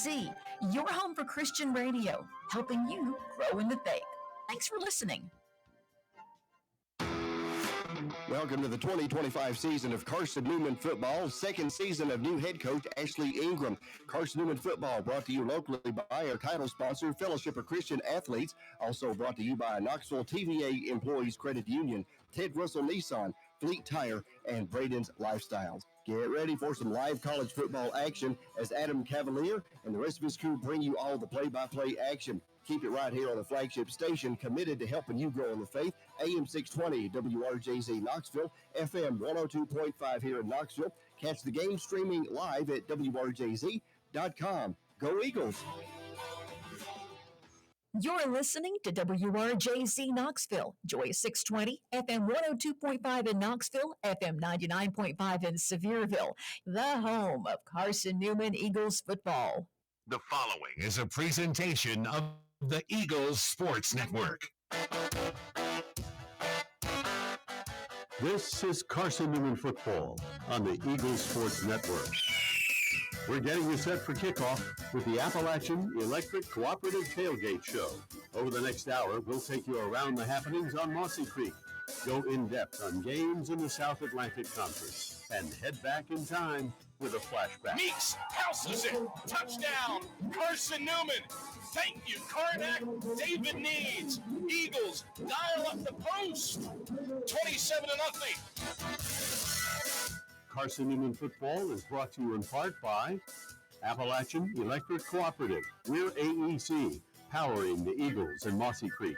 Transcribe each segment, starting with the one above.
WRJZ, your home for Christian radio, helping you grow in the faith. Thanks for listening. Welcome to the 2025 season of Carson-Newman football, second season of new head coach Ashley Ingram. Carson-Newman football brought to you locally by our title sponsor, Fellowship of Christian Athletes, also brought to you by Knoxville TVA Employees Credit Union, Ted Russell Nissan, Fleet Tire, and Braden's Lifestyles. Get ready for some live college football action as Adam Cavalier and the rest of his crew bring you all the play-by-play action. Keep it right here on the flagship station, committed to helping you grow in the faith. AM 620 WRJZ Knoxville, FM 102.5 here in Knoxville. Catch the game streaming live at WRJZ.com. Go Eagles! You're listening to WRJZ Knoxville, Joy 620, FM 102.5 in Knoxville, FM 99.5 in Sevierville, the home of Carson-Newman Eagles football. The following is a presentation of the Eagles Sports Network. This is Carson-Newman football on the Eagles Sports Network. We're getting you set for kickoff with the Appalachian Electric Cooperative Tailgate Show. Over the next hour, we'll take you around the happenings on Mossy Creek, go in depth on games in the South Atlantic Conference, and head back in time with a flashback. Meeks houses it. Touchdown, Carson-Newman. Thank you, Karnak. David Needs. Eagles dial up the post. 27-0. Carson-Newman football is brought to you in part by Appalachian Electric Cooperative. We're AEC, powering the Eagles in Mossy Creek.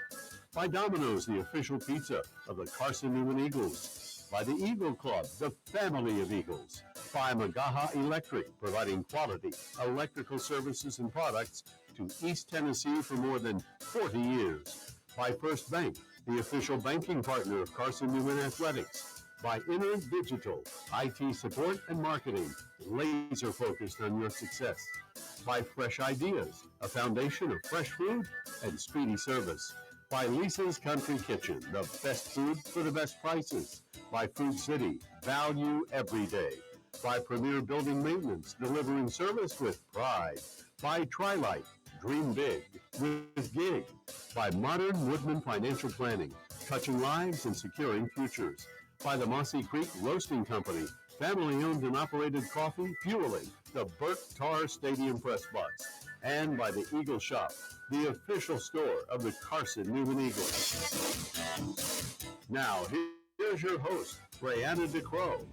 By Domino's, the official pizza of the Carson-Newman Eagles. By the Eagle Club, the family of Eagles. By Magaha Electric, providing quality electrical services and products to East Tennessee for more than 40 years. By First Bank, the official banking partner of Carson-Newman Athletics. By Inner Digital, IT support and marketing, laser focused on your success. By Fresh Ideas, a foundation of fresh food and speedy service. By Lisa's Country Kitchen, the best food for the best prices. By Food City, value every day. By Premier Building Maintenance, delivering service with pride. By Trilight, dream big with Gig. By Modern Woodman Financial Planning, touching lives and securing futures. By the Mossy Creek Roasting Company, family-owned and operated coffee fueling the Burke Tar Stadium press box. And by the Eagle Shop, the official store of the Carson-Newman Eagles. Now, here's your host, Brianna DeCrow.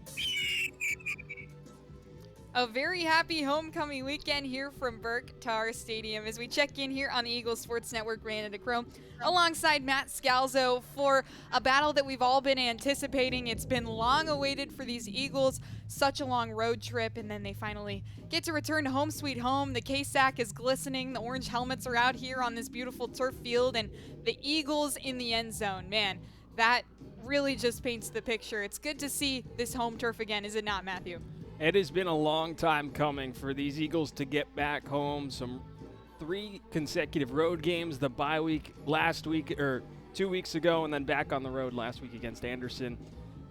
A very happy homecoming weekend here from Burke Tar Stadium as we check in here on the Eagles Sports Network. Brianna DeCrow alongside Matt Scalzo for a battle that we've all been anticipating. It's been long awaited for these Eagles, such a long road trip, and then they finally get to return to home sweet home. The K-Sack is glistening. The orange helmets are out here on this beautiful turf field, and the Eagles in the end zone. Man, that really just paints the picture. It's good to see this home turf again, is it not, Matthew? It has been a long time coming for these Eagles to get back home. Some 3 consecutive road games, the bye week last week or 2 weeks ago, and then back on the road last week against Anderson.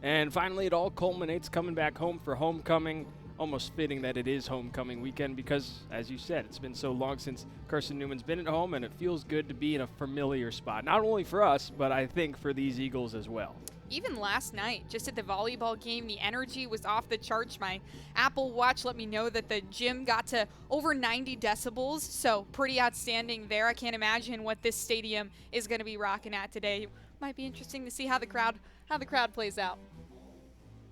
And finally, it all culminates coming back home for homecoming. Almost fitting that it is homecoming weekend because, as you said, it's been so long since Carson-Newman's been at home, and it feels good to be in a familiar spot. Not only for us, but I think for these Eagles as well. Even last night, just at the volleyball game, the energy was off the charts. My Apple Watch let me know that the gym got to over 90 decibels, so pretty outstanding there. I can't imagine what this stadium is going to be rocking at today. Might be interesting to see how the crowd plays out.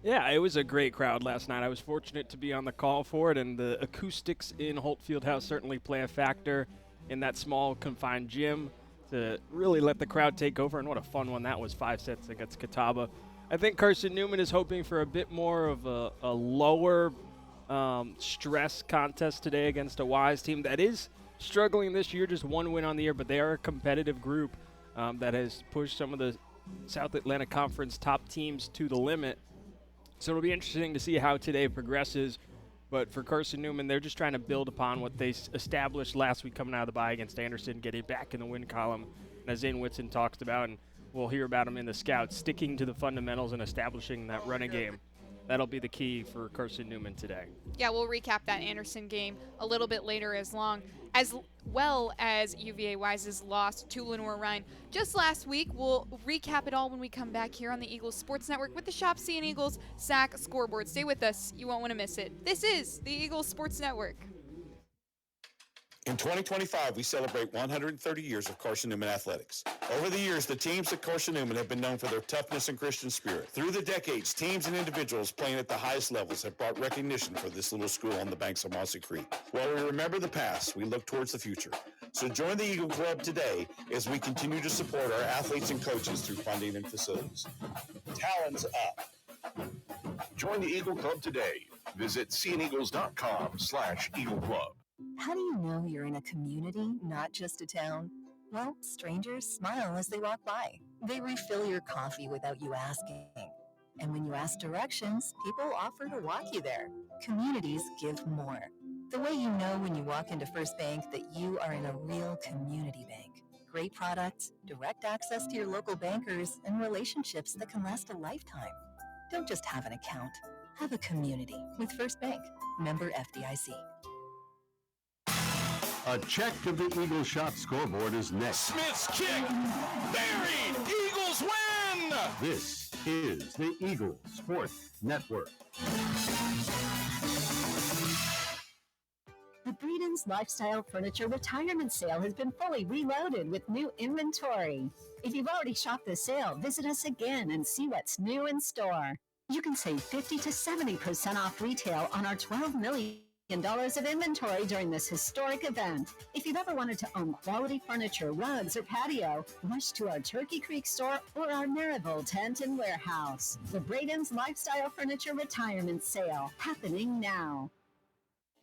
Yeah, it was a great crowd last night. I was fortunate to be on the call for it, and the acoustics in Holt Fieldhouse certainly play a factor in that small, confined gym to really let the crowd take over, and what a fun one that was, 5 sets against Catawba. I think Carson-Newman is hoping for a bit more of a lower stress contest today against a Wise team that is struggling this year, just 1 win on the year, but they are a competitive group that has pushed some of the South Atlantic Conference top teams to the limit. So it'll be interesting to see how today progresses. But for Carson-Newman, they're just trying to build upon what they established last week coming out of the bye against Anderson, getting back in the win column. And as Zane Whitson talked about, and we'll hear about him in the scouts, sticking to the fundamentals and establishing that running game that'll be the key for Carson-Newman today. Yeah, we'll recap that Anderson game a little bit later as well as UVA Wise's loss to Lenore-Rhine just last week. We'll recap it all when we come back here on the Eagles Sports Network with the Shop Seeing Eagles SAC scoreboard. Stay with us. You won't want to miss it. This is the Eagles Sports Network. In 2025, we celebrate 130 years of Carson-Newman athletics. Over the years, the teams at Carson-Newman have been known for their toughness and Christian spirit. Through the decades, teams and individuals playing at the highest levels have brought recognition for this little school on the banks of Mossy Creek. While we remember the past, we look towards the future. So join the Eagle Club today as we continue to support our athletes and coaches through funding and facilities. Talons up. Join the Eagle Club today. Visit seeandeagles.com/Eagle Club. How do you know you're in a community, not just a town? Well, strangers smile as they walk by. They refill your coffee without you asking. And when you ask directions, people offer to walk you there. Communities give more. The way you know when you walk into First Bank that you are in a real community bank. Great products, direct access to your local bankers, and relationships that can last a lifetime. Don't just have an account. Have a community with First Bank. Member FDIC. A check of the Eagle Shop scoreboard is next. Smith's kick, buried, Eagles win! This is the Eagle Sports Network. The Breeden's Lifestyle Furniture Retirement Sale has been fully reloaded with new inventory. If you've already shopped the sale, visit us again and see what's new in store. You can save 50 to 70% off retail on our $12 million of inventory during this historic event. If you've ever wanted to own quality furniture, rugs, or patio, rush to our Turkey Creek store or our Maryville tent and warehouse. The Braden's Lifestyle Furniture Retirement Sale, happening now.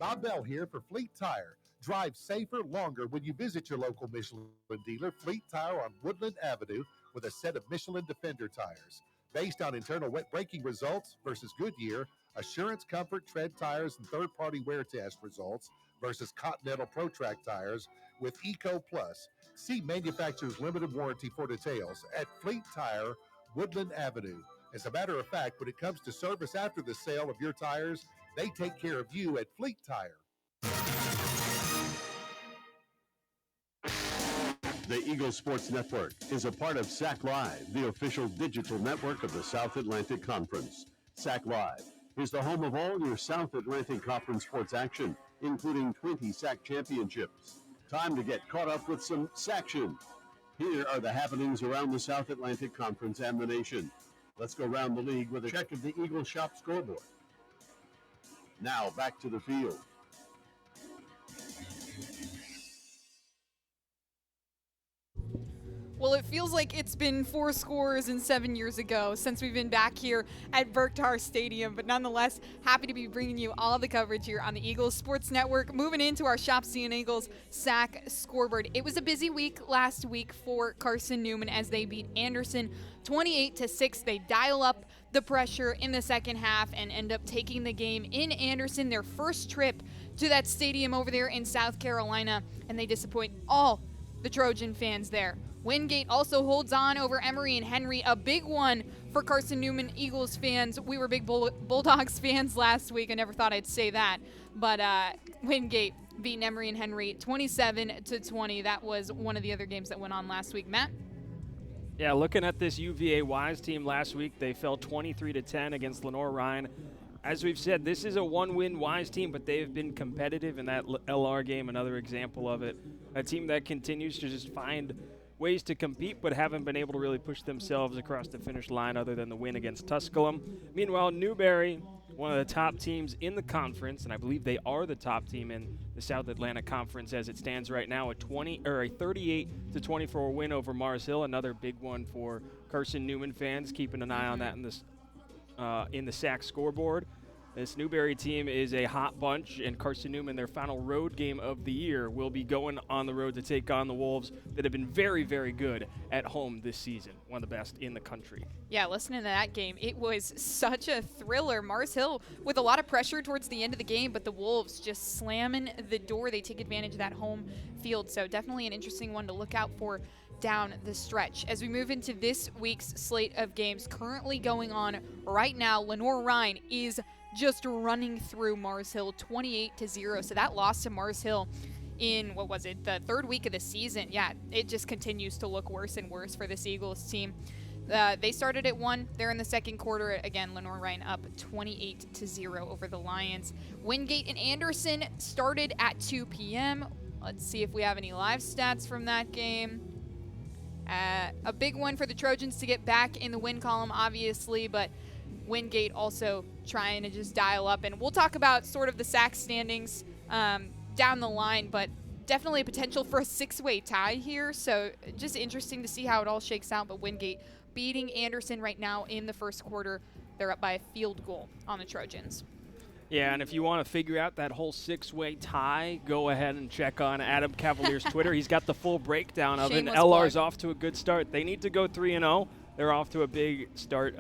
Bob Bell here for Fleet Tire. Drive safer longer when you visit your local Michelin dealer, Fleet Tire on Woodland Avenue, with a set of Michelin Defender tires. Based on internal wet braking results versus Goodyear, Assurance Comfort Tread tires and third-party wear test results versus Continental ProTrack tires with Eco Plus. See manufacturer's limited warranty for details at Fleet Tire, Woodland Avenue. As a matter of fact, when it comes to service after the sale of your tires, they take care of you at Fleet Tire. The Eagle Sports Network is a part of SAC Live, the official digital network of the South Atlantic Conference. SAC Live is the home of all your South Atlantic Conference sports action, including 20 SAC championships. Time to get caught up with some SACtion. Here are the happenings around the South Atlantic Conference and the nation. Let's go around the league with a check of the Eagle Shop scoreboard. Now back to the field. Well, it feels like it's been 4 scores and 7 years ago since we've been back here at Berktar Stadium, but nonetheless, happy to be bringing you all the coverage here on the Eagles Sports Network. Moving into our Shop Seeing Eagles SAC scoreboard. It was a busy week last week for Carson-Newman as they beat Anderson 28-6. They dial up the pressure in the second half and end up taking the game in Anderson, their first trip to that stadium over there in South Carolina, and they disappoint all the Trojan fans there. Wingate also holds on over Emory and Henry, a big one for Carson-Newman Eagles fans. We were big Bulldogs fans last week. I never thought I'd say that, but Wingate beating Emory and Henry 27-20. That was one of the other games that went on last week. Matt? Yeah, looking at this UVA Wise team last week, they fell 23-10 against Lenore-Rhine. As we've said, this is a one-win Wise team, but they've been competitive in that LR game, another example of it. A team that continues to just find ways to compete, but haven't been able to really push themselves across the finish line other than the win against Tusculum. Meanwhile, Newberry, one of the top teams in the conference, and I believe they are the top team in the South Atlantic Conference as it stands right now, a 38-24 win over Mars Hill, another big one for Carson-Newman fans, keeping an eye on that in the SAC scoreboard. This Newberry team is a hot bunch, and Carson-Newman, their final road game of the year, will be going on the road to take on the Wolves that have been very, very good at home this season, one of the best in the country. Yeah, listening to that game, it was such a thriller. Mars Hill with a lot of pressure towards the end of the game, but the Wolves just slamming the door. They take advantage of that home field, so definitely an interesting one to look out for down the stretch. As we move into this week's slate of games currently going on right now, Lenoir-Rhyne is just running through Mars Hill 28-0. So that loss to Mars Hill in, the third week of the season. Yeah, it just continues to look worse and worse for this Eagles team. They started at 1. They're in the second quarter. Again, Lenoir-Rhyne up 28-0 over the Lions. Wingate and Anderson started at 2 p.m. Let's see if we have any live stats from that game. A big one for the Trojans to get back in the win column, obviously, but Wingate also trying to just dial up. And we'll talk about sort of the sack standings down the line, but definitely a potential for a 6-way tie here. So just interesting to see how it all shakes out. But Wingate beating Anderson right now in the first quarter. They're up by a field goal on the Trojans. Yeah, and if you want to figure out that whole 6-way tie, go ahead and check on Adam Cavalier's Twitter. He's got the full breakdown of it. And LR's off to a good start. They need to go 3-0. They're off to a big start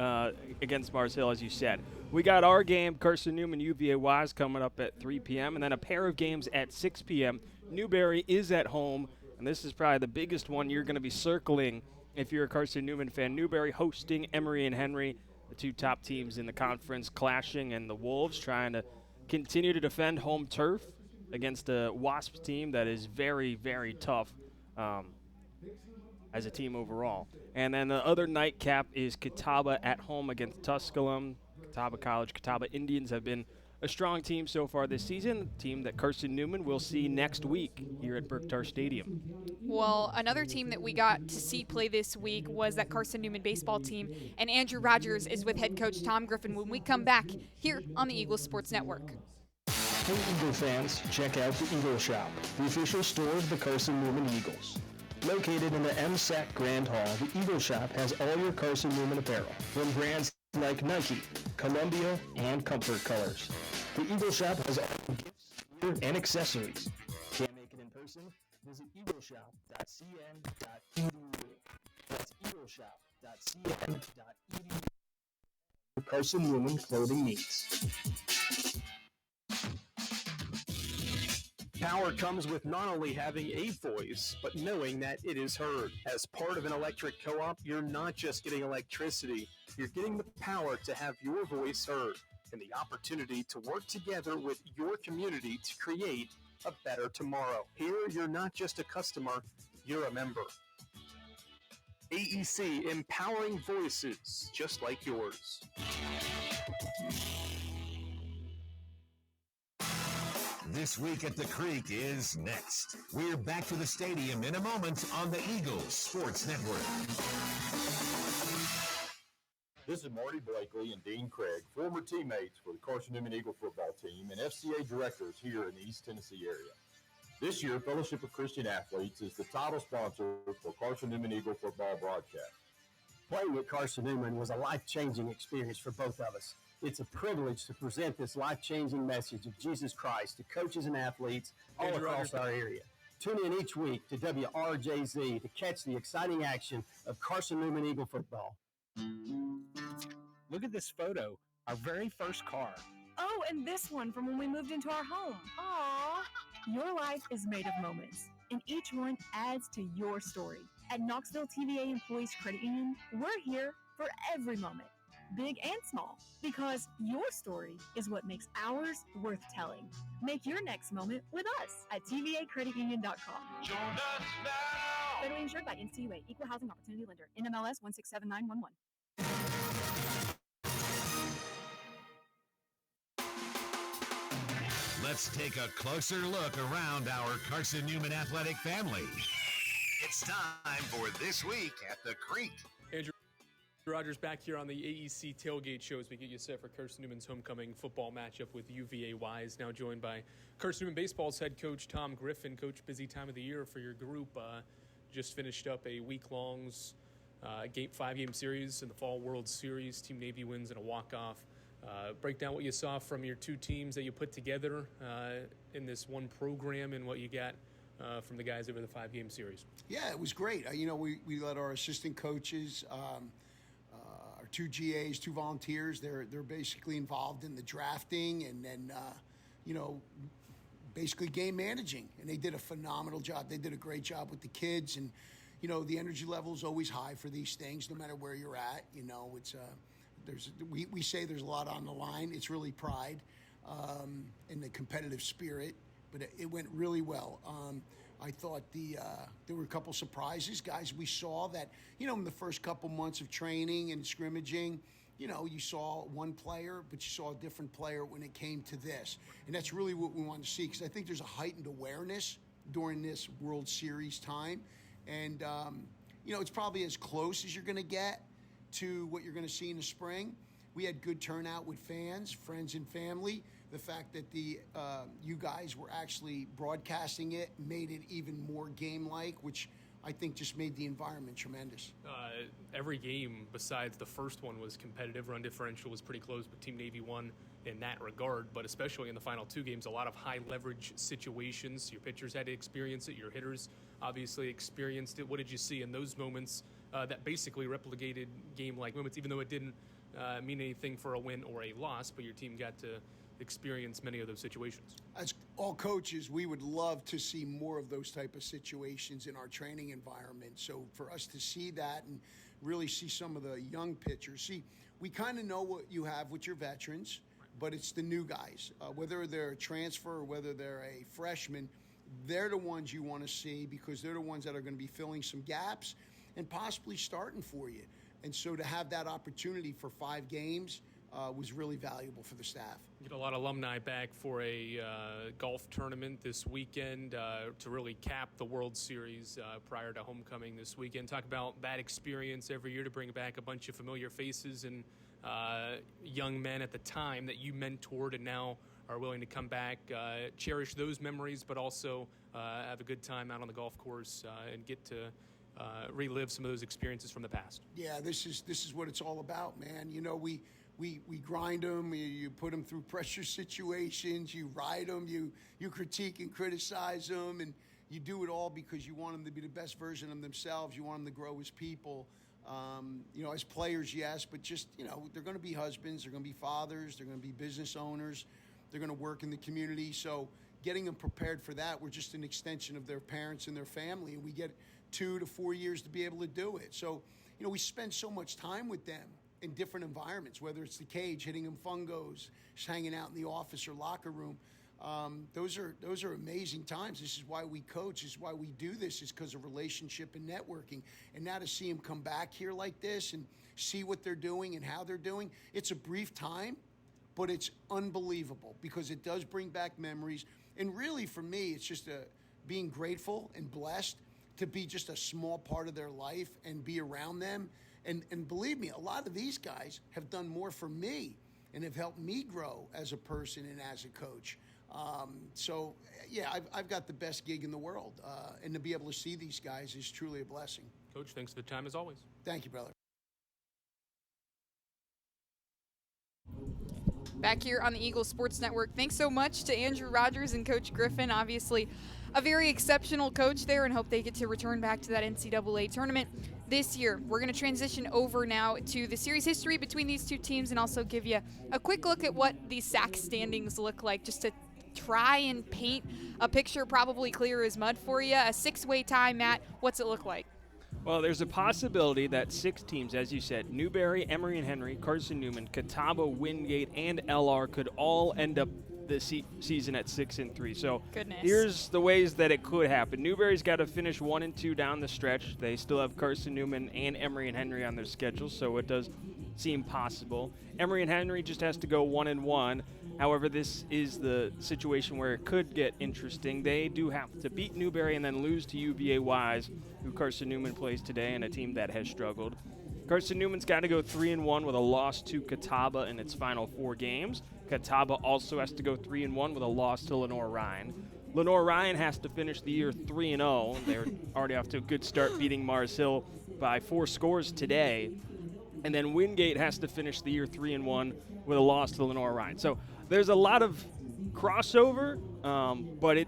against Mars Hill, as you said. We got our game, Carson-Newman UVA Wise, coming up at 3 p.m., and then a pair of games at 6 p.m. Newberry is at home, and this is probably the biggest one you're going to be circling if you're a Carson-Newman fan. Newberry hosting Emory and Henry, the two top teams in the conference, clashing, and the Wolves trying to continue to defend home turf against a Wasps team that is very, very tough as a team overall. And then the other nightcap is Catawba at home against Tusculum. Catawba College, Catawba Indians have been a strong team so far this season, a team that Carson-Newman will see next week here at Berktar Stadium. Well, another team that we got to see play this week was that Carson-Newman baseball team, and Andrew Rogers is with head coach Tom Griffin when we come back here on the Eagles Sports Network. Hey Eagle fans, check out the Eagle Shop, the official store of the Carson-Newman Eagles. Located in the MSAC Grand Hall, the Eagle Shop has all your Carson-Newman apparel from brands like Nike, Columbia, and Comfort Colors. The Eagle Shop has all the gifts, gear, and accessories. Can't make it in person? Visit eagleshop.cn.edu. That's eagleshop.cn.edu. For Carson-Newman clothing needs. Power comes with not only having a voice, but knowing that it is heard. As part of an electric co-op, you're not just getting electricity, you're getting the power to have your voice heard and the opportunity to work together with your community to create a better tomorrow. Here, you're not just a customer, you're a member. AEC, empowering voices just like yours. This week at the Creek is next. We're back to the stadium in a moment on the Eagles Sports Network. This is Marty Blakely and Dean Craig, former teammates for the Carson-Newman Eagle football team and FCA directors here in the East Tennessee area. This year, Fellowship of Christian Athletes is the title sponsor for Carson-Newman Eagle football broadcast. Playing at Carson-Newman was a life-changing experience for both of us. It's a privilege to present this life-changing message of Jesus Christ to coaches and athletes all across our area. Tune in each week to WRJZ to catch the exciting action of Carson-Newman Eagle football. Look at this photo, our very first car. Oh, and this one from when we moved into our home. Aww. Your life is made of moments, and each one adds to your story. At Knoxville TVA Employees Credit Union, we're here for every moment, big and small, because your story is what makes ours worth telling. Make your next moment with us at tvacreditunion.com. Join us now! Federally insured by NCUA, Equal Housing Opportunity Lender, NMLS 167911. Let's take a closer look around our Carson-Newman athletic family. It's time for This Week at the Creek. Andrew Rogers back here on the AEC Tailgate Show as we get you set for Carson-Newman's homecoming football matchup with UVA Wise. Now joined by Carson-Newman Baseball's head coach Tom Griffin. Coach, busy time of the year for your group. Just finished up a week-long 5-game series in the Fall World Series. Team Navy wins in a walk-off Break down what you saw from your two teams that you put together in this one program and what you got from the guys over the 5-game series. Yeah, it was great. We let our assistant coaches, our 2 GAs, 2 volunteers, they're basically involved in the drafting and then, basically game managing. And they did a phenomenal job. They did a great job with the kids. And, the energy level is always high for these things, no matter where you're at. It's we say there's a lot on the line. It's really pride and the competitive spirit, but it went really well. I thought there were a couple surprises, guys we saw that, in the first couple months of training and scrimmaging, you saw one player, but you saw a different player when it came to this. And that's really what we want to see, because I think there's a heightened awareness during this World Series time. And, it's probably as close as you're going to get to what you're going to see in the spring. We had good turnout with fans, friends, and family. The fact that you guys were actually broadcasting it made it even more game-like, which I think just made the environment tremendous. Every game besides the first one was competitive. Run differential was pretty close, but Team Navy won in that regard. But especially in the final 2 games, a lot of high-leverage situations. Your pitchers had to experience it. Your hitters obviously experienced it. What did you see in those moments that basically replicated game-like moments, even though it didn't mean anything for a win or a loss, but your team got to experience many of those situations? As all coaches, we would love to see more of those type of situations in our training environment. So for us to see that and really see some of the young pitchers, we kind of know what you have with your veterans, but it's the new guys, whether they're a transfer or whether they're a freshman, they're the ones you want to see, because they're the ones that are going to be filling some gaps and possibly starting for you. And so to have that opportunity for 5 games was really valuable for the staff. Get a lot of alumni back for a golf tournament this weekend to really cap the World Series prior to homecoming this weekend. Talk about that experience every year to bring back a bunch of familiar faces and young men at the time that you mentored and now are willing to come back, cherish those memories, but also have a good time out on the golf course and get to relive some of those experiences from the past. Yeah, this is what it's all about, man. We grind them, you put them through pressure situations, you ride them, you critique and criticize them, and you do it all because you want them to be the best version of themselves. You want them to grow as people. As players, yes, but just, they're going to be husbands, they're going to be fathers, they're going to be business owners, they're going to work in the community. So getting them prepared for that, we're just an extension of their parents and their family, and we get 2 to 4 years to be able to do it. So, we spend so much time with them in different environments, whether it's the cage, hitting them fungos, just hanging out in the office or locker room. Those are amazing times. This is why we coach. This is why we do this. It's because of relationship and networking. And now to see them come back here like this and see what they're doing and how they're doing, it's a brief time, but it's unbelievable because it does bring back memories. And really, for me, it's just being grateful and blessed to be just a small part of their life and be around them. And believe me, a lot of these guys have done more for me and have helped me grow as a person and as a coach. So, I've got the best gig in the world. And to be able to see these guys is truly a blessing. Coach, thanks for the time as always. Thank you, brother. Back here on the Eagles Sports Network, thanks so much to Andrew Rogers and Coach Griffin. Obviously, a very exceptional coach there, and hope they get to return back to that NCAA tournament this year. We're going to transition over now to the series history between these two teams and also give you a quick look at what these SAC standings look like, just to try and paint a picture probably clear as mud for you. A 6-way tie, Matt, what's it look like? Well, there's a possibility that 6 teams, as you said, Newberry, Emory and Henry, Carson-Newman, Catawba, Wingate, and LR could all end up the season at 6-3. So here's the ways that it could happen. Newberry's got to finish 1-2 down the stretch. They still have Carson-Newman and Emory and Henry on their schedule, so it does seem possible. Emory and Henry just has to go 1-1. However, this is the situation where it could get interesting. They do have to beat Newberry and then lose to UVA Wise, who Carson-Newman plays today, and a team that has struggled. Carson-Newman's got to go 3-1 with a loss to Catawba in its final 4 games. Catawba also has to go 3-1 with a loss to Lenore-Ryan. Lenore-Ryan has to finish the year 3-0. They're already off to a good start, beating Mars Hill by 4 scores today. And then Wingate has to finish the year 3-1 with a loss to Lenore Ryan. So there's a lot of crossover, but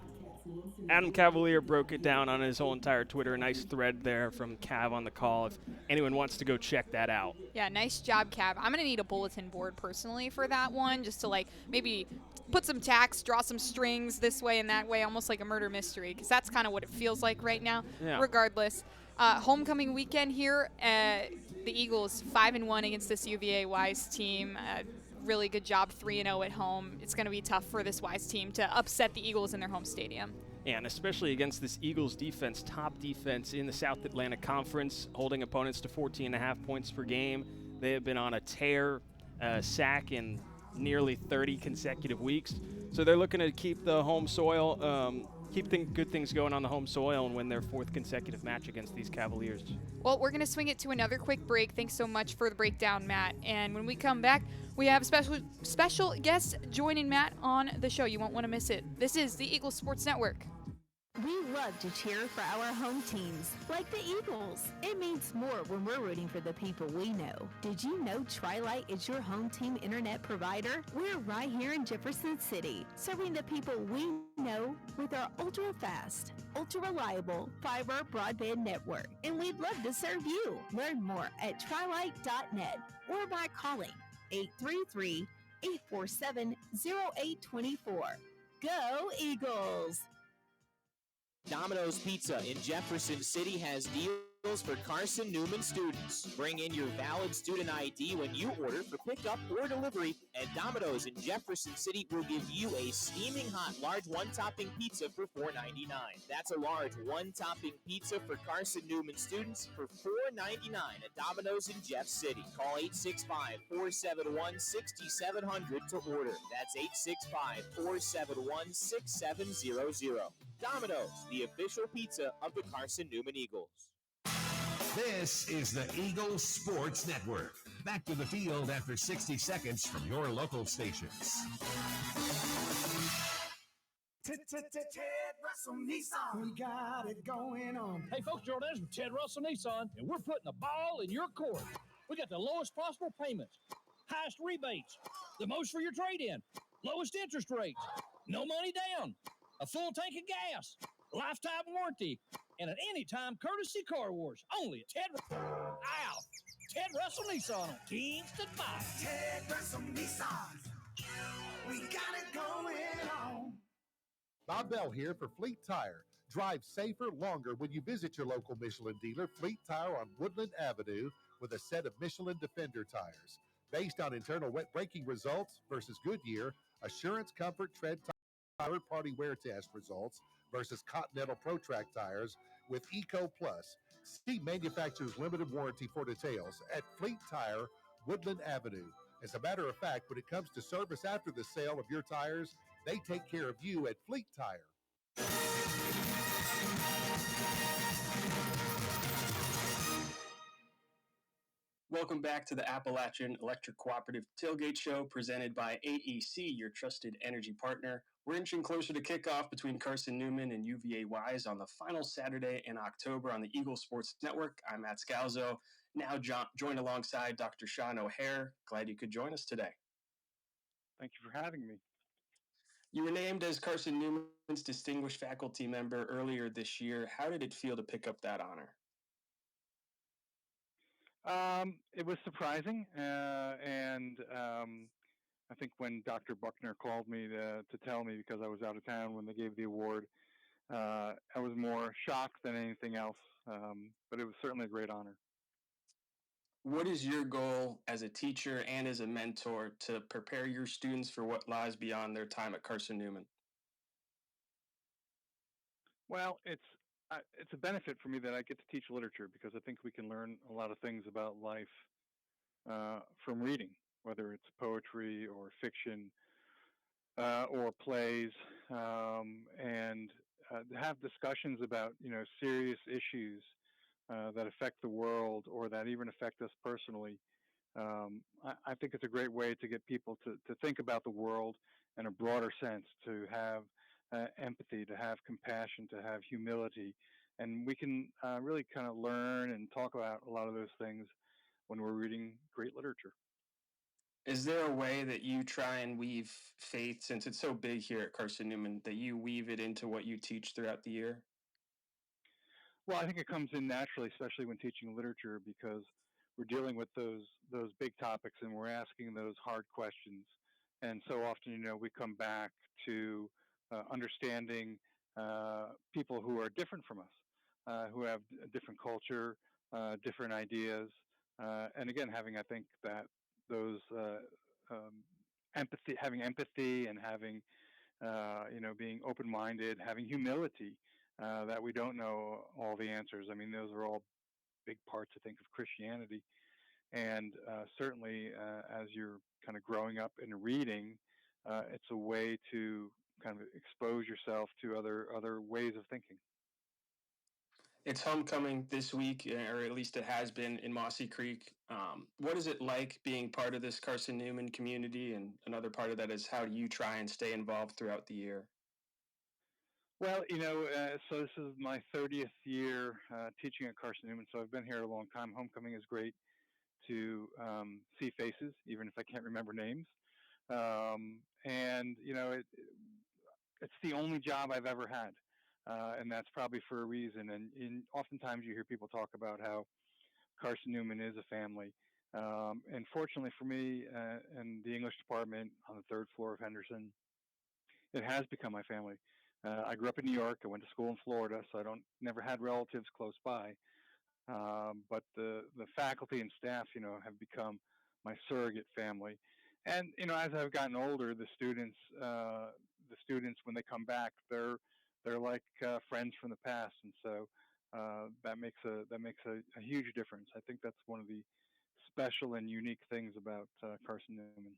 Adam Cavalier broke it down on his whole entire Twitter. A nice thread there from Cav on the call if anyone wants to go check that out. Yeah, nice job, Cav. I'm going to need a bulletin board personally for that one, just to like maybe put some tags, draw some strings this way and that way, almost like a murder mystery, because that's kind of what it feels like right now. Yeah. Regardless, homecoming weekend here, the Eagles 5-1 against this UVA Wise team. Really good job, 3-0 at home. It's going to be tough for this Wise team to upset the Eagles in their home stadium. And especially against this Eagles defense, top defense in the South Atlantic Conference, holding opponents to 14.5 points per game. They have been on a tear, sack in nearly 30 consecutive weeks. So they're looking to keep the home soil, good things going on the home soil and win their 4th consecutive match against these Cavaliers. Well, we're going to swing it to another quick break. Thanks so much for the breakdown, Matt. And when we come back, we have a special guest joining Matt on the show. You won't want to miss it. This is the Eagles Sports Network. We love to cheer for our home teams, like the Eagles. It means more when we're rooting for the people we know. Did you know Tri-Lite is your home team internet provider? We're right here in Jefferson City, serving the people we know with our ultra-fast, ultra-reliable fiber broadband network. And we'd love to serve you. Learn more at trilite.net or by calling 833-847-0824. Go Eagles! Domino's Pizza in Jefferson City has deals for Carson-Newman students. Bring in your valid student ID when you order for pickup or delivery, and Domino's in Jefferson City will give you a steaming hot large one-topping pizza for $4.99. That's a large one-topping pizza for Carson-Newman students for $4.99 at Domino's in Jeff City. Call 865-471-6700 to order. That's 865-471-6700. Domino's, the official pizza of the Carson-Newman Eagles. This is the Eagles Sports Network. Back to the field after 60 seconds from your local stations. Ted Russell Nissan, we got it going on. Hey folks, Jordan Anderson with Ted Russell Nissan, and we're putting a ball in your court. We got the lowest possible payments, highest rebates, the most for your trade-in, lowest interest rates, no money down, a full tank of gas, lifetime warranty, and an anytime courtesy car wash. Only at Ted Russell Nissan on Kingston 5. Ted Russell Nissan, we got it going on. Bob Bell here for Fleet Tire. Drive safer longer when you visit your local Michelin dealer, Fleet Tire on Woodland Avenue, with a set of Michelin Defender tires. Based on internal wet braking results versus Goodyear, Assurance Comfort Tread third-party wear test results versus Continental ProTrack tires with Eco Plus. See manufacturer's limited warranty for details at Fleet Tire, Woodland Avenue. As a matter of fact, when it comes to service after the sale of your tires, they take care of you at Fleet Tire. Welcome back to the Appalachian Electric Cooperative Tailgate Show presented by AEC, your trusted energy partner. We're inching closer to kickoff between Carson-Newman and UVA Wise on the final Saturday in October on the Eagles Sports Network. I'm Matt Scalzo, now joined alongside Dr. Sean O'Hare. Glad you could join us today. Thank you for having me. You were named as Carson-Newman's Distinguished Faculty Member earlier this year. How did it feel to pick up that honor? It was surprising, and I think when Dr. Buckner called me to tell me, because I was out of town when they gave the award, I was more shocked than anything else, but it was certainly a great honor. What is your goal as a teacher and as a mentor to prepare your students for what lies beyond their time at Carson-Newman? Well, it's a benefit for me that I get to teach literature, because I think we can learn a lot of things about life from reading, whether it's poetry or fiction or plays, and have discussions about serious issues that affect the world or that even affect us personally. I think it's a great way to get people to think about the world in a broader sense, to have empathy, to have compassion, to have humility. And we can really kind of learn and talk about a lot of those things when we're reading great literature. Is there a way that you try and weave faith, since it's so big here at Carson-Newman, that you weave it into what you teach throughout the year? Well, I think it comes in naturally, especially when teaching literature, because we're dealing with those big topics and we're asking those hard questions. And so often, we come back to understanding people who are different from us, who have a different culture, different ideas, and again, having I think that those having empathy, and having being open-minded, having humility, that we don't know all the answers. I mean, those are all big parts, I think, of Christianity. And certainly, as you're kind of growing up and reading, it's a way to kind of expose yourself to other ways of thinking. It's homecoming this week, or at least it has been in Mossy Creek. What is it like being part of this Carson-Newman community? And another part of that is, how do you try and stay involved throughout the year? Well, so this is my 30th year teaching at Carson-Newman, so I've been here a long time. Homecoming is great to see faces, even if I can't remember names. And it's the only job I've ever had, and that's probably for a reason. And oftentimes you hear people talk about how Carson-Newman is a family. And fortunately for me, and the English department on the 3rd floor of Henderson, it has become my family. I grew up in New York. I went to school in Florida, so I never had relatives close by. But the faculty and staff, have become my surrogate family. And as I've gotten older, the students when they come back, they're like friends from the past, and so that makes a huge difference. I think that's one of the special and unique things about Carson-Newman.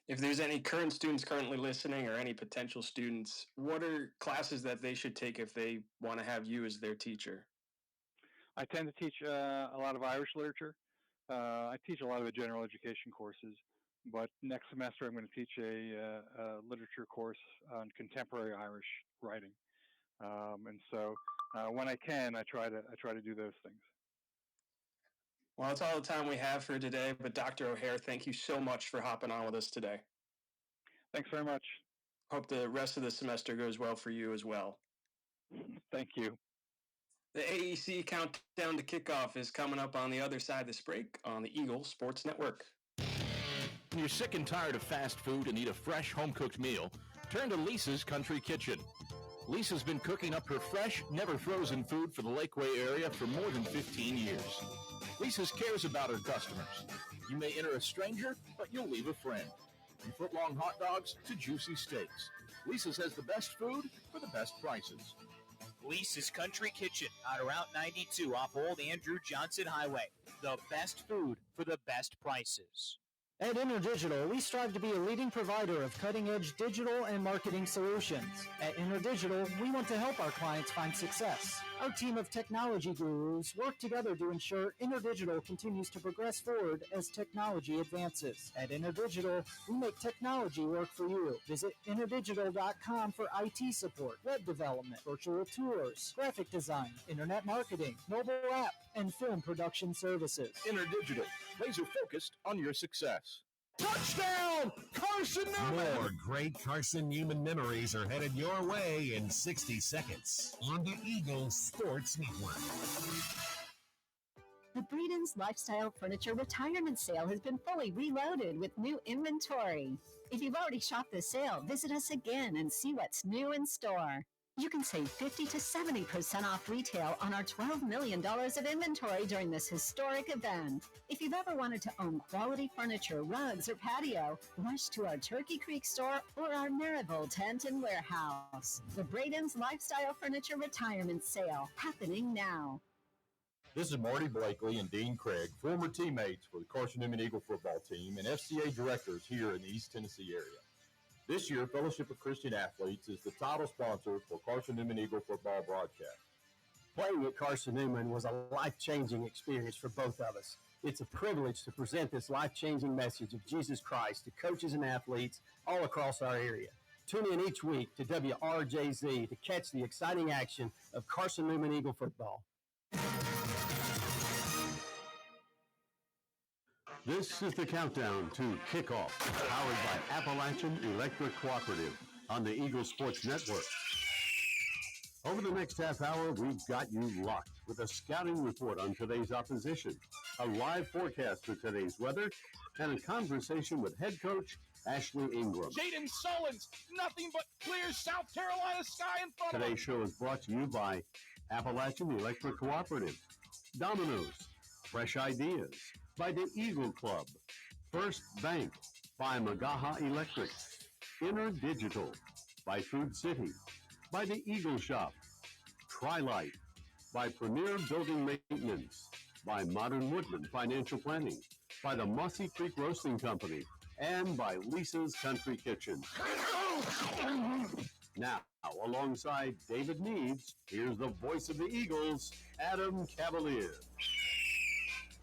If there's any current students currently listening, or any potential students, what are classes that they should take if they want to have you as their teacher? I tend to teach a lot of Irish literature. I teach a lot of the general education courses, but next semester I'm going to teach a literature course on contemporary Irish writing. And so when I can, I try to do those things. Well, that's all the time we have for today, but Dr. O'Hare, thank you so much for hopping on with us today. Thanks very much. Hope the rest of the semester goes well for you as well. Thank you. The AEC countdown to kickoff is coming up on the other side of this break on the Eagle Sports Network. When you're sick and tired of fast food and need a fresh, home-cooked meal, turn to Lisa's Country Kitchen. Lisa's been cooking up her fresh, never-frozen food for the Lakeway area for more than 15 years. Lisa's cares about her customers. You may enter a stranger, but you'll leave a friend. From foot-long hot dogs to juicy steaks, Lisa's has the best food for the best prices. Lisa's Country Kitchen on Route 92 off Old Andrew Johnson Highway. The best food for the best prices. At InterDigital, we strive to be a leading provider of cutting-edge digital and marketing solutions. At InterDigital, we want to help our clients find success. Our team of technology gurus work together to ensure InterDigital continues to progress forward as technology advances. At InterDigital, we make technology work for you. Visit interdigital.com for IT support, web development, virtual tours, graphic design, internet marketing, mobile app, and film production services. InterDigital, laser-focused on your success. Touchdown, Carson-Newman! More great Carson-Newman memories are headed your way in 60 seconds on the Eagle Sports Network. The Breeden's Lifestyle Furniture Retirement Sale has been fully reloaded with new inventory. If you've already shopped the sale, visit us again and see what's new in store. You can save 50 to 70% off retail on our $12 million of inventory during this historic event. If you've ever wanted to own quality furniture, rugs, or patio, rush to our Turkey Creek store or our Maryville tent and warehouse. The Braden's Lifestyle Furniture Retirement Sale, happening now. This is Marty Blakely and Dean Craig, former teammates for the Carson-Newman Eagle football team and FCA directors here in the East Tennessee area. This year, Fellowship of Christian Athletes is the title sponsor for Carson-Newman Eagle football broadcast. Playing at Carson-Newman was a life-changing experience for both of us. It's a privilege to present this life-changing message of Jesus Christ to coaches and athletes all across our area. Tune in each week to WRJZ to catch the exciting action of Carson-Newman Eagle football. This is the countdown to kickoff, powered by Appalachian Electric Cooperative on the Eagle Sports Network. Over the next half hour, we've got you locked with a scouting report on today's opposition, a live forecast for today's weather, and a conversation with head coach Ashley Ingram. Jaden Sullins, nothing but clear South Carolina sky in front of Today's him. show is brought to you by Appalachian Electric Cooperative, Domino's, Fresh Ideas, by the Eagle Club, First Bank, by Magaha Electric, Inner Digital, by Food City, by the Eagle Shop, Tri-Light, by Premier Building Maintenance, by Modern Woodland Financial Planning, by the Mossy Creek Roasting Company, and by Lisa's Country Kitchen. Now, alongside David Needs, here's the voice of the Eagles, Adam Cavalier.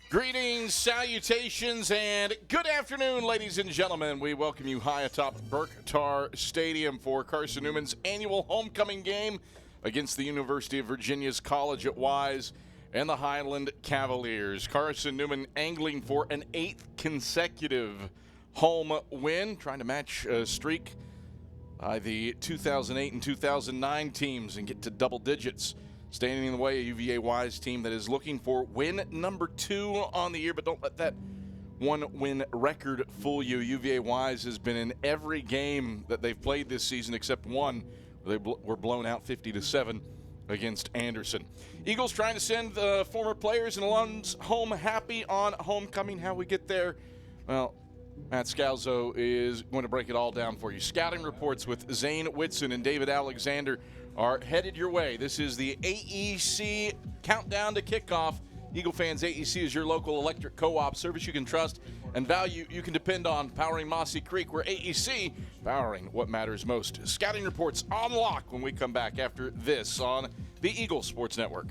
Greetings, salutations, and good afternoon, ladies and gentlemen. We welcome you high atop Burke Tar Stadium for Carson-Newman's annual homecoming game against the University of Virginia's College at Wise and the Highland Cavaliers. Carson-Newman angling for an 8th consecutive home win, trying to match a streak by the 2008 and 2009 teams and get to double digits. Standing in the way, a UVA Wise team that is looking for win number 2 on the year, but don't let that one-win record fool you. UVA Wise has been in every game that they've played this season except one. They were blown out 50-7 against Anderson. Eagles trying to send the former players and alums home happy on homecoming. How we get there? Well, Matt Scalzo is going to break it all down for you. Scouting reports with Zane Whitson and David Alexander are headed your way. This is the AEC countdown to kickoff. Eagle fans, AEC is your local electric co-op service you can trust and value you can depend on, powering Mossy Creek, where AEC powering what matters most. Scouting reports on lock when we come back after this on the Eagle Sports Network.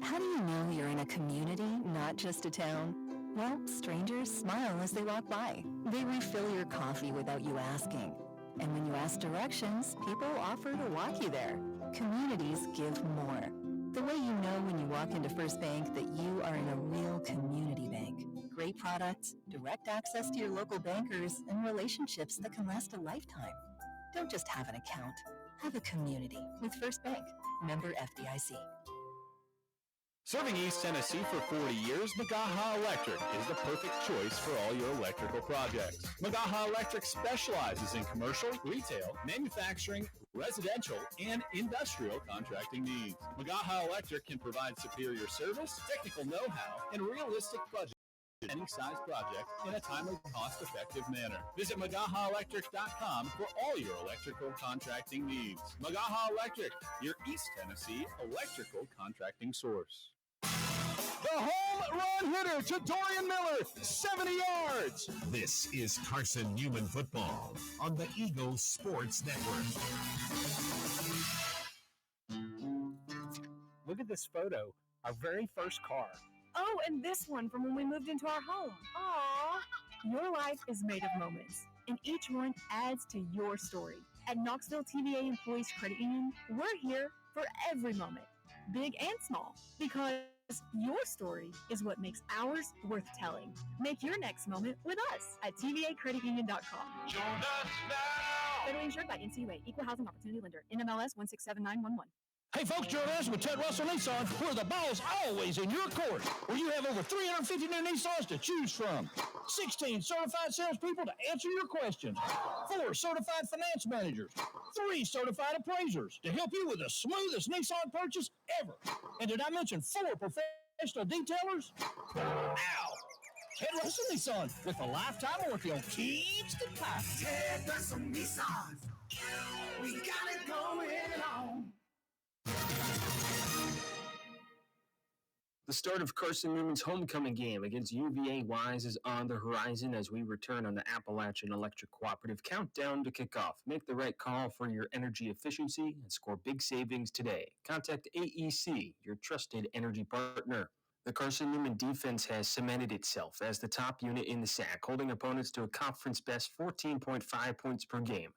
How do you know you're in a community, not just a town? Well, strangers smile as they walk by. They refill your coffee without you asking. And when you ask directions, people offer to walk you there. Communities give more. The way you know when you walk into First Bank that you are in a real community bank. Great products, direct access to your local bankers, and relationships that can last a lifetime. Don't just have an account. Have a community with First Bank. Member FDIC. Serving East Tennessee for 40 years, Magaha Electric is the perfect choice for all your electrical projects. Magaha Electric specializes in commercial, retail, manufacturing, residential, and industrial contracting needs. Magaha Electric can provide superior service, technical know-how, and realistic budget for any size project in a timely, cost-effective manner. Visit MagahaElectric.com for all your electrical contracting needs. Magaha Electric, your East Tennessee electrical contracting source. The home run hitter to Dorian Miller, 70 yards. This is Carson-Newman football on the Eagle Sports Network. Look at this photo, our very first car. Oh, and this one from when we moved into our home. Aww. Your life is made of moments, and each one adds to your story. At Knoxville TVA Employees Credit Union, we're here for every moment, big and small, because your story is what makes ours worth telling. Make your next moment with us at tvacreditunion.com. Join us now. Federally insured by NCUA, Equal Housing Opportunity Lender, NMLS 1679111. Hey folks, join us with Ted Russell Nissan, where the ball's always in your court, where you have over 350 new Nissans to choose from, 16 certified salespeople to answer your questions, 4 certified finance managers, 3 certified appraisers to help you with the smoothest Nissan purchase ever. And did I mention 4 professional detailers? Ow! Ted Russell Nissan, with a lifetime warranty on keys to life. Ted Russell Nissan. We got it going on. The start of Carson-Newman's homecoming game against UVA Wise is on the horizon as we return on the Appalachian Electric Cooperative countdown to kickoff. Make the right call for your energy efficiency and score big savings today. Contact AEC, your trusted energy partner. The Carson-Newman defense has cemented itself as the top unit in the SAC, holding opponents to a conference-best 14.5 points per game.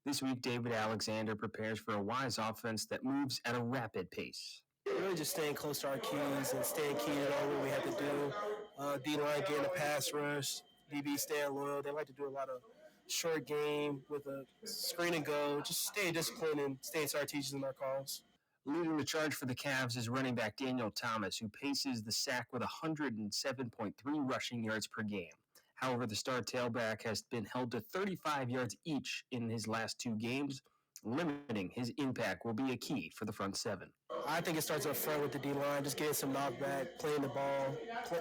This week, David Alexander prepares for a Wise offense that moves at a rapid pace. Really just staying close to our cues and staying key to all what we have to do. D-line getting a pass rush, DB staying loyal. They like to do a lot of short game with a screen and go. Just stay disciplined and stay to our teachers and our calls. Leading the charge for the Cavs is running back Daniel Thomas, who paces the sack with 107.3 rushing yards per game. However, the star tailback has been held to 35 yards each in his last 2 games. Limiting his impact will be a key for the front seven. I think it starts up front with the D-line, just getting some knockback, playing the ball,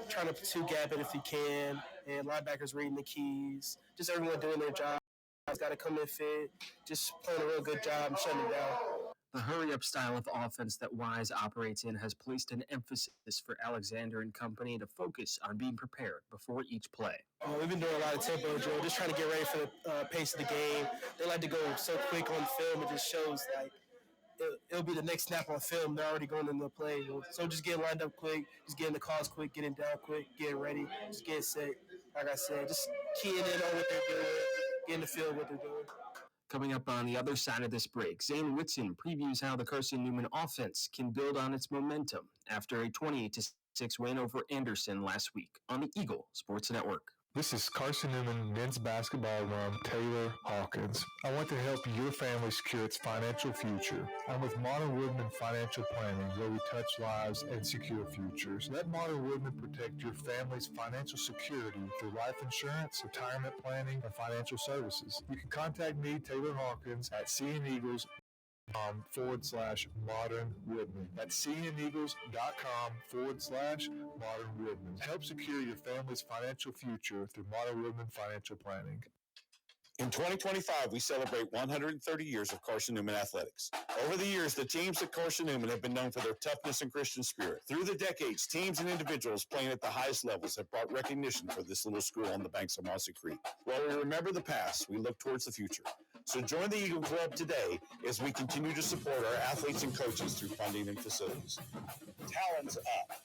trying to two-gap it if you can, and linebackers reading the keys. Just everyone doing their job. Got to come in fit, just playing a real good job and shutting it down. The hurry-up style of offense that Wise operates in has placed an emphasis for Alexander and company to focus on being prepared before each play. We've been doing a lot of tempo drill, just trying to get ready for the pace of the game. They like to go so quick on film, it just shows like it'll be the next snap on film. They're already going into the play. So just getting lined up quick, just getting the calls quick, getting down quick, getting ready, just getting set. Like I said, just keying in on what they're doing, getting the feel of what they're doing. Coming up on the other side of this break, Zane Whitson previews how the Carson-Newman offense can build on its momentum after a 28-6 win over Anderson last week on the Eagle Sports Network. This is Carson-Newman men's basketball alum Taylor Hawkins. I want to help your family secure its financial future. I'm with Modern Woodman Financial Planning, where we touch lives and secure futures. Let Modern Woodman protect your family's financial security through life insurance, retirement planning, and financial services. You can contact me, Taylor Hawkins, at CNEagles.com /Modern Woodman. That's cneagles.com /Modern Woodman. Help secure your family's financial future through Modern Woodman Financial Planning. In 2025, we celebrate 130 years of Carson-Newman athletics. Over the years, the teams at Carson-Newman have been known for their toughness and Christian spirit. Through the decades, teams and individuals playing at the highest levels have brought recognition for this little school on the banks of Mossy Creek. While we remember the past, we look towards the future. So join the Eagle Club today as we continue to support our athletes and coaches through funding and facilities. Talons up.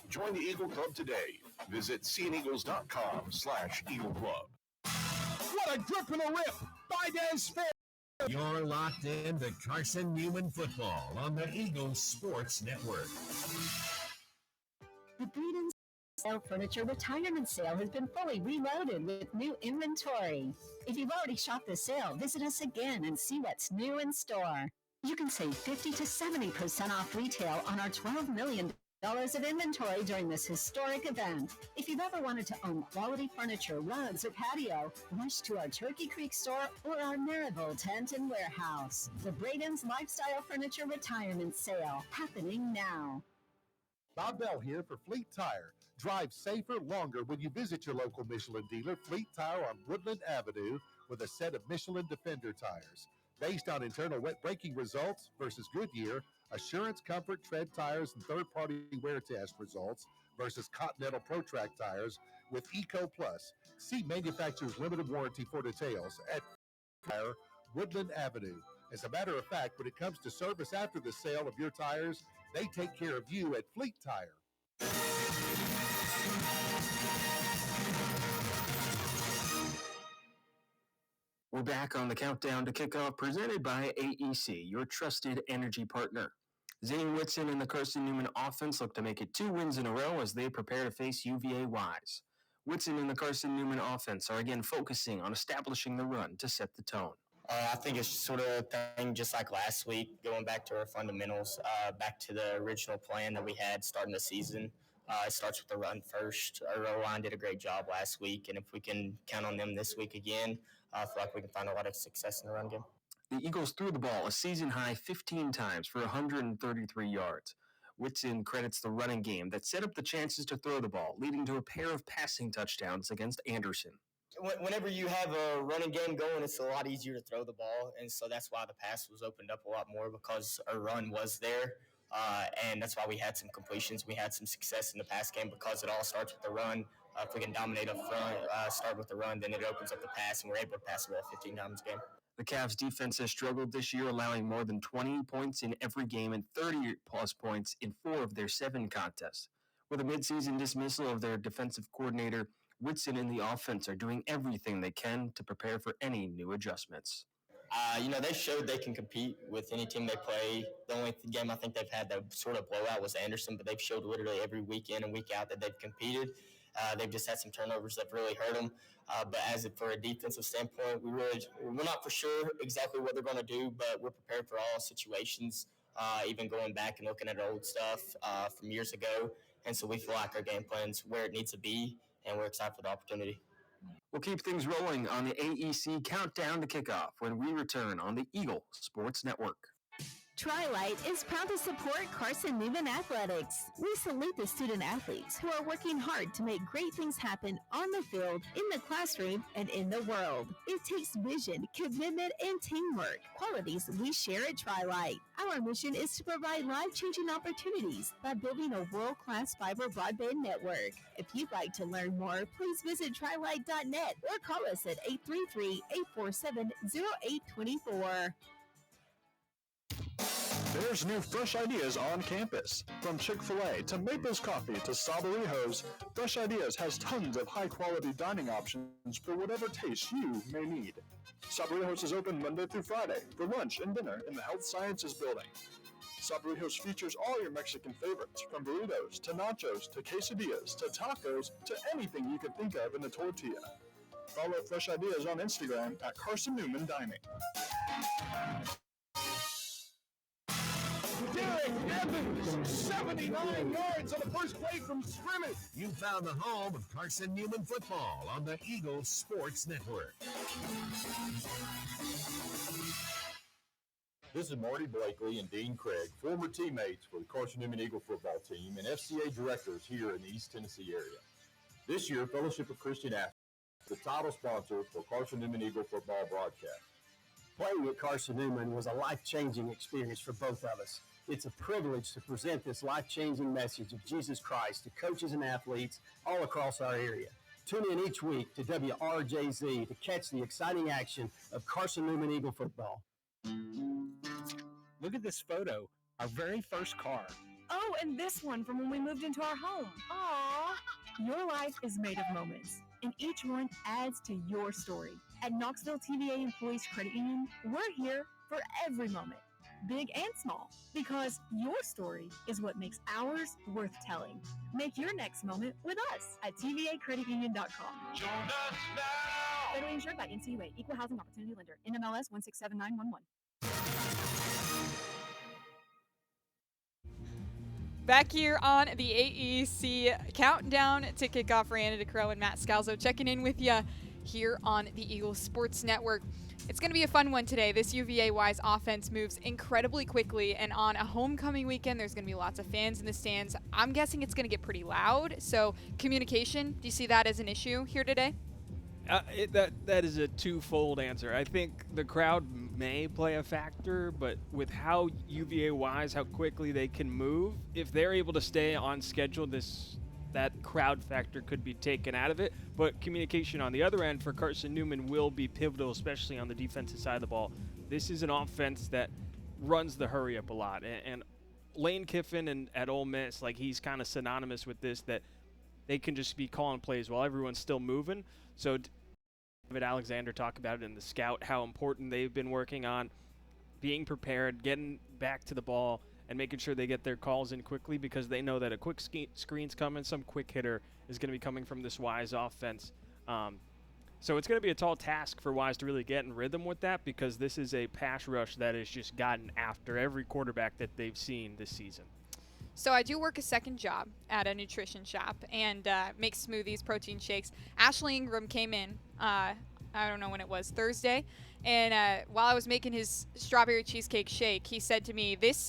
Join the Eagle Club today. Visit cneagles.com /Eagle Club. What a grip and a rip by Des Fair. You're locked in to Carson-Newman football on the Eagle Sports Network. The Breeden Sale Furniture Retirement Sale has been fully reloaded with new inventory. If you've already shopped the sale, visit us again and see what's new in store. You can save 50 to 70% off retail on our $12 million of inventory during this historic event. If you've ever wanted to own quality furniture, rugs, or patio, rush to our Turkey Creek store or our Maryville tent and warehouse. The Braden's Lifestyle Furniture Retirement Sale, happening now. Bob Bell here for Fleet Tire. Drive safer longer when you visit your local Michelin dealer, Fleet Tire on Woodland Avenue, with a set of Michelin Defender tires. Based on internal wet braking results versus Goodyear, Assurance Comfort Tread tires and third-party wear test results versus Continental ProTrack tires with Eco Plus. See manufacturer's limited warranty for details at Tire, Woodland Avenue. As a matter of fact, when it comes to service after the sale of your tires, they take care of you at Fleet Tire. We're back on the countdown to kickoff presented by AEC, your trusted energy partner. Zane Whitson and the Carson-Newman offense look to make it 2 wins in a row as they prepare to face UVA Wise. Whitson and the Carson-Newman offense are again focusing on establishing the run to set the tone. I think it's sort of a thing just like last week, going back to our fundamentals, back to the original plan that we had starting the season. It starts with the run first. Our O-line did a great job last week, and if we can count on them this week again, I feel like we can find a lot of success in the run game. The Eagles threw the ball a season-high 15 times for 133 yards. Whitson credits the running game that set up the chances to throw the ball, leading to a pair of passing touchdowns against Anderson. Whenever you have a running game going, it's a lot easier to throw the ball, and so that's why the pass was opened up a lot more because our run was there, and that's why we had some completions. We had some success in the pass game because it all starts with the run. If we can dominate up front, start with the run, then it opens up the pass, and we're able to pass the ball 15 times a game. The Cavs' defense has struggled this year, allowing more than 20 points in every game and 30-plus points in 4 of their 7 contests. With a midseason dismissal of their defensive coordinator, Whitson and the offense are doing everything they can to prepare for any new adjustments. They showed they can compete with any team they play. The only game I think they've had that sort of blowout was Anderson, but they've showed literally every week in and week out that they've competed. They've just had some turnovers that really hurt them. But for a defensive standpoint, we're not for sure exactly what they're going to do, but we're prepared for all situations, even going back and looking at old stuff from years ago. And so we feel like our game plan's where it needs to be, and we're excited for the opportunity. We'll keep things rolling on the AEC Countdown to Kickoff when we return on the Eagle Sports Network. Tri-Light is proud to support Carson-Newman Athletics. We salute the student athletes who are working hard to make great things happen on the field, in the classroom, and in the world. It takes vision, commitment, and teamwork, qualities we share at Tri-Light. Our mission is to provide life-changing opportunities by building a world-class fiber broadband network. If you'd like to learn more, please visit trilight.net or call us at 833-847-0824. There's new fresh ideas on campus. From Chick-fil-A to Maples Coffee to Sabarijos, Fresh Ideas has tons of high-quality dining options for whatever taste you may need. Sabarijos is open Monday through Friday for lunch and dinner in the Health Sciences Building. Sabarijos features all your Mexican favorites, from burritos to nachos to quesadillas to tacos to anything you can think of in a tortilla. Follow Fresh Ideas on Instagram at Carson-Newman Dining. Derek Evans, 79 yards on the first play from scrimmage. You found the home of Carson-Newman football on the Eagle Sports Network. This is Marty Blakely and Dean Craig, former teammates for the Carson-Newman Eagle football team and FCA directors here in the East Tennessee area. This year, Fellowship of Christian Athletes is the title sponsor for Carson-Newman Eagle football broadcast. Playing at Carson-Newman was a life-changing experience for both of us. It's a privilege to present this life-changing message of Jesus Christ to coaches and athletes all across our area. Tune in each week to WRJZ to catch the exciting action of Carson-Newman Eagle football. Look at this photo, our very first car. Oh, and this one from when we moved into our home. Aww. Your life is made of moments, and each one adds to your story. At Knoxville TVA Employees Credit Union, we're here for every moment, big and small, because your story is what makes ours worth telling. Make your next moment with us at tvacreditunion.com. Join us now. Federally insured by NCUA, Equal Housing Opportunity Lender, NMLS 1677911. Back here on the AEC Countdown to Kickoff, Rhianna DeCrow and Matt Scalzo checking in with you here on the Eagle Sports Network. It's going to be a fun one today. This UVA-wise offense moves incredibly quickly, and on a homecoming weekend, there's going to be lots of fans in the stands. I'm guessing it's going to get pretty loud, so communication, do you see that as an issue here today? That is a twofold answer. I think the crowd may play a factor, but with how UVA-wise, how quickly they can move, if they're able to stay on schedule, that crowd factor could be taken out of it. But communication on the other end for Carson-Newman will be pivotal, especially on the defensive side of the ball. This is an offense that runs the hurry up a lot. And Lane Kiffin at Ole Miss, he's kind of synonymous with this, that they can just be calling plays while everyone's still moving. So David Alexander talked about it in the scout, how important they've been working on being prepared, getting back to the ball, and making sure they get their calls in quickly, because they know that a quick screen's coming, some quick hitter is going to be coming from this Wise offense. So it's going to be a tall task for Wise to really get in rhythm with that, because this is a pass rush that has just gotten after every quarterback that they've seen this season. So I do work a second job at a nutrition shop and make smoothies, protein shakes. Ashley Ingram came in, I don't know when it was, Thursday, and while I was making his strawberry cheesecake shake, he said to me, this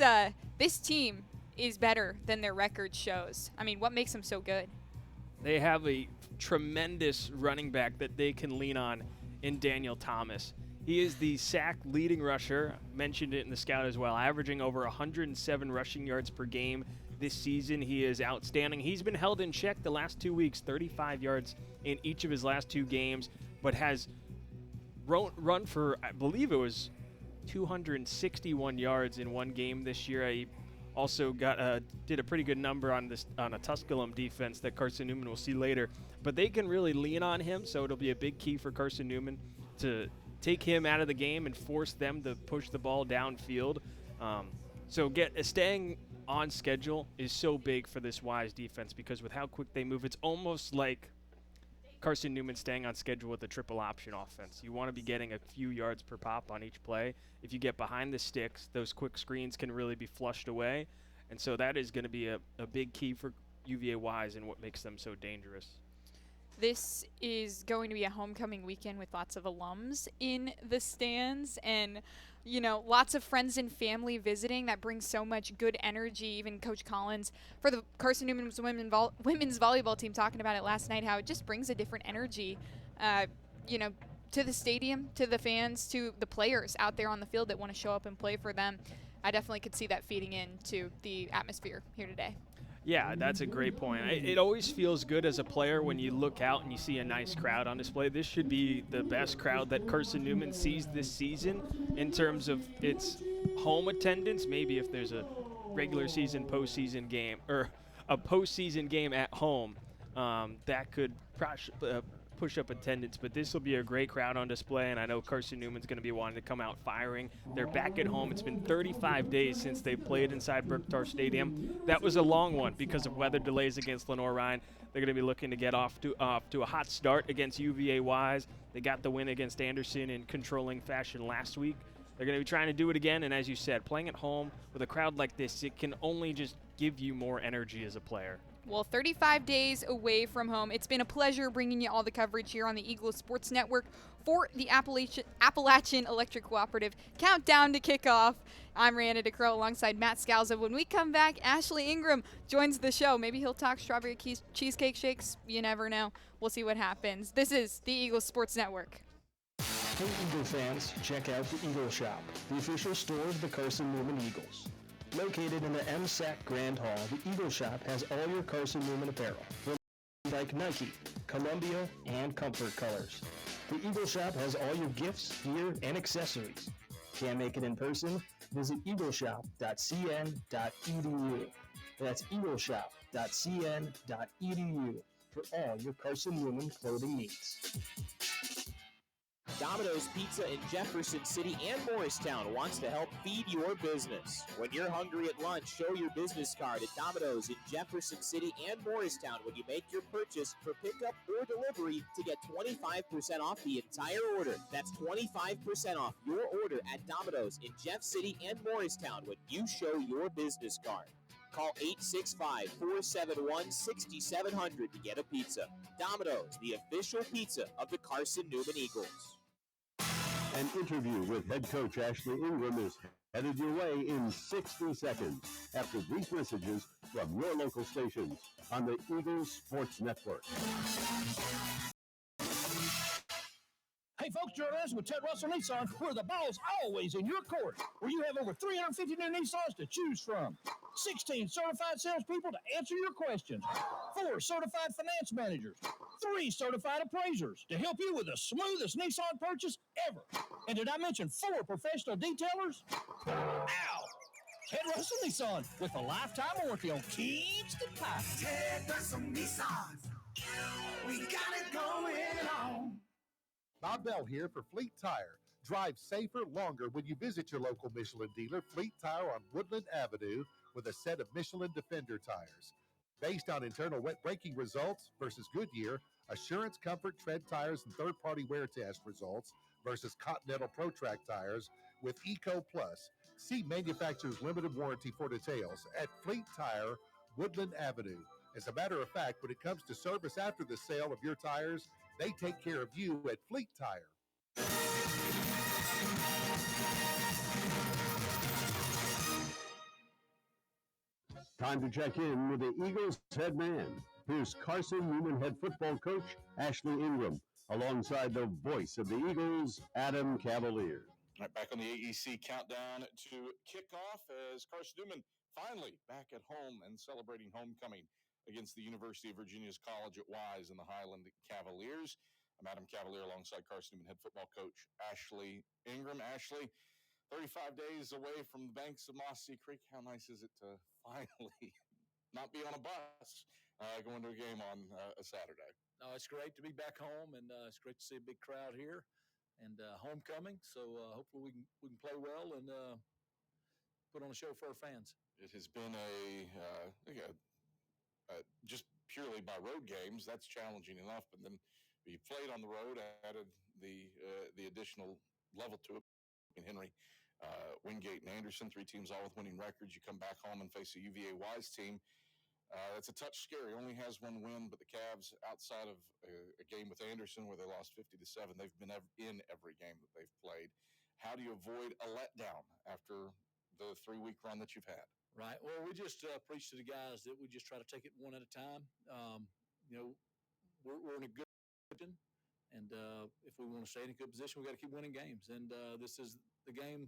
team is better than their record shows. I mean, what makes them so good? They have a tremendous running back that they can lean on in Daniel Thomas. He is the sack leading rusher, mentioned it in the scout as well, averaging over 107 rushing yards per game this season. He is outstanding. He's been held in check the last 2 weeks, 35 yards in each of his last two games, but has run for, I believe it was 261 yards in one game this year. He also did a pretty good number on a Tusculum defense that Carson-Newman will see later. But they can really lean on him, so it'll be a big key for Carson-Newman to take him out of the game and force them to push the ball downfield. So staying on schedule is so big for this Wise defense because with how quick they move, it's almost like Carson-Newman staying on schedule with a triple option offense. You want to be getting a few yards per pop on each play. If you get behind the sticks, those quick screens can really be flushed away. And so that is going to be a big key for UVA Wise and what makes them so dangerous. This is going to be a homecoming weekend with lots of alums in the stands and, lots of friends and family visiting. That brings so much good energy. Even Coach Collins for the Carson-Newman women's volleyball team talking about it last night, how it just brings a different energy, to the stadium, to the fans, to the players out there on the field that want to show up and play for them. I definitely could see that feeding into the atmosphere here today. Yeah, that's a great point. It always feels good as a player when you look out and you see a nice crowd on display. This should be the best crowd that Carson-Newman sees this season in terms of its home attendance. Maybe if there's a regular season postseason game or a postseason game at home, that could push up attendance, but this will be a great crowd on display, and I know Carson-Newman's going to be wanting to come out firing. They're back at home. It's been 35 days since they played inside Bergthor Stadium. That was a long one because of weather delays against Lenore Ryan. They're going to be looking to get off to a hot start against UVA Wise. They got the win against Anderson in controlling fashion last week. They're going to be trying to do it again, and as you said, playing at home with a crowd like this, it can only just give you more energy as a player. Well, 35 days away from home. It's been a pleasure bringing you all the coverage here on the Eagle Sports Network for the Appalachian Electric Cooperative Countdown to Kickoff. I'm Rihanna DeCrow alongside Matt Scalzo. When we come back, Ashley Ingram joins the show. Maybe he'll talk strawberry cheesecake shakes. You never know. We'll see what happens. This is the Eagle Sports Network. Hey Eagle fans, check out the Eagle Shop, the official store of the Carson-Newman Eagles. Located in the MSAC Grand Hall, the Eagle Shop has all your Carson-Newman apparel, like Nike, Columbia, and Comfort Colors. The Eagle Shop has all your gifts, gear, and accessories. Can't make it in person? Visit eagleshop.cn.edu. That's eagleshop.cn.edu for all your Carson-Newman clothing needs. Domino's Pizza in Jefferson City and Morristown wants to help feed your business. When you're hungry at lunch, show your business card at Domino's in Jefferson City and Morristown when you make your purchase for pickup or delivery to get 25% off the entire order. That's 25% off your order at Domino's in Jeff City and Morristown when you show your business card. Call 865-471-6700 to get a pizza. Domino's, the official pizza of the Carson-Newman Eagles. An interview with head coach Ashley Ingram is headed your way in 60 seconds after brief messages from your local stations on the Eagles Sports Network. Hey folks, join us with Ted Russell Nissan, where the ball's always in your court, where you have over 350 new Nissans to choose from. 16 certified salespeople to answer your questions. 4 certified finance managers. 3 certified appraisers to help you with the smoothest Nissan purchase ever. And did I mention 4 professional detailers? Ow! Ted Russell Nissan with a lifetime warranty on keys to pipe. Ted Russell Nissan. We got it going on. Bob Bell here for Fleet Tire. Drive safer longer when you visit your local Michelin dealer, Fleet Tire on Woodland Avenue, with a set of Michelin Defender tires. Based on internal wet braking results versus Goodyear, Assurance Comfort Tread tires and third-party wear test results versus Continental Pro Track tires with Eco Plus. See manufacturer's limited warranty for details at Fleet Tire, Woodland Avenue. As a matter of fact, when it comes to service after the sale of your tires, they take care of you at Fleet Tire. Time to check in with the Eagles head man. Here's Carson-Newman head football coach Ashley Ingram, alongside the voice of the Eagles, Adam Cavalier. All right, back on the AEC countdown to kickoff as Carson-Newman finally back at home and celebrating homecoming against the University of Virginia's College at Wise and the Highland Cavaliers. I'm Adam Cavalier alongside Carson-Newman head football coach Ashley Ingram. Ashley, 35 days away from the banks of Mossy Creek. How nice is it to finally not be on a bus going to a game on a Saturday? No, it's great to be back home, and it's great to see a big crowd here. and homecoming. So hopefully we can play well and put on a show for our fans. It has been just purely by road games, that's challenging enough. But then you played on the road, added the additional level to it. Henry, Wingate, and Anderson, 3 teams all with winning records. You come back home and face a UVA Wise team. That's a touch scary. Only has 1 win, but the Cavs, outside of a game with Anderson where they lost 50-7, they've been in every game that they've played. How do you avoid a letdown after the 3-week run that you've had? Right. Well, we just preach to the guys that we just try to take it one at a time. We're in a good position, and if we want to stay in a good position, we got to keep winning games. And this is the game,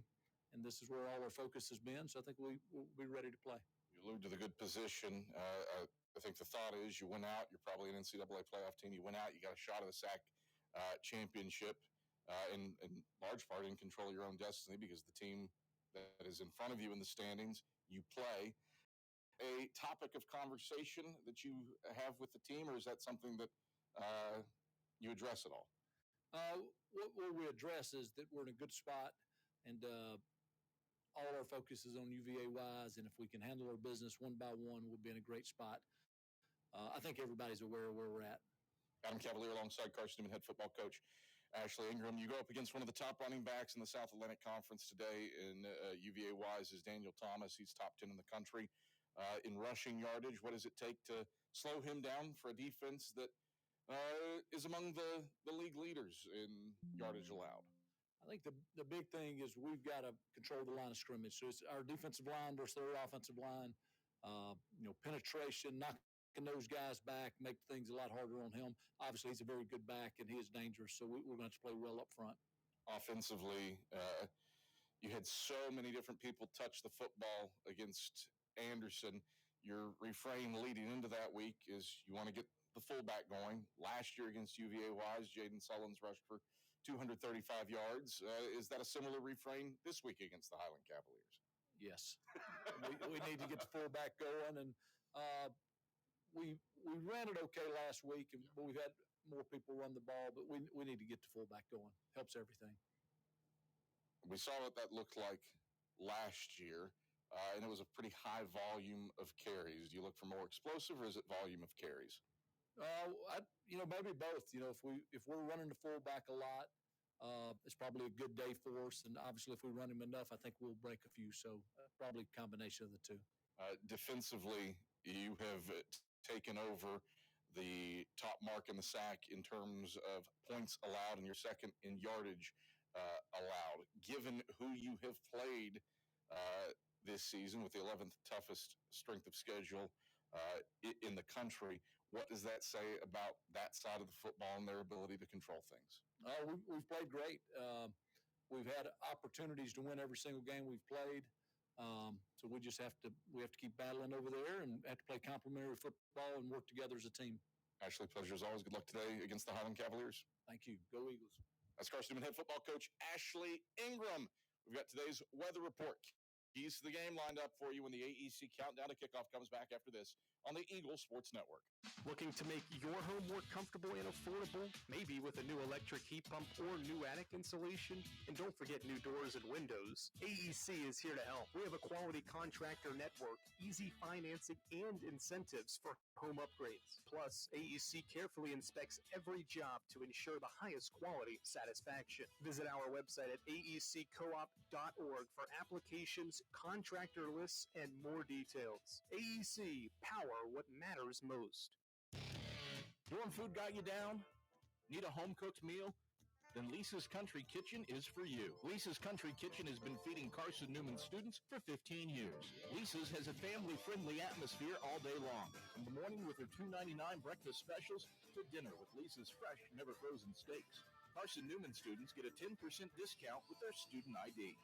and this is where all our focus has been. So I think we'll be ready to play. You allude to the good position. I think the thought is you win out, you're probably an NCAA playoff team. You win out, you got a shot at the SAC championship, in large part in control of your own destiny because the team that is in front of you in the standings, you play. A topic of conversation that you have with the team, or is that something that you address at all? What we address is that we're in a good spot, and all our focus is on UVA Wise, and if we can handle our business one by one, we'll be in a great spot. I think everybody's aware of where we're at. Adam Cavalier alongside Carson-Newman head football coach Ashley Ingram. You go up against one of the top running backs in the South Atlantic Conference today in UVA Wise is Daniel Thomas. He's top 10 in the country in rushing yardage. What does it take to slow him down for a defense that is among the league leaders in yardage allowed? I think the big thing is we've got to control the line of scrimmage. So it's our defensive line versus their offensive line. Penetration, knocking those guys back, make things a lot harder on him. Obviously, he's a very good back, and he is dangerous, so we're going to have to play well up front. Offensively, you had so many different people touch the football against Anderson. Your refrain leading into that week is you want to get the fullback going. Last year against UVA Wise, Jaden Sullins rushed for 235 yards. Is that a similar refrain this week against the Highland Cavaliers? Yes. we need to get the fullback going, and we ran it okay last week, and we've had more people run the ball, but we need to get the fullback going. Helps everything. We saw what that looked like last year, and it was a pretty high volume of carries. Do you look for more explosive, or is it volume of carries? Maybe both. If we're running the fullback a lot, it's probably a good day for us. And obviously, if we run him enough, I think we'll break a few. So probably a combination of the two. Defensively, you have taken over the top mark in the SAC in terms of points allowed, and you're second in yardage allowed. Given who you have played this season with the 11th toughest strength of schedule in the country, what does that say about that side of the football and their ability to control things? We've played great. We've had opportunities to win every single game we've played. So we have to keep battling over there and have to play complementary football and work together as a team. Ashley, pleasure as always. Good luck today against the Highland Cavaliers. Thank you. Go Eagles. That's Carson-Newman head football coach Ashley Ingram. We've got today's weather report. Keys to the game lined up for you when the AEC countdown to kickoff comes back after this on the Eagle Sports Network. Looking to make your home more comfortable and affordable? Maybe with a new electric heat pump or new attic insulation? And don't forget new doors and windows. AEC is here to help. We have a quality contractor network, easy financing, and incentives for home upgrades. Plus, AEC carefully inspects every job to ensure the highest quality satisfaction. Visit our website at aeccoop.org for applications, contractor lists, and more details. AEC, power what matters most. Dorm food got you down? Need a home-cooked meal? Then Lisa's Country Kitchen is for you. Lisa's Country Kitchen has been feeding Carson-Newman students for 15 years. Lisa's has a family-friendly atmosphere all day long. From the morning with her $2.99 breakfast specials to dinner with Lisa's fresh, never-frozen steaks. Carson-Newman students get a 10% discount with their student ID.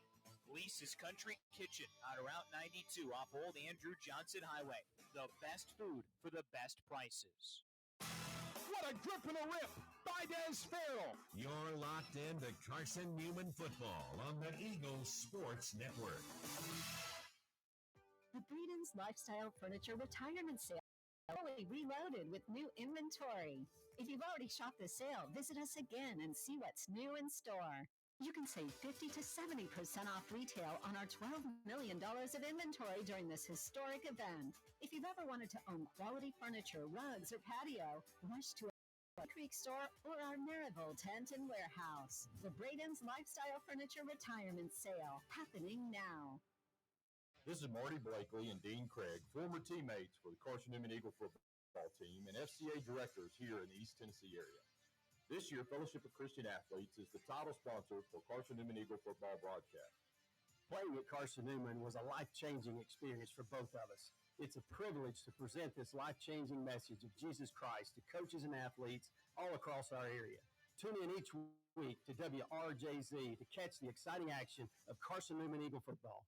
Lisa's Country Kitchen on Route 92 off Old Andrew Johnson Highway. The best food for the best prices. What a grip and a rip by Des Farrell. You're locked into Carson-Newman football on the Eagle Sports Network. The Breeden's Lifestyle Furniture Retirement Sale fully reloaded with new inventory. If you've already shopped the sale, visit us again and see what's new in store. You can save 50 to 70% off retail on our $12 million of inventory during this historic event. If you've ever wanted to own quality furniture, rugs, or patio, rush to our Creek store or our Maryville tent and warehouse. The Braden's Lifestyle Furniture Retirement Sale, happening now. This is Marty Blakely and Dean Craig, former teammates for the Carson-Newman Eagle football team and FCA directors here in the East Tennessee area. This year, Fellowship of Christian Athletes is the title sponsor for Carson-Newman Eagle football broadcast. Playing at Carson-Newman was a life-changing experience for both of us. It's a privilege to present this life-changing message of Jesus Christ to coaches and athletes all across our area. Tune in each week to WRJZ to catch the exciting action of Carson-Newman Eagle football.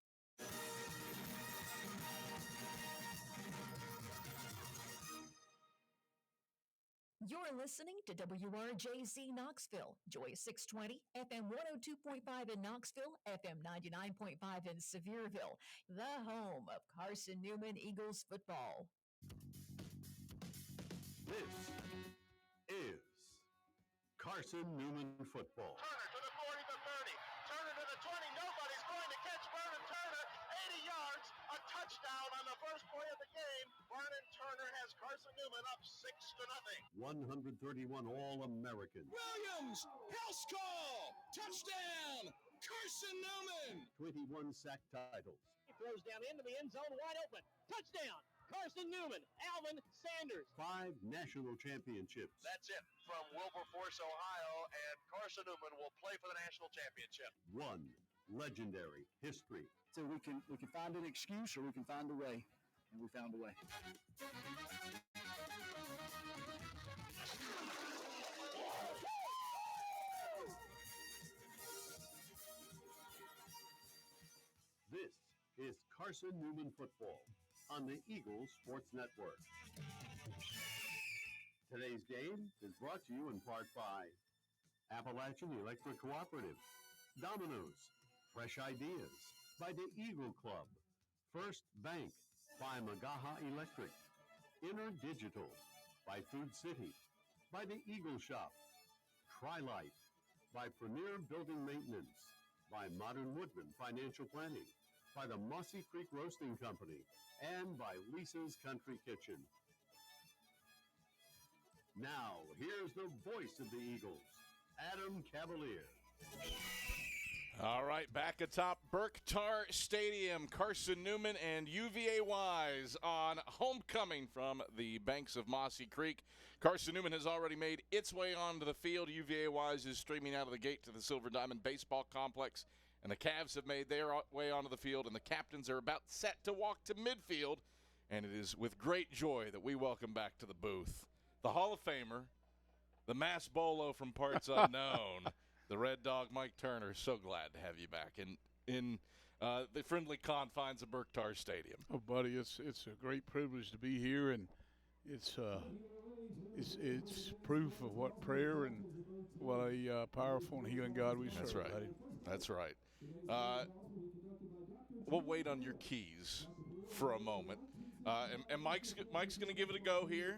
You're listening to WRJZ Knoxville, Joy 620, FM 102.5 in Knoxville, FM 99.5 in Sevierville, the home of Carson-Newman Eagles football. This is Carson-Newman football. Turner to the 40, the 30. Turner to the 20. Nobody's going to catch Vernon Turner. 80 yards, a touchdown on the first play of the game. Vernon Turner has Carson-Newman up 6-0. 131 All-Americans. Williams, house call, touchdown, Carson-Newman. 21 sack titles. He throws down into the end zone, wide open. Touchdown, Carson-Newman, Alvin Sanders. 5 national championships. That's it from Wilberforce, Ohio, and Carson-Newman will play for the national championship. 1 legendary history. So we can find an excuse or we can find a way, and we found a way. This is Carson-Newman football on the Eagles Sports Network. Today's game is brought to you in part by Appalachian Electric Cooperative, Domino's, Fresh Ideas by the Eagle Club, First Bank by Magaha Electric, Inner Digital by Food City, by the Eagle Shop, Tri-Life by Premier Building Maintenance, by Modern Woodman Financial Planning, by the Mossy Creek Roasting Company, and by Lisa's Country Kitchen. Now, here's the voice of the Eagles, Adam Cavalier. All right, back atop Berktar Stadium, Carson-Newman and UVA Wise on homecoming from the banks of Mossy Creek. Carson-Newman has already made its way onto the field. UVA Wise is streaming out of the gate to the Silver Diamond Baseball Complex, and the Cavs have made their way onto the field, and the captains are about set to walk to midfield, and it is with great joy that we welcome back to the booth the Hall of Famer, the Mass Bolo from parts unknown, the Red Dog Mike Turner. So glad to have you back in the friendly confines of Berktar Stadium. Oh, buddy, it's a great privilege to be here, and it's proof of what prayer and what a powerful and healing God we serve. That's right, buddy. That's right. We'll wait on your keys for a moment. And Mike's going to give it a go here.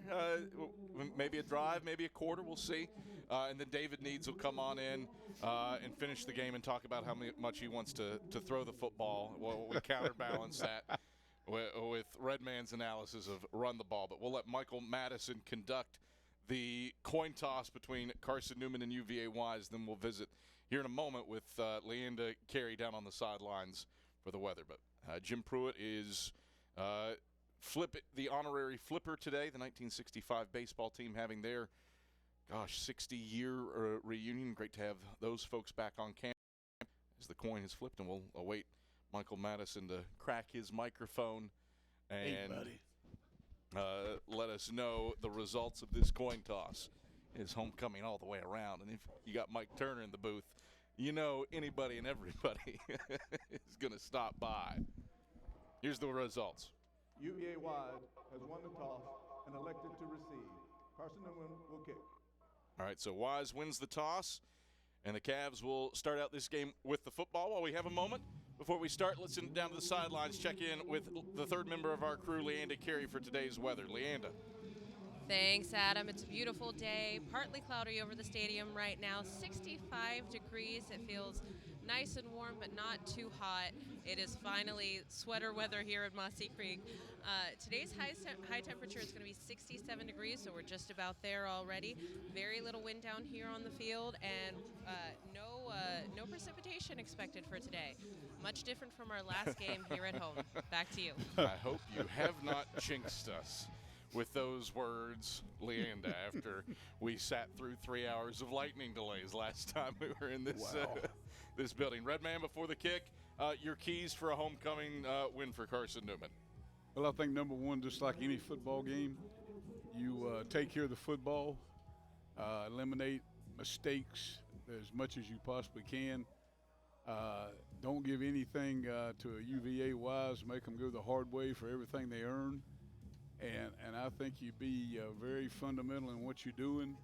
Maybe a drive, maybe a quarter. We'll see. And then David Needs will come on in and finish the game and talk about how much he wants to throw the football. Well, we counterbalance that with Redman's analysis of run the ball. But we'll let Michael Madison conduct the coin toss between Carson-Newman and UVA Wise. Then we'll visit here in a moment with Leanda Carey down on the sidelines for the weather. But Jim Pruitt is the honorary flipper today. The 1965 baseball team having their 60-year reunion. Great to have those folks back on campus as the coin is flipped, and we'll await Michael Madison to crack his microphone and let us know the results of this coin toss. It's homecoming all the way around, and if you got Mike Turner in the booth, you know anybody and everybody is going to stop by. Here's the results. UVA Wise has won the toss and elected to receive. Carson-Newman will kick. All right, so Wise wins the toss, and the Cavs will start out this game with the football. While we have a moment, Before we start, listen down to the sidelines, check in with the third member of our crew, Leanda Carey, for today's weather. Leanda. Thanks, Adam. It's a beautiful day, partly cloudy over the stadium right now, 65 degrees. It feels nice and warm, but not too hot. It is finally sweater weather here at Mossy Creek. Today's high temperature is going to be 67 degrees, so we're just about there already. Very little wind down here on the field, and no precipitation expected for today. Much different from our last game here at home. Back to you. I hope you have not jinxed us with those words, Leanda, after we sat through 3 hours of lightning delays last time we were in this this building. Red Man, before the kick, your keys for a homecoming win for Carson-Newman. Well, I think number one, just like any football game, you take care of the football, eliminate mistakes as much as you possibly can. Don't give anything to a UVA wise, make them go the hard way for everything they earn. And I think you be very fundamental in what you're doing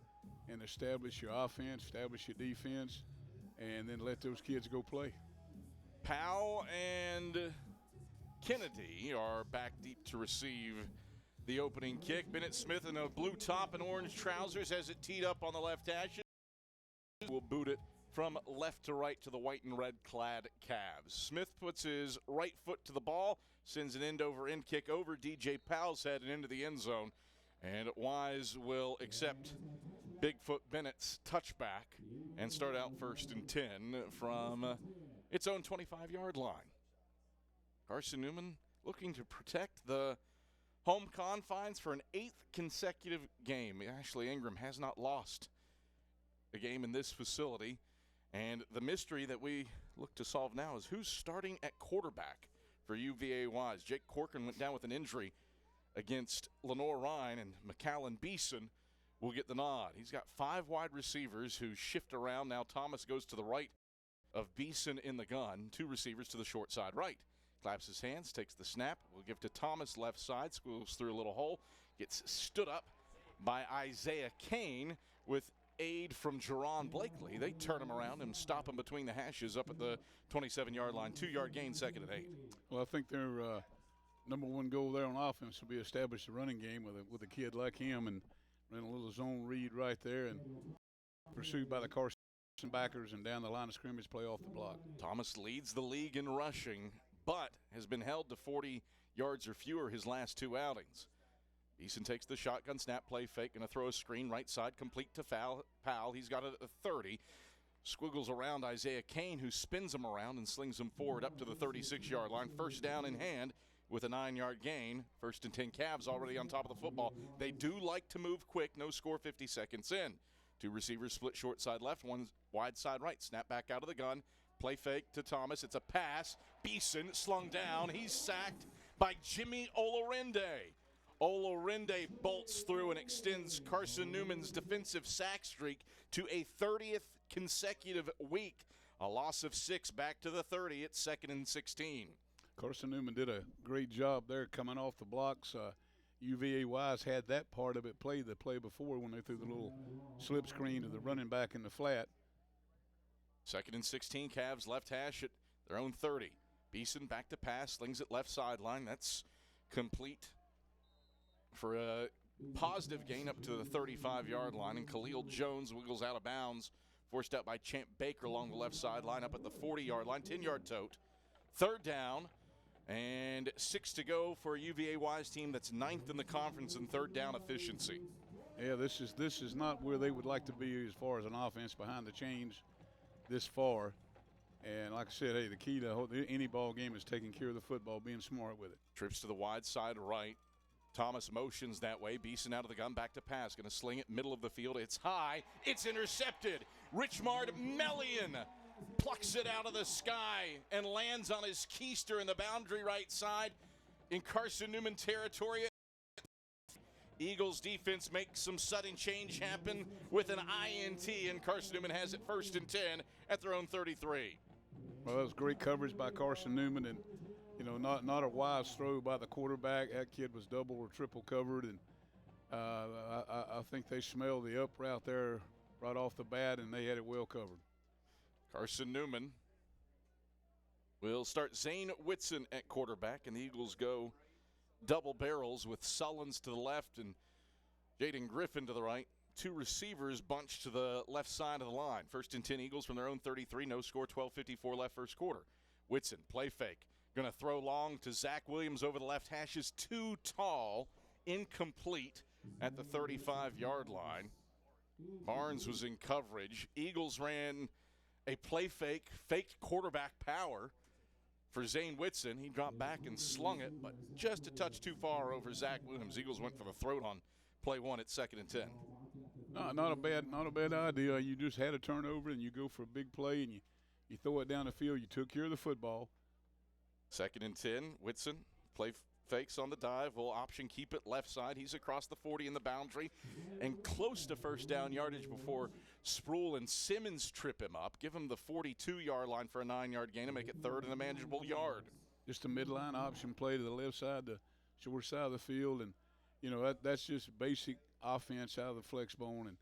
and establish your offense, establish your defense, and then let those kids go play. Powell and Kennedy are back deep to receive the opening kick. Bennett Smith in a blue top and orange trousers has it teed up on the left hash. Will boot it from left to right to the white and red clad Cavs. Smith puts his right foot to the ball, sends an end-over-end kick over DJ Powell's head and into the end zone. And Wise will accept Bigfoot Bennett's touchback and start out 1st and 10 from its own 25-yard line. Carson-Newman looking to protect the home confines for an 8th consecutive game. Ashley Ingram has not lost a game in this facility. And the mystery that we look to solve now is who's starting at quarterback for UVA Wise. Jake Corcoran went down with an injury against Lenore Ryan, and McAllen Beeson will get the nod. He's got 5 wide receivers who shift around. Now Thomas goes to the right of Beeson in the gun. 2 receivers to the short side right. Claps his hands, takes the snap. We'll give to Thomas left side, squeals through a little hole. Gets stood up by Isaiah Kane with aid from Jerron Blakely. They turn him around and stop him between the hashes up at the 27-yard line. 2-yard gain, 2nd and 8. Well, I think their number one goal there on offense will be establish the running game with a kid like him and run a little zone read right there and pursued by the Carson backers and down the line of scrimmage, play off the block. Thomas leads the league in rushing, but has been held to 40 yards or fewer his last 2 outings. Beeson takes the shotgun snap, play fake, going to throw a screen right side, complete to Powell. He's got it at the 30. Squiggles around Isaiah Kane, who spins him around and slings him forward up to the 36-yard line. 1st down in hand with a 9-yard gain. 1st and 10 Cavs already on top of the football. They do like to move quick. No score 50 seconds in. 2 receivers split short side left, 1 wide side right. Snap back out of the gun. Play fake to Thomas. It's a pass. Beeson slung down. He's sacked by Jimmy Olorende. Olorende bolts through and extends Carson-Newman's defensive sack streak to a 30th consecutive week. A loss of 6 back to the 30 at 2nd and 16. Carson-Newman did a great job there coming off the blocks. UVA Wise had that part of it played the play before when they threw the little slip screen to the running back in the flat. 2nd and 16, Cavs left hash at their own 30. Beeson back to pass, slings it left sideline. That's complete for a positive gain up to the 35-yard line, and Khalil Jones wiggles out of bounds, forced out by Champ Baker along the left sideline up at the 40-yard line, 10-yard tote. 3rd down and 6 to go for a UVA Wise team that's 9th in the conference in 3rd down efficiency. Yeah, this is not where they would like to be as far as an offense behind the chains this far. And like I said, hey, the key to any ball game is taking care of the football, being smart with it. Trips to the wide side right. Thomas motions that way. Beeson out of the gun, back to pass. Going to sling it middle of the field. It's high. It's intercepted. Richmard Melian plucks it out of the sky and lands on his keister in the boundary right side in Carson-Newman territory. Eagles defense makes some sudden change happen with an INT, and Carson-Newman has it 1st and 10 at their own 33. Well, that was great coverage by Carson-Newman, and not a wise throw by the quarterback. That kid was double or triple covered, and I think they smelled the up route there right off the bat, and they had it well covered. Carson-Newman will start Zane Whitson at quarterback, and the Eagles go double barrels with Sullins to the left and Jaden Griffin to the right. Two receivers bunched to the left side of the line. 1st and 10 Eagles from their own 33. No score, 12:54 left first quarter. Whitson, play fake. Going to throw long to Zach Williams over the left hash. Is too tall, incomplete at the 35-yard line. Barnes was in coverage. Eagles ran a play fake, faked quarterback power for Zane Whitson. He dropped back and slung it, but just a touch too far over Zach Williams. Eagles went for the throat on play 1 at 2nd and 10. No, not a bad idea. You just had a turnover and you go for a big play and you throw it down the field. You took care of the football. 2nd and 10, Whitson play fakes on the dive. Will option keep it left side. He's across the 40 in the boundary and close to first down yardage before Sproul and Simmons trip him up. Give him the 42-yard line for a 9-yard gain and make it 3rd and a manageable yard. Just a midline option play to the left side, the short side of the field. And, you know, that's just basic offense out of the flex bone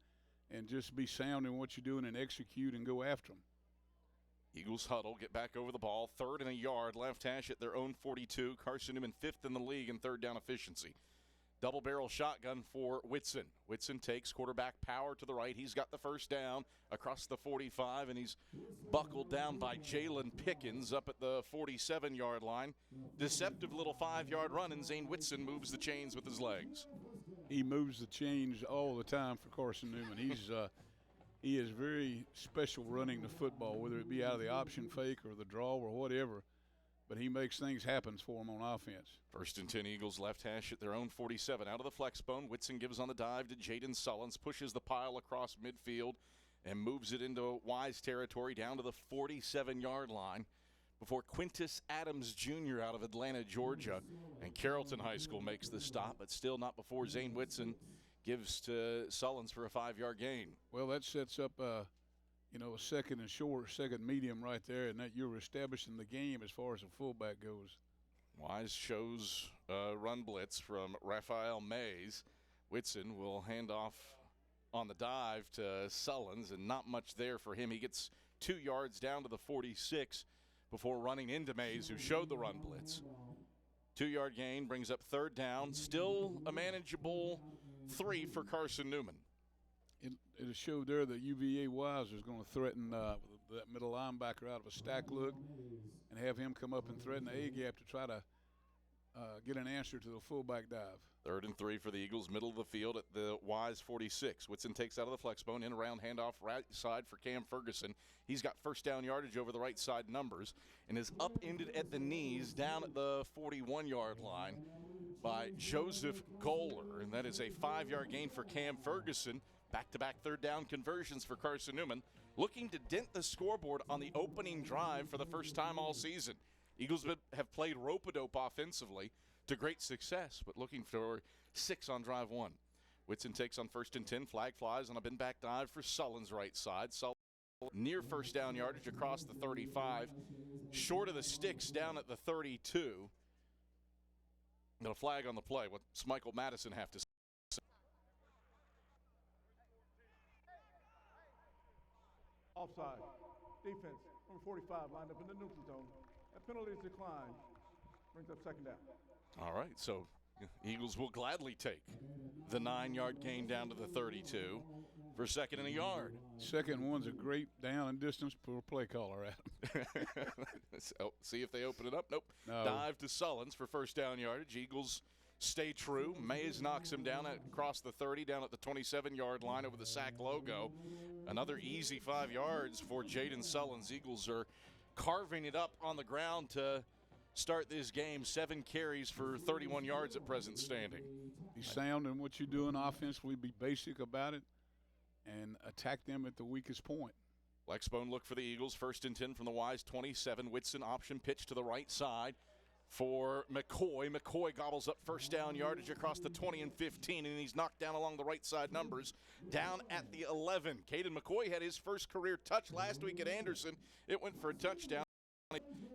and just be sound in what you're doing and execute and go after them. Eagles huddle, get back over the ball. 3rd and a yard, left hash at their own 42. Carson-Newman 5th in the league in third down efficiency. Double barrel shotgun for Whitson. Whitson takes quarterback power to the right. He's got the first down across the 45, and he's buckled down by Jalen Pickens up at the 47-yard line. Deceptive little 5-yard run, and Zane Whitson moves the chains with his legs. He moves the chains all the time for Carson-Newman. He is very special running the football, whether it be out of the option fake or the draw or whatever. But he makes things happen for him on offense. 1st and 10 Eagles, left hash at their own 47. Out of the flex bone, Whitson gives on the dive to Jaden Sullins, pushes the pile across midfield and moves it into Wise territory down to the 47-yard line before Quintus Adams Jr. out of Atlanta, Georgia, and Carrollton High School makes the stop, but still not before Zane Whitson gives to Sullins for a 5-yard gain. Well, that sets up a second and short, second medium right there, and that you're establishing the game as far as the fullback goes. Wise shows run blitz from Raphael Mays. Whitson will hand off on the dive to Sullins, and not much there for him. He gets 2 yards down to the 46 before running into Mays, who showed the run blitz. 2-yard gain brings up 3rd down. Still a manageable 3 for Carson-Newman. It showed there that UVA Wise was going to threaten that middle linebacker out of a stack look and have him come up and threaten the A-gap to try to get an answer to the fullback dive. 3rd and 3 for the Eagles, middle of the field at the Wise 46. Whitson takes out of the flex bone, in around handoff right side for Cam Ferguson. He's got first down yardage over the right side numbers and is upended at the knees down at the 41-yard line by Joseph Goller, and that is a 5-yard gain for Cam Ferguson. Back-to-back 3rd down conversions for Carson-Newman, looking to dent the scoreboard on the opening drive for the first time all season. Eagles have played rope-a-dope offensively to great success, but looking for 6 on drive 1. Whitson takes on 1st and 10, flag flies on a bin-back dive for Sullins' right side. Sullins near first down yardage across the 35, short of the sticks down at the 32. And a flag on the play. What's Michael Madison have to say? Offside. Defense, number 45, lined up in the neutral zone. That penalty is declined. Brings up 2nd down. All right, so Eagles will gladly take the 9-yard gain down to the 32 for 2nd and a yard. Second one's a great down and distance for play caller, Adam. See if they open it up. Nope. No. Dive to Sullins for first down yardage. Eagles stay true. Mays knocks him down across the 30, down at the 27-yard line over the sack logo. Another easy 5 yards for Jaden Sullins. Eagles are carving it up on the ground to start this game. 7 carries for 31 yards at present standing. Be sound in what you're doing offensively. Be basic about it and attack them at the weakest point. Flexbone look for the Eagles. 1st and 10 from the Wise 27. Whitson option pitch to the right side for McCoy. McCoy gobbles up first down yardage across the 20 and 15, and he's knocked down along the right side numbers down at the 11. Caden McCoy had his first career touch last week at Anderson. It went for a touchdown.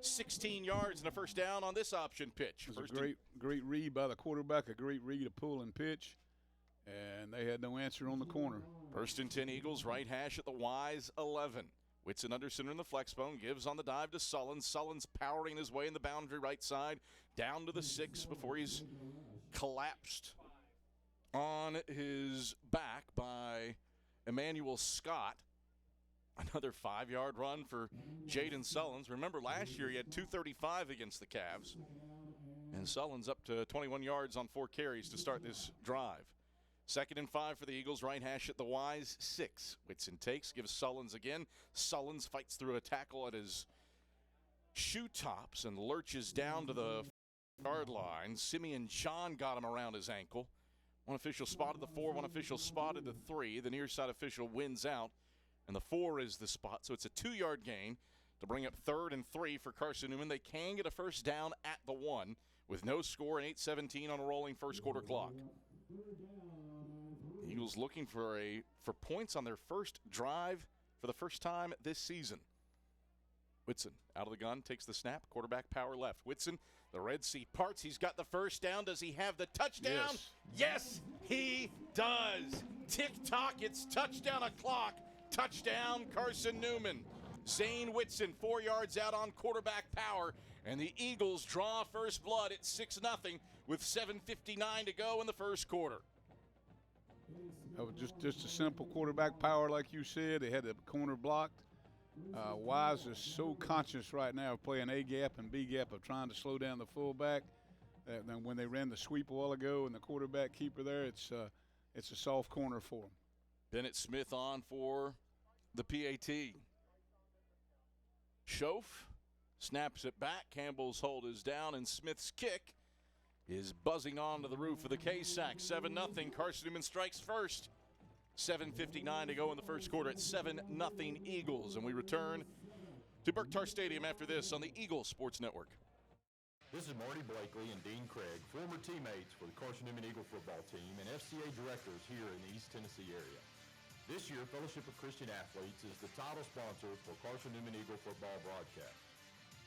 16 yards and a first down on this option pitch. It was a great read by the quarterback, a great read to pull and pitch, and they had no answer on the corner. 1st and 10 Eagles, right hash at the Wise 11. Whitson under center in the flex bone, gives on the dive to Sullins. Sullins powering his way in the boundary right side, down to the 6 before he's collapsed on his back by Emmanuel Scott. Another 5-yard run for Jaden Sullins. Remember, last year he had 235 against the Cavs. And Sullins up to 21 yards on 4 carries to start this drive. 2nd and 5 for the Eagles. Right hash at the Y's 6. Whitson takes, gives Sullins again. Sullins fights through a tackle at his shoe tops and lurches down to the yard line. Simeon John got him around his ankle. One official spotted the 4, one official spotted the 3. The near side official wins out, and the 4 is the spot. So it's a 2-yard gain to bring up 3rd and 3 for Carson-Newman. They can get a first down at the 1 with no score and 8:17 on a rolling first quarter clock. Eagles looking for points on their first drive for the first time this season. Whitson out of the gun, takes the snap, quarterback power left. Whitson, the Red Sea parts. He's got the first down. Does he have the touchdown? Yes, he does. Tick-tock, it's touchdown o'clock. Touchdown, Carson-Newman. Zane Whitson, 4 yards out on quarterback power, and the Eagles draw first blood at 6-0 with 7:59 to go in the first quarter. Just a simple quarterback power, like you said. They had the corner blocked. Wise is so conscious right now of playing A gap and B gap, of trying to slow down the fullback. Then when they ran the sweep a while ago and the quarterback keeper there, it's a soft corner for him. Bennett Smith on for the PAT. Schoaf snaps it back. Campbell's hold is down, and Smith's kick is buzzing onto the roof of the K-Sack. 7-0. Carson-Newman strikes first. 7:59 to go in the first quarter. It's 7-0 Eagles, and we return to Berktar Stadium after this on the Eagles Sports Network. This is Marty Blakely and Dean Craig, former teammates for the Carson-Newman Eagle football team and FCA directors here in the East Tennessee area. This year, Fellowship of Christian Athletes is the title sponsor for Carson-Newman Eagle football broadcast.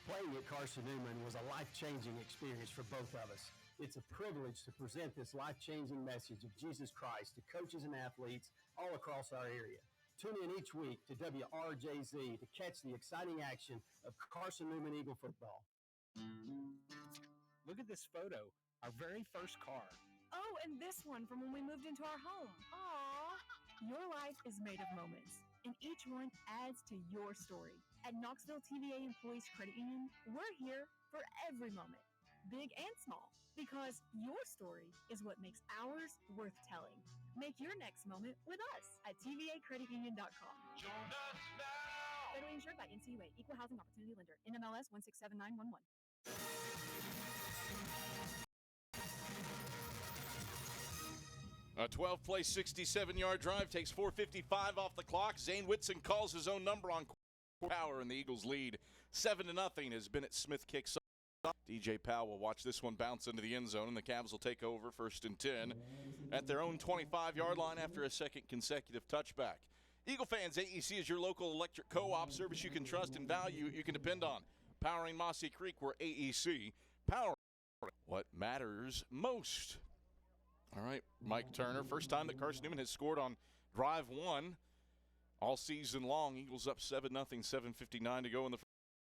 Playing at Carson-Newman was a life-changing experience for both of us. It's a privilege to present this life-changing message of Jesus Christ to coaches and athletes all across our area. Tune in each week to WRJZ to catch the exciting action of Carson-Newman Eagle football. Look at this photo, our very first car. Oh, and this one from when we moved into our home. Aww. Your life is made of moments, and each one adds to your story. At Knoxville TVA Employees Credit Union, we're here for every moment, big and small, because your story is what makes ours worth telling. Make your next moment with us at tvacreditunion.com. Join us now. Federally insured by NCUA, Equal Housing Opportunity Lender, NMLS 167911. A 12-play, 67-yard drive takes 4:55 off the clock. Zane Whitson calls his own number on power, and the Eagles lead 7-0 as Bennett Smith kicks off. DJ Powell will watch this one bounce into the end zone, and the Cavs will take over 1st and 10 at their own 25-yard line after a second consecutive touchback. Eagle fans, AEC is your local electric co-op service you can trust and value, you can depend on. Powering Mossy Creek, where AEC powering what matters most. All right, Mike Turner, first time that Carson-Newman has scored on drive 1 all season long. Eagles up 7-0, 7:59 to go in the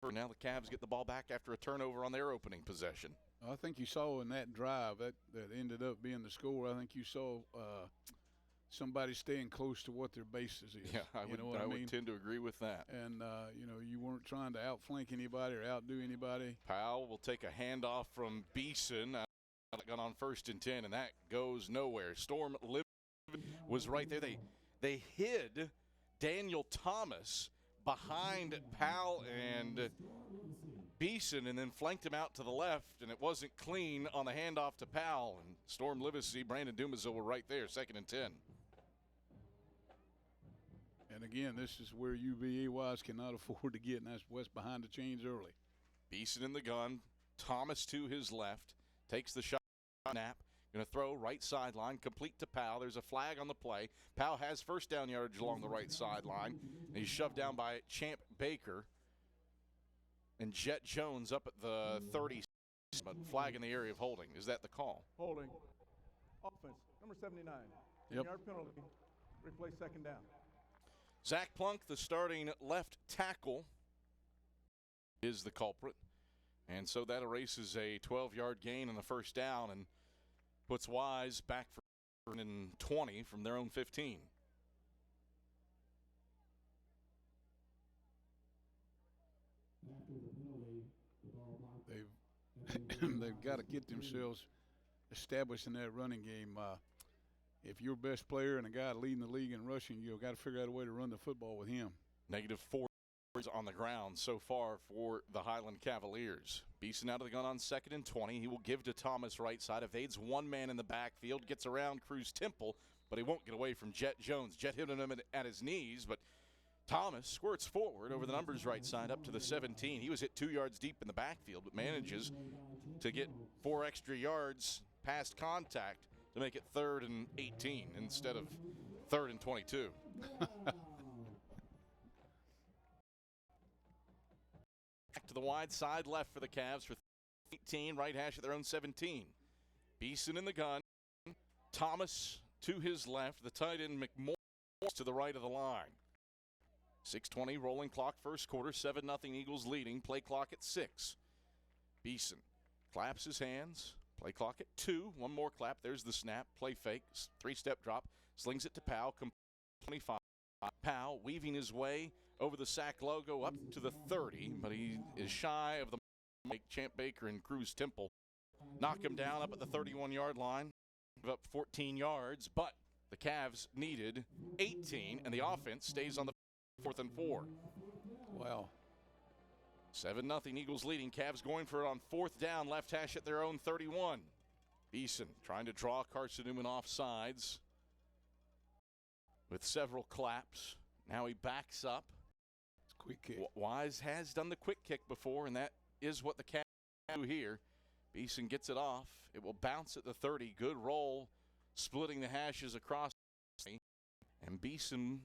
first. Now the Cavs get the ball back after a turnover on their opening possession. I think you saw in that drive that ended up being the score, I think you saw somebody staying close to what their basis is. Yeah, I would tend to agree with that. And, you weren't trying to outflank anybody or outdo anybody. Powell will take a handoff from Beeson. Got on 1st and 10, and that goes nowhere. Storm was right there. They hid Daniel Thomas behind Powell and Beeson, and then flanked him out to the left, and it wasn't clean on the handoff to Powell. And Storm Livesey, Brandon Dumazel were right there, 2nd and 10. And again, this is where UVA wise cannot afford to get, and that's what's behind the chains early. Beeson in the gun, Thomas to his left, takes the shot. Snap, going to throw right sideline, complete to Powell. There's a flag on the play. Powell has first down yardage along the right sideline. And he's shoved down by Champ Baker. And Jet Jones up at the 30. But flag in the area of holding. Is that the call? Holding. Offense, number 79. Yep. 10-yard penalty. Replay 2nd down. Zach Plunk, the starting left tackle, is the culprit. And so that erases a 12-yard gain and a first down and puts Wise back for 20 from their own 15. They've got to get themselves established in that running game. If you're best player and a guy leading the league in rushing, you've got to figure out a way to run the football with him. -4 on the ground so far for the Highland Cavaliers. Beeson out of the gun on 2nd and 20. He will give to Thomas right side. Evades one man in the backfield. Gets around Cruz Temple, but he won't get away from Jet Jones. Jet hitting him at his knees, but Thomas squirts forward over the numbers right side up to the 17. He was hit 2 yards deep in the backfield, but manages to get 4 extra yards past contact to make it 3rd and 18 instead of 3rd and 22. Back to the wide side left for the Cavs for 18, right hash at their own 17. Beeson in the gun. Thomas to his left. The tight end McMorris to the right of the line. 6:20 rolling clock first quarter. 7-0 Eagles leading. Play clock at 6. Beeson claps his hands. Play clock at 2. One more clap. There's the snap. Play fake. 3-step drop. Slings it to Powell. 25. Powell weaving his way over the sack logo up to the 30, but he is shy of the Champ Baker and Cruz Temple. Knock him down up at the 31-yard line. Give up 14 yards, but the Cavs needed 18, and the offense stays on the 4th and 4. Wow. 7-0 Eagles leading. Cavs going for it on 4th down, left hash at their own 31. Beeson trying to draw Carson-Newman off sides with several claps. Now he backs up. It's a quick kick. Wise has done the quick kick before, and that is what the Cavs do here. Beeson gets it off. It will bounce at the 30. Good roll, splitting the hashes across. And Beeson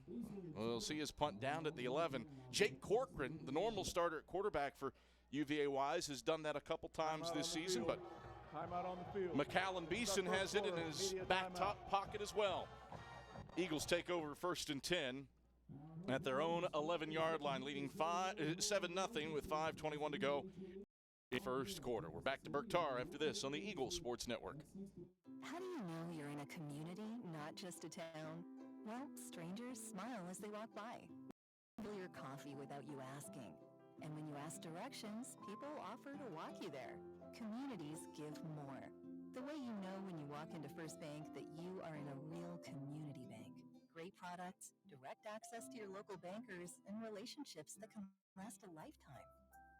will see his punt down at the 11. Jake Corcoran, the normal starter at quarterback for UVA Wise, has done that a couple times this season, but timeout on the field. McAllen Beeson has it in his back top pocket as well. Eagles take over 1st and 10 at their own 11-yard line, leading 7-0 with 5:21 to go in the first quarter. We're back to Burke Tarr after this on the Eagles Sports Network. How do you know you're in a community, not just a town? Well, strangers smile as they walk by. Fill your coffee without you asking. And when you ask directions, people offer to walk you there. Communities give more. The way you know when you walk into First Bank that you are in a real community bank. Great products, direct access to your local bankers, and relationships that can last a lifetime.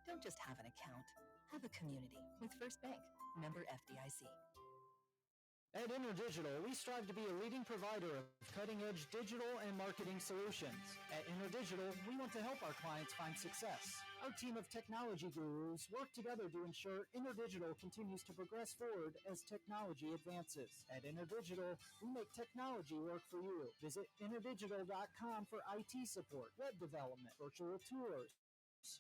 Don't just have an account. Have a community with First Bank. Member FDIC. At InterDigital, we strive to be a leading provider of cutting-edge digital and marketing solutions. At InterDigital, we want to help our clients find success. Our team of technology gurus work together to ensure InterDigital continues to progress forward as technology advances. At InterDigital, we make technology work for you. Visit interdigital.com for IT support, web development, virtual tours,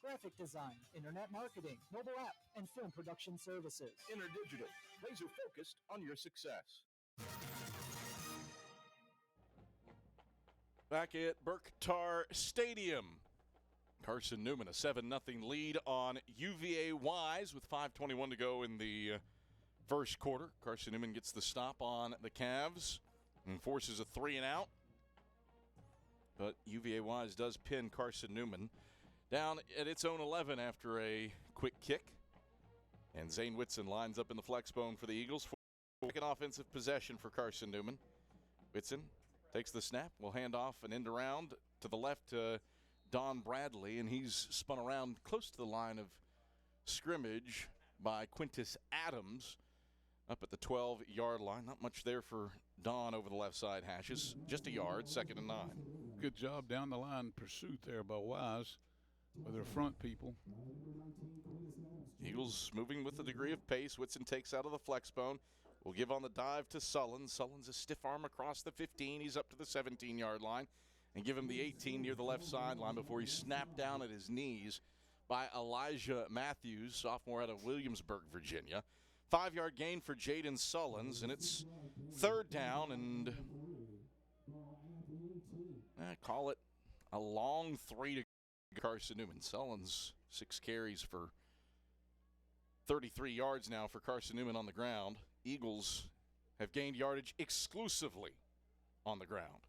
graphic design, internet marketing, mobile app, and film production services. InterDigital, laser focused on your success. Back at Burke Tarr Stadium. Carson-Newman, a 7-0 lead on UVA Wise with 5:21 to go in the first quarter. Carson-Newman gets the stop on the Cavs and forces a 3-and-out. But UVA Wise does pin Carson-Newman down at its own 11 after a quick kick. And Zane Whitson lines up in the flex bone for the Eagles for second offensive possession for Carson-Newman. Whitson takes the snap, will hand off an end around to the left to Don Bradley, and he's spun around close to the line of scrimmage by Quintus Adams up at the 12-yard line. Not much there for Don over the left side hashes. Just a yard, 2nd and 9. Good job down the line pursuit there by Wise with their front people. Eagles moving with a degree of pace. Whitson takes out of the flex bone. Will give on the dive to Sullins. Sullins a stiff arm across the 15. He's up to the 17-yard line. And give him the 18 near the left sideline before he's snapped down at his knees by Elijah Matthews, sophomore out of Williamsburg, Virginia. 5-yard gain for Jaden Sullins, and it's 3rd down and call it A long 3 to Carson-Newman. Sullins, 6 carries for 33 yards now for Carson-Newman on the ground. Eagles have gained yardage exclusively on the ground.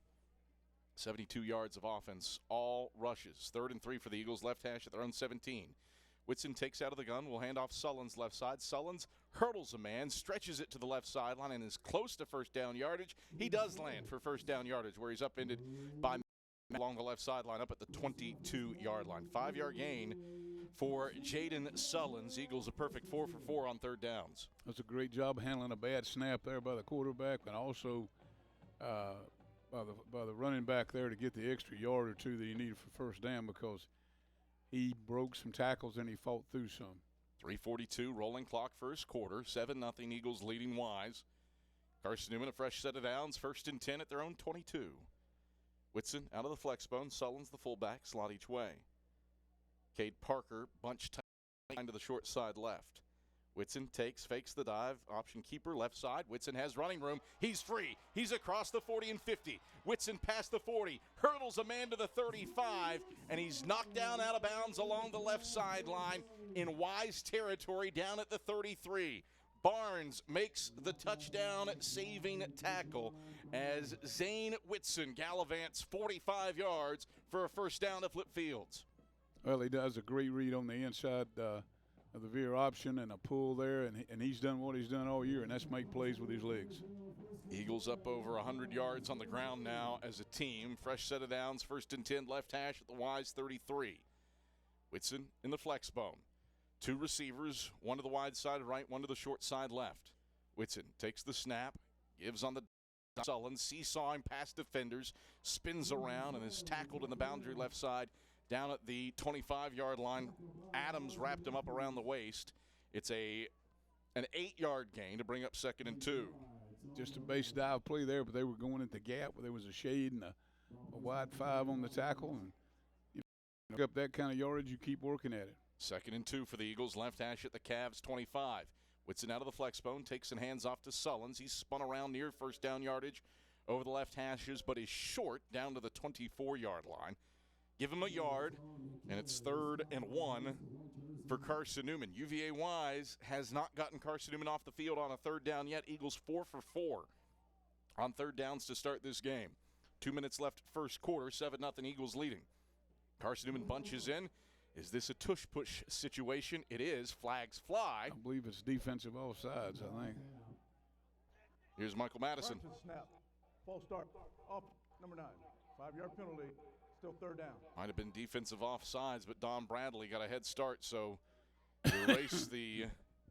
72 yards of offense, all rushes. 3rd and 3 for the Eagles, left hash at their own 17. Whitson takes out of the gun, will hand off Sullins left side. Sullins hurdles a man, stretches it to the left sideline, and is close to first down yardage. He does land for first down yardage, where he's upended by along the left sideline up at the 22-yard line. 5-yard gain for Jaden Sullins. Eagles a perfect 4 for 4 on 3rd downs. That's a great job handling a bad snap there by the quarterback, and also by the running back there to get the extra yard or two that he needed for first down, because he broke some tackles and he fought through some. 3:42 rolling clock first quarter. 7-0 Eagles leading Wise. Carson-Newman a fresh set of downs. 1st and 10 at their own 22. Whitson out of the flex bone. Sullins the fullback, slot each way. Cade Parker bunch tight to the short side left. Whitson takes, fakes the dive, option keeper left side. Whitson has running room. He's free. He's across the 40 and 50. Whitson past the 40, hurdles a man to the 35, and he's knocked down out of bounds along the left sideline in Wise territory down at the 33. Barnes makes the touchdown-saving tackle as Zane Whitson gallivants 45 yards for a first down to flip fields. Well, he does a great read on the inside of the veer option and a pull there, and he's done what he's done all year, and that's make plays with his legs. Eagles up over 100 yards on the ground now as a team. Fresh set of downs, 1st and 10, left hash at the Wise 33. Whitson in the flex bone. 2 receivers, one to the wide side right, one to the short side left. Whitson takes the snap, gives on the Sullins, seesawing past defenders, spins around and is tackled in the boundary left side down at the 25-yard line. Adams wrapped him up around the waist. It's an 8-yard gain to bring up 2nd and 2. Just a base dive play there, but they were going into gap where there was a shade and a wide 5 on the tackle. And you pick up that kind of yardage, you keep working at it. 2nd and 2 for the Eagles, left hash at the Cavs 25. Whitson out of the flex bone, takes and hands off to Sullins. He's spun around near first down yardage over the left hashes, but is short down to the 24-yard line. Give him a yard, and it's 3rd and 1 for Carson-Newman. UVA Wise has not gotten Carson-Newman off the field on a 3rd down yet. Eagles 4 for 4 on 3rd downs to start this game. 2 minutes left first quarter, 7-0 Eagles leading. Carson-Newman bunches in. Is this a tush-push situation? It is. Flags fly. I believe it's defensive offsides, I think. Here's Michael Madison. Snap. False start. Off number 9. 5-yard penalty. Still 3rd down. Might have been defensive offsides, but Don Bradley got a head start, so erase the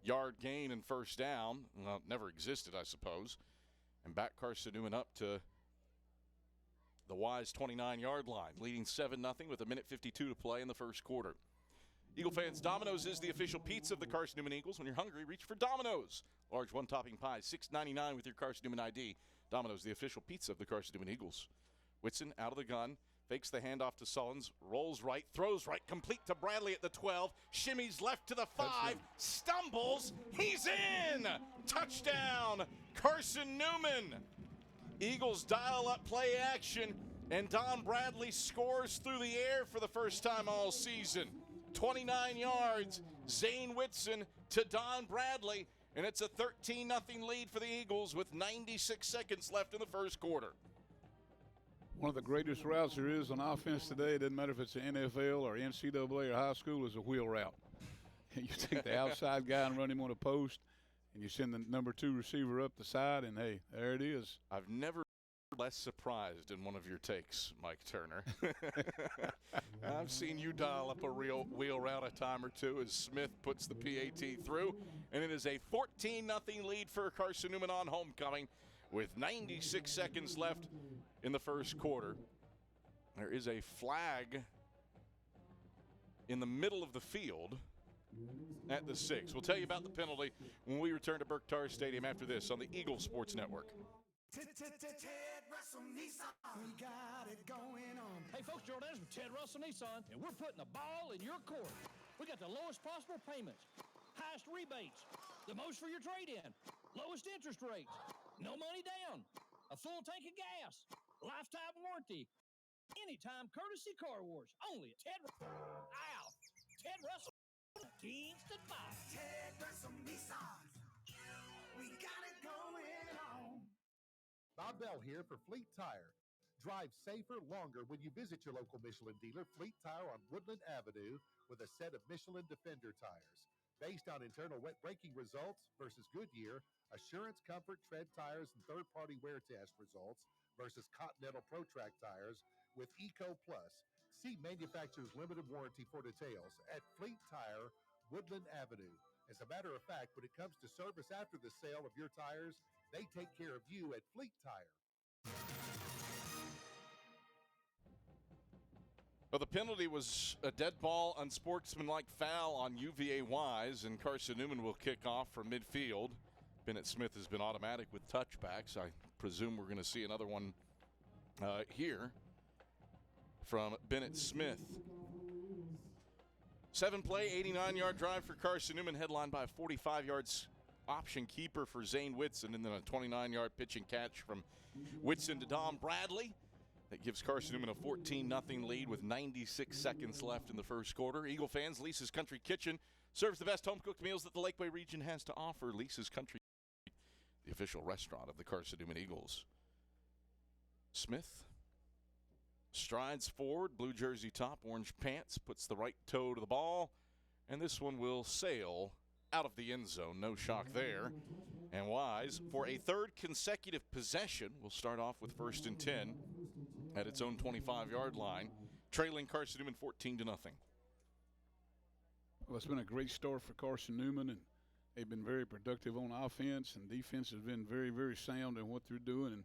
yard gain and first down. Well, it never existed, I suppose. And back Carson-Newman up to the Wise 29-yard line, leading 7-0 with 1:52 to play in the first quarter. Eagle fans, Domino's is the official pizza of the Carson-Newman Eagles. When you're hungry, reach for Domino's. Large one-topping pie, $6.99 with your Carson-Newman ID. Domino's, the official pizza of the Carson-Newman Eagles. Whitson out of the gun, fakes the handoff to Sullins, rolls right, throws right, complete to Bradley at the 12, shimmies left to the 5, stumbles, he's in! Touchdown, Carson-Newman! Eagles dial up play action, and Don Bradley scores through the air for the first time all season. 29 yards, Zane Whitson to Don Bradley, and it's a 13-0 lead for the Eagles with 96 seconds left in the first quarter. One of the greatest routes there is on offense today, it doesn't matter if it's the NFL or NCAA or high school, is a wheel route. You take the outside guy and run him on a post, and you send the number 2 receiver up the side, and, hey, there it is. I've never been less surprised in one of your takes, Mike Turner. I've seen you dial up a real wheel route a time or two as Smith puts the PAT through, and it is a 14-0 lead for Carson-Newman on homecoming with 96 seconds left in the first quarter. There is a flag in the middle of the field at the 6. We'll tell you about the penalty when we return to Berktar Stadium after this on the Eagle Sports Network. Ted Russell Nissan, we got it going on. Hey folks, Jordan's with Ted Russell Nissan, and we're putting the ball in your court. We got the lowest possible payments, highest rebates, the most for your trade-in, lowest interest rates, no money down, a full tank of gas, lifetime warranty. Anytime courtesy Car Wars. Only at Ted. Ow! Ted Russell. Kingston 5. Ted Russell Nissan. We got it going on. Bob Bell here for Fleet Tire. Drive safer, longer when you visit your local Michelin dealer, Fleet Tire on Woodland Avenue, with a set of Michelin Defender tires. Based on internal wet braking results versus Goodyear, Assurance Comfort Tread tires and third-party wear test results versus Continental Pro Track tires with Eco Plus. See manufacturer's limited warranty for details at Fleet Tire, Woodland Avenue. As a matter of fact, when it comes to service after the sale of your tires, they take care of you at Fleet Tire. Well, the penalty was a dead ball, unsportsmanlike foul on UVA Wise, and Carson-Newman will kick off from midfield. Bennett Smith has been automatic with touchbacks. I presume we're going to see another one here from Bennett Smith. 7-play, 89-yard drive for Carson-Newman, headlined by a 45 yards option keeper for Zane Whitson, and then a 29-yard pitch and catch from Whitson to Dom Bradley. That gives Carson-Newman a 14-0 lead with 96 seconds left in the first quarter. Eagle fans, Lisa's Country Kitchen serves the best home-cooked meals that the Lakeway region has to offer. Lisa's Country, the official restaurant of the Carson-Newman Eagles. Smith strides forward, blue jersey top, orange pants, puts the right toe to the ball, and this one will sail out of the end zone. No shock there. And Wise, for a third consecutive possession, will start off with 1st and 10 at its own 25-yard line, trailing Carson-Newman 14-0. Well, it's been a great start for Carson-Newman, and they've been very productive on offense, and defense has been very, very sound in what they're doing. And,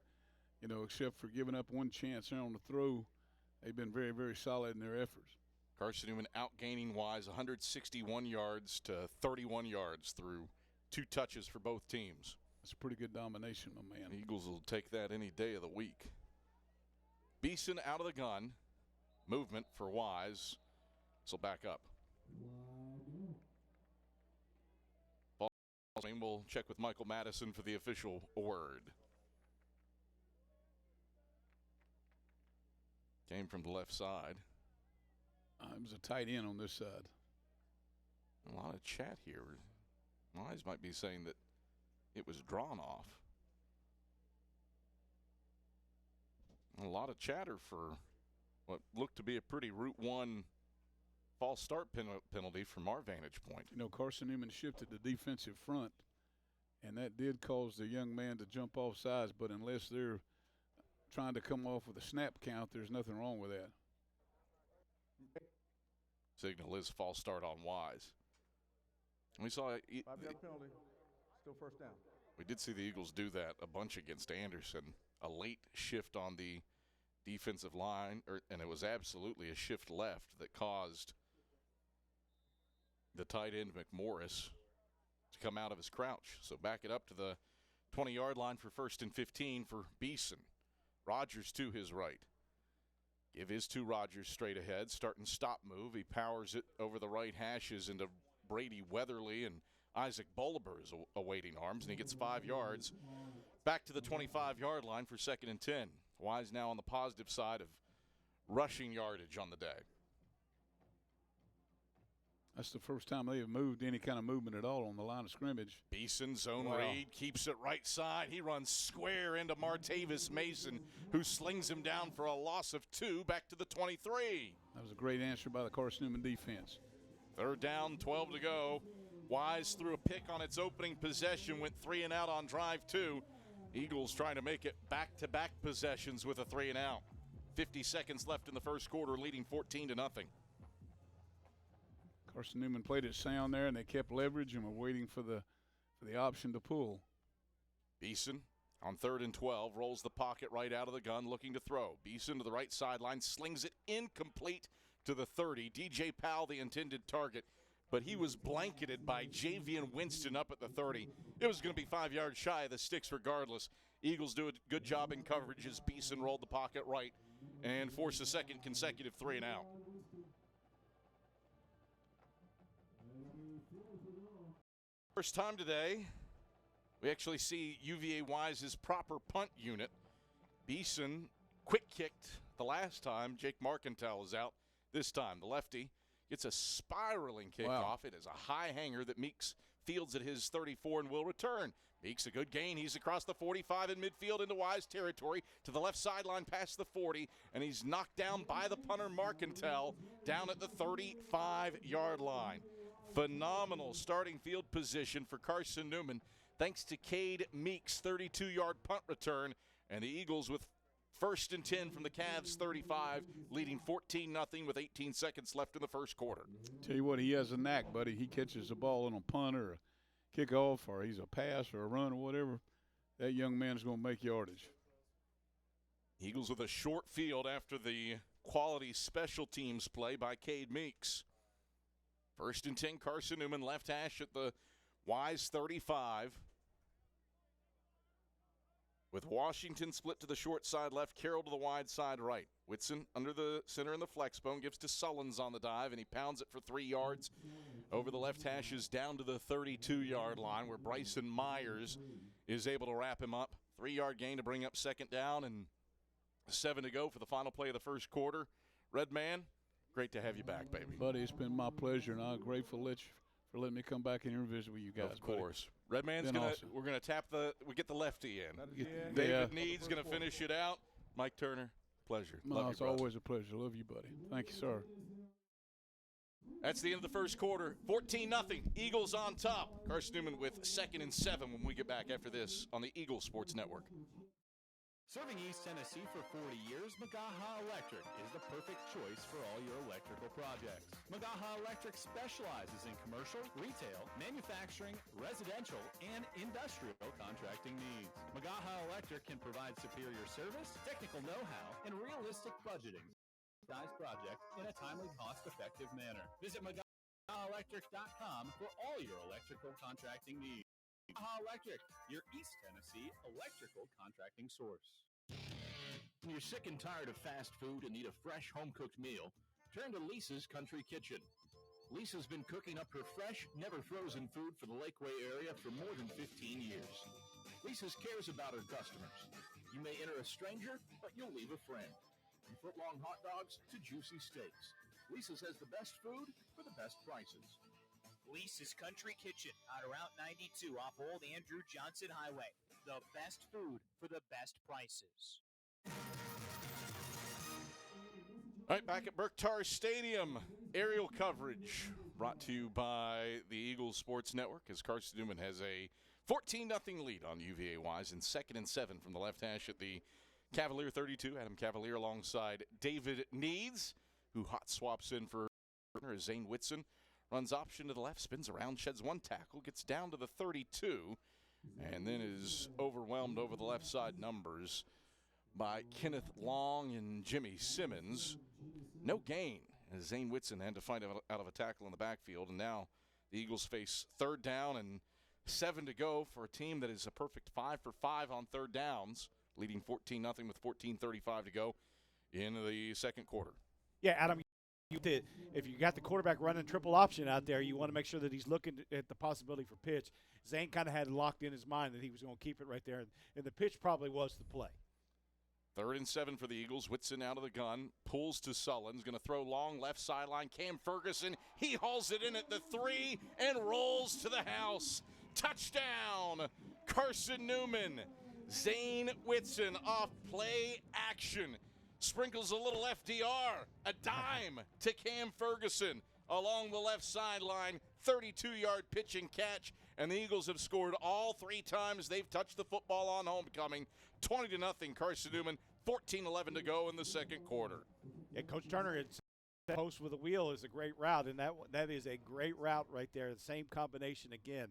you know, except for giving up one chance there on the throw, they've been very, very solid in their efforts. Carson-Newman outgaining Wise 161 yards to 31 yards through 2 touches for both teams. That's a pretty good domination, my man. The Eagles will take that any day of the week. Beeson out of the gun. Movement for Wise. So back up. We'll check with Michael Madison for the official word. Came from the left side. It was a tight end on this side. A lot of chat here. Wise might be saying that it was drawn off. A lot of chatter for what looked to be a pretty Route 1 false start penalty from our vantage point. You know, Carson-Newman shifted the defensive front, and that did cause the young man to jump off sides, but unless they're trying to come off with a snap count, there's nothing wrong with that. Signal is false start on Wise. We saw 5-yard penalty, still 1st down. We did see the Eagles do that a bunch against Anderson. A late shift on the defensive line, and it was absolutely a shift left that caused the tight end McMorris to come out of his crouch. So back it up to the 20-yard line for 1st and 15 for Beeson. Rogers to his right. Give his to Rogers straight ahead. Start and stop move. He powers it over the right hashes into Brady Weatherly, and Isaac Bolivar is awaiting arms, and he gets 5 yards. Back to the 25-yard line for 2nd and 10. Wise now on the positive side of rushing yardage on the day. That's the first time they have moved any kind of movement at all on the line of scrimmage. Beeson, zone read, keeps it right side. He runs square into Martavis Mason, who slings him down for a loss of 2 back to the 23. That was a great answer by the Carson-Newman defense. 3rd down, 12 to go. Wise threw a pick on its opening possession, went 3 and out on drive 2. Eagles trying to make it back-to-back possessions with a 3 and out. 50 seconds left in the first quarter, leading 14-0. Carson-Newman played it sound there, and they kept leverage and were waiting for the option to pull. Beeson on 3rd and 12 rolls the pocket right out of the gun, looking to throw. Beeson to the right sideline, slings it incomplete to the 30. DJ Powell, the intended target, but he was blanketed by Javian Winston up at the 30. It was going to be 5 yards shy of the sticks regardless. Eagles do a good job in coverage as Beeson rolled the pocket right and forced a second consecutive 3 and out. First time today, we actually see UVA Wise's proper punt unit. Beeson quick kicked the last time. Jake Markentel is out this time. The lefty gets a spiraling kickoff. Wow. It is a high hanger that Meeks fields at his 34 and will return. Meeks a good gain. He's across the 45 in midfield into Wise territory to the left sideline past the 40, and he's knocked down by the punter Markentel down at the 35-yard line. Phenomenal starting field position for Carson-Newman thanks to Cade Meeks' 32-yard punt return, and the Eagles with 1st and 10 from the Cavs 35, leading 14-0 with 18 seconds left in the first quarter. Tell you what, he has a knack, buddy. He catches the ball on a punt or a kickoff, or he's a pass or a run or whatever. That young man is going to make yardage. Eagles with a short field after the quality special teams play by Cade Meeks. 1st and 10, Carson-Newman, left hash at the Wise 35. With Washington split to the short side left, Carroll to the wide side right. Whitson under the center in the flex bone, gives to Sullins on the dive, and he pounds it for 3 yards over the left hashes down to the 32-yard line, where Bryson Myers is able to wrap him up. 3-yard gain to bring up 2nd down, and 7 to go for the final play of the first quarter. Redman, great to have you back, baby. Buddy, it's been my pleasure, and I'm grateful for letting me come back in here and visit with you guys. Of course. Redman's awesome. We're gonna we get the lefty in. Yeah. David Need's gonna finish it out. Mike Turner, pleasure. No, Love it's you, brother. always a pleasure. Love you, buddy. Thank you, sir. That's the end of the first quarter. 14-0. Eagles on top. Carson-Newman with 2nd and 7 when we get back after this on the Eagle Sports Network. Serving East Tennessee for 40 years, Magaha Electric is the perfect choice for all your electrical projects. Magaha Electric specializes in commercial, retail, manufacturing, residential, and industrial contracting needs. Magaha Electric can provide superior service, technical know-how, and realistic budgeting. Size project in a timely, cost-effective manner. Visit MagahaElectric.com for all your electrical contracting needs. Magaha Electric, your East Tennessee electrical contracting source. When you're sick and tired of fast food and need a fresh home-cooked meal, turn to Lisa's Country Kitchen. Lisa's been cooking up her fresh, never-frozen food for the Lakeway area for more than 15 years. Lisa's cares about her customers. You may enter a stranger, but you'll leave a friend. From foot-long hot dogs to juicy steaks, Lisa's has the best food for the best prices. Lisa's Country Kitchen on Route 92 off Old Andrew Johnson Highway. The best food for the best prices. All right, back at Berktar Stadium, aerial coverage brought to you by the Eagles Sports Network as Carson-Newman has a 14-0 lead on UVA Wise in 2nd and 7 from the left hash at the Cavalier 32. Adam Cavalier alongside David Needs, who hot swaps in for Zane Whitson. Runs option to the left, spins around, sheds 1 tackle, gets down to the 32, and then is overwhelmed over the left side numbers by Kenneth Long and Jimmy Simmons. No gain, as Zane Whitson had to find out of a tackle in the backfield, and now the Eagles face 3rd down and 7 to go for a team that is a perfect 5 for 5 on 3rd downs, leading 14-0 with 14:35 to go in the second quarter. Yeah, Adam, if you got the quarterback running triple option out there, you want to make sure that he's looking at the possibility for pitch. Zane kind of had locked in his mind that he was going to keep it right there, and the pitch probably was the play. 3rd and 7 for the Eagles. Whitson out of the gun, pulls to Sullins, going to throw long left sideline. Cam Ferguson, he hauls it in at the 3 and rolls to the house. Touchdown, Carson-Newman. Zane Whitson off play action. Sprinkles a little FDR, a dime to Cam Ferguson along the left sideline, 32-yard pitch and catch, and the Eagles have scored all 3 times they've touched the football on homecoming. 20-0 Carson-Newman, 14-11 to go in the second quarter. Yeah, Coach Turner had said post with a wheel is a great route, and that is a great route right there. The same combination again.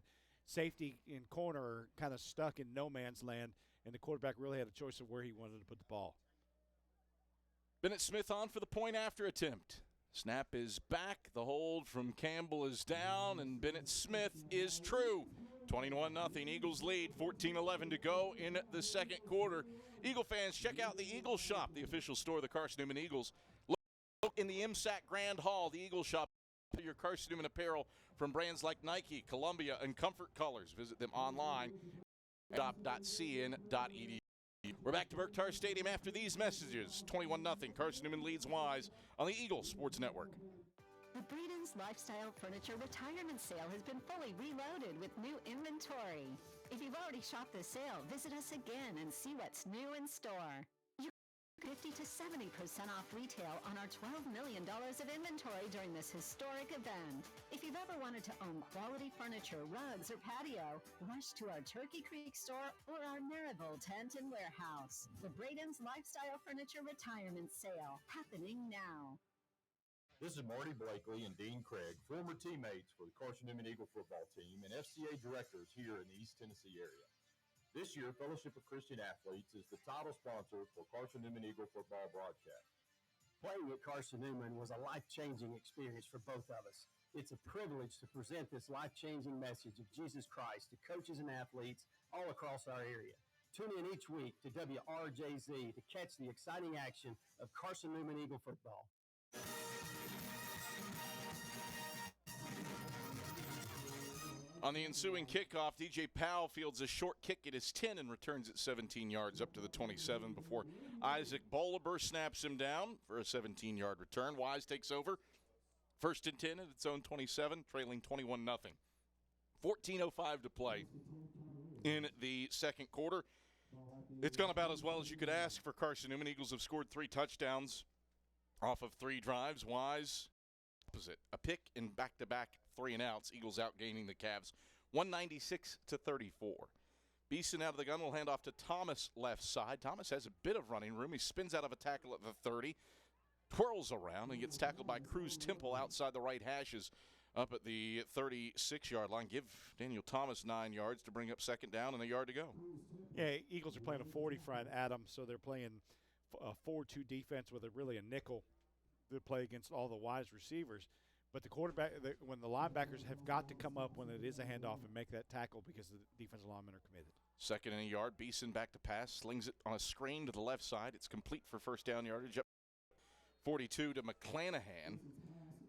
Safety and corner are kind of stuck in no man's land, and the quarterback really had a choice of where he wanted to put the ball. Bennett Smith on for the point after attempt. Snap is back. The hold from Campbell is down, and Bennett Smith is true. 21-0. Eagles lead. 14-11 to go in the second quarter. Eagle fans, check out the Eagle Shop, the official store of the Carson-Newman Eagles. Look in the MSAC Grand Hall, the Eagle Shop. Your Carson-Newman apparel from brands like Nike, Columbia, and Comfort Colors. Visit them online, shop.cn.edu. We're back to Berktar Stadium after these messages. 21-0. Carson-Newman leads Wise on the Eagle Sports Network. The Breeden's Lifestyle Furniture Retirement Sale has been fully reloaded with new inventory. If you've already shopped the sale, visit us again and see what's new in store. You can 50 to 70% off retail on our $12 million of inventory during this historic event. If you've ever wanted to own quality furniture, rugs, or patio, rush to our Turkey Creek store or our Maryville tent and warehouse. The Breeden's Lifestyle Furniture Retirement Sale, happening now. This is Marty Blakely and Dean Craig, former teammates for the Carson-Newman Eagle football team and FCA directors here in the East Tennessee area. This year, Fellowship of Christian Athletes is the title sponsor for Carson-Newman Eagle football broadcast. Playing at Carson-Newman was a life-changing experience for both of us. It's a privilege to present this life-changing message of Jesus Christ to coaches and athletes all across our area. Tune in each week to WRJZ to catch the exciting action of Carson-Newman Eagle football. On the ensuing kickoff, DJ Powell fields a short kick at his 10 and returns it 17 yards up to the 27 before Isaac Boliber snaps him down for a 17-yard return. Wise takes over. 1st and 10 at its own 27, trailing 21-0. 14:05 to play in the second quarter. It's gone about as well as you could ask for Carson-Newman. Eagles have scored 3 touchdowns off of 3 drives. Wise opposite. A pick in back-to-back 3-and-outs. Eagles outgaining the Cavs 196-34. Beeson out of the gun will hand off to Thomas left side. Thomas has a bit of running room. He spins out of a tackle at the 30, twirls around, and gets tackled by Cruz Temple outside the right hashes up at the 36-yard line. Give Daniel Thomas 9 yards to bring up 2nd down and a yard to go. Yeah, Eagles are playing a 40 front, Adam, so they're playing a 4-2 defense with a nickel to play against all the Wise receivers. But the quarterback, when the linebackers have got to come up when it is a handoff and make that tackle because the defensive linemen are committed. 2nd and a yard. Beeson back to pass, slings it on a screen to the left side. It's complete for 1st down yardage. 42 to McClanahan.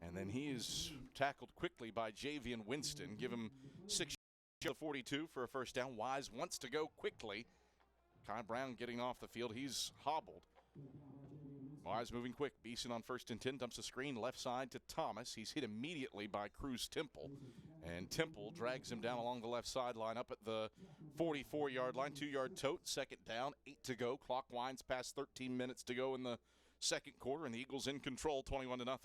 And then he is tackled quickly by Javian Winston. Give him 6 to 42 for a 1st down. Wise wants to go quickly. Kai Brown getting off the field. He's hobbled. Wise moving quick. Beeson on 1st and 10 dumps a screen left side to Thomas. He's hit immediately by Cruz Temple. And Temple drags him down along the left sideline up at the 44-yard line. 2-yard tote. 2nd down. 8 to go. Clock winds past 13 minutes to go in the second quarter. And the Eagles in control 21-0.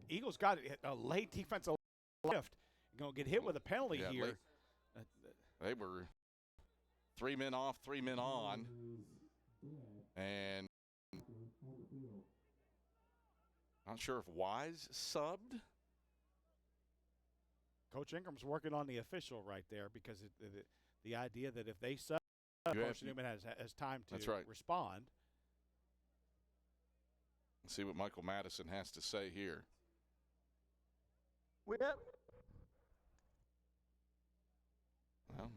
Eagles got a late defensive lift. Going to get hit with a penalty here. They were 3 men off, 3 men on. And not sure if Wise subbed. Coach Ingram's working on the official right there because the idea that if they sub, Carson-Newman has time to respond. Let's see what Michael Madison has to say here. Well,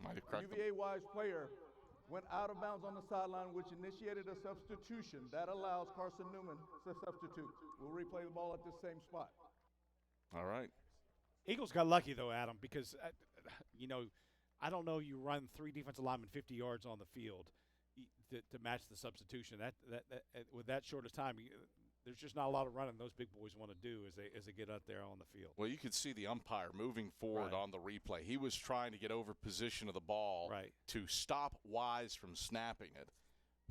might have cracked UVA Wise player went out of bounds on the sideline, which initiated a substitution. That allows Carson-Newman to substitute. We'll replay the ball at the same spot. All right. Eagles got lucky, though, Adam, because, I don't know you run 3 defensive linemen 50 yards on the field to match the substitution. That with that short of time, there's just not a lot of running those big boys want to do as they get out there on the field. Well, you could see the umpire moving forward on the replay. He was trying to get over position of the ball to stop Wise from snapping it.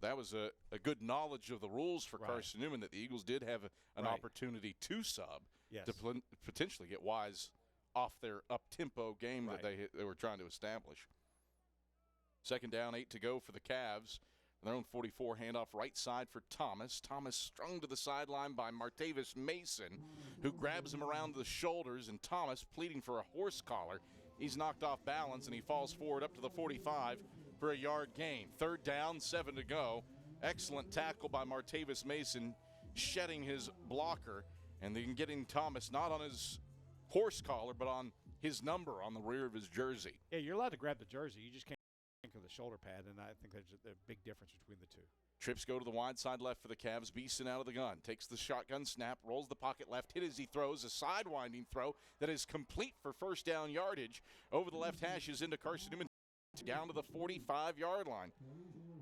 That was a good knowledge of the rules for Carson-Newman that the Eagles did have an opportunity to sub to potentially get Wise off their up-tempo game that they were trying to establish. 2nd down, 8 to go for the Cavs. Their own 44 handoff right side for Thomas. Thomas strung to the sideline by Martavis Mason, who grabs him around the shoulders, and Thomas pleading for a horse collar. He's knocked off balance, and he falls forward up to the 45 for a yard gain. 3rd down, 7 to go. Excellent tackle by Martavis Mason, shedding his blocker, and then getting Thomas not on his horse collar, but on his number on the rear of his jersey. Yeah, you're allowed to grab the jersey. You just can't of the shoulder pad, and I think there's a big difference between the two. Trips go to the wide side left for the Cavs. Beeson out of the gun. Takes the shotgun snap, rolls the pocket left, hit as he throws. A sidewinding throw that is complete for 1st down yardage over the left hashes into Carson-Newman down to the 45-yard line.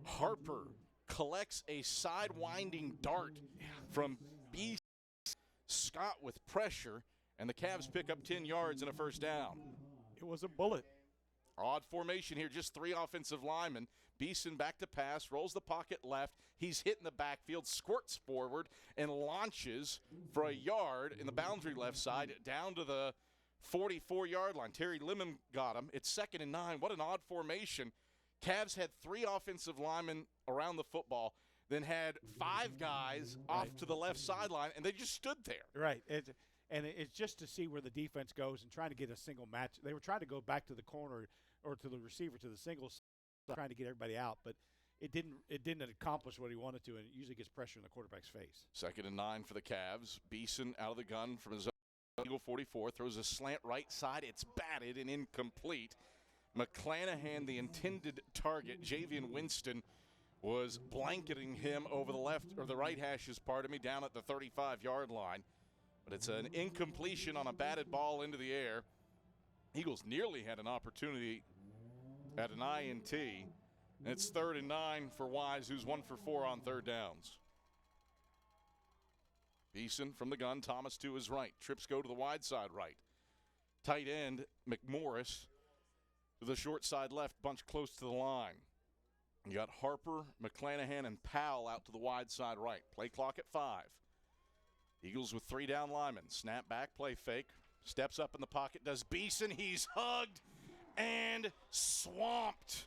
Harper collects a side-winding dart from B. Scott with pressure, and the Cavs pick up 10 yards and a first down. It was a bullet. Odd formation here, just 3 offensive linemen. Beeson back to pass, rolls the pocket left. He's hit in the backfield, squirts forward, and launches for a yard in the boundary left side down to the 44-yard line. Terry Lemon got him. It's 2nd and 9. What an odd formation. Cavs had 3 offensive linemen around the football, then had 5 guys off to the left sideline, and they just stood there. Right. It's just to see where the defense goes and trying to get a single match. They were trying to go back to the corner or to the receiver, to the single, trying to get everybody out, but it didn't accomplish what he wanted to, and it usually gets pressure in the quarterback's face. 2nd and 9 for the Cavs. Beeson out of the gun from his Eagle 44, throws a slant right side. It's batted and incomplete. McClanahan, the intended target, Javian Winston, was blanketing him over the left or the right hashes, down at the 35-yard line. But it's an incompletion on a batted ball into the air. Eagles nearly had an opportunity at an INT. And it's 3rd and 9 for Wise, who's 1 for 4 on 3rd downs. Beeson from the gun, Thomas to his right. Trips go to the wide side right. Tight end, McMorris to the short side left, bunch close to the line. You got Harper, McClanahan, and Powell out to the wide side right. Play clock at 5. Eagles with 3 down linemen. Snap back, play fake. Steps up in the pocket, does Beeson. He's hugged and swamped.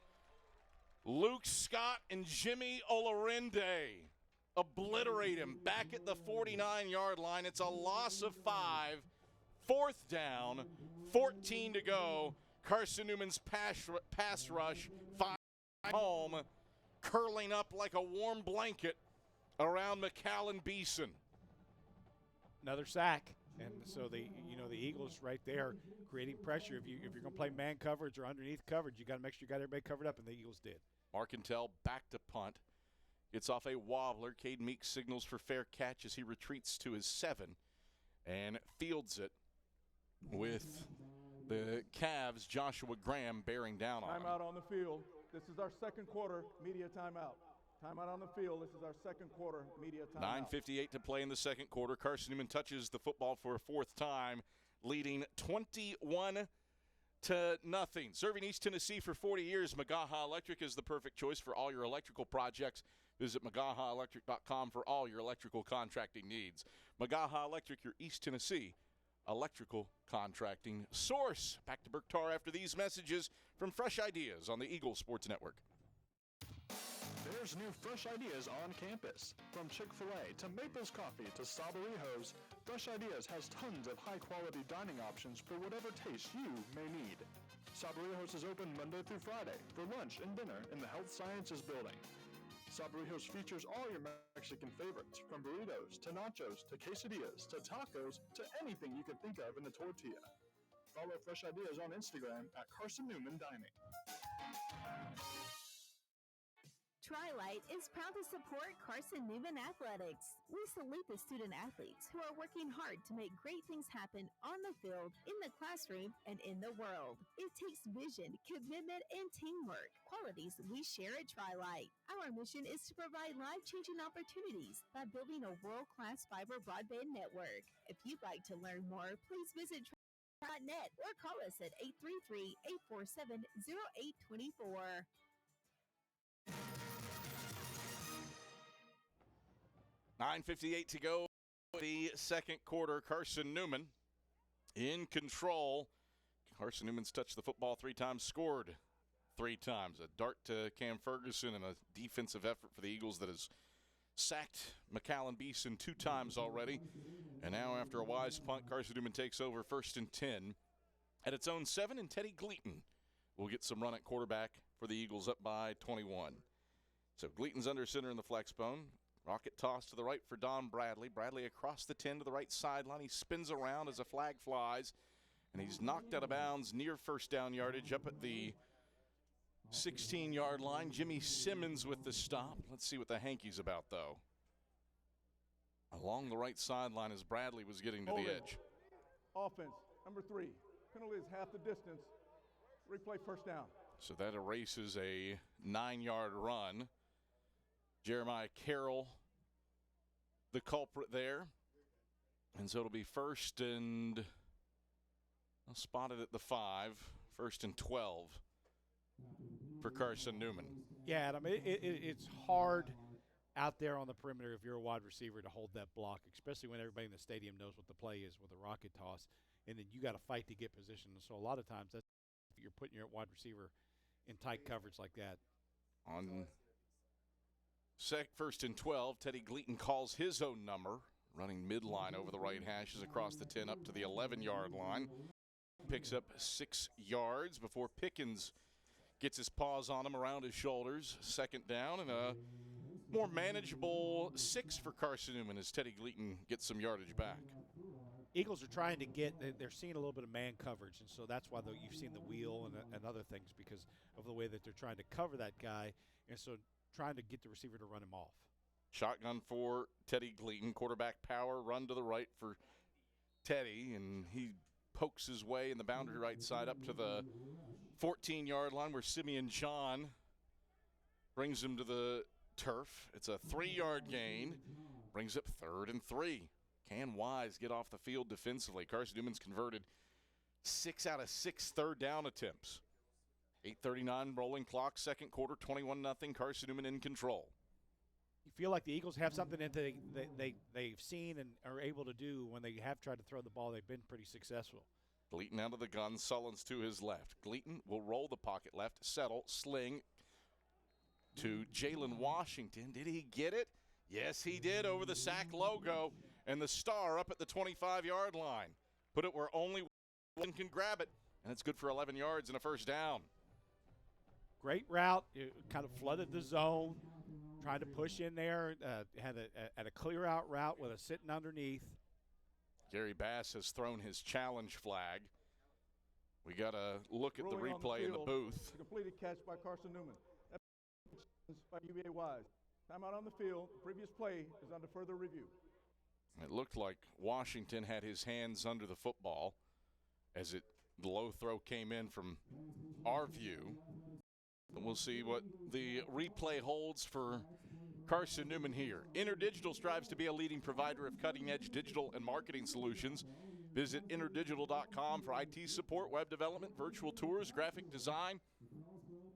Luke Scott and Jimmy Olarende obliterate him back at the 49-yard line. It's a loss of 5. 4th down, 14 to go. Carson-Newman's pass rush, 5 home, curling up like a warm blanket around McCallan Beeson. Another sack, and so the Eagles right there creating pressure. If you're going to play man coverage or underneath coverage, you got to make sure you got everybody covered up, and the Eagles did. Marcantel back to punt. Gets off a wobbler. Cade Meeks signals for fair catch as he retreats to his 7 and fields it with the Cavs' Joshua Graham bearing down on him. Timeout on the field. This is our 2nd quarter media timeout. Timeout on the field. This is our 2nd quarter media timeout. 9:58 to play in the 2nd quarter. Carson-Newman touches the football for a 4th time, leading 21-0. Serving East Tennessee for 40 years, Magaha Electric is the perfect choice for all your electrical projects. Visit MagahaElectric.com for all your electrical contracting needs. Magaha Electric, your East Tennessee electrical contracting source. Back to Burke Tarr after these messages from Fresh Ideas on the Eagle Sports Network. There's new Fresh Ideas on campus. From Chick-fil-A to Maples Coffee to Sabarijos, Fresh Ideas has tons of high-quality dining options for whatever taste you may need. Sabarijos is open Monday through Friday for lunch and dinner in the Health Sciences Building. Sabarijos features all your Mexican favorites, from burritos to nachos to quesadillas to tacos to anything you can think of in a tortilla. Follow Fresh Ideas on Instagram at Carson-Newman Dining. Tri-Light is proud to support Carson-Newman Athletics. We salute the student athletes who are working hard to make great things happen on the field, in the classroom, and in the world. It takes vision, commitment, and teamwork, qualities we share at Tri-Light. Our mission is to provide life-changing opportunities by building a world-class fiber broadband network. If you'd like to learn more, please visit Tri-Net or call us at 833-847-0824. 9:58 to go. The 2nd quarter. Carson-Newman in control. Carson-Newman's touched the football 3 times, scored 3 times. A dart to Cam Ferguson and a defensive effort for the Eagles that has sacked McCallan Beeson 2 times already. And now after a Wise punt, Carson-Newman takes over 1st and 10 at its own 7, and Teddy Gleaton will get some run at quarterback for the Eagles, up by 21. So Gleaton's under center in the flex bone. Rocket toss to the right for Don Bradley. Bradley across the 10 to the right sideline. He spins around as a flag flies, and he's knocked out of bounds near 1st down yardage up at the 16-yard line. Jimmy Simmons with the stop. Let's see what the hanky's about, though. Along the right sideline as Bradley was getting to the edge. Offense, number 3. Penalty is half the distance. Replay 1st down. So that erases a 9-yard run. Jeremiah Carroll, the culprit there. And so it'll be first and spotted at the 5, first and 12 for Carson-Newman. Yeah, Adam, it's hard out there on the perimeter if you're a wide receiver to hold that block, especially when everybody in the stadium knows what the play is with a rocket toss, and then you got to fight to get position. So a lot of times that's you're putting your wide receiver in tight coverage like that. On first and 12, Teddy Gleaton calls his own number, running midline over the right hashes across the 10 up to the 11-yard line. Picks up 6 yards before Pickens gets his paws on him around his shoulders. Second down and a more manageable 6 for Carson-Newman as Teddy Gleaton gets some yardage back. Eagles are trying to they're seeing a little bit of man coverage, and so that's why you've seen the wheel and other things because of the way that they're trying to cover that guy, and so trying to get the receiver to run him off. Shotgun for Teddy Gleaton, quarterback power, run to the right for Teddy, and he pokes his way in the boundary right side up to the 14-yard line where Simeon John brings him to the turf. It's a 3-yard gain, brings up 3rd and 3. Can Wise get off the field defensively? Carson-Newman's converted 6 out of 6 third down attempts. 8:39 rolling clock, second quarter, 21-0. Carson-Newman in control. You feel like the Eagles have something that they've seen and are able to do when they have tried to throw the ball. They've been pretty successful. Gleaton out of the gun, Sullins to his left. Gleaton will roll the pocket left, settle, sling to Jalen Washington. Did he get it? Yes, he did over the sack logo. And the star up at the 25-yard line. Put it where only one can grab it, and it's good for 11 yards and a first down. Great route. It kind of flooded the zone, trying to push in there, had a clear-out route with a sitting underneath. Gary Bass has thrown his challenge flag. We got to look at the replay in the booth. Completed catch by Carson-Newman. By UVA Wise. Timeout on the field. The previous play is under further review. It looked like Washington had his hands under the football as the low throw came in from our view. And we'll see what the replay holds for Carson-Newman here. InterDigital strives to be a leading provider of cutting-edge digital and marketing solutions. Visit interdigital.com for IT support, web development, virtual tours, graphic design,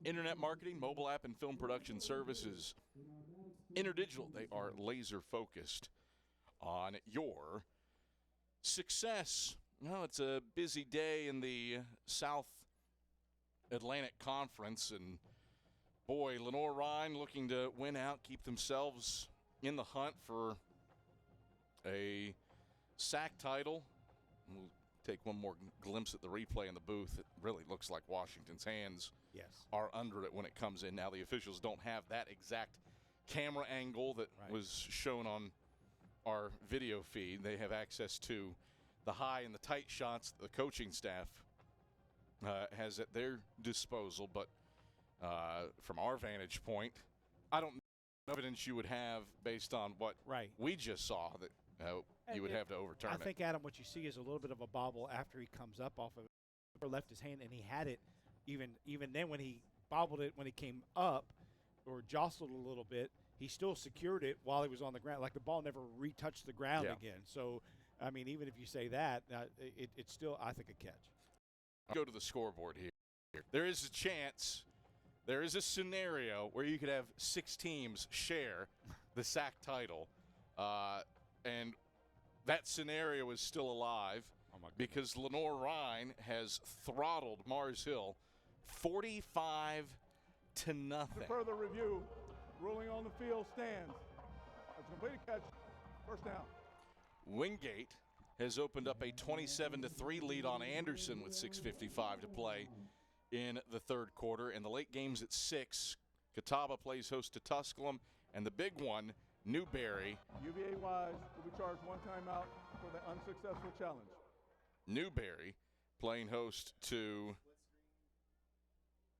internet marketing, mobile app, and film production services. InterDigital, they are laser-focused on your success. Well, it's a busy day in the South Atlantic Conference, and boy, Lenoir-Rhyne looking to win out, keep themselves in the hunt for a SAC title. We'll take one more glimpse at the replay in the booth. It really looks like Washington's hands are under it when it comes in. Now the officials don't have that exact camera angle that was shown on our video feed. They have access to the high and the tight shots that the coaching staff has at their disposal. But from our vantage point, I don't know evidence you would have based on what we just saw that you would have to overturn it. I think, Adam, what you see is a little bit of a bobble after he comes up off of it. Or left his hand, and he had it even then when he bobbled it when he came up or jostled a little bit. He still secured it while he was on the ground. Like the ball never retouched the ground again. So, I mean, even if you say that, it's still, I think, a catch. Go to the scoreboard here. There is a chance, there is a scenario where you could have 6 teams share the SAC title. And that scenario is still alive because Lenoir-Rhyne has throttled Mars Hill 45-0. For further review, ruling on the field stands. That's a completed catch. First down. Wingate has opened up a 27-3 lead on Anderson with 6:55 to play in the third quarter. And the late game's at 6. Catawba plays host to Tusculum. And the big one, Newberry. UVA Wise will be charged one timeout for the unsuccessful challenge. Newberry playing host to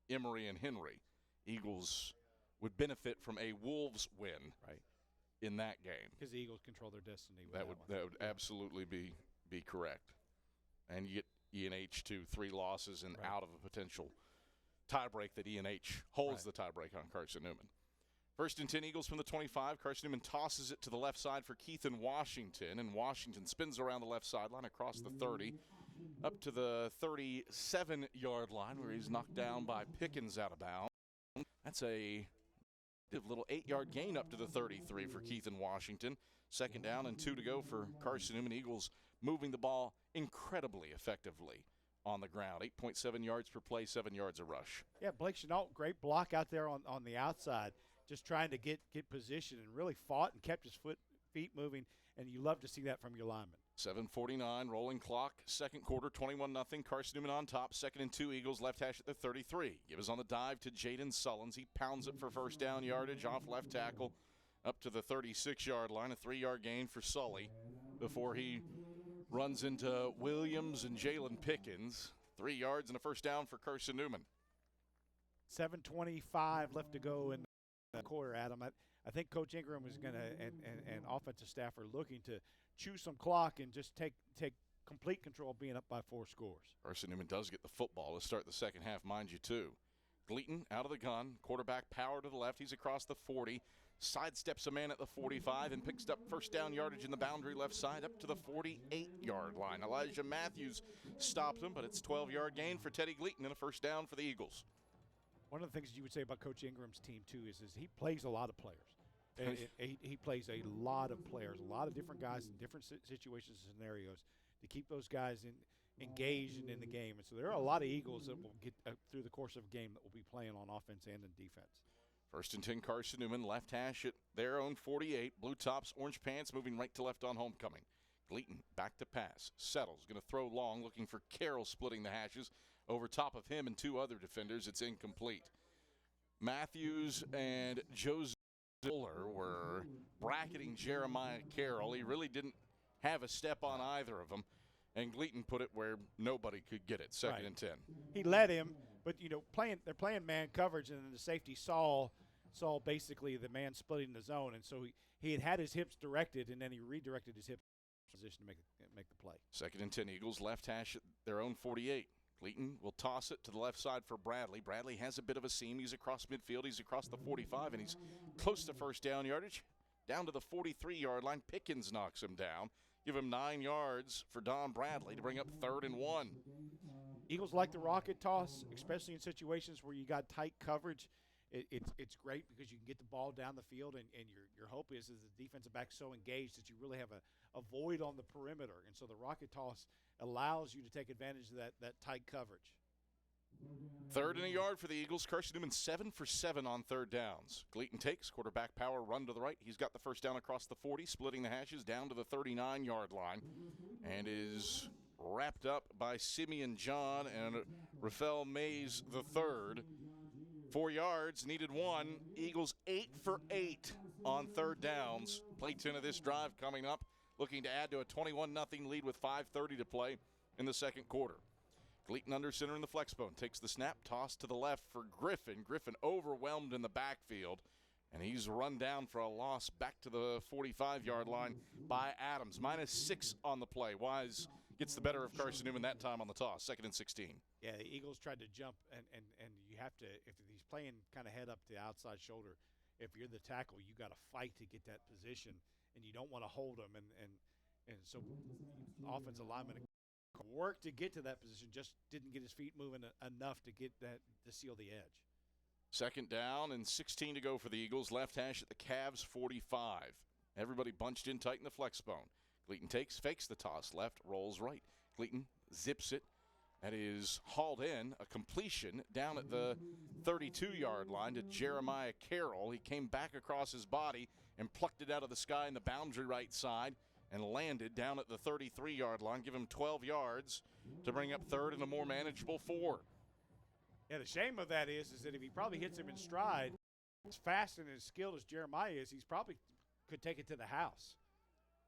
Emory and Henry. Eagles would benefit from a Wolves win in that game. Because the Eagles control their destiny. That would absolutely be correct. And you get ENH to 3 losses and out of a potential tiebreak that E&H holds the tiebreak on Carson-Newman. 1st and 10 Eagles from the 25. Carson-Newman tosses it to the left side for Keithan Washington, and Washington spins around the left sideline across the 30, up to the 37-yard line where he's knocked down by Pickens out of bounds. That's a little 8-yard gain up to the 33 for Keithan Washington. 2nd down and 2 to go for Carson-Newman. Eagles moving the ball incredibly effectively on the ground. 8.7 yards per play, 7 yards a rush. Yeah, Blake Chenault, great block out there on the outside, just trying to get position and really fought and kept his feet moving, and you love to see that from your linemen. 7:49, rolling clock, 2nd quarter, 21-0. Carson-Newman on top, 2nd and 2, Eagles left hash at the 33. Give us on the dive to Jaden Sullins. He pounds it for 1st down yardage off left tackle up to the 36-yard line, a 3-yard gain for Sully before he runs into Williams and Jalen Pickens. 3 yards and a 1st down for Carson-Newman. 7:25 left to go in the quarter, Adam. I think Coach Ingram is going to, and offensive staff are looking to chew some clock and just take complete control of being up by 4 scores. Carson-Newman does get the football to start the second half, mind you, too. Gleaton out of the gun, quarterback power to the left. He's across the 40, sidesteps a man at the 45, and picks up 1st down yardage in the boundary left side up to the 48-yard line. Elijah Matthews stopped him, but it's 12-yard gain for Teddy Gleaton and a 1st down for the Eagles. One of the things you would say about Coach Ingram's team, too, is he plays a lot of players. He plays a lot of players, a lot of different guys in different situations and scenarios to keep those guys engaged and in the game. And so there are a lot of Eagles that will get through the course of a game that will be playing on offense and in defense. 1st and 10, Carson-Newman, left hash at their own 48. Blue tops, orange pants, moving right to left on homecoming. Gleaton back to pass. Settles, going to throw long, looking for Carroll splitting the hashes. Over top of him and 2 other defenders, it's incomplete. Matthews and Joseph Fuller were bracketing Jeremiah Carroll. He really didn't have a step on either of them, and Gleaton put it where nobody could get it. 2nd and 10. He led him, but they're playing man coverage, and then the safety saw basically the man splitting the zone, and so he had his hips directed, and then he redirected his hip position to make the play. 2nd and 10, Eagles left hash at their own 48. Gleaton will toss it to the left side for Bradley. Bradley has a bit of a seam. He's across midfield. He's across the 45, and he's close to 1st down yardage. Down to the 43-yard line. Pickens knocks him down. Give him 9 yards for Don Bradley to bring up 3rd and 1. Eagles like the rocket toss, especially in situations where you got tight coverage. It's great because you can get the ball down the field, and your hope is the defensive back so engaged that you really have a void on the perimeter. And so the rocket toss allows you to take advantage of that tight coverage. 3rd and a yard for the Eagles. Carson-Newman 7 for 7 on 3rd downs. Gleaton takes, quarterback power, run to the right. He's got the 1st down across the 40, splitting the hashes down to the 39-yard line, and is wrapped up by Simeon John and Rafael Mays III. 4 yards, needed 1. Eagles 8 for 8 on 3rd downs. Play 10 of this drive coming up, looking to add to a 21-0 lead with 5:30 to play in the 2nd quarter. Gleaton under center in the flex bone. Takes the snap, toss to the left for Griffin. Griffin overwhelmed in the backfield, and he's run down for a loss back to the 45-yard line by Adams. -6 on the play. Wise gets the better of Carson-Newman that time on the toss. 2nd and 16. Yeah, the Eagles tried to jump, and you have to, if he's playing kind of head up to the outside shoulder, if you're the tackle, you got to fight to get that position, and you don't want to hold him. And so offensive lineman worked to get to that position, just didn't get his feet moving enough to get that to seal the edge. 2nd down and 16 to go for the Eagles. Left hash at the Cavs 45. Everybody bunched in tight in the flex bone. Gleaton takes, fakes the toss left, rolls right. Gleaton zips it. That is hauled in, a completion down at the 32-yard line to Jeremiah Carroll. He came back across his body and plucked it out of the sky in the boundary right side and landed down at the 33-yard line. Give him 12 yards to bring up 3rd and a more manageable 4. Yeah, the shame of that is that if he probably hits him in stride, as fast and as skilled as Jeremiah is, he's probably could take it to the house.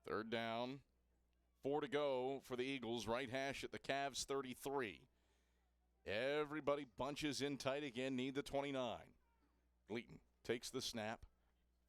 3rd down, 4 to go for the Eagles. Right hash at the Cavs 33. Everybody bunches in tight again, need the 29. Gleaton takes the snap,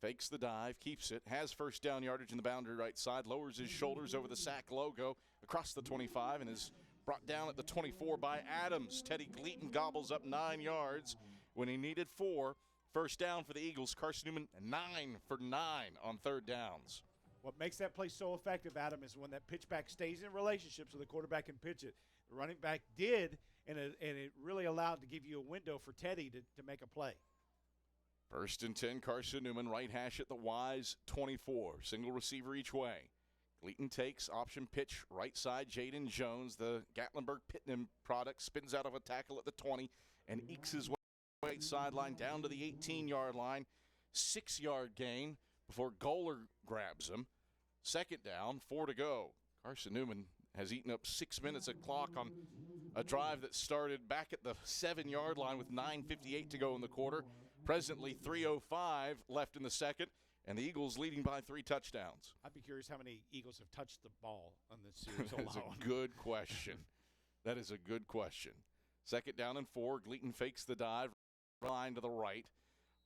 fakes the dive, keeps it, has 1st down yardage in the boundary right side, lowers his shoulders over the sack logo across the 25, and is Brought down at the 24 by Adams. Teddy Gleaton gobbles up 9 yards when he needed 4. First down for the Eagles. Carson-Newman 9 for 9 on third downs. What makes that play so effective, Adam, is when that pitchback stays in relationship so the quarterback can pitch it. The running back did, and it really allowed to give you a window for Teddy to make a play. First and 10, Carson-Newman, right hash at the Wise 24. Single receiver each way. Gleaton takes, option pitch, right side, Jaden Jones. The Gatlinburg-Pittman product spins out of a tackle at the 20 and ekes his way right sideline down to the 18-yard line. 6-yard gain before Goler grabs him. Second down, 4 to go. Carson-Newman has eaten up 6 minutes of clock on a drive that started back at the 7-yard line with 9:58 to go in the quarter. Presently 3:05 left in the second, and the Eagles leading by 3 touchdowns. I'd be curious how many Eagles have touched the ball on this series That is alone. a good question. That is a good question. Second down and 4. Gleaton fakes the dive, line to the right,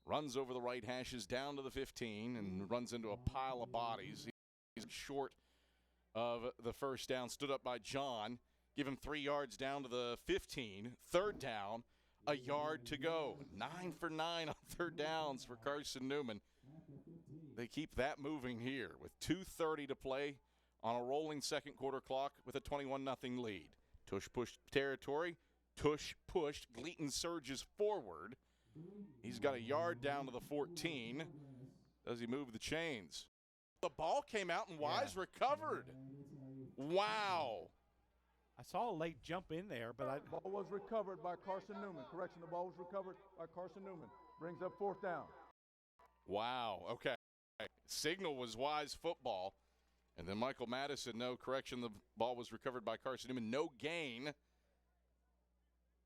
runs over the right hashes down to the 15, and runs into a pile of bodies. He's short of the first down. Stood up by John. Give him 3 yards down to the 15. Third down, a yard to go. 9 for 9 on third downs for Carson-Newman. They keep that moving here with 2:30 to play on a rolling second quarter clock with a 21-0 lead. Tush pushed territory. Tush pushed. Gleaton surges forward. He's got a yard down to the 14. Does he move the chains? The ball came out and Wise recovered. Wow. I saw a late jump in there, but The ball was recovered by Carson-Newman. Correction, the ball was recovered by Carson-Newman. Brings up fourth down. Wow. Okay. Signal was Wise football. And then Michael Madison, no correction. The ball was recovered by Carson-Newman. No gain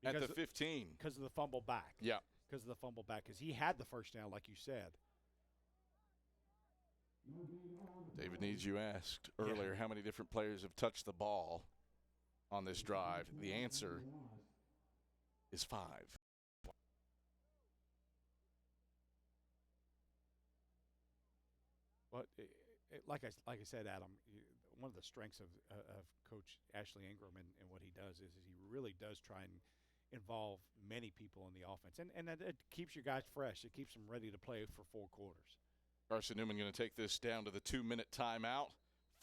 at the 15. Because of the fumble back. Yeah. Because of the fumble back. Because he had the first down, like you said. David Needs, you asked earlier how many different players have touched the ball on this drive. The answer is 5. But like I said, Adam, one of the strengths of Coach Ashley Ingram and what he does is he really does try and involve many people in the offense. And it keeps your guys fresh. It keeps them ready to play for 4 quarters. Carson-Newman going to take this down to the 2-minute timeout.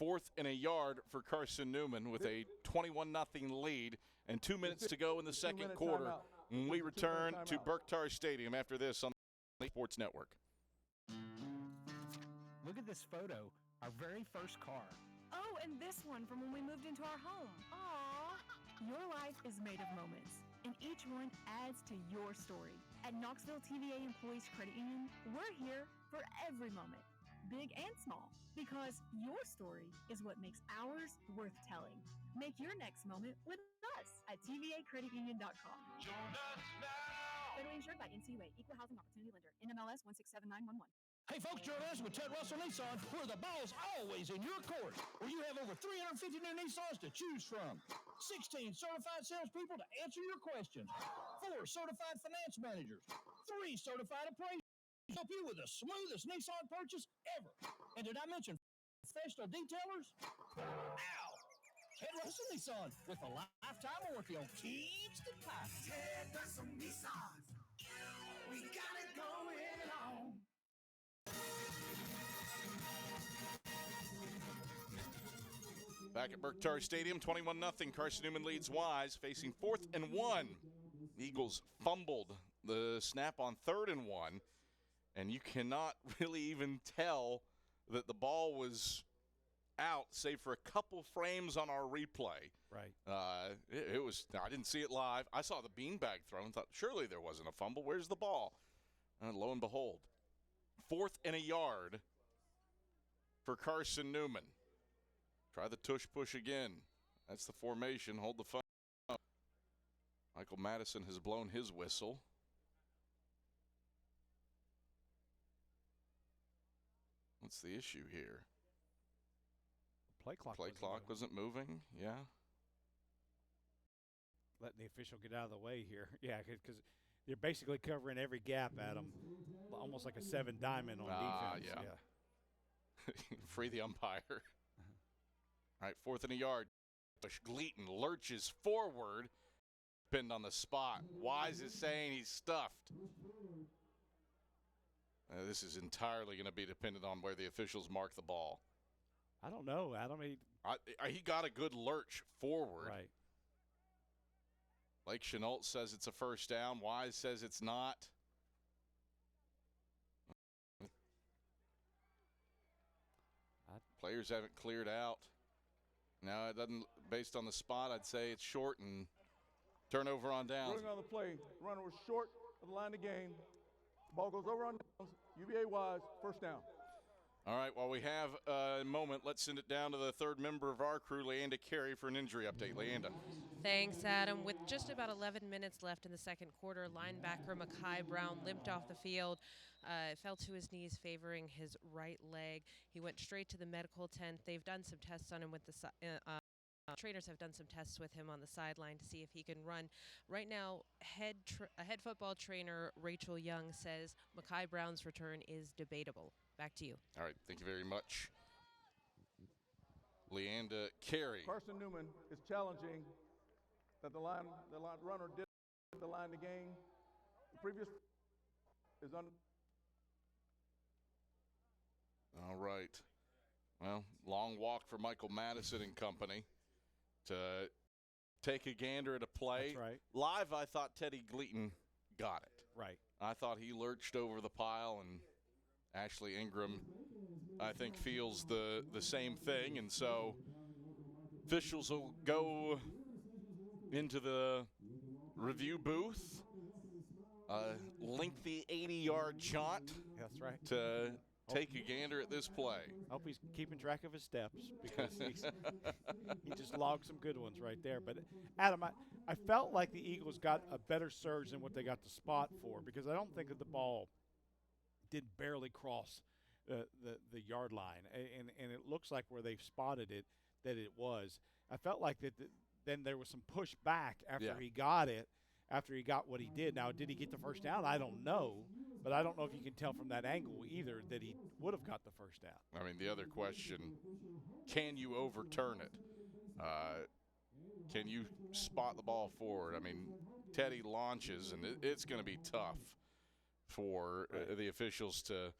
4th and a yard for Carson-Newman with a 21-0 lead and 2 minutes to go in the second quarter. And we return to Berktar Stadium after this on the Sports Network. Look at this photo, our very first car. Oh, and this one from when we moved into our home. Aww. Your life is made of moments, and each one adds to your story. At Knoxville TVA Employees Credit Union, we're here for every moment, big and small, because your story is what makes ours worth telling. Make your next moment with us at tvacreditunion.com. Join us now. Federally insured by NCUA, Equal Housing Opportunity Lender, NMLS 167911. Hey folks, join us with Ted Russell Nissan, where the ball's always in your court, where you have over 350 new Nissans to choose from. 16 certified salespeople to answer your questions. 4 certified finance managers. 3 certified appraisers to help you with the smoothest Nissan purchase ever. And did I mention professional detailers? Ow! Ted Russell Nissan with a lifetime warranty on keys to time. Ted Russell Nissan. We got it going on. Back at Berktar Stadium, 21-0. Carson-Newman leads Wise, facing 4th and 1. The Eagles fumbled the snap on 3rd and 1, and you cannot really even tell that the ball was out, save for a couple frames on our replay. Right. It was. I didn't see it live. I saw the beanbag throw and thought, surely there wasn't a fumble. Where's the ball? And lo and behold, 4th and a yard for Carson-Newman. Try the tush push again. That's the formation. Hold the phone up. Michael Madison has blown his whistle. What's the issue here? Play clock wasn't moving. Yeah. Letting the official get out of the way here. Yeah, because they're basically covering every gap, Adam. Almost like a 7 diamond on defense. Yeah. Free the umpire. All right, 4th and a yard. Gleaton lurches forward, pinned on the spot. Wise is saying he's stuffed. This is entirely going to be dependent on where the officials mark the ball. I don't know, Adam. He got a good lurch forward. Right. Blake Chenault says it's a first down. Wise says it's not. Players haven't cleared out. Now, it doesn't, based on the spot, I'd say it's short and turnover on downs. Running on the play. Runner was short of the line of game. Ball goes over on downs. UVA Wise, first down. All right, while we have a moment, let's send it down to the third member of our crew, Leanda Carey, for an injury update. Leanda. Thanks, Adam. With just about 11 minutes left in the second quarter, linebacker Mekhi Brown limped off the field, fell to his knees, favoring his right leg. He went straight to the medical tent. They've done some tests on him with the trainers have done some tests with him on the sideline to see if he can run. Right now, head football trainer Rachel Young says Mekhi Brown's return is debatable. Back to you. All right, thank you very much. Leanda Carey. Carson-Newman is challenging that the line runner did the line to gain. The previous is on. All right. Well, long walk for Michael Madison and company to take a gander at a play. That's right. Live, I thought Teddy Gleaton got it. Right. I thought he lurched over the pile, and Ashley Ingram, I think, feels the same thing. And so officials will go into the review booth. Lengthy 80-yard jaunt. That's right. To take a gander at this play. I hope he's keeping track of his steps because he just logged some good ones right there. But, Adam, I felt like the Eagles got a better surge than what they got the spot for because I don't think that the ball did barely cross the yard line. And it looks like where they've spotted it that it was. I felt like that then there was some pushback after he got it, after he got what he did. Now, did he get the first down? I don't know. But I don't know if you can tell from that angle either that he would have got the first down. I mean, the other question, can you overturn it? Can you spot the ball forward? I mean, Teddy launches, and it's going to be tough for the officials to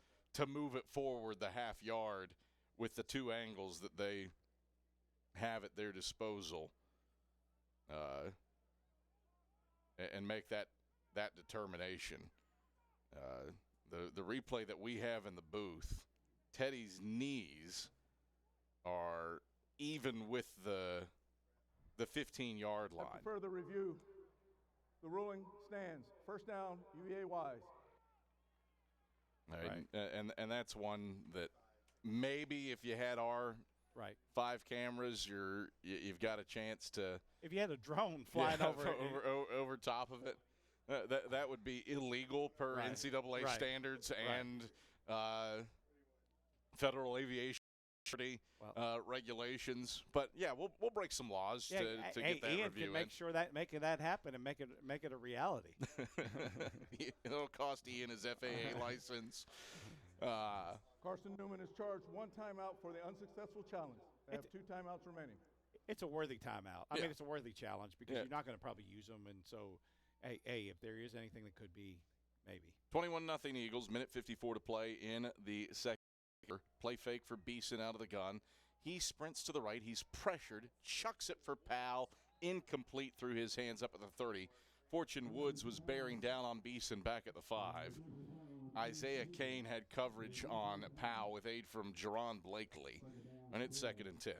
move it forward the half yard with the two angles that they have at their disposal and make that determination. The replay that we have in the booth, Teddy's knees are even with the 15-yard line. After further review, the ruling stands. First down, UVA Wise. Right. And that's one that maybe if you had our 5 cameras, you've got a chance to. If you had a drone flying over top of it. That would be illegal per NCAA standards and federal aviation regulations. But yeah, we'll break some laws to get that Ian review can make sure that making that happen and make it a reality. It'll cost Ian his FAA license. Carson-Newman is charged 1 timeout for the unsuccessful challenge. They have 2 timeouts remaining. It's a worthy timeout. I mean, it's a worthy challenge because you're not going to probably use them, and so. Hey, if there is anything that could be, maybe. 21-0 Eagles, minute 54 to play in the second. Play fake for Beeson out of the gun. He sprints to the right. He's pressured, chucks it for Powell, incomplete through his hands up at the 30. Fortune Woods was bearing down on Beeson back at the 5. Isaiah Kane had coverage on Powell with aid from Jerron Blakely, and it's 2nd and 10.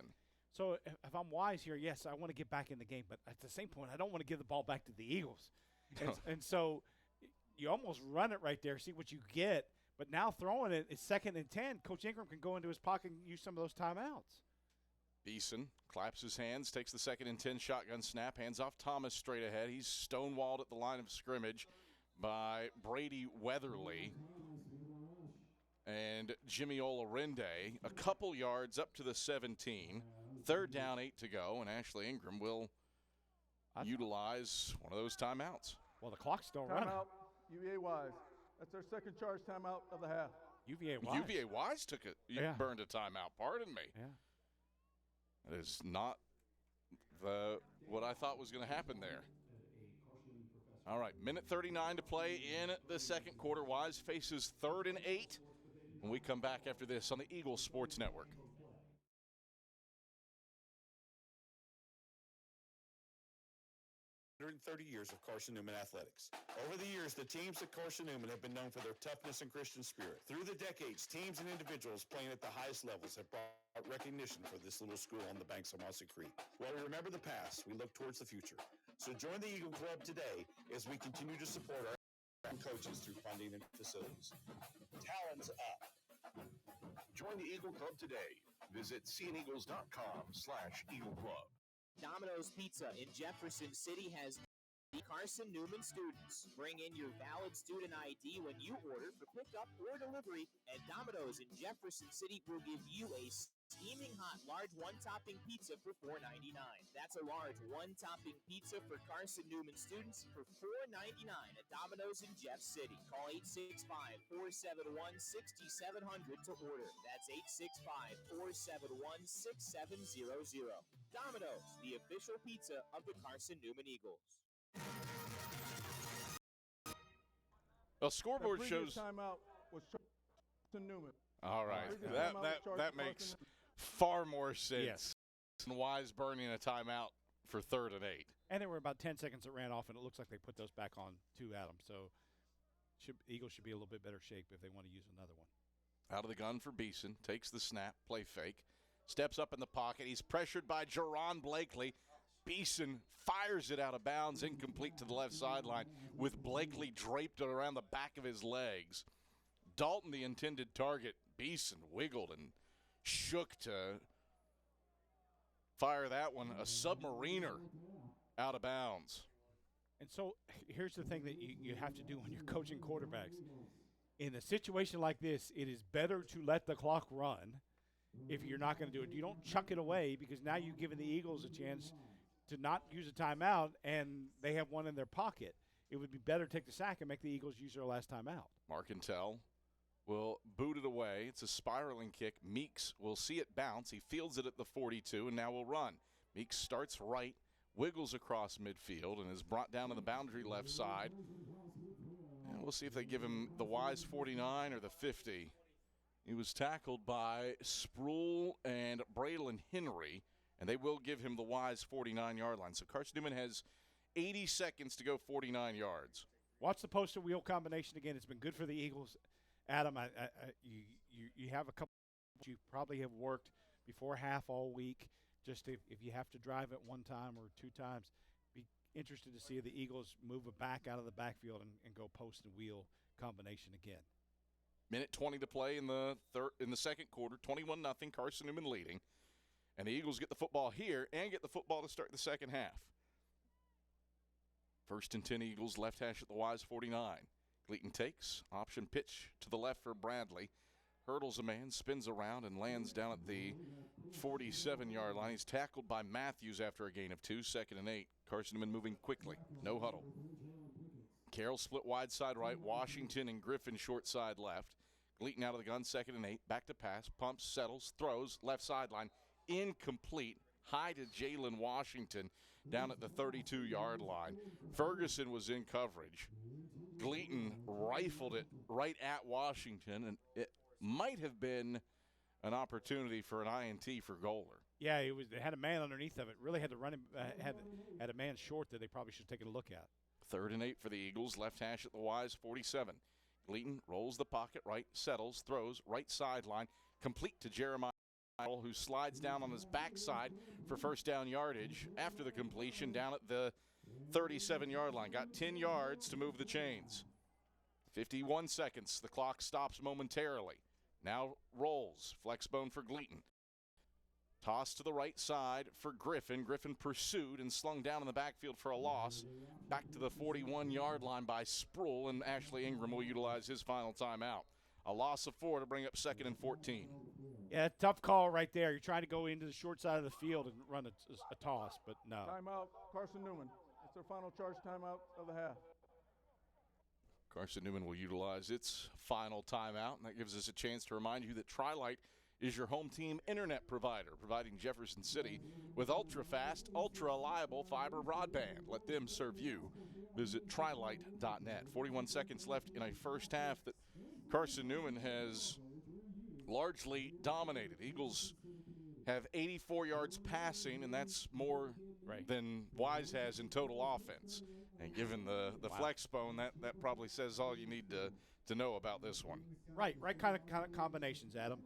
So if I'm Wise here, yes, I want to get back in the game, but at the same point, I don't want to give the ball back to the Eagles. And so you almost run it right there, see what you get. But now throwing it, it's 2nd and 10. Coach Ingram can go into his pocket and use some of those timeouts. Beeson claps his hands, takes the 2nd and 10 shotgun snap, hands off Thomas straight ahead. He's stonewalled at the line of scrimmage by Brady Weatherly and Jimmy Olarinde. A couple yards up to the 17. 3rd down, 8 to go, and Ashley Ingram will utilize one of those timeouts. Well, the clock's still running. Timeout, UVA Wise. That's their second charge timeout of the half. UVA Wise. UVA Wise burned a timeout. Pardon me. Yeah. That is not what I thought was going to happen there. All right, minute 39 to play in the second quarter. Wise faces 3rd and 8 when we come back after this on the Eagles Sports Network. 130 years of Carson-Newman athletics. Over the years, the teams at Carson-Newman have been known for their toughness and Christian spirit. Through the decades, teams and individuals playing at the highest levels have brought recognition for this little school on the banks of Mossy Creek. While we remember the past, we look towards the future. So join the Eagle Club today as we continue to support our coaches through funding and facilities. Talons up. Join the Eagle Club today. Visit seeaneagles.com/Eagle Club. Domino's Pizza in Jefferson City has Carson-Newman students. Bring in your valid student ID when you order for pickup or delivery, and Domino's in Jefferson City will give you a steaming hot large one-topping pizza for $4.99. That's a large one-topping pizza for Carson-Newman students for $4.99 at Domino's in Jeff City. Call 865-471-6700 to order. That's 865-471-6700. Domino's, the official pizza of the Carson-Newman Eagles. Well, scoreboard shows. Timeout was Carson-Newman. All right, that makes far more sense than Wise burning a timeout for 3rd and 8. And there were about 10 seconds that ran off, and it looks like they put those back on to Adam. So Eagles should be a little bit better shape if they want to use another one. Out of the gun for Beeson. Takes the snap, play fake. Steps up in the pocket. He's pressured by Jerron Blakely. Beeson fires it out of bounds, incomplete to the left sideline, with Blakely draped around the back of his legs. Dalton, the intended target. Beeson wiggled and shook to fire that one. A submariner out of bounds. And so here's the thing that you have to do when you're coaching quarterbacks. In a situation like this, it is better to let the clock run if you're not going to do it. You don't chuck it away, because now you've given the Eagles a chance to not use a timeout, and they have one in their pocket. It would be better to take the sack and make the Eagles use their last timeout. Marcantel will boot it away. It's a spiraling kick. Meeks will see it bounce. He fields it at the 42 and now will run. Meeks starts right, wiggles across midfield, and is brought down to the boundary left side. And we'll see if they give him the Wise 49 or the 50. He was tackled by Sproul and Braylon Henry, and they will give him the Wise 49-yard line. So Carson-Newman has 80 seconds to go 49 yards. Watch the poster wheel combination again. It's been good for the Eagles. Adam, you have a couple you probably have worked before half all week. Just if you have to drive it one time or two times, be interested to see the Eagles move it back out of the backfield and go post and wheel combination again. Minute 20 to play in the second quarter. 21-0, Carson-Newman leading. And the Eagles get the football here and get the football to start the second half. 1st and 10 Eagles, left hash at the Wise 49. Gleaton takes, option pitch to the left for Bradley. Hurdles a man, spins around, and lands down at the 47-yard line. He's tackled by Matthews after a gain of 2, 2nd and 8. Carson-Newman moving quickly, no huddle. Carroll split wide side right, Washington and Griffin short side left. Gleaton out of the gun, 2nd and 8, back to pass, pumps, settles, throws, left sideline, incomplete. High to Jalen Washington down at the 32-yard line. Ferguson was in coverage. Gleaton rifled it right at Washington, and it might have been an opportunity for an INT for Goler. Yeah, it had a man underneath of it. Really had to run him, had a man short that they probably should have taken a look at. 3rd and 8 for the Eagles, left hash at the Wise 47. Gleaton rolls the pocket right, settles, throws, right sideline, complete to Jeremiah, who slides down on his backside for first down yardage after the completion down at the 37-yard line. Got 10 yards to move the chains. 51 seconds. The clock stops momentarily. Now rolls. Flex bone for Gleaton. Toss to the right side for Griffin. Griffin pursued and slung down in the backfield for a loss. Back to the 41-yard line by Sproul, and Ashley Ingram will utilize his final timeout. A loss of 4 to bring up 2nd and 14. Yeah, tough call right there. You're trying to go into the short side of the field and run a toss, but no. Timeout, Carson-Newman. It's their final charge timeout of the half. Carson-Newman will utilize its final timeout, and that gives us a chance to remind you that Tri-Lite is your home team internet provider, providing Jefferson City with ultra-fast, ultra-reliable fiber broadband. Let them serve you. Visit trilite.net. 41 seconds left in a first half that Carson-Newman has largely dominated. Eagles have 84 yards passing, and that's more than Wise has in total offense. And given the flex bone, that probably says all you need to know about this one. Right kind of combinations, Adam.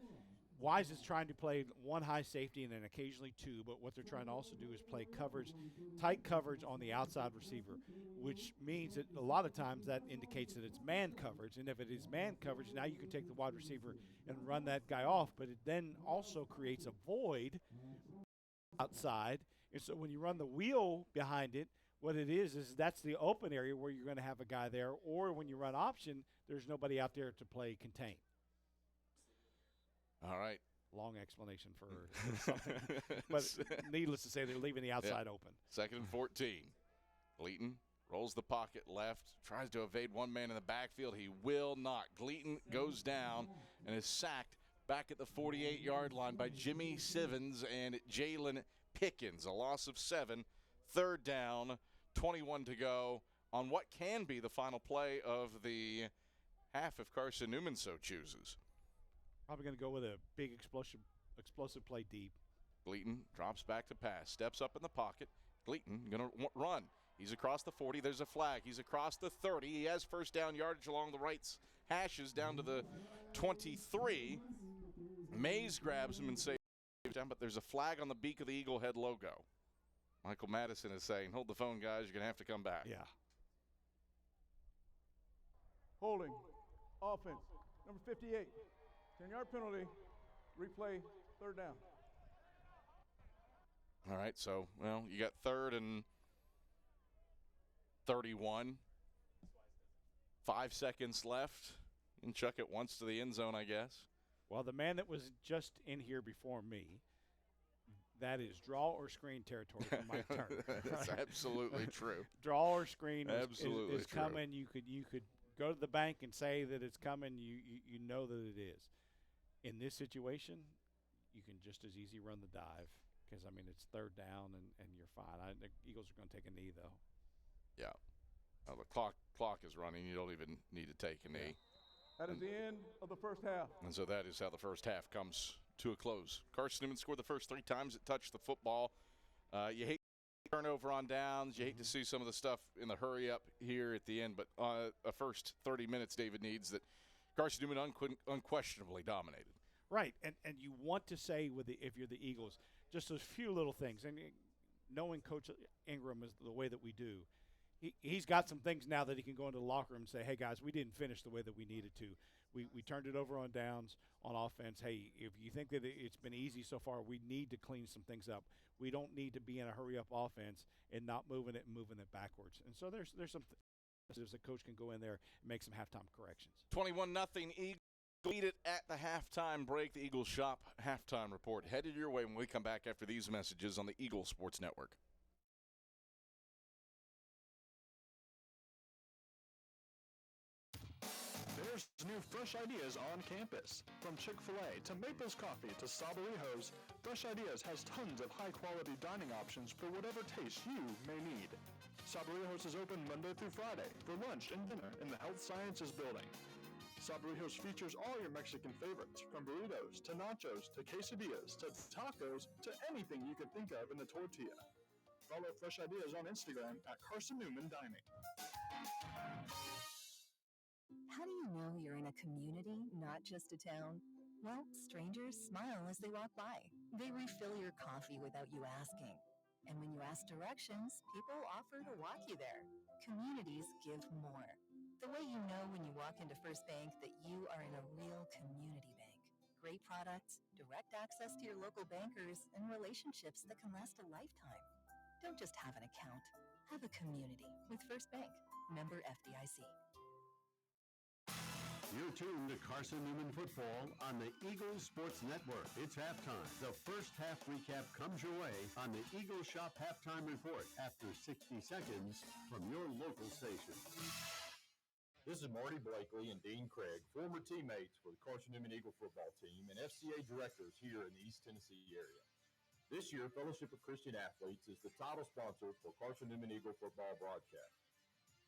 Wise is trying to play one high safety and then occasionally two, but what they're trying to also do is play coverage, tight coverage on the outside receiver, which means that a lot of times that indicates that it's man coverage. And if it is man coverage, now you can take the wide receiver and run that guy off, but it then also creates a void outside. And so when you run the wheel behind it, what it is that's the open area where you're going to have a guy there, or when you run option, there's nobody out there to play contain. All right. Long explanation for something. But needless to say, they're leaving the outside open. 2nd and 14. Gleaton rolls the pocket left, tries to evade one man in the backfield. He will not. Gleaton goes down and is sacked back at the 48-yard line by Jimmy Sivens and Jalen Pickens. A loss of 7. 3rd down, 21 to go on what can be the final play of the half if Carson-Newman so chooses. Probably going to go with a big explosive play deep. Gleaton drops back to pass, steps up in the pocket. Gleaton going to run. He's across the 40. There's a flag. He's across the 30. He has first down yardage along the right hashes down to the 23. Mays grabs him and saves down, but there's a flag on the beak of the Eagle head logo. Michael Madison is saying, hold the phone, guys. You're going to have to come back. Yeah. Holding. Offense. Number 58. 10-yard penalty. Replay. 3rd down. All right, so, well, you got 3rd and 31. 5 seconds left. You can chuck it once to the end zone, I guess. Well, the man that was just in here before me, that is draw or screen territory for Mike Turner. That's absolutely true. Draw or screen is true. coming. You could go to the bank and say that it's coming. You know that it is. In this situation, you can just as easy run the dive because, I mean, it's 3rd down and you're fine. The Eagles are going to take a knee, though. Yeah. The clock is running. You don't even need to take a knee. That is the end of the first half. And so that is how the first half comes to a close. Carson-Newman scored the first 3 times it touched the football. You hate turnover on downs. You hate to see some of the stuff in the hurry-up here at the end. But a first 30 minutes, David needs that Carson-Newman unquestionably dominated. Right, and you want to say if you're the Eagles, just those few little things. And knowing Coach Ingram is the way that we do, he's got some things now that he can go into the locker room and say, hey, guys, we didn't finish the way that we needed to. We turned it over on downs, on offense. Hey, if you think that it's been easy so far, we need to clean some things up. We don't need to be in a hurry-up offense and not moving it and moving it backwards. And so there's some the coach can go in there and make some halftime corrections. 21-0 Eagles lead it at the halftime break. The Eagles Shop halftime report headed your way when we come back after these messages on the Eagles Sports Network. There's new fresh ideas on campus. From Chick-fil-A to Maples Coffee to Sabarijos, Fresh Ideas has tons of high-quality dining options for whatever taste you may need. Sabarijos is open Monday through Friday for lunch and dinner in the Health Sciences Building. Sabarijos features all your Mexican favorites, from burritos to nachos to quesadillas to tacos to anything you can think of in the tortilla. Follow Fresh Ideas on Instagram at Carson-Newman Dining. How do you know you're in a community, not just a town? Well, strangers smile as they walk by. They refill your coffee without you asking. And when you ask directions, people offer to walk you there. Communities give more. The way you know when you walk into First Bank that you are in a real community bank. Great products, direct access to your local bankers, and relationships that can last a lifetime. Don't just have an account. Have a community with First Bank. Member FDIC. You're tuned to Carson-Newman football on the Eagles Sports Network. It's halftime. The first half recap comes your way on the Eagles Shop halftime report after 60 seconds from your local station. This is Marty Blakely and Dean Craig, former teammates for the Carson-Newman Eagle football team and FCA directors here in the East Tennessee area. This year, Fellowship of Christian Athletes is the title sponsor for Carson-Newman Eagle football broadcast.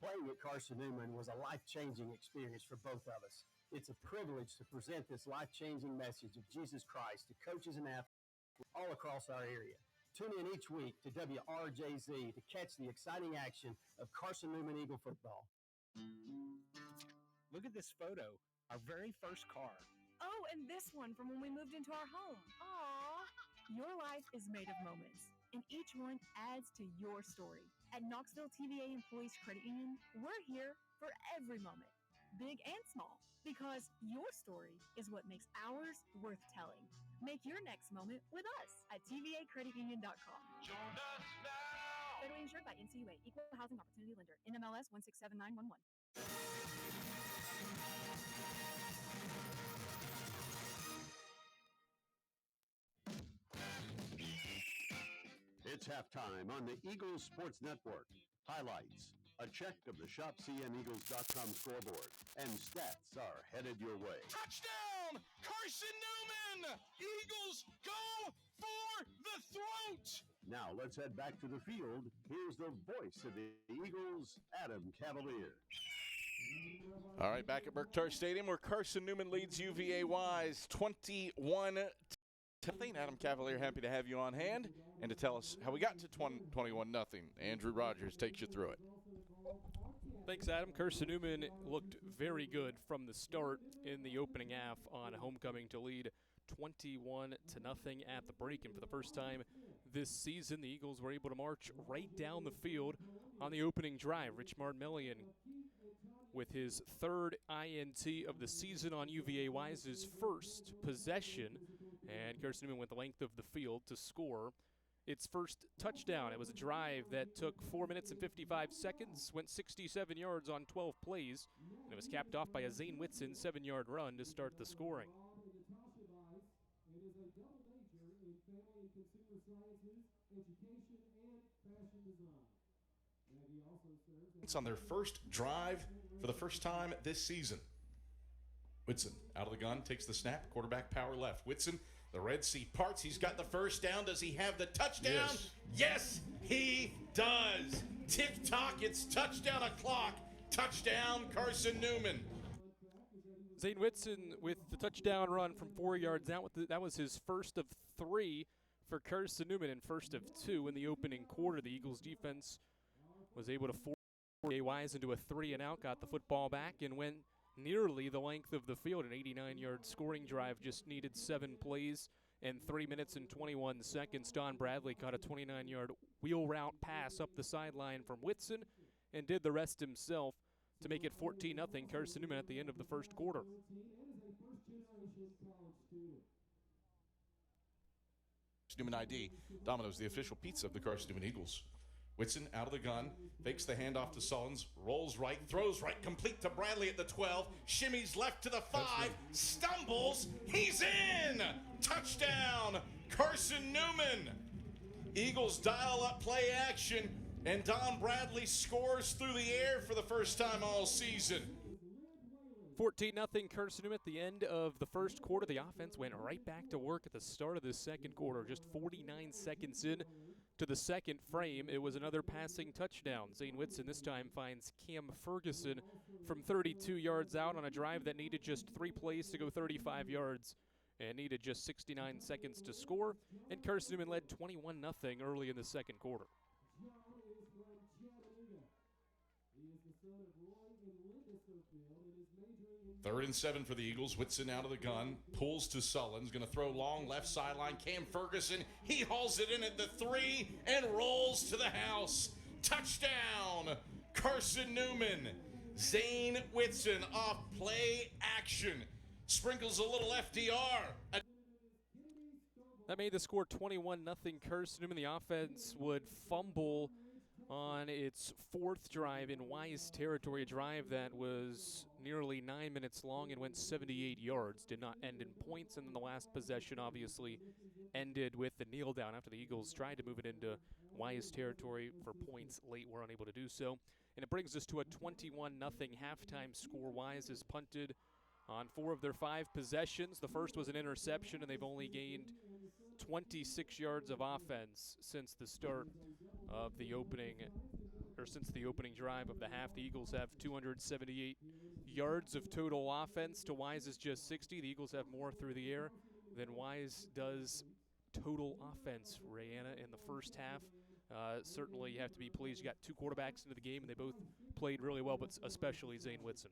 Playing at Carson-Newman was a life-changing experience for both of us. It's a privilege to present this life-changing message of Jesus Christ to coaches and athletes all across our area. Tune in each week to WRJZ to catch the exciting action of Carson-Newman Eagle football. Look at this photo, our very first car. Oh, and this one from when we moved into our home. Aww. Your life is made of moments, and each one adds to your story. At Knoxville TVA Employees Credit Union, we're here for every moment, big and small, because your story is what makes ours worth telling. Make your next moment with us at tvacreditunion.com. Join us now. Federally insured by NCUA, Equal Housing Opportunity Lender, NMLS 167911. It's halftime on the Eagles Sports Network. Highlights, a check of the ShopCNEagles.com scoreboard, and stats are headed your way. Touchdown! Carson-Newman! Eagles go for the throat! Now let's head back to the field. Here's the voice of the Eagles, Adam Cavalier. All right, back at Berktar Stadium where Carson-Newman leads UVA Wise 21-0. Adam Cavalier, happy to have you on hand and to tell us how we got to 21-0. Andrew Rogers takes you through it. Thanks, Adam. Carson-Newman looked very good from the start in the opening half on homecoming to lead 21-0 at the break. And for the first time this season, the Eagles were able to march right down the field on the opening drive. Rich Martinellian with his third INT of the season on UVA Wise's first possession. And Carson-Newman went the length of the field to score its first touchdown. It was a drive that took 4 minutes and 55 seconds, went 67 yards on 12 plays, and it was capped off by a Zane Whitson 7-yard run to start the scoring. It's on their first drive for the first time this season. Whitson out of the gun, takes the snap, quarterback power left. Whitson, the Red Sea parts. He's got the first down. Does he have the touchdown? Yes, he does. Tick-tock, it's touchdown o'clock. Touchdown, Carson-Newman. Zane Whitson with the touchdown run from 4 yards out. That was his first of 3 for Carson-Newman and first of 2 in the opening quarter. The Eagles defense was able to force UVA Wise into a 3-and-out, got the football back, and went nearly the length of the field. An 89-yard scoring drive just needed 7 plays and 3 minutes and 21 seconds. Don Bradley caught a 29-yard wheel route pass up the sideline from Whitson and did the rest himself to make it 14-0 Carson-Newman at the end of the first quarter. Newman ID, Domino's, the official pizza of the Carson-Newman Eagles. Whitson out of the gun, fakes the handoff to Sullins, rolls right, throws right, complete to Bradley at the 12, shimmies left to the 5, stumbles, he's in! Touchdown, Carson-Newman! Eagles dial up play action, and Don Bradley scores through the air for the first time all season. 14-0 Carson-Newman at the end of the first quarter. The offense went right back to work at the start of the second quarter. Just 49 seconds in to the second frame, it was another passing touchdown. Zane Whitson this time finds Cam Ferguson from 32 yards out on a drive that needed just 3 plays to go 35 yards and needed just 69 seconds to score. And Carson-Newman led 21-0 early in the second quarter. 3rd and 7 for the Eagles. Whitson out of the gun, pulls to Sullins, going to throw long left sideline. Cam Ferguson, he hauls it in at the 3 and rolls to the house. Touchdown, Carson-Newman. Zane Whitson off play action. Sprinkles a little FDR. That made the score 21-0 Carson-Newman. The offense would fumble on its fourth drive in Wise territory, a drive that was nearly 9 minutes long and went 78 yards. Did not end in points, and then the last possession obviously ended with the kneel down after the Eagles tried to move it into Wise territory for points late, were unable to do so. And it brings us to a 21-0 halftime score. Wise has punted on 4 of their 5 possessions. The first was an interception, and they've only gained 26 yards of offense since the start of the opening, or since the opening drive of the half. The Eagles have 278 yards of total offense to Wise's just 60. The Eagles have more through the air than Wise does total offense, Rayanna, in the first half. Certainly you have to be pleased. You got 2 quarterbacks into the game, and they both played really well, but especially Zane Whitson.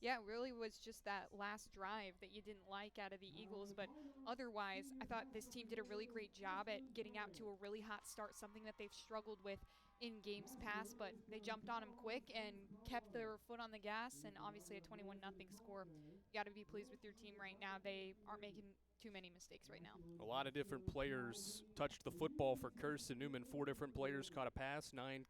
Yeah, it really was just that last drive that you didn't like out of the Eagles, but otherwise, I thought this team did a really great job at getting out to a really hot start, something that they've struggled with in games past, but they jumped on them quick and kept their foot on the gas, and obviously a 21-0 score. You got to be pleased with your team right now. They aren't making too many mistakes right now. A lot of different players touched the football for Carson-Newman. 4 different players caught a pass, 9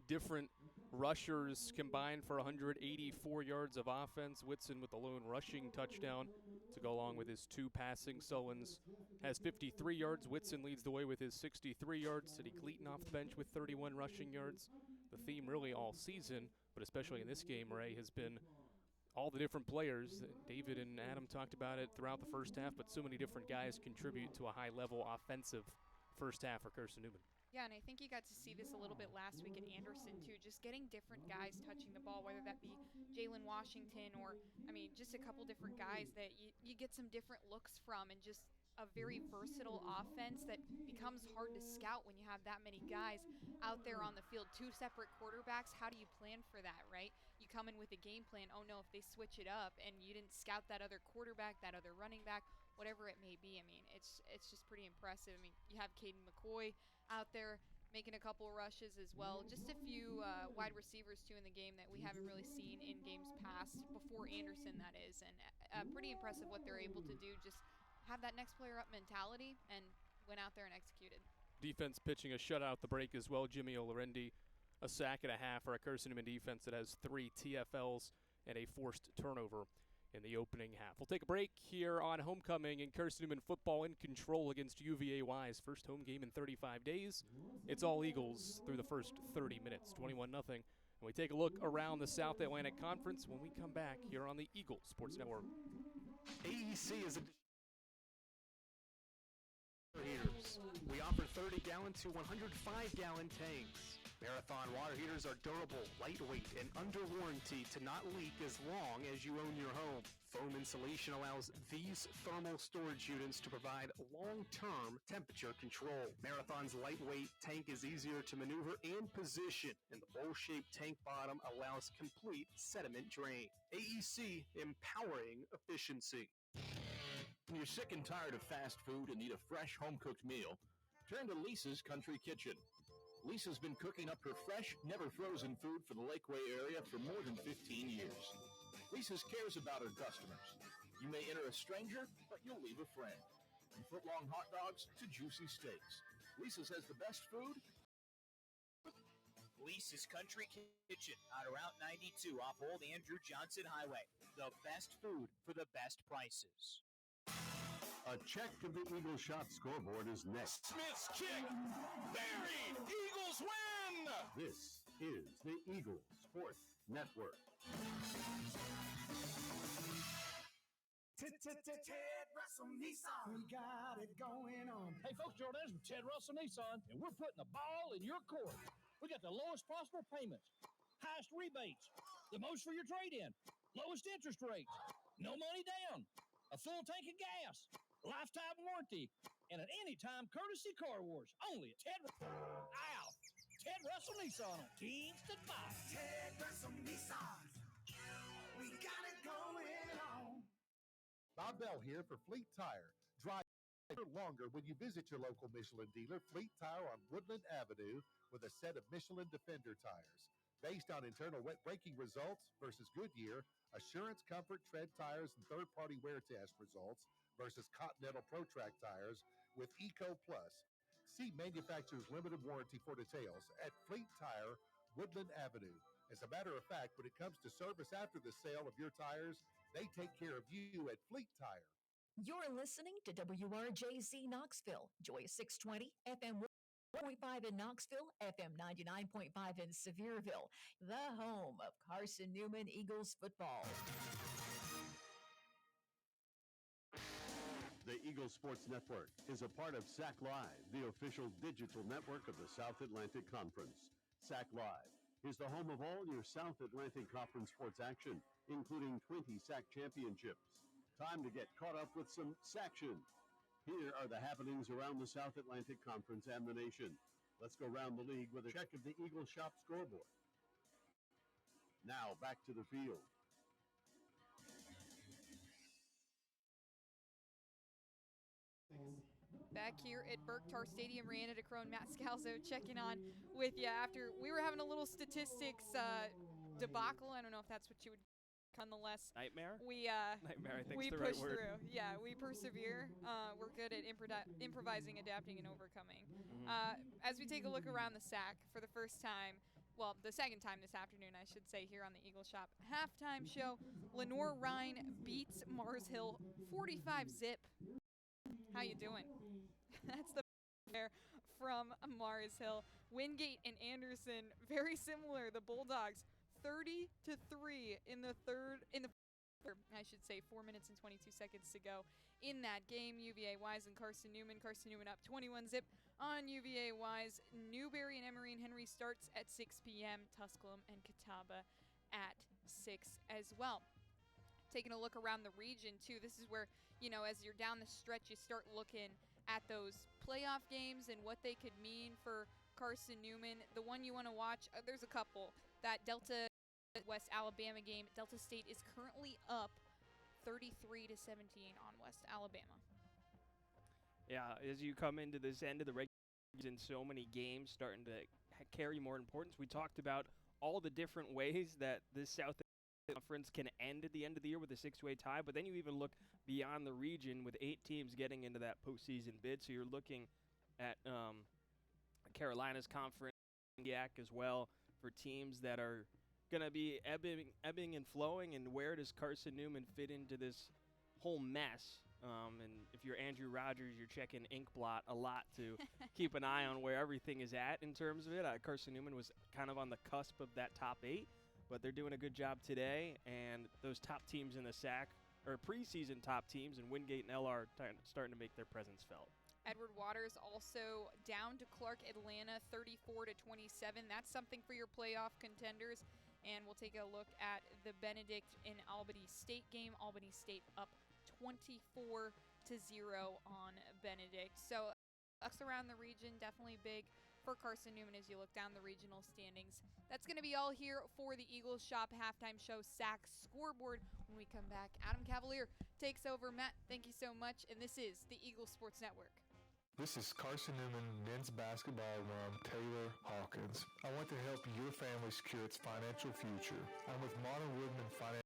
different rushers combined for 184 yards of offense. Whitson with the lone rushing touchdown to go along with his 2 passing. Sullins has 53 yards. Whitson leads the way with his 63 yards. Sidney Cleaton off the bench with 31 rushing yards. The theme really all season, but especially in this game, Ray, has been all the different players. David and Adam talked about it throughout the first half, but so many different guys contribute to a high-level offensive first half for Carson-Newman. Yeah, and I think you got to see this a little bit last week at Anderson, too, just getting different guys touching the ball, whether that be Jalen Washington or, just a couple different guys that you get some different looks from, and just a very versatile offense that becomes hard to scout when you have that many guys out there on the field. 2 separate quarterbacks, how do you plan for that, right? You come in with a game plan, oh no, if they switch it up and you didn't scout that other quarterback, that other running back, whatever it may be. It's just pretty impressive. You have Caden McCoy out there making a couple rushes as well. Just a few wide receivers, too, in the game that we haven't really seen in games past, before Anderson, that is. And pretty impressive what they're able to do. Just have that next player up mentality and went out there and executed. Defense pitching a shutout at the break as well. Jimmy Olarendi, a sack and a half for a Carson-Newman defense that has 3 TFLs and a forced turnover in the opening half. We'll take a break here on Homecoming, and Carson-Newman football in control against UVA Wise. First home game in 35 days. It's all Eagles through the first 30 minutes, 21-0. And we take a look around the South Atlantic Conference when we come back here on the Eagle Sports Network. AEC is a heaters. We offer 30-gallon to 105-gallon tanks. Marathon water heaters are durable, lightweight, and under warranty to not leak as long as you own your home. Foam insulation allows these thermal storage units to provide long-term temperature control. Marathon's lightweight tank is easier to maneuver and position, and the bowl-shaped tank bottom allows complete sediment drain. AEC, empowering efficiency. When you're sick and tired of fast food and need a fresh home-cooked meal, turn to Lisa's Country Kitchen. Lisa's been cooking up her fresh, never-frozen food for the Lakeway area for more than 15 years. Lisa's cares about her customers. You may enter a stranger, but you'll leave a friend. From foot-long hot dogs to juicy steaks, Lisa's has the best food. Lisa's Country Kitchen on Route 92 off Old Andrew Johnson Highway. The best food for the best prices. A check of the Eagles shot scoreboard is next. Smith's kick, buried, Eagles win! This is the Eagle Sports Network. Ted Russell Nissan, we got it going on. Hey folks, Jordan from Ted Russell Nissan, and we're putting a ball in your court. We got the lowest possible payments, highest rebates, the most for your trade-in, lowest interest rates, no money down, a full tank of gas, lifetime warranty, and an anytime courtesy car wash. Only at Ted Russell Nissan on Kingston 5. Ted Russell Nissan, we got it going on. Bob Bell here for Fleet Tire. Drive longer when you visit your local Michelin dealer, Fleet Tire on Woodland Avenue, with a set of Michelin Defender tires. Based on internal wet braking results versus Goodyear, Assurance Comfort Tread tires and third-party wear test results versus Continental Pro Track tires with Eco Plus. See manufacturer's limited warranty for details at Fleet Tire, Woodland Avenue. As a matter of fact, when it comes to service after the sale of your tires, they take care of you at Fleet Tire. You're listening to WRJZ Knoxville, Joy 620, FM 1.5 in Knoxville, FM 99.5 in Sevierville, the home of Carson-Newman Eagles football. The Eagles Sports Network is a part of SAC Live, the official digital network of the South Atlantic Conference. SAC Live is the home of all your South Atlantic Conference sports action, including 20 SAC championships. Time to get caught up with some SACtion. Here are the happenings around the South Atlantic Conference and the nation. Let's go around the league with a check of the Eagles Shop scoreboard. Now back to the field. Back here at Berktar Stadium, Rihanna DeCrone, Matt Scalzo checking on with you after we were having a little statistics debacle. I don't know if that's what you would nonetheless. Nightmare? Nightmare, I think we is the right push word. through. Yeah, we persevere. We're good at improvising, adapting, and overcoming. As we take a look around the SAC for the first time, well, the second time this afternoon, I should say, here on the Eagle Shop halftime show, Lenore Rhine beats Mars Hill 45-zip. How you doing? That's the there from Mars Hill. Wingate and Anderson, very similar. The Bulldogs, 30-3 in the third, I should say, 4 minutes and 22 seconds to go in that game. UVA Wise and Carson-Newman. Carson-Newman up 21-zip on UVA Wise. Newberry and Emory and Henry starts at 6 p.m. Tusculum and Catawba at 6 as well. Taking a look around the region, too. This is where, as you're down the stretch, you start looking at those playoff games and what they could mean for Carson-Newman. The one you want to watch, there's a couple. That Delta West Alabama game, Delta State is currently up 33-17 on West Alabama. Yeah, as you come into this end of the regular season, so many games starting to carry more importance. We talked about all the different ways that this South Conference can end at the end of the year with a 6-way tie, but then you even look beyond the region with 8 teams getting into that postseason bid. So you're looking at Carolina's conference, YAC as well, for teams that are going to be ebbing and flowing. And where does Carson-Newman fit into this whole mess? And if you're Andrew Rogers, you're checking Inkblot a lot to keep an eye on where everything is at in terms of it. Carson-Newman was kind of on the cusp of that top 8. But they're doing a good job today, and those top teams in the SAC, or preseason top teams, and Wingate and LR starting to make their presence felt. Edward Waters also down to Clark Atlanta 34-27. That's something for your playoff contenders. And we'll take a look at the Benedict and Albany State game. Albany State up 24-0 on Benedict. So us around the region, definitely big for Carson-Newman as you look down the regional standings. That's going to be all here for the Eagles Shop halftime show SAC scoreboard. When we come back, Adam Cavalier takes over. Matt, thank you so much. And this is the Eagles Sports Network. This is Carson-Newman men's basketball alum Taylor Hawkins. I want to help your family secure its financial future. I'm with Modern Woodman Financial,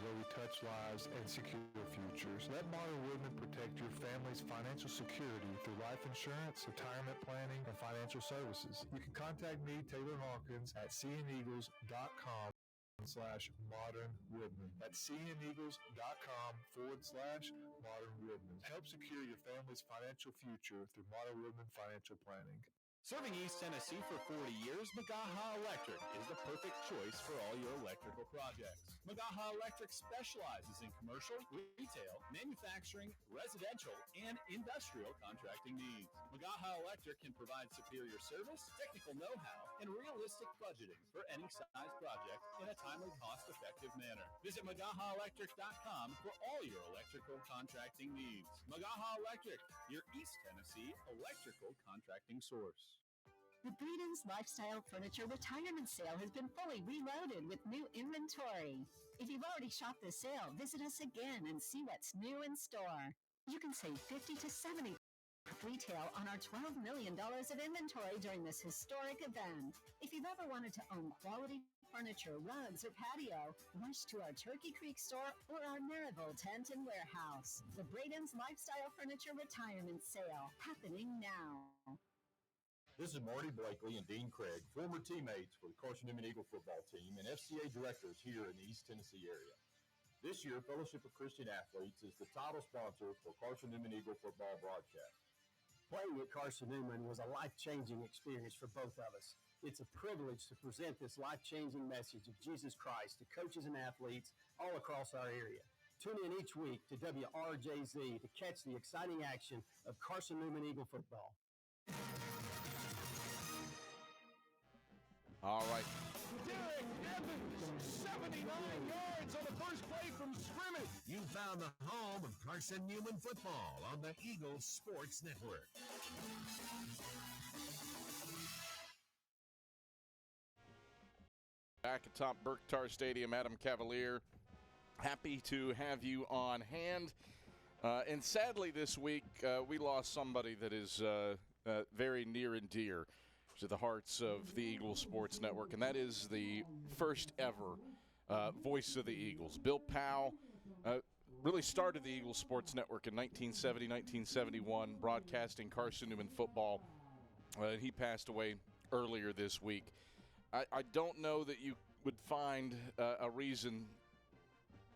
where we touch lives and secure futures. Let Modern Woodman protect your family's financial security through life insurance, retirement planning, and financial services. You can contact me, Taylor Hawkins, at cneagles.com/Modern Woodman. That's cneagles.com/Modern Woodman. Help secure your family's financial future through Modern Woodman Financial Planning. Serving East Tennessee for 40 years, Magaha Electric is the perfect choice for all your electrical projects. Magaha Electric specializes in commercial, retail, manufacturing, residential, and industrial contracting needs. Magaha Electric can provide superior service, technical know-how, and realistic budgeting for any size project in a timely, cost-effective manner. Visit MagahaElectric.com for all your electrical contracting needs. Magaha Electric, your East Tennessee electrical contracting source. The Breeden's Lifestyle Furniture Retirement Sale has been fully reloaded with new inventory. If you've already shopped this sale, visit us again and see what's new in store. You can save 50 to 70% retail on our $12 million of inventory during this historic event. If you've ever wanted to own quality furniture, rugs, or patio, rush to our Turkey Creek store or our Maryville tent and warehouse. The Braden's Lifestyle Furniture Retirement Sale, happening now. This is Marty Blakely and Dean Craig, former teammates for the Carson-Newman Eagle football team and FCA directors here in the East Tennessee area. This year, Fellowship of Christian Athletes is the title sponsor for Carson-Newman Eagle football broadcast. Playing at Carson-Newman was a life-changing experience for both of us. It's a privilege to present this life-changing message of Jesus Christ to coaches and athletes all across our area. Tune in each week to WRJZ to catch the exciting action of Carson-Newman Eagle football. All right. Derek Evans, 79 yards on the first play from scrimmage. You found the home of Carson-Newman football on the Eagles Sports Network. Back atop Berktar Stadium, Adam Cavalier, happy to have you on hand. And sadly this week, we lost somebody that is very near and dear to the hearts of the Eagles Sports Network, and that is the first ever voice of the Eagles. Bill Powell really started the Eagles Sports Network in 1970, 1971, broadcasting Carson-Newman football, and he passed away earlier this week. I don't know that you would find a reason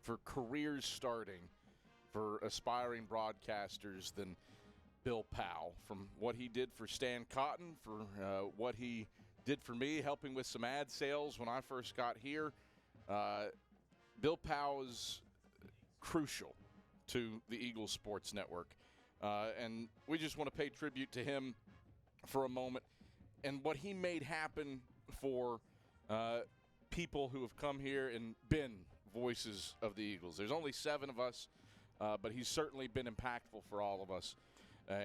for careers starting for aspiring broadcasters than Bill Powell. From what he did for Stan Cotton, for what he did for me, helping with some ad sales when I first got here, Bill Powell is crucial to the Eagles Sports Network. And we just want to pay tribute to him for a moment and what he made happen for people who have come here and been voices of the Eagles. There's only 7 of us, but he's certainly been impactful for all of us.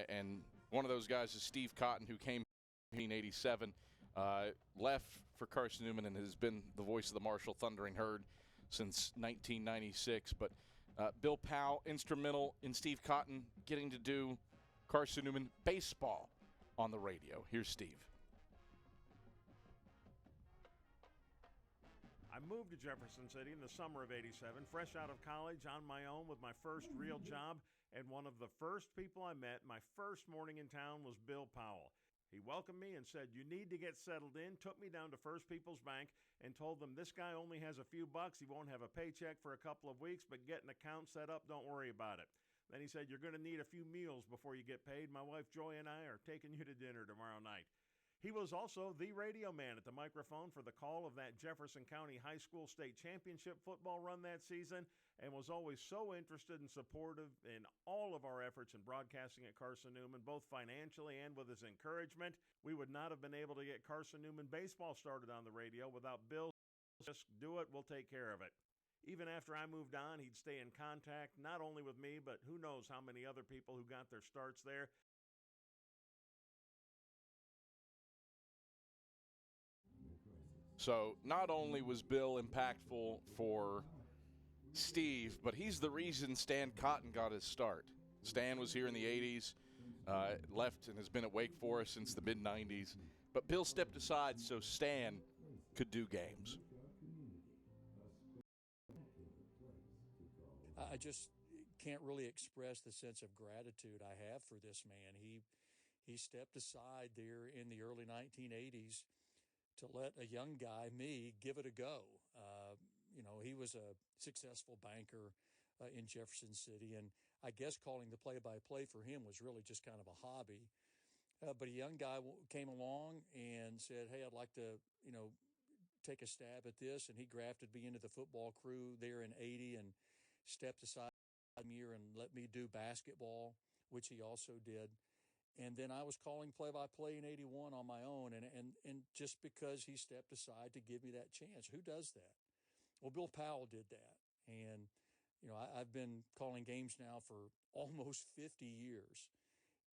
And one of those guys is Steve Cotton, who came in 1987, left for Carson-Newman and has been the voice of the Marshall Thundering Herd since 1996. But Bill Powell, instrumental in Steve Cotton getting to do Carson-Newman baseball on the radio. Here's Steve. I moved to Jefferson City in the summer of '87, fresh out of college, on my own with my first real job, and one of the first people I met my first morning in town was Bill Powell. He welcomed me and said, "You need to get settled in," took me down to First People's Bank and told them, "This guy only has a few bucks. He won't have a paycheck for a couple of weeks, but get an account set up. Don't worry about it." Then he said, "You're going to need a few meals before you get paid. My wife Joy and I are taking you to dinner tomorrow night." He was also the radio man at the microphone for the call of that Jefferson County High School State Championship football run that season, and was always so interested and supportive in all of our efforts in broadcasting at Carson-Newman, both financially and with his encouragement. We would not have been able to get Carson-Newman baseball started on the radio without Bill. Just do it, we'll take care of it. Even after I moved on, he'd stay in contact, not only with me, but who knows how many other people who got their starts there. So not only was Bill impactful for Steve, but he's the reason Stan Cotton got his start. Stan was here in the 80s, left and has been at Wake Forest since the mid-90s. But Bill stepped aside so Stan could do games. I just can't really express the sense of gratitude I have for this man. He stepped aside there in the early 1980s to let a young guy, me, give it a go. He was a successful banker in Jefferson City, and I guess calling the play-by-play for him was really just kind of a hobby. But a young guy came along and said, "Hey, I'd like to, take a stab at this," and he grafted me into the football crew there in '80 and stepped aside a year and let me do basketball, which he also did. And then I was calling play-by-play in '81 on my own, and just because he stepped aside to give me that chance. Who does that? Well, Bill Powell did that. And, I've been calling games now for almost 50 years.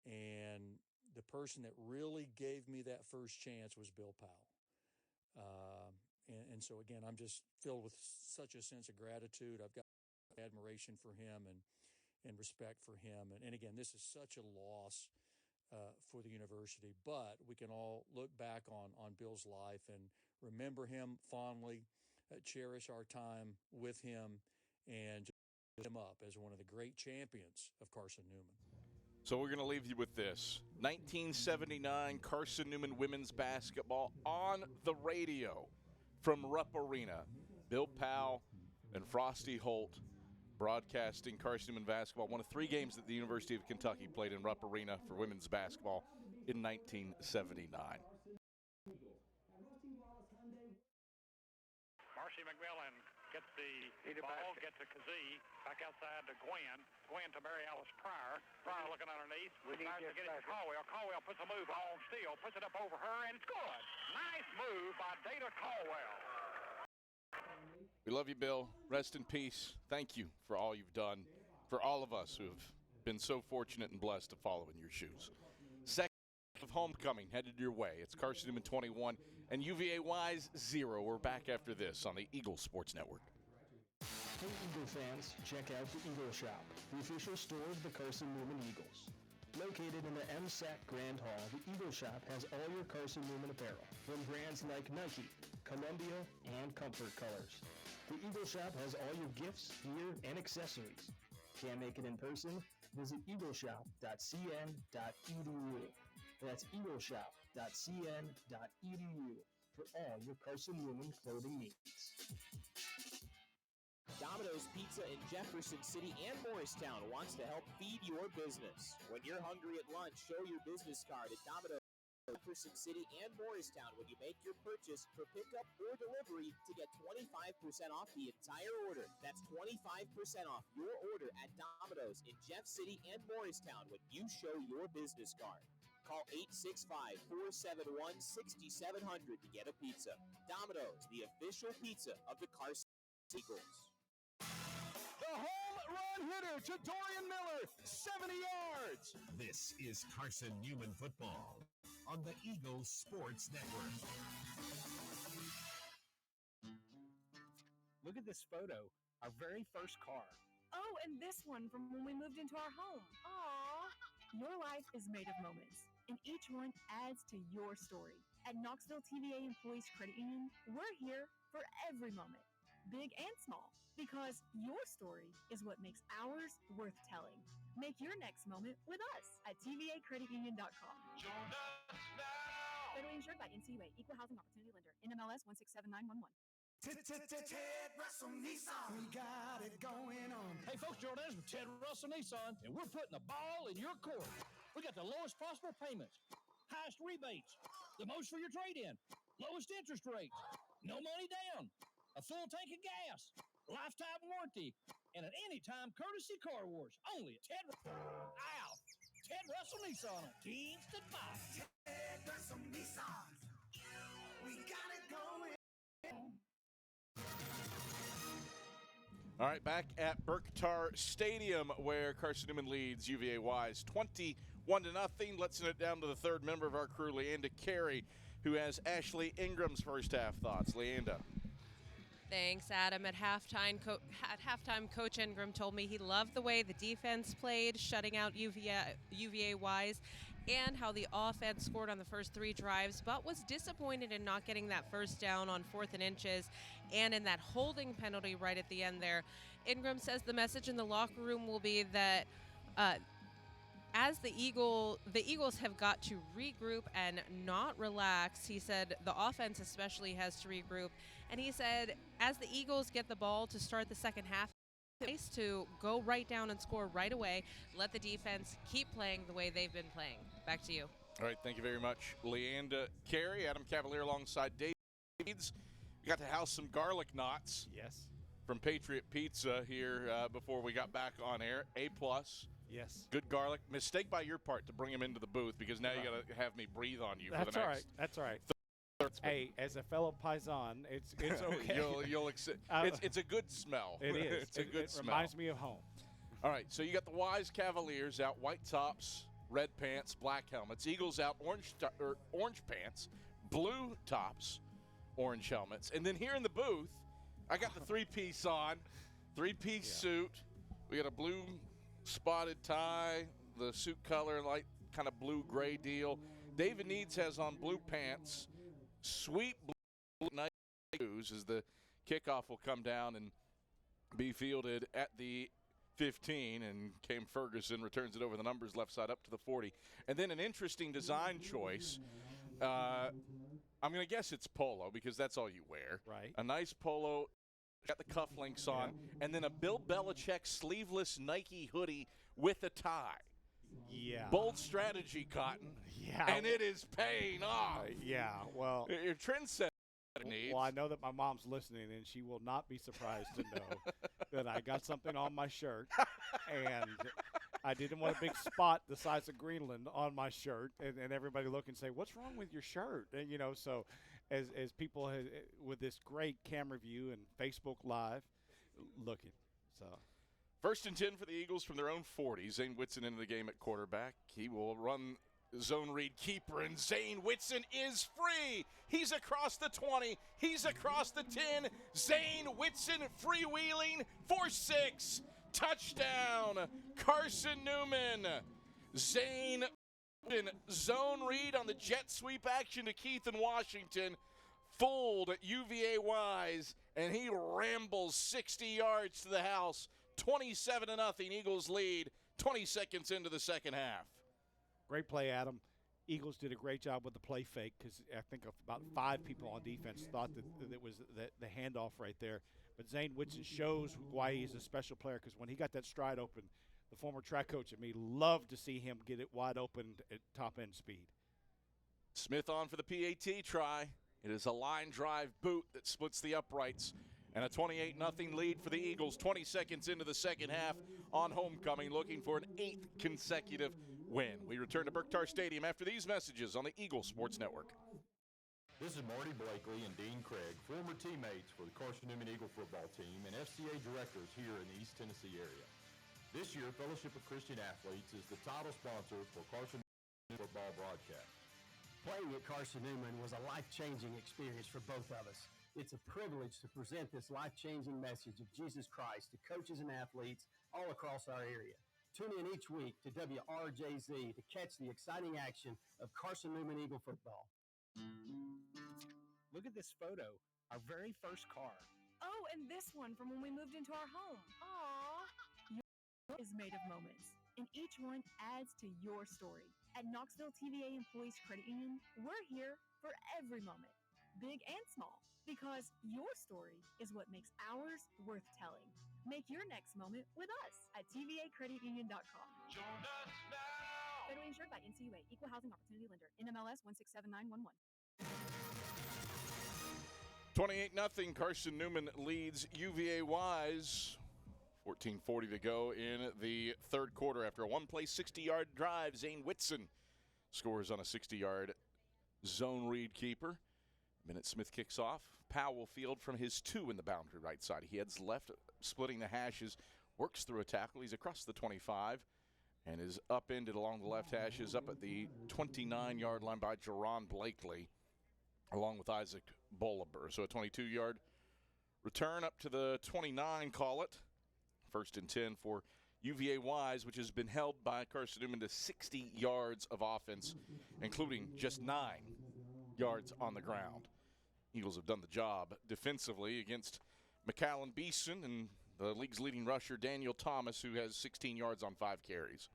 And the person that really gave me that first chance was Bill Powell. And so, again, I'm just filled with such a sense of gratitude. I've got admiration for him and respect for him. And again, this is such a loss for the university, but we can all look back on Bill's life and remember him fondly, cherish our time with him, and just lift him up as one of the great champions of Carson-Newman. So we're going to leave you with this. 1979 Carson-Newman women's basketball on the radio from Rupp Arena. Bill Powell and Frosty Holt broadcasting Carson-Newman basketball. One of 3 games that the University of Kentucky played in Rupp Arena for women's basketball in 1979. Marcy McMillan gets the ball, gets to Kazee, back outside to Gwen. Gwen to Mary Alice Pryor. Pryor looking underneath. Tries to get it to Caldwell. Caldwell puts a move on Steele, puts it up over her, and it's good. Nice move by Data Caldwell. We love you, Bill. Rest in peace. Thank you for all you've done for all of us who have been so fortunate and blessed to follow in your shoes. Second of homecoming headed your way. It's Carson-Newman 21 and UVA Wise 0. We're back after this on the Eagle Sports Network. Hey Eagle fans, check out the Eagle Shop, the official store of the Carson-Newman Eagles. Located in the MSAC Grand Hall, the Eagle Shop has all your Carson-Newman apparel, from brands like Nike, Columbia, and Comfort Colors. The Eagle Shop has all your gifts, gear, and accessories. Can't make it in person? Visit eagleshop.cn.edu. That's eagleshop.cn.edu for all your Carson-Newman clothing needs. Domino's Pizza in Jefferson City and Morristown wants to help feed your business. When you're hungry at lunch, show your business card at Domino's Jefferson City and Morristown when you make your purchase for pickup or delivery to get 25% off the entire order. That's 25% off your order at Domino's in Jeff City and Morristown when you show your business card. Call 865-471-6700 to get a pizza. Domino's, the official pizza of the Carson Eagles. The home run hitter to Dorian Miller, 70 yards. This is Carson-Newman football on the Eagle Sports Network. Look at this photo, our very first car. Oh, and this one from when we moved into our home. Aww. Your life is made of moments, and each one adds to your story. At Knoxville TVA Employees Credit Union, we're here for every moment, big and small, because your story is what makes ours worth telling. Make your next moment with us at tvacreditunion.com. Join us now. Federally insured by NCUA, Equal Housing Opportunity Lender, NMLS 167911. Ted Russell Nissan, we got it going on. Hey folks, Jordan from Ted Russell Nissan, and we're putting the ball in your court. We got the lowest possible payments, highest rebates, the most for your trade-in, lowest interest rates, no money down, a full tank of gas, lifetime warranty, and an anytime courtesy car wash. Only at Ted Russell Nissan on Kingston 5. Ted Russell Nissan, we got it going. All right, back at Berktar Stadium where Carson-Newman leads UVA Wise 21-0. Let's send it down to the third member of our crew, Leanda Carey, who has Ashley Ingram's first half thoughts. Leanda. Thanks, Adam. At halftime, Coach Ingram told me he loved the way the defense played, shutting out UVA Wise, and how the offense scored on the first 3 drives, but was disappointed in not getting that first down on 4th and inches and in that holding penalty right at the end there. Ingram says the message in the locker room will be that as the Eagles have got to regroup and not relax. He said the offense especially has to regroup. And he said as the Eagles get the ball to start the second half, it's nice to go right down and score right away. Let the defense keep playing the way they've been playing. Back to you. All right, thank you very much, Leanda Carey. Adam Cavalier alongside Dave Leeds. We got to house some garlic knots. Yes. From Patriot Pizza here before we got back on air. A+. Yes. Good garlic. Mistake by your part to bring him into the booth because now you got to have me breathe on you for the next. That's all right. That's all right. Hey, as a fellow Paisan, it's okay. you'll it's a good smell. It is. It's a good smell. Reminds me of home. All right, so you got the Wise Cavaliers out white tops, red pants, black helmets. Eagles out orange pants, blue tops, orange helmets. And then here in the booth, I got the three-piece on, three-piece suit. We got a blue spotted tie, the suit color, light kind of blue-gray deal. David Needs has on blue pants, sweet blue night news as the kickoff will come down and be fielded at the 15, and Cam Ferguson returns it over the numbers left side up to the 40. And then an interesting design choice. I'm going to guess it's polo because that's all you wear. Right. A nice polo, got the cufflinks on, and then a Bill Belichick sleeveless Nike hoodie with a tie. Yeah. Bold strategy, Cotton. Yeah. And it is paying off. Yeah, well. Your trendsetter needs. Well, I know that my mom's listening, and she will not be surprised to know that I got something on my shirt, and I didn't want a big spot the size of Greenland on my shirt, and everybody look and say, what's wrong with your shirt? And, so as people with this great camera view and Facebook Live looking. So 1st and 10 for the Eagles from their own 40. Zane Whitson into the game at quarterback. He will run zone read keeper, and Zane Whitson is free. He's across the 20. He's across the 10. Zane Whitson freewheeling for 6. Touchdown, Carson-Newman. Zane Whitson zone read on the jet sweep action to Keith in Washington. Fooled UVA wise, and he rambles 60 yards to the house. 27-0 Eagles lead 20 seconds into the second half. Great play, Adam. Eagles did a great job with the play fake because I think about 5 people on defense thought that it was the handoff right there. But Zane Whitson shows why he's a special player because when he got that stride open, the former track coach at me loved to see him get it wide open at top-end speed. Smith on for the PAT try. It is a line drive boot that splits the uprights. And a 28-0 lead for the Eagles 20 seconds into the second half on homecoming, looking for an 8th consecutive win. We return to Berktar Stadium after these messages on the Eagle Sports Network. This is Marty Blakely and Dean Craig, former teammates for the Carson-Newman Eagle football team and FCA directors here in the East Tennessee area. This year, Fellowship of Christian Athletes is the title sponsor for Carson-Newman football broadcast. Playing at Carson-Newman was a life-changing experience for both of us. It's a privilege to present this life-changing message of Jesus Christ to coaches and athletes all across our area. Tune in each week to WRJZ to catch the exciting action of Carson-Newman Eagle football. Look at this photo, our very first car. Oh, and this one from when we moved into our home. Aww. Your is made of moments, and each one adds to your story. At Knoxville TVA Employees Credit Union, we're here for every moment, big and small, because your story is what makes ours worth telling. Make your next moment with us at tvacreditunion.com. Join us now. Federally insured by NCUA, Equal Housing Opportunity Lender, NMLS 167911. 28-0, Carson-Newman leads UVA Wise. 14:40 to go in the third quarter after a one-play 60-yard drive. Zane Whitson scores on a 60-yard zone read keeper. Minute Smith kicks off. Powell field from his 2 in the boundary right side. He heads left, splitting the hashes, works through a tackle. He's across the 25 and is upended along the left hashes up at the 29-yard line by Jerron Blakely, along with Isaac Boliber. So a 22-yard return up to the 29, call it. 1st and 10 for UVA Wise, which has been held by Carson-Newman to 60 yards of offense, including just 9 yards on the ground. Eagles have done the job defensively against McAllen Beeson and the league's leading rusher, Daniel Thomas, who has 16 yards on 5 carries.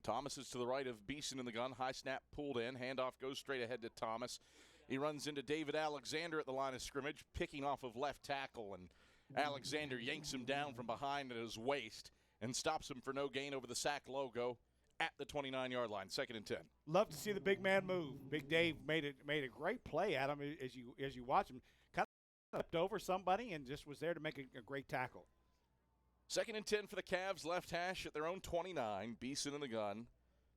Thomas is to the right of Beeson in the gun. High snap pulled in. Handoff goes straight ahead to Thomas. He runs into David Alexander at the line of scrimmage, picking off of left tackle, and Alexander yanks him down from behind at his waist and stops him for no gain over the sack logo at the 29-yard line. 2nd and 10. Love to see the big man move. Big Dave made a great play, Adam, as you watch him. Kind of stepped over somebody and just was there to make a great tackle. 2nd and 10 for the Cavs, left hash at their own 29. Beeson in the gun.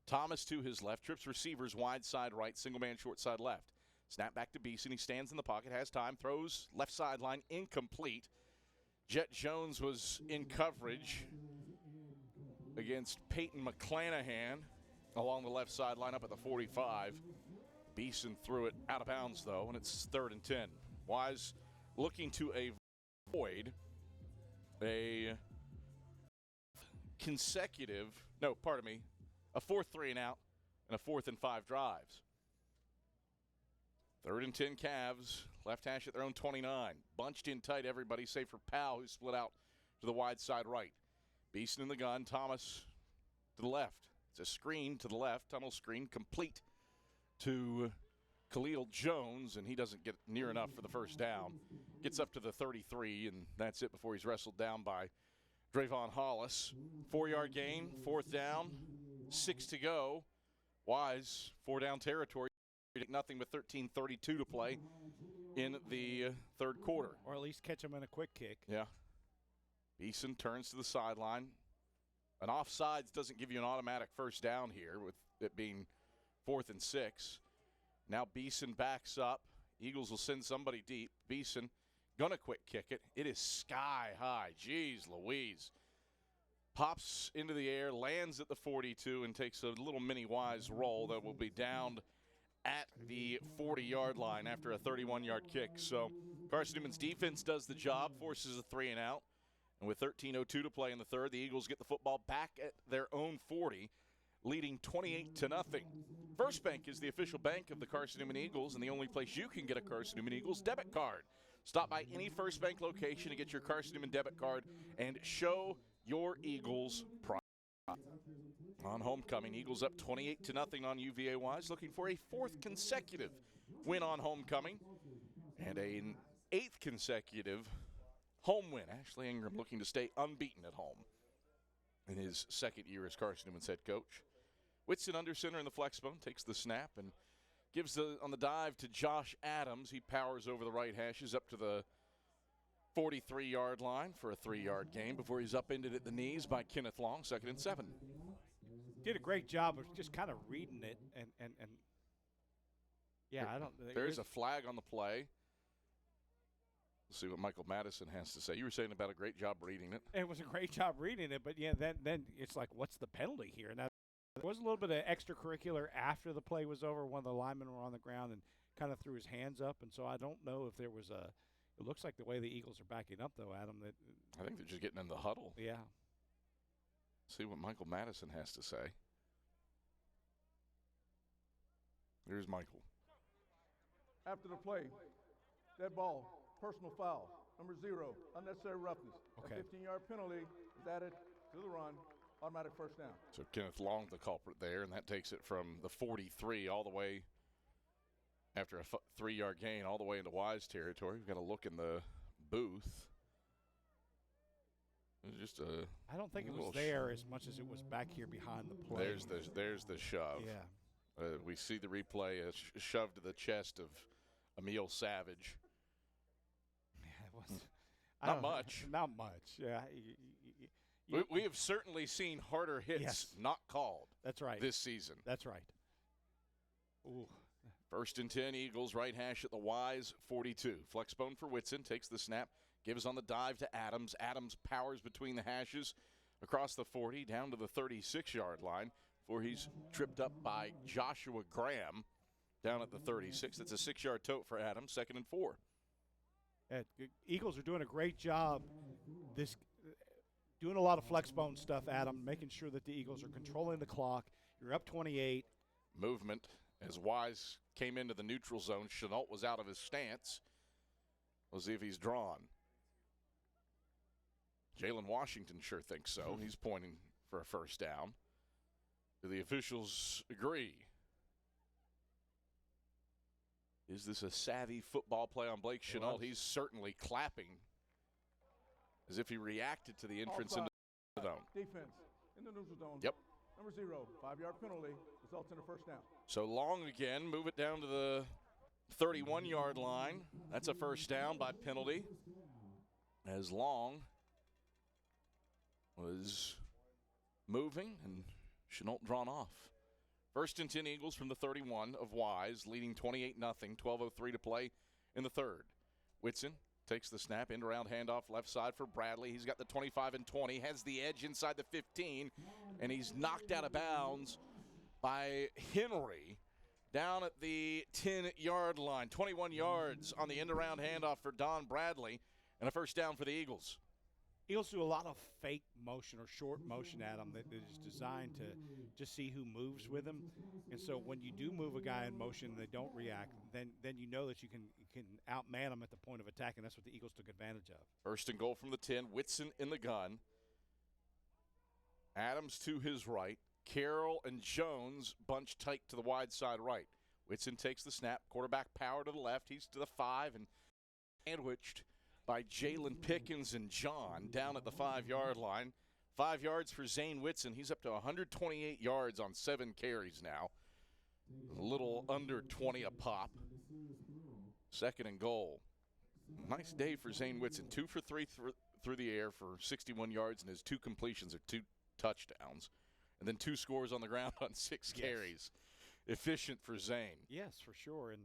Thomas to his left, trips receivers wide side right, single man short side left. Snap back to Beeson. He stands in the pocket, has time, throws left sideline, incomplete. Jet Jones was in coverage against Peyton McClanahan along the left sideline up at the 45. Beeson threw it out of bounds, though, and it's 3rd and 10. Wise looking to avoid a a 4th 3 and out and a 4th and 5 drives. 3rd and 10 Cavs, left hash at their own 29. Bunched in tight, everybody, save for Powell, who split out to the wide side right. Beeson in the gun, Thomas to the left. It's a screen to the left, tunnel screen, complete to Khalil Jones, and he doesn't get near enough for the first down. Gets up to the 33, and that's it before he's wrestled down by Drayvon Hollis. 4-yard gain, 4th down, 6 to go. Wise, 4-down territory. Nothing but 13:32 to play in the third quarter. Or at least catch him in a quick kick. Yeah. Beeson turns to the sideline. An offsides doesn't give you an automatic first down here with it being 4th and 6. Now Beeson backs up. Eagles will send somebody deep. Beeson gonna quick kick it. It is sky high. Jeez Louise. Pops into the air, lands at the 42, and takes a little mini Wise roll that will be downed at the 40-yard line after a 31-yard kick. So Carson-Newman's defense does the job, forces a 3-and-out. And with 13:02 to play in the third, the Eagles get the football back at their own 40, leading 28-0. First Bank is the official bank of the Carson-Newman Eagles and the only place you can get a Carson-Newman Eagles debit card. Stop by any First Bank location to get your Carson-Newman debit card and show your Eagles pride. On homecoming, Eagles up 28-0 on UVA Wise, looking for a 4th consecutive win on homecoming and an 8th consecutive home win. Ashley Ingram looking to stay unbeaten at home in his 2nd year as Carson-Newman's head coach. Whitson under center in the flex bone, takes the snap and gives on the dive to Josh Adams. He powers over the right hashes up to the 43-yard line for a 3-yard gain before he's upended at the knees by Kenneth Long, 2nd and 7. Did a great job of just kind of reading it and yeah, I don't. There's a flag on the play. We'll see what Michael Madison has to say. You were saying about a great job reading it. It was a great job reading it, but yeah, then it's like, what's the penalty here? Now, there was a little bit of extracurricular after the play was over. One of the linemen were on the ground and kind of threw his hands up, and so I don't know if there was a. It looks like the way the Eagles are backing up, though, Adam. That I think they're just getting in the huddle. Yeah. See what Michael Madison has to say. Here's Michael. After the play, dead ball, personal foul, number 0, unnecessary roughness. Okay. A 15-yard penalty is added to the run, automatic first down. So Kenneth Long, the culprit there, and that takes it from the 43 all the way after a 3-yard gain all the way into Wise territory. We've got to look in the booth. Just a. I don't think it was there as much as it was back here behind the play. There's the shove. Yeah. We see the replay, a shove to the chest of Emil Savage. Yeah, it was not much. Not much. Yeah. We have certainly seen harder hits not called. That's right. This season. That's right. Ooh. 1st and 10, Eagles right hash at the Wise 42. Flexbone for Whitson, takes the snap, gives on the dive to Adams. Adams powers between the hashes across the 40 down to the 36-yard line before he's tripped up by Joshua Graham down at the 36. That's a 6-yard tote for Adams, 2nd and 4. Eagles are doing a great job doing a lot of flexbone stuff, Adam, making sure that the Eagles are controlling the clock. You're up 28. Movement as Wise came into the neutral zone. Chenault was out of his stance. We'll see if he's drawn. Jalen Washington sure thinks so. He's pointing for a first down. Do the officials agree? Is this a savvy football play on Blake Chenault? He's certainly clapping as if he reacted to the entrance into the zone. Defense in the neutral zone. Yep. Number 0, 5-yard penalty, results in a first down. So Long again, move it down to the 31-yard line. That's a first down by penalty. As Long was moving and Chenault drawn off. 1st and 10 Eagles from the 31 of Wise, leading 28-0, 12:03 to play in the third. Whitson takes the snap, end around handoff left side for Bradley. He's got the 25 and 20, has the edge inside the 15, and he's knocked out of bounds by Henry down at the 10-yard line. 21 yards on the end around handoff for Don Bradley, and a first down for the Eagles. Eagles do a lot of fake motion or short motion at them that is designed to just see who moves with them. And so when you do move a guy in motion and they don't react, then you know that you can outman them at the point of attack, and that's what the Eagles took advantage of. First and goal from the 10. Whitson in the gun. Adams to his right. Carroll and Jones bunch tight to the wide side right. Whitson takes the snap. Quarterback power to the left. He's to the 5 and sandwiched by Jalen Pickens and John down at the 5-yard line. 5 yards for Zane Whitson. He's up to 128 yards on 7 carries now. A little under 20 a pop. Second and goal. Nice day for Zane Whitson. 2 for 3 through the air for 61 yards, and his 2 completions are 2 touchdowns. And then 2 scores on the ground on 6 carries. Efficient for Zane. Yes, for sure. And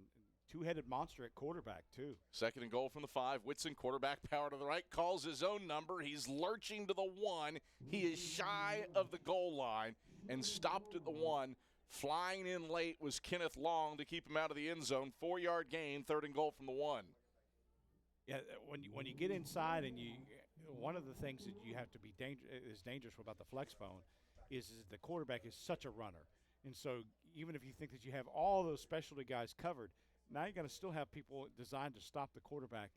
two-headed monster at quarterback, too. Second and goal from the 5. Whitson, quarterback power to the right, calls his own number. He's lurching to the 1. He is shy of the goal line and stopped at the 1. Flying in late was Kenneth Long to keep him out of the end zone. 4-yard gain, third and goal from the 1. Yeah, when you get inside and one of the things that you have to be dangerous about the flex bone is the quarterback is such a runner. And so even if you think that you have all those specialty guys covered, now you're going to still have people designed to stop the quarterback.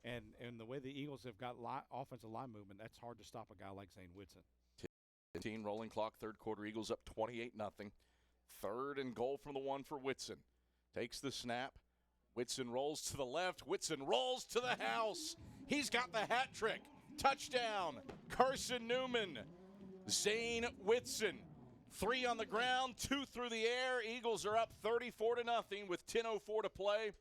And the way the Eagles have got offensive line movement, that's hard to stop a guy like Zane Whitson. 15 rolling clock, third quarter. Eagles up 28-0. Third and goal from the 1 for Whitson. Takes the snap. Whitson rolls to the left. Whitson rolls to the house. He's got the hat trick. Touchdown, Carson-Newman. Zane Whitson. 3 on the ground, 2 through the air. Eagles are up 34-0 with 10:04 to play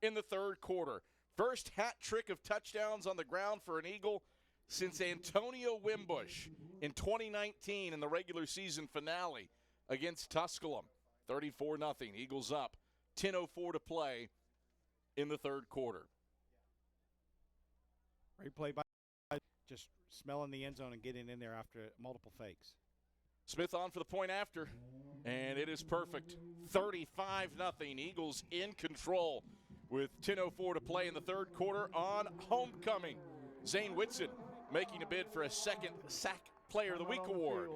in the third quarter. First hat trick of touchdowns on the ground for an Eagle since Antonio Wimbush in 2019 in the regular season finale against Tusculum. 34-0. Eagles up. 10:04 to play in the third quarter. Great play by just smelling the end zone and getting in there after multiple fakes. Smith on for the point after, and it is perfect. 35-0. Eagles in control with 10:04 to play in the third quarter on homecoming. Zane Whitson making a bid for a second Sack Player of the Week award.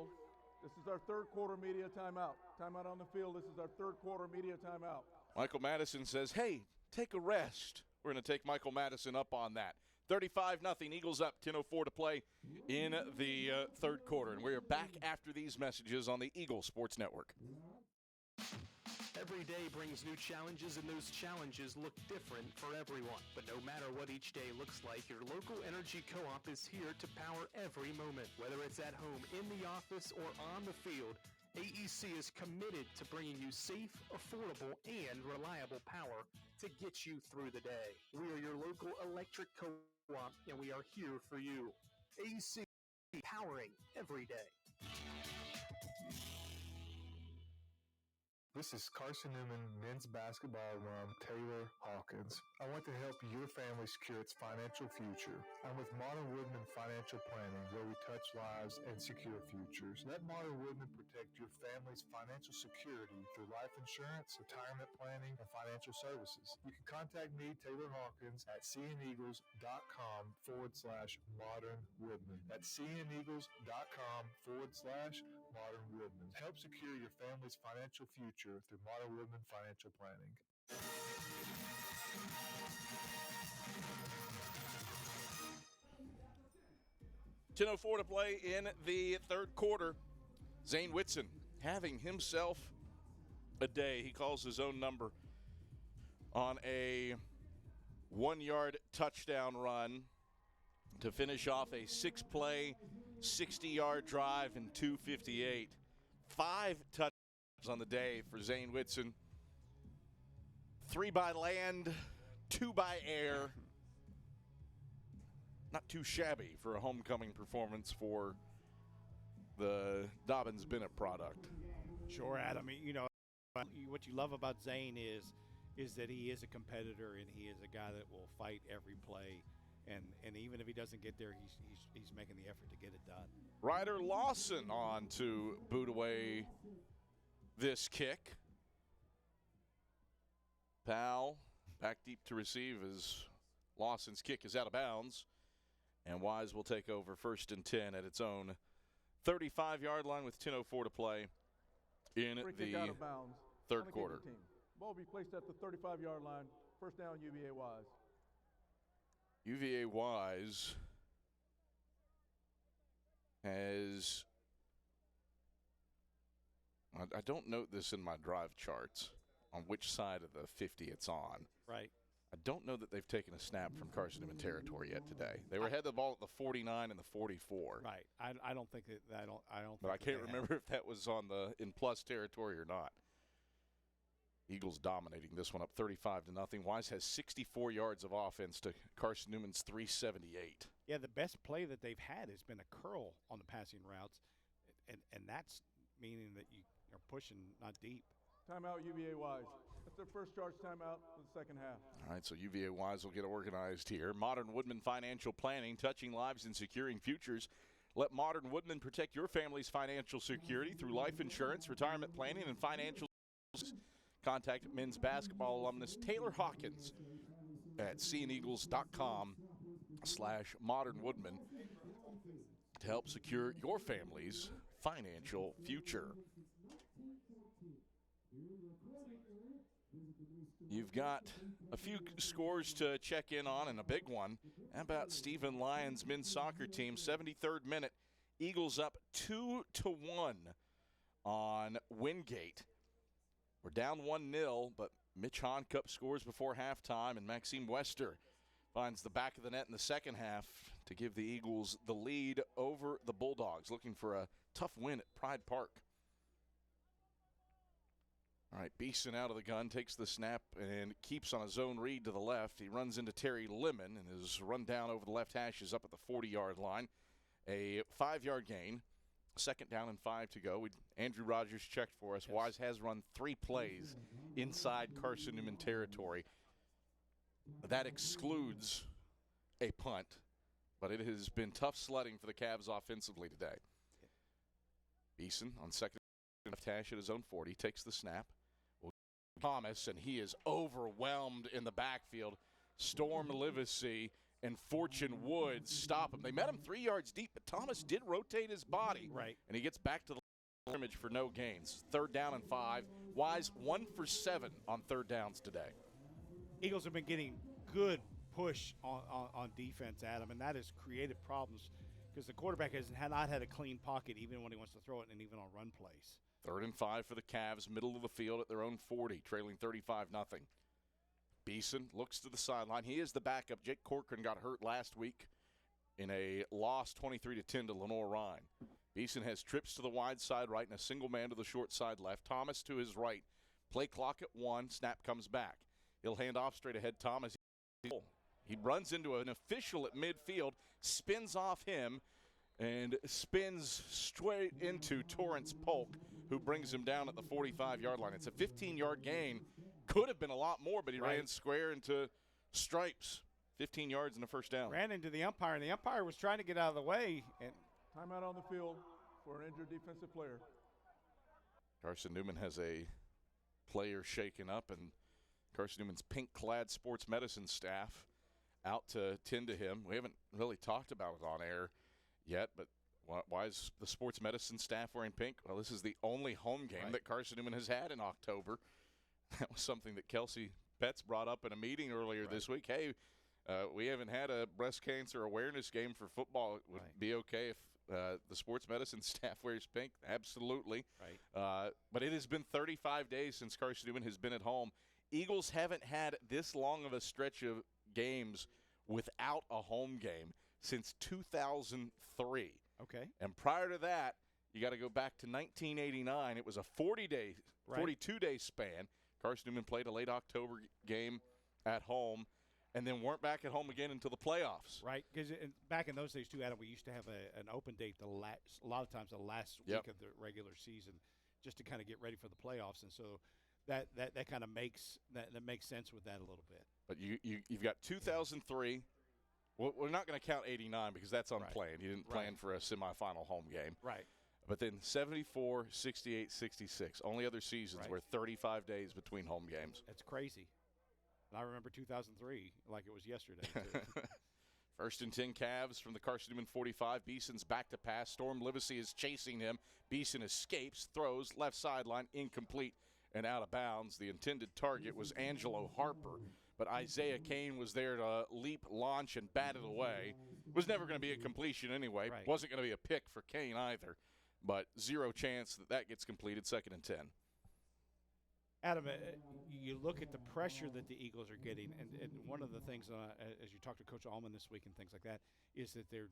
This is our third quarter media timeout. Timeout on the field. This is our third quarter media timeout. Michael Madison says, hey, take a rest. We're going to take Michael Madison up on that. 35-0. Eagles up. 10:04 to play in the third quarter. And we are back after these messages on the Eagle Sports Network. Every day brings new challenges, and those challenges look different for everyone. But no matter what each day looks like, your local energy co-op is here to power every moment. Whether it's at home, in the office, or on the field, AEC is committed to bringing you safe, affordable, and reliable power to get you through the day. We are your local electric co-op, and we are here for you. AEC, powering every day. This is Carson-Newman men's basketball alum Taylor Hawkins. I want to help your family secure its financial future. I'm with Modern Woodman Financial Planning, where we touch lives and secure futures. Let Modern Woodman protect your family's financial security through life insurance, retirement planning, and financial services. You can contact me, Taylor Hawkins, at cneagles.com/Modern Woodman. That's cneagles.com/Modern Woodman. Help secure your family's financial future through Modern Woodman Financial Planning. .04 to play in the third quarter. Zane Whitson having himself a day. He calls his own number on a 1-yard touchdown run to finish off a 6-play, 60-yard drive in 2:58. 5 touchdowns on the day for Zane Whitson. 3 by land, 2 by air. Not too shabby for a homecoming performance for the Dobbins-Bennett product. Sure, Adam. You know, what you love about Zane is that he is a competitor and he is a guy that will fight every play. And even if he doesn't get there, he's making the effort to get it done. Ryder Lawson on to boot away this kick. Powell back deep to receive as Lawson's kick is out of bounds. And Wise will take over 1st and 10 at its own 35-yard line with 10:04 to play in Free kick out the of bounds. third On the quarter. kicking team. Ball will be placed at the 35-yard line. First down, UVA Wise. UVA Wise has, I don't note this in my drive charts on which side of the 50 it's on. Right. I don't know that they've taken a snap from Carson-Newman territory yet today. They were ahead of the ball at the 49 and the 44. Right. I don't think that. I don't. But I can't remember if that was on the in plus territory or not. Eagles dominating this one up 35-0. Wise has 64 yards of offense to Carson-Newman's 378. Yeah, the best play that they've had has been a curl on the passing routes, and that's meaning that you are pushing not deep. Timeout, UVA Wise. That's their first charge timeout for the second half. All right, so UVA Wise will get organized here. Modern Woodman Financial Planning, touching lives and securing futures. Let Modern Woodman protect your family's financial security through life insurance, retirement planning, and financial services. Contact men's basketball alumnus Taylor Hawkins at seeandeagles.com/modernwoodman to help secure your family's financial future. You've got a few scores to check in on, and a big one. How about Stephen Lyons' men's soccer team? 73rd minute, Eagles up 2-1 on Wingate. We're down 1-0, but Mitch Honcup scores before halftime, and Maxime Wester finds the back of the net in the second half to give the Eagles the lead over the Bulldogs, looking for a tough win at Pride Park. All right, Beeson out of the gun, takes the snap and keeps on a zone read to the left. He runs into Terry Lemon, and his run down over the left hash is up at the 40-yard line. A 5-yard gain. 2nd down and 5 to go. Andrew Rogers checked for us. Yes. Wise has run 3 plays inside Carson-Newman territory. That excludes a punt, but it has been tough sledding for the Cavs offensively today. Beeson on 2nd left hash at his own 40, takes the snap. Thomas, and he is overwhelmed in the backfield. Storm Livesey and Fortune Woods stop him. They met him 3 yards deep, but Thomas did rotate his body. Right. And he gets back to the scrimmage for no gains. 3rd down and 5. Wise 1 for 7 on 3rd downs today. Eagles have been getting good push on defense, Adam, and that has created problems because the quarterback has not had a clean pocket even when he wants to throw it and even on run plays. 3rd and 5 for the Cavs, middle of the field at their own 40, trailing 35-0. Beeson looks to the sideline. He is the backup. Jake Corcoran got hurt last week in a loss 23-10 to Lenore Rhine. Beeson has trips to the wide side right and a single man to the short side left. Thomas to his right. Play clock at 1. Snap comes back. He'll hand off straight ahead. Thomas. He runs into an official at midfield, spins off him, and spins straight into Torrance Polk, who brings him down at the 45-yard line. It's a 15-yard gain. Could have been a lot more, but he ran square into Stripes. 15 yards in the first down. Ran into the umpire, and the umpire was trying to get out of the way. And timeout on the field for an injured defensive player. Carson-Newman has a player shaken up, and Carson-Newman's pink-clad sports medicine staff out to tend to him. We haven't really talked about it on air yet, but why is the sports medicine staff wearing pink? Well, this is the only home game that Carson-Newman has had in October. That was something that Kelsey Betts brought up in a meeting earlier this week. Hey, we haven't had a breast cancer awareness game for football. It would be okay if the sports medicine staff wears pink. Absolutely. But it has been 35 days since Carson-Newman has been at home. Eagles haven't had this long of a stretch of games without a home game since 2003. Okay. And prior to that, you got to go back to 1989. It was a 42-day span. Carson-Newman played a late October game at home and then weren't back at home again until the playoffs. Right, because back in those days, too, Adam, we used to have an open date a lot of times the last week of the regular season just to kind of get ready for the playoffs. And so that kind of makes sense with that a little bit. But you've got 2003. Well, we're not going to count 89 because that's unplanned. You didn't plan for a semifinal home game. Right. But then 74, 68, 66. Only other seasons were 35 days between home games. That's crazy. And I remember 2003 like it was yesterday. First and 10 Cavs from the Carson-Newman 45. Beeson's back to pass. Storm Livesey is chasing him. Beeson escapes, throws, left sideline, incomplete and out of bounds. The intended target was Angelo Harper, but Isaiah Kane was there to leap, launch, and bat it away. Was never going to be a completion anyway. Right. Wasn't going to be a pick for Kane either, but zero chance that that gets completed. Second and 10. Adam, you look at the pressure that the Eagles are getting, and one of the things, as you talk to Coach Allman this week and things like that, is that they're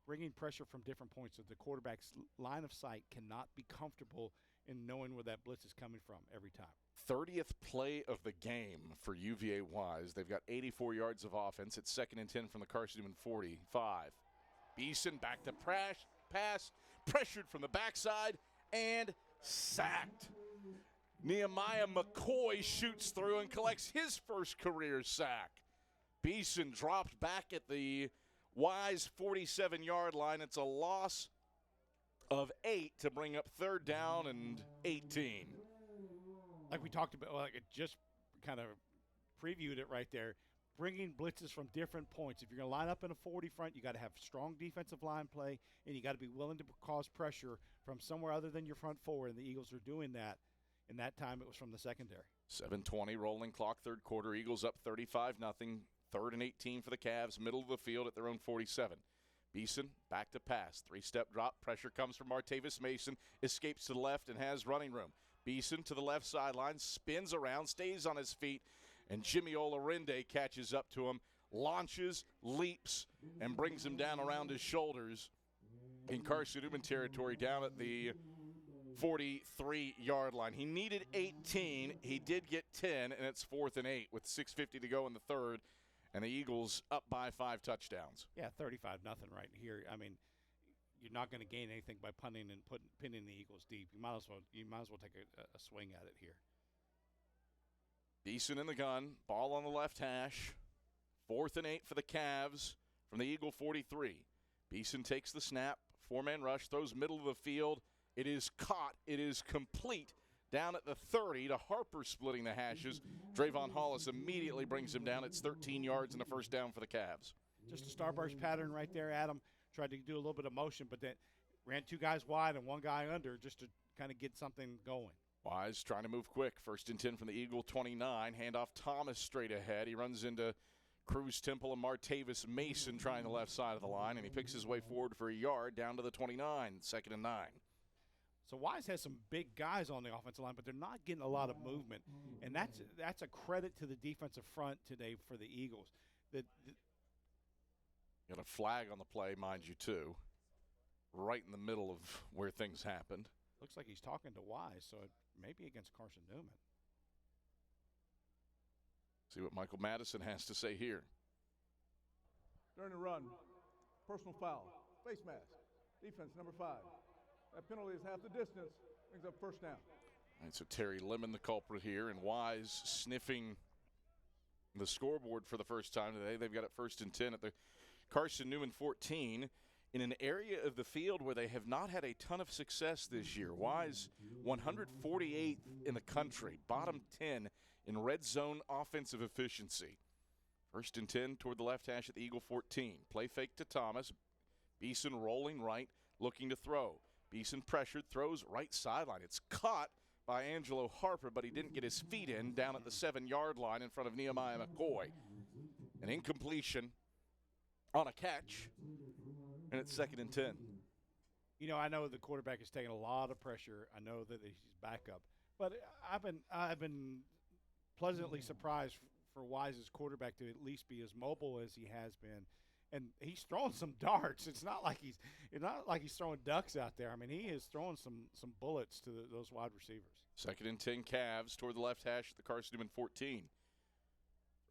bringing pressure from different points, so the quarterback's line of sight cannot be comfortable in knowing where that blitz is coming from every time. 30th play of the game for UVA Wise. They've got 84 yards of offense. It's second and 10 from the Carson-Newman 45. Beeson back to pass, pressured from the backside, and sacked. Nehemiah McCoy shoots through and collects his first career sack. Beeson dropped back at the Wise 47-yard line. It's a loss of 8 to bring up third down and 18. Like we talked about, like it just kind of previewed it right there, bringing blitzes from different points. If you're going to line up in a 40 front, you got to have strong defensive line play, and you got to be willing to cause pressure from somewhere other than your front four, and the Eagles are doing that. And that time it was from the secondary. 7:20 rolling clock, third quarter. Eagles up 35-0. Third and 18 for the Cavs, middle of the field at their own 47. Beeson back to pass. Three-step drop. Pressure comes from Martavis Mason. Escapes to the left and has running room. Beeson to the left sideline, spins around, stays on his feet, and Jimmy Olarinde catches up to him, launches, leaps, and brings him down around his shoulders in Carson-Newman territory down at the 43-yard line. He needed 18. He did get 10, and it's 4th and 8 with 6:50 to go in the third, and the Eagles up by 5 touchdowns. Yeah, 35-0 right here. I mean, you're not going to gain anything by punting and pinning the Eagles deep. You might as well take a swing at it here. Beeson in the gun, ball on the left hash. 4th and 8 for the Cavs from the Eagle 43. Beeson takes the snap, 4-man rush, throws middle of the field. It is caught. It is complete down at the 30 to Harper splitting the hashes. Drayvon Hollis immediately brings him down. It's 13 yards and a first down for the Cavs. Just a starburst pattern right there, Adam. Tried to do a little bit of motion, but then ran 2 guys wide and 1 guy under just to kind of get something going. Wise trying to move quick. First and 10 from the Eagle 29. Handoff Thomas straight ahead. He runs into Cruz Temple and Martavis Mason trying the left side of the line, and he picks his way forward for a yard down to the 29. 2nd and 9. So Wise has some big guys on the offensive line, but they're not getting a lot of movement, and that's a credit to the defensive front today for the Eagles. Got a flag on the play, mind you, too, right in the middle of where things happened. Looks like he's talking to Wise, so it may be against Carson-Newman. See what Michael Madison has to say here. During the run, personal foul, face mask, defense number 5. That penalty is half the distance, brings up first down. All right, so Terry Lemon, the culprit here, and Wise sniffing the scoreboard for the first time today. They've got it 1st and 10 at the Carson-Newman 14 in an area of the field where they have not had a ton of success this year. Wise 148th in the country, bottom 10 in red zone offensive efficiency. 1st and 10 toward the left hash at the Eagle 14. Play fake to Thomas. Beeson rolling right, looking to throw. Beeson pressured, throws right sideline. It's caught by Angelo Harper, but he didn't get his feet in down at the 7-yard line in front of Nehemiah McCoy. An incompletion on a catch, and it's 2nd and 10. You know, I know the quarterback is taking a lot of pressure. I know that he's back up, but I've been pleasantly surprised for Wise's quarterback to at least be as mobile as he has been. And he's throwing some darts. It's not like he's throwing ducks out there. I mean, he is throwing some bullets to those wide receivers. 2nd and 10 Cavs toward the left hash at the Carson-Newman 14.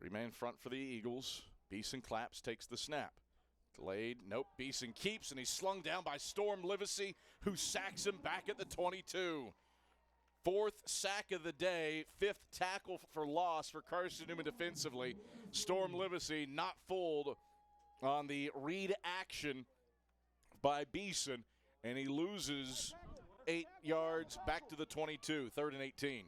3-man front for the Eagles. Beeson claps, takes the snap. Delayed. Nope. Beeson keeps, and he's slung down by Storm Livesey, who sacks him back at the 22. 4th sack of the day, 5th tackle for loss for Carson-Newman defensively. Storm Livesey not fooled on the read action by Beeson, and he loses 8 yards back to the 22, 3rd and 18.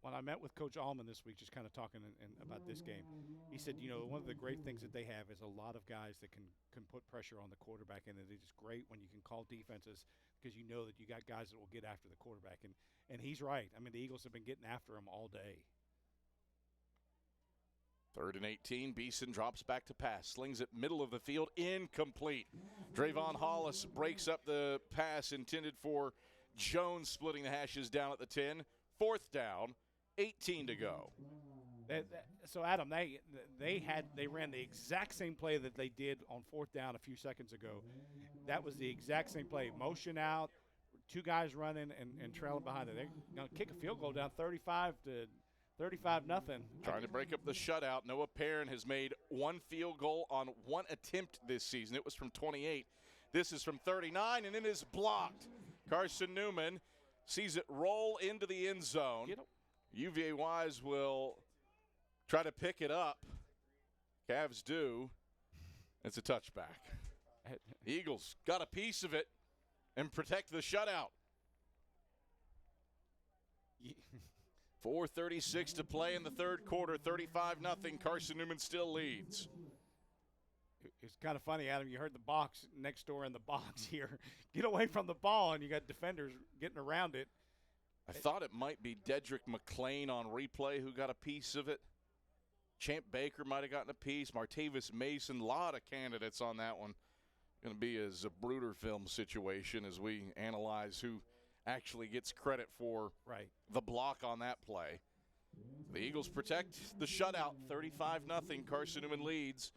when I met with Coach Allman this week, just kind of talking about this game, he said, one of the great things that they have is a lot of guys that can put pressure on the quarterback, and it is great when you can call defenses because you know that you got guys that will get after the quarterback. And he's right. I mean, the Eagles have been getting after him all day. 3rd and 18. Beeson drops back to pass. Slings it middle of the field. Incomplete. Drayvon Hollis breaks up the pass intended for Jones, splitting the hashes down at the 10. 4th down, 18 to go. So, Adam, they ran the exact same play that they did on 4th down a few seconds ago. That was the exact same play. Motion out, 2 guys running and trailing behind it. They're going to kick a field goal down 35-0. Trying to break up the shutout. Noah Perrin has made 1 field goal on 1 attempt this season. It was from 28. This is from 39, and it is blocked. Carson-Newman sees it roll into the end zone. UVA Wise will try to pick it up. Cavs do. It's a touchback. Eagles got a piece of it and protect the shutout. 4:36 to play in the 3rd quarter, 35-0. Carson-Newman still leads. It's kind of funny, Adam. You heard the box next door in the box here. Get away from the ball, and you got defenders getting around it. I thought it might be Dedrick McClain on replay who got a piece of it. Champ Baker might have gotten a piece. Martavis Mason, a lot of candidates on that one. Going to be a Zapruder film situation as we analyze who actually gets credit for the block on that play. The Eagles protect the shutout, 35-0. Carson-Newman leads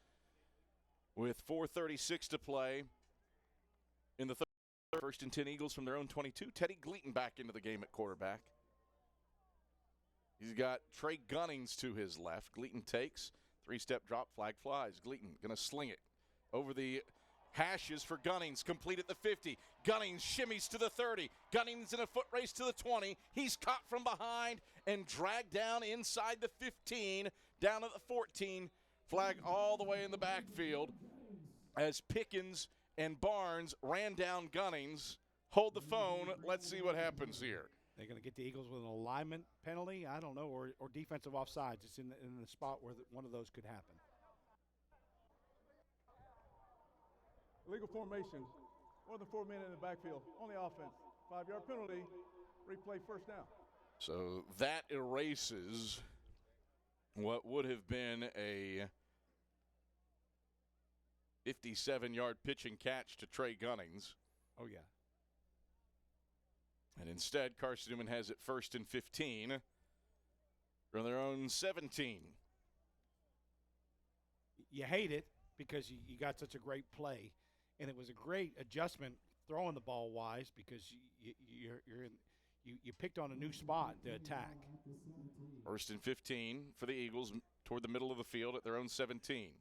with 4:36 to play in the 3rd. 1st and 10 Eagles from their own 22. Teddy Gleaton back into the game at quarterback. He's got Trey Gunnings to his left. Gleaton takes. 3-step drop, flag flies. Gleaton going to sling it over the hashes for Gunnings. Complete at the 50. Gunnings shimmies to the 30. Gunnings in a foot race to the 20. He's caught from behind and dragged down inside the 15, down at the 14. Flag all the way in the backfield as Pickens and Barnes ran down Gunnings. Hold the phone. Let's see what happens here. They're going to get the Eagles with an alignment penalty, I don't know, or defensive offsides. It's in the spot where one of those could happen. Illegal formation. More than 4 men in the backfield. Only offense. 5-yard penalty. Replay 1st down. So that erases what would have been a 57-yard pitch and catch to Trey Gunnings. Oh, yeah. And instead, Carson-Newman has it 1st and 15 from their own 17. You hate it because you got such a great play, and it was a great adjustment throwing the ball wise because you picked on a new spot to attack. 1st and 15 for the Eagles toward the middle of the field at their own 17.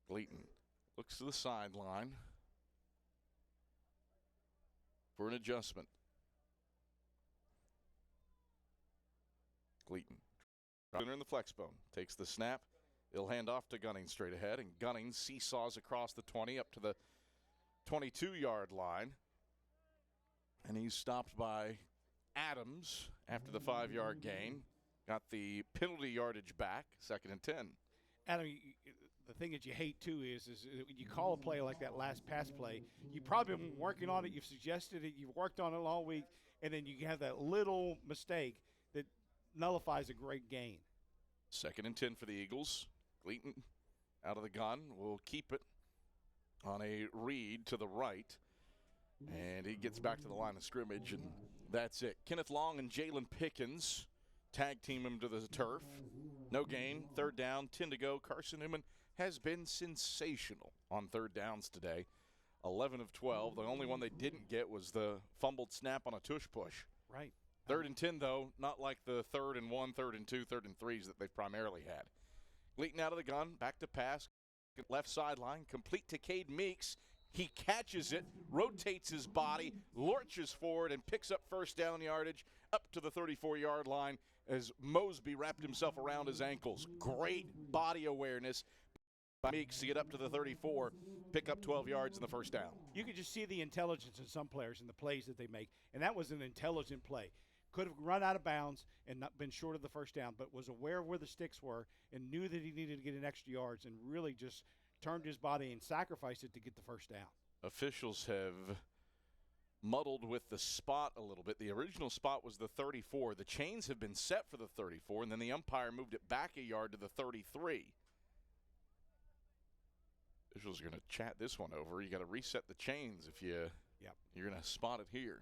Gleaton looks to the sideline for an adjustment. Gleaton in the flex bone, takes the snap. He'll hand off to Gunning straight ahead, and Gunning seesaws across the 20 up to the 22-yard line. And he's stopped by Adams after the 5-yard gain. Got the penalty yardage back, 2nd and 10. Adam, the thing that you hate, too, is when you call a play like that last pass play, you've probably been working on it, you've suggested it, you've worked on it all week, and then you have that little mistake that nullifies a great gain. 2nd and 10 for the Eagles. Gleaton out of the gun will keep it on a read to the right. And he gets back to the line of scrimmage, and that's it. Kenneth Long and Jalen Pickens tag team him to the turf. No gain, 3rd down, 10 to go. Carson-Newman has been sensational on 3rd downs today. 11 of 12. The only one they didn't get was the fumbled snap on a tush push. Right. 3rd and 10, though, not like the 3rd and 1, 3rd and 2, 3rd and 3s that they've primarily had. Gleaton out of the gun, back to pass, left sideline, complete to Cade Meeks. He catches it, rotates his body, lurches forward, and picks up 1st down yardage up to the 34-yard line as Mosby wrapped himself around his ankles. Great body awareness by Meeks to get up to the 34, pick up 12 yards in the 1st down. You could just see the intelligence in some players and the plays that they make, and that was an intelligent play. Could have run out of bounds and not been short of the first down, but was aware of where the sticks were and knew that he needed to get an extra yards and really just turned his body and sacrificed it to get the first down. Officials have muddled with the spot a little bit. The original spot was the 34. The chains have been set for the 34, and then the umpire moved it back a yard to the 33. Officials are going to chat this one over. You got to reset the chains if you're going to spot it here.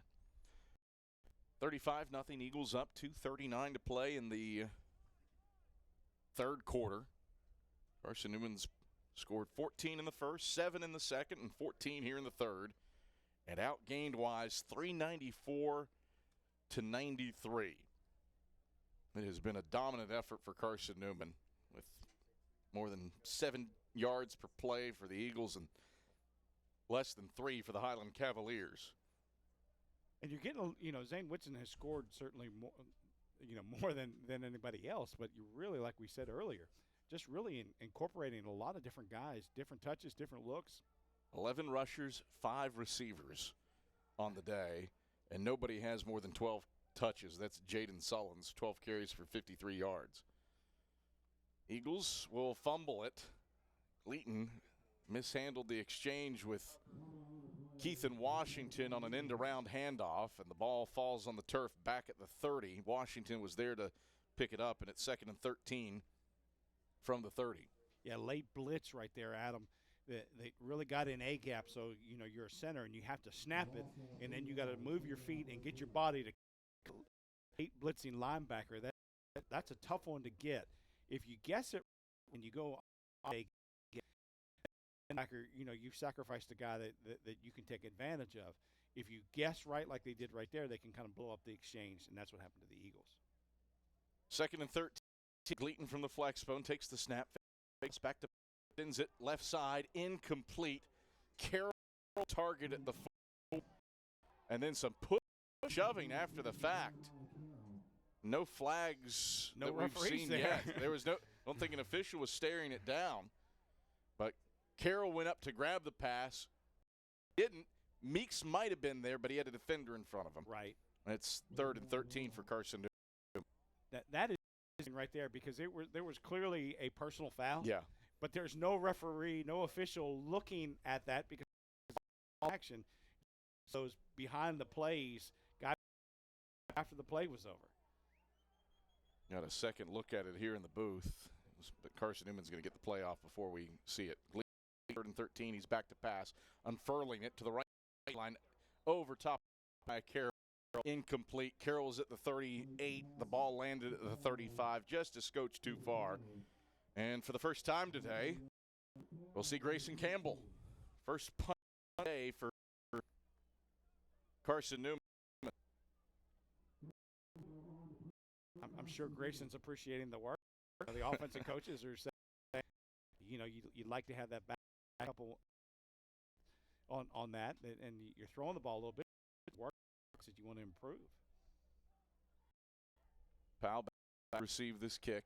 35-0, Eagles up, 2:39 to play in the third quarter. Carson-Newman's scored 14 in the first, 7 in the second, and 14 here in the third. And outgained Wise 394 to 93. It has been a dominant effort for Carson-Newman with more than 7 yards per play for the Eagles and less than 3 for the Highland Cavaliers. And you're getting, Zane Whitson has scored certainly more, more than anybody else. But you really, like we said earlier, just really incorporating a lot of different guys, different touches, different looks. 11 rushers, 5 receivers on the day, and nobody has more than 12 touches. That's Jaden Sullins, 12 carries for 53 yards. Eagles will fumble it. Gleaton mishandled the exchange with Keithan Washington on an end-around handoff, and the ball falls on the turf back at the 30. Washington was there to pick it up, and it's 2nd and 13 from the 30. Yeah, late blitz right there, Adam. They really got in A gap, so you're a center and you have to snap it, and then you got to move your feet and get your body to late blitzing linebacker. That's a tough one to get. If you guess it and you go A linebacker, you've sacrificed a guy that you can take advantage of. If you guess right like they did right there, they can kind of blow up the exchange, and that's what happened to the Eagles. 2nd and 13. Gleaton from the flex bone takes the snap, fakes back to spins it left side, incomplete. Carroll target at the foot, and then some shoving after the fact. No flags that we've seen yet. There was don't think an official was staring it down, but Carroll went up to grab the pass. Didn't. Meeks might have been there, but he had a defender in front of him. Right. And it's 3rd and 13 for Carson. That is right there because there was clearly a personal foul. Yeah. But there's no referee, no official looking at that because action. So it's behind the plays, guy after the play was over. Got a second look at it here in the booth. But Carson-Newman's going to get the play off before we see it. 3rd and 13, he's back to pass, unfurling it to the right line, over top by Carroll. Incomplete. Carroll's at the 38. The ball landed at the 35, just a scotch too far. And for the first time today, we'll see Grayson Campbell. First punt day for Carson-Newman. I'm sure Grayson's appreciating the work. The offensive coaches are saying, you'd like to have that back couple on that, and you're throwing the ball a little bit. Work that you want to improve. Powell back receive this kick.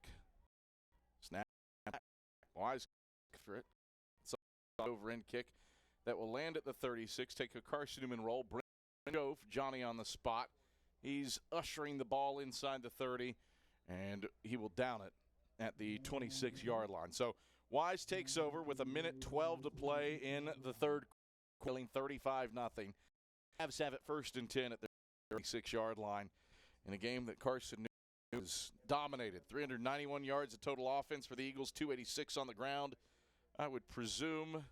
Snap. Wise for it. It's an over-end kick that will land at the 36. Take a Carson-Newman roll. Bring Jove, Johnny on the spot. He's ushering the ball inside the 30, and he will down it at the 26-yard line. So Wise takes over with 1:12 to play in the third, killing 35-0. Cavs have it 1st and 10 at the 36-yard line in a game that Carson has dominated. 391 yards of total offense for the Eagles, 286 on the ground. I would presume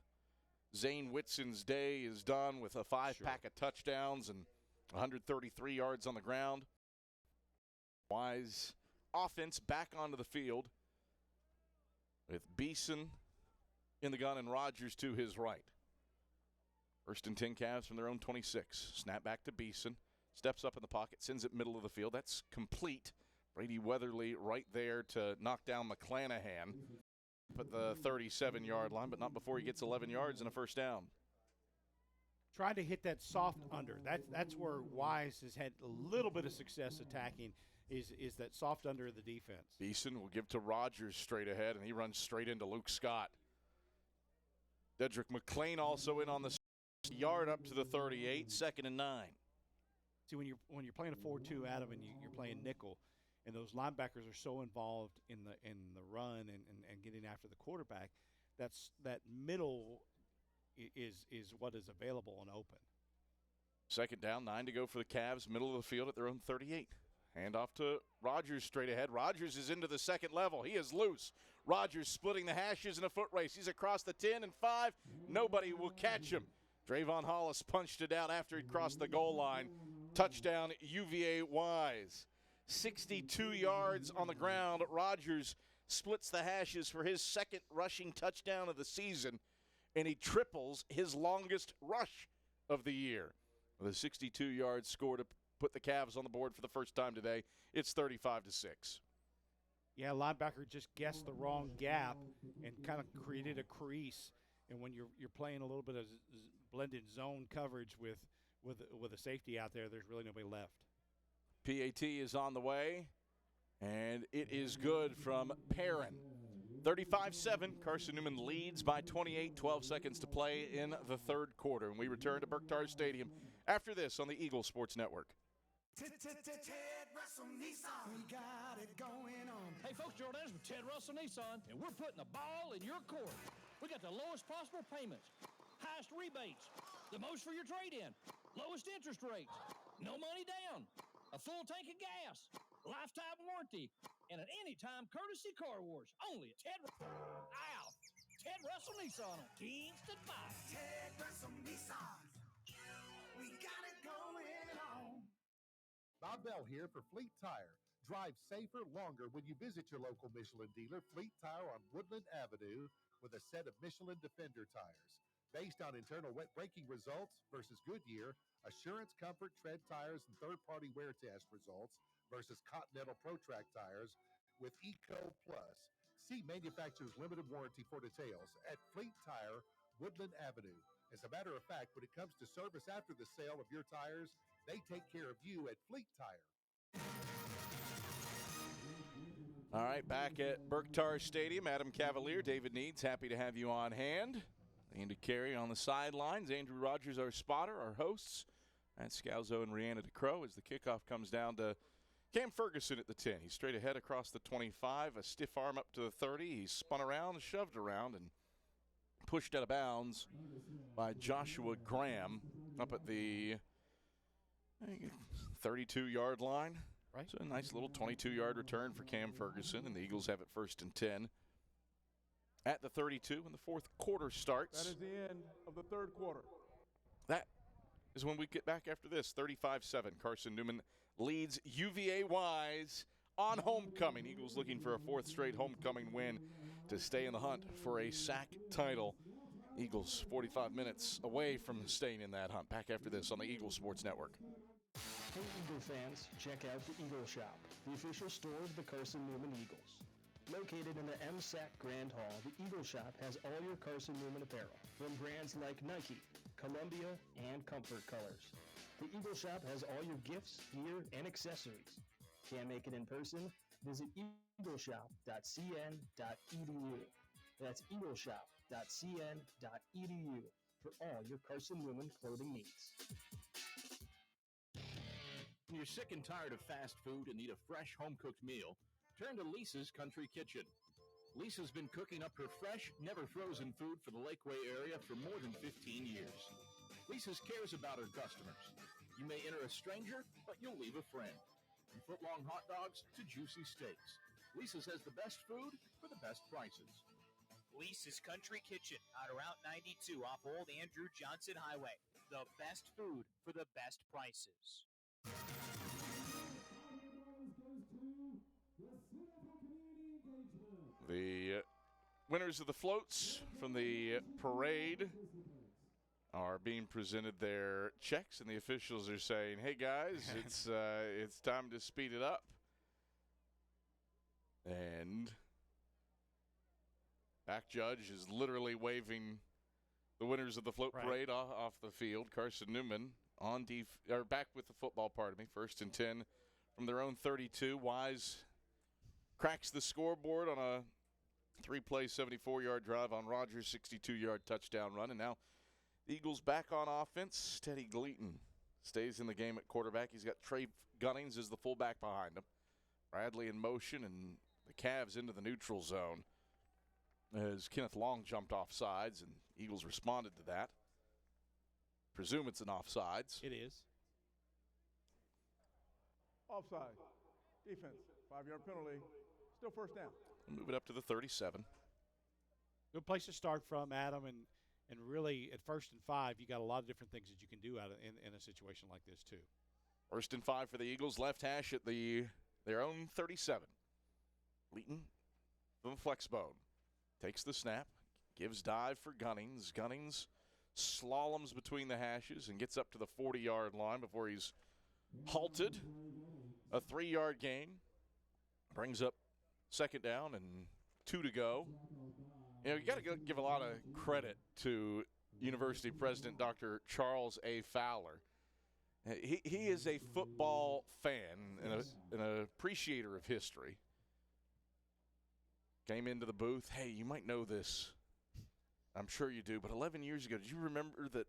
Zane Whitson's day is done with a 5-pack of touchdowns and 133 yards on the ground. Wise offense back onto the field with Beeson in the gun and Rogers to his right. 1st and 10 Cavs from their own 26. Snap back to Beeson. Steps up in the pocket, sends it middle of the field. That's complete. Brady Weatherly right there to knock down McClanahan at the 37-yard line, but not before he gets 11 yards and a first down. Trying to hit that soft under. That's where Wise has had a little bit of success attacking is that soft under of the defense. Beeson will give to Rogers straight ahead, and he runs straight into Luke Scott. Dedrick McClain also in on the yard up to the 38, 2nd and 9. See, when you're playing a 4-2, Adam, and you're playing nickel, and those linebackers are so involved in the run and getting after the quarterback, that middle is what is available and open. Second down, 9 to go for the Cavs, middle of the field at their own 38. Hand off to Rodgers straight ahead. Rodgers is into the second level. He is loose. Rodgers splitting the hashes in a foot race. He's across the 10 and 5. Nobody will catch him. Drayvon Hollis punched it out after he crossed the goal line. Touchdown, UVA Wise. 62 yards on the ground. Rodgers splits the hashes for his second rushing touchdown of the season, and he triples his longest rush of the year. With a 62-yard score to put the Cavs on the board for the first time today, it's 35-6. Yeah, linebacker just guessed the wrong gap and kind of created a crease. And when you're playing a little bit of blended zone coverage with a safety out there, there's really nobody left. PAT is on the way, and it is good from Perrin. 35-7, Carson-Newman leads by 28, 12 seconds to play in the third quarter. And we return to Berktar Stadium after this on the Eagle Sports Network. Ted Russell Nissan, we got it going on. Hey folks, Gerald Anderson with Ted Russell Nissan, and we're putting a ball in your court. We got the lowest possible payments, highest rebates, the most for your trade-in, lowest interest rates, no money down, a full tank of gas, lifetime warranty, and an anytime courtesy car wash. Only at Ted Russell Nissan on Kingston 5. Ted Russell Nissan, we got it going on. Bob Bell here for Fleet Tire. Drive safer, longer when you visit your local Michelin dealer, Fleet Tire on Woodland Avenue, with a set of Michelin Defender tires. Based on internal wet braking results versus Goodyear, Assurance Comfort Tread tires and third-party wear test results versus Continental ProTrack tires with Eco Plus. See manufacturer's limited warranty for details at Fleet Tire, Woodland Avenue. As a matter of fact, when it comes to service after the sale of your tires, they take care of you at Fleet Tire. All right, back at Berktar Stadium, Adam Cavalier, David Needs, happy to have you on hand. Andy Carey on the sidelines, Andrew Rogers, our spotter, our hosts, and Scalzo and Rihanna DeCrow as the kickoff comes down to Cam Ferguson at the 10. He's straight ahead across the 25, a stiff arm up to the 30. He's spun around, shoved around, and pushed out of bounds by Joshua Graham up at the 32-yard line. Right. So a nice little 22-yard return for Cam Ferguson, and the Eagles have it first and 10 at the 32 when the fourth quarter starts. That is the end of the third quarter. That is when we get back after this. 35-7, Carson-Newman leads UVA Wise on homecoming. Eagles looking for a fourth straight homecoming win to stay in the hunt for a SAC title. Eagles 45 minutes away from staying in that hunt. Back after this on the Eagle Sports Network. Hey Eagle fans, check out the Eagle Shop, the official store of the Carson-Newman Eagles. Located in the MSAC Grand Hall, the Eagle Shop has all your Carson-Newman apparel, from brands like Nike, Columbia, and Comfort Colors. The Eagle Shop has all your gifts, gear, and accessories. Can't make it in person? Visit eagleshop.cn.edu. That's eagleshop.cn.edu for all your Carson-Newman clothing needs. When you're sick and tired of fast food and need a fresh home-cooked meal, turn to Lisa's Country Kitchen. Lisa's been cooking up her fresh, never-frozen food for the Lakeway area for more than 15 years. Lisa's cares about her customers. You may enter a stranger, but you'll leave a friend. From foot-long hot dogs to juicy steaks, Lisa's has the best food for the best prices. Lisa's Country Kitchen on Route 92 off Old Andrew Johnson Highway. The best food for the best prices. The winners of the floats from the parade are being presented their checks, and the officials are saying, "Hey guys, it's time to speed it up." And back judge is literally waving the winners of the float parade off the field. Carson-Newman on back with the football, pardon me, first and 10 from their own 32. Wise cracks the scoreboard on a 3-play, 74-yard drive on Rodgers' 62-yard touchdown run. And now the Eagles back on offense. Teddy Gleaton stays in the game at quarterback. He's got Trey Gunnings as the fullback behind him. Bradley in motion, and the Cavs into the neutral zone as Kenneth Long jumped off sides, and Eagles responded to that. Presume it's an offsides. It is. Offside. Defense. 5-yard penalty. Still first down. Move it up to the 37. Good place to start from, Adam, and really at 1st and 5, you got a lot of different things that you can do in a situation like this too. 1st and 5 for the Eagles, left hash at their own 37. Leighton from the flex bone takes the snap, gives dive for Gunnings. Gunnings slaloms between the hashes and gets up to the 40-yard line before he's halted. A 3-yard gain brings up 2nd down and 2 to go. You know, you got to give a lot of credit to University President Dr. Charles A. Fowler. He is a football fan and an appreciator of history. Came into the booth. Hey, you might know this. I'm sure you do. But 11 years ago, did you remember that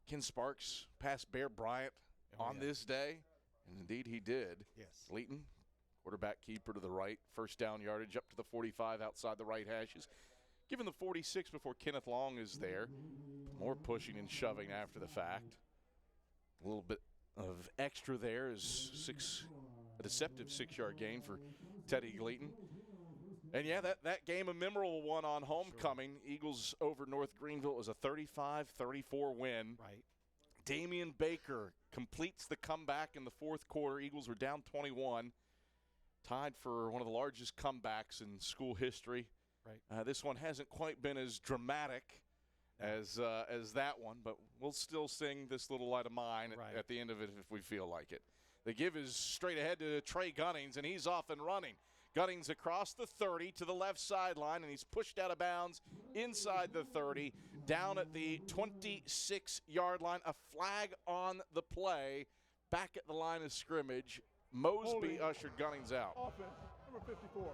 Ken Sparks passed Bear Bryant on this day? And indeed he did. Yes. Leighton, quarterback keeper to the right. 1st down yardage up to the 45 outside the right hashes. Given the 46 before Kenneth Long is there. More pushing and shoving after the fact. A little bit of extra there is a deceptive 6-yard gain for Teddy Gleaton. And, yeah, that game, a memorable one on homecoming. Sure. Eagles over North Greenville. It was a 35-34 win. Right. Damian Baker completes the comeback in the 4th quarter. Eagles were down 21. Tied for one of the largest comebacks in school history. Right. This one hasn't quite been as dramatic as that one, but we'll still sing This Little Light of Mine at the end of it if we feel like it. The give is straight ahead to Trey Gunnings, and he's off and running. Gunnings across the 30 to the left sideline, and he's pushed out of bounds inside the 30, down at the 26-yard line. A flag on the play, back at the line of scrimmage. Mosby ushered Gunnings out. Offense, number 54.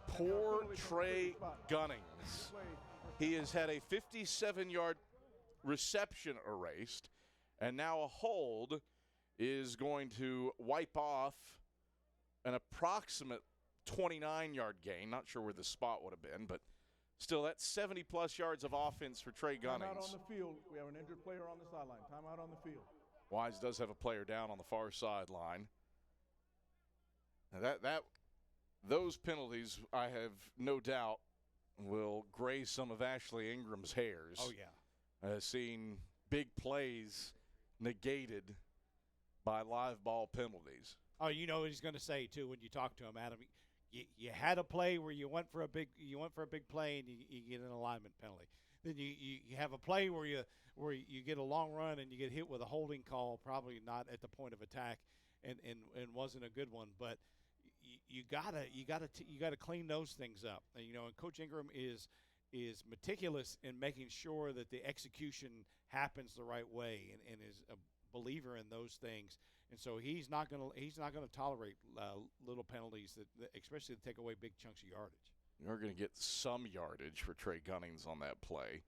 Poor Trey Gunnings. He has had a 57-yard reception erased, and now a hold is going to wipe off an approximate 29-yard gain. Not sure where the spot would have been, but still, that's 70-plus yards of offense for Trey Gunnings. Timeout on the field. We have an injured player on the sideline. Timeout on the field. Wise does have a player down on the far sideline. Now those penalties, I have no doubt, will graze some of Ashley Ingram's hairs. Oh, yeah. Seeing big plays negated by live ball penalties. Oh, you know what he's going to say, too, when you talk to him, Adam. You had a play where you went for a big play and you get an alignment penalty. Then you have a play where you get a long run and you get hit with a holding call, probably not at the point of attack, and wasn't a good one. But you gotta clean those things up. And, you know, and Coach Ingram is meticulous in making sure that the execution happens the right way, and is a believer in those things. And so he's not gonna tolerate little penalties that especially to take away big chunks of yardage. You're going to get some yardage for Trey Gunnings on that play.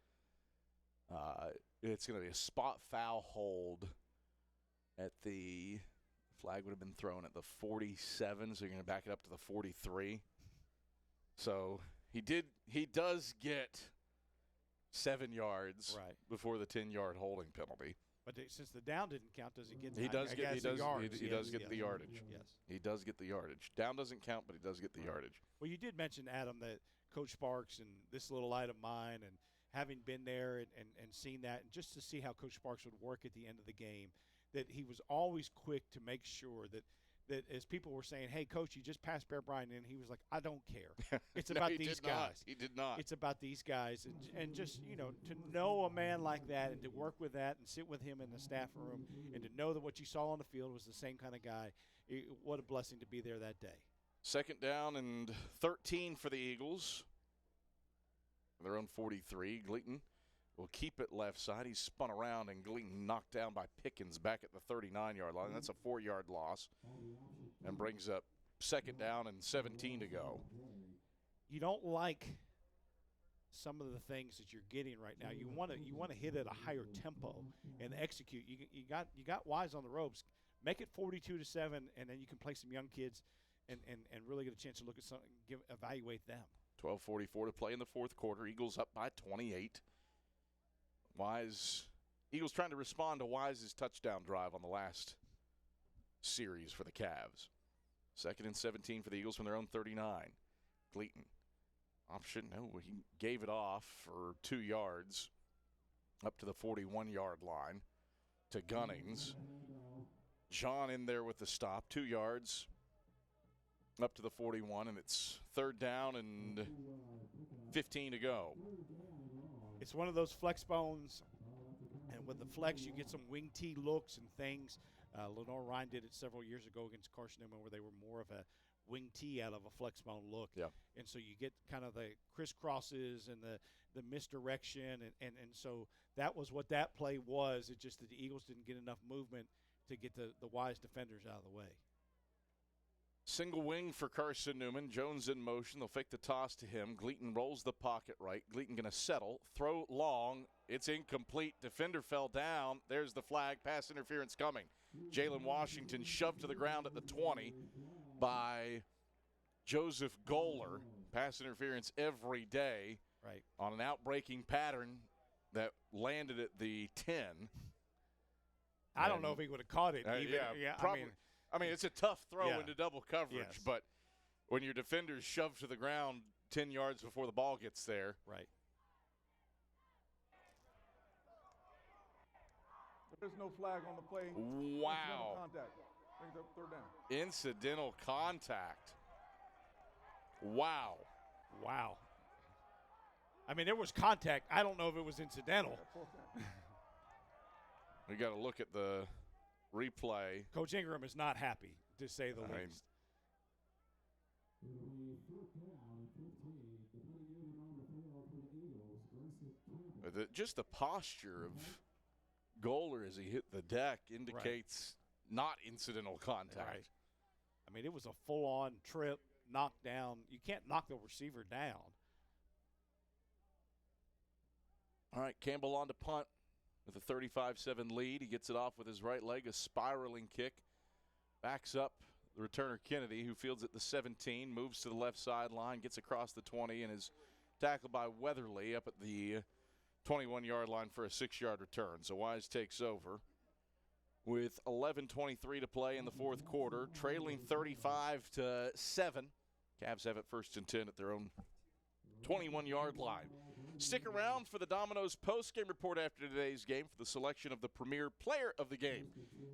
It's going to be a spot foul hold at the flag would have been thrown at the 47, so you're going to back it up to the 43. So he does get 7 yards before the 10-yard holding penalty. But since the down didn't count, does he get the He does get the yardage. Yes. He does get the yardage. Down doesn't count, but he does get the yardage. Well, you did mention, Adam, that Coach Sparks and This Little Light of Mine, and having been there and seen that, and just to see how Coach Sparks would work at the end of the game, that he was always quick to make sure that as people were saying, hey, Coach, you just passed Bear Bryant in, he was like, I don't care. It's about these guys. He did not. It's about these guys. And just, you know, to know a man like that and to work with that and sit with him in the staff room and to know that what you saw on the field was the same kind of guy, what a blessing to be there that day. 2nd down and 13 for the Eagles. Their own 43. Gleaton will keep it left side. He's spun around, and Gleaton knocked down by Pickens back at the 39-yard line. That's a 4-yard loss and brings up 2nd down and 17 to go. You don't like some of the things that you're getting right now. You want to hit at a higher tempo and execute. You got Wise on the ropes. Make it 42-7, and then you can play some young kids and really get a chance to look at something, evaluate them. 12:44 to play in the fourth quarter. Eagles up by 28. Eagles trying to respond to Wise's touchdown drive on the last series for the Cavs. 2nd and 17 for the Eagles from their own 39. Gleaton. Option, no, he gave it off for 2 yards up to the 41-yard line to Gunnings. John in there with the stop, 2 yards up to the 41, and it's 3rd down and 15 to go. It's one of those flex bones, and with the flex, you get some wing tee looks and things. Lenore Ryan did it several years ago against Carson-Newman, where they were more of a wing tee out of a flex bone look. Yeah. And so you get kind of the crisscrosses and the misdirection, and so that was what that play was. It's just that the Eagles didn't get enough movement to get the Wise defenders out of the way. Single wing for Carson-Newman. Jones in motion. They'll fake the toss to him. Gleaton rolls the pocket right. Gleaton going to settle. Throw long. It's incomplete. Defender fell down. There's the flag. Pass interference coming. Jalen Washington shoved to the ground at the 20 by Joseph Goller. Pass interference every day on an outbreaking pattern that landed at the 10. I don't know if he would have caught it. Probably. I mean, it's a tough throw into double coverage, but when your defender's shoved to the ground 10 yards before the ball gets there. Right. There's no flag on the play. Wow. Contact. Brings up 3rd down. Incidental contact. Wow. Wow. I mean, there was contact. I don't know if it was incidental. We got to look at the replay. Coach Ingram is not happy, to say the least. Just the posture of Goller as he hit the deck indicates not incidental contact. Right. I mean, it was a full-on trip, knockdown. You can't knock the receiver down. All right, Campbell on to punt with a 35-7 lead. He gets it off with his right leg, a spiraling kick. Backs up the returner Kennedy, who fields at the 17, moves to the left sideline, gets across the 20, and is tackled by Weatherly up at the 21-yard line for a 6-yard return. So Wise takes over with 11:23 to play in the fourth quarter, trailing 35-7. Cavs have it 1st and 10 at their own 21-yard line. Stick around for the Domino's post-game report after today's game for the selection of the premier player of the game.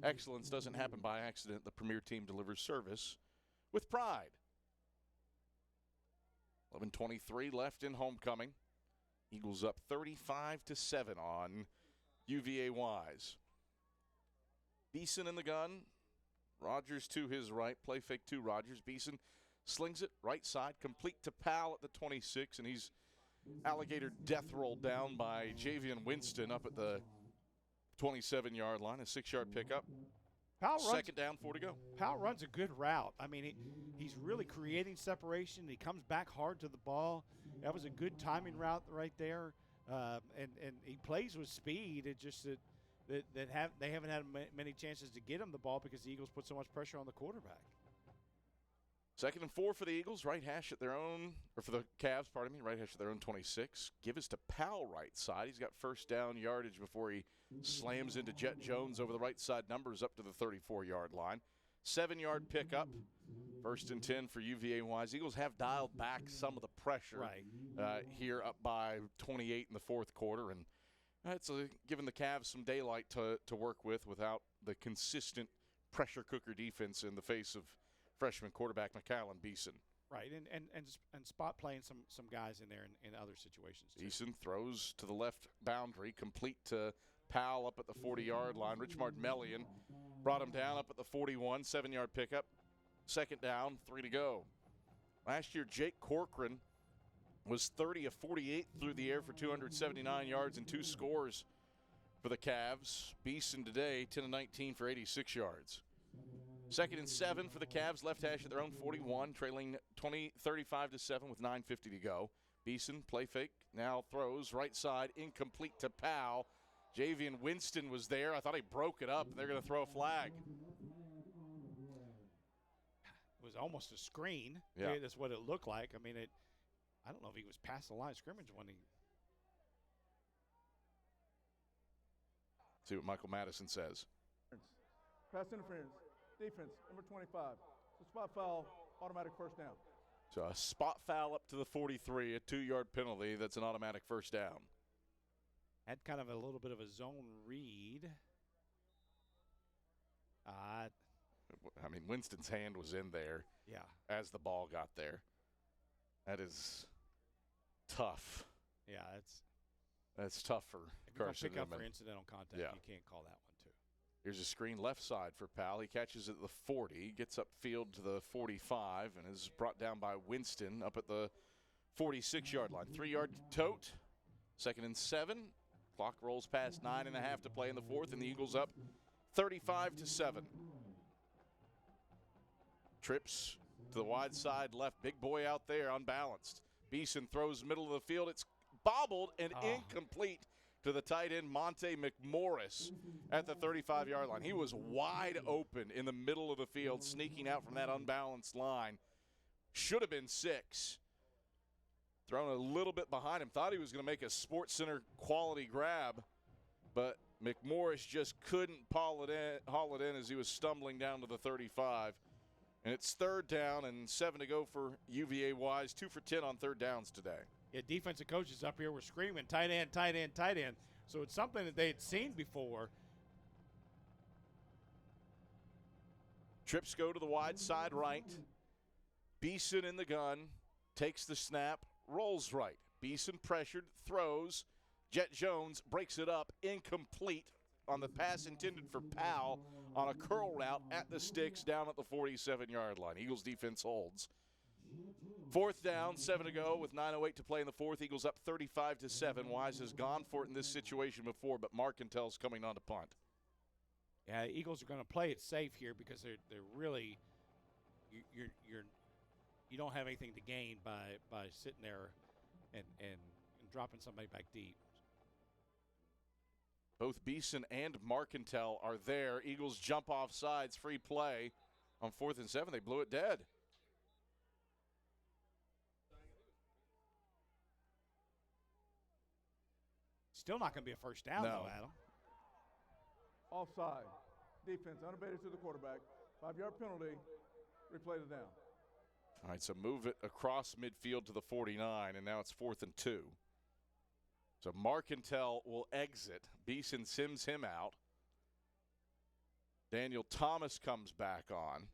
Excellence doesn't happen by accident. The premier team delivers service with pride. 11:23 left in homecoming. Eagles up 35-7 on UVA Wise. Beeson in the gun. Rogers to his right. Play fake to Rogers. Beeson slings it right side, complete to Powell at the 26, and he's alligator death rolled down by Javian Winston up at the 27-yard line. A 6-yard pickup. Second down, 4 to go. Powell runs a good route. I mean, he's really creating separation. He comes back hard to the ball. That was a good timing route right there. And he plays with speed. It just that they haven't had many chances to get him the ball because the Eagles put so much pressure on the quarterback. 2nd and 4 for the Eagles, right hash at their own, or for the Cavs, pardon me, right hash at their own 26. Give us to Powell right side. He's got 1st down yardage before he slams into Jet Jones over the right side numbers up to the 34-yard line. 7-yard pickup. 1st and 10 for UVA Wise. Eagles have dialed back some of the pressure here up by 28 in the fourth quarter, and it's given the Cavs some daylight to work with without the consistent pressure cooker defense in the face of freshman quarterback McAllen Beeson. Right, and spot playing some guys in there in other situations too. Beeson throws to the left boundary, complete to Powell up at the 40-yard line. Rich Martmellian brought him down up at the 41, 7-yard pickup. 2nd down, 3 to go. Last year, Jake Corcoran was 30 of 48 through the air for 279 yards and 2 scores for the Cavs. Beeson today, 10 of 19 for 86 yards. 2nd and 7 for the Cavs, left hash at their own 41, trailing 35-7 with 9:50 to go. Beeson, play fake, now throws right side, incomplete to Powell. Javian Winston was there. I thought he broke it up, and they're going to throw a flag. It was almost a screen. Yeah. That's what it looked like. I mean, I don't know if he was past the line of scrimmage when he. See what Michael Madison says. Pass interference. Defense, number 25. Spot foul, automatic first down. So a spot foul up to the 43, a 2-yard penalty. That's an automatic first down. Had kind of a little bit of a zone read. I mean, Winston's hand was in there. Yeah. As the ball got there. That is tough. Yeah, that's tough for Carson-Newman. Pick up for incidental contact. Yeah. You can't call that one too. Here's a screen left side for Powell. He catches at the 40, gets upfield to the 45, and is brought down by Winston up at the 46-yard line. 3-yard tote. 2nd and 7. Clock rolls past 9.5 to play in the fourth, and the Eagles up 35-7. Trips to the wide side left. Big boy out there, unbalanced. Beeson throws middle of the field. It's bobbled and incomplete to the tight end, Monte McMorris, at the 35-yard line. He was wide open in the middle of the field, sneaking out from that unbalanced line. Should have been 6. Thrown a little bit behind him. Thought he was going to make a Sports Center quality grab, but McMorris just couldn't haul it in as he was stumbling down to the 35. And it's 3rd down and 7 to go for UVA Wise. 2 for 10 on 3rd downs today. Yeah, defensive coaches up here were screaming, tight end, tight end, tight end. So it's something that they had seen before. Trips go to the wide side right. Beeson in the gun, takes the snap, rolls right. Beeson pressured, throws. Jet Jones breaks it up, incomplete on the pass intended for Powell on a curl route at the sticks down at the 47-yard line. Eagles defense holds. 4th down, 7 to go with 9:08 to play in the fourth. Eagles up 35-7. Wise has gone for it in this situation before, but Marcantel's coming on to punt. Yeah, Eagles are going to play it safe here because they're really you don't have anything to gain by sitting there and dropping somebody back deep. Both Beeson and Marcantel are there. Eagles jump off sides, free play on 4th and 7. They blew it dead. Still not going to be a first down, though, Adam. Offside. Defense unabated to the quarterback. 5-yard penalty. Replay the down. All right, so move it across midfield to the 49, and now it's 4th and 2. So Marcantel will exit. Beeson sims him out. Daniel Thomas comes back on.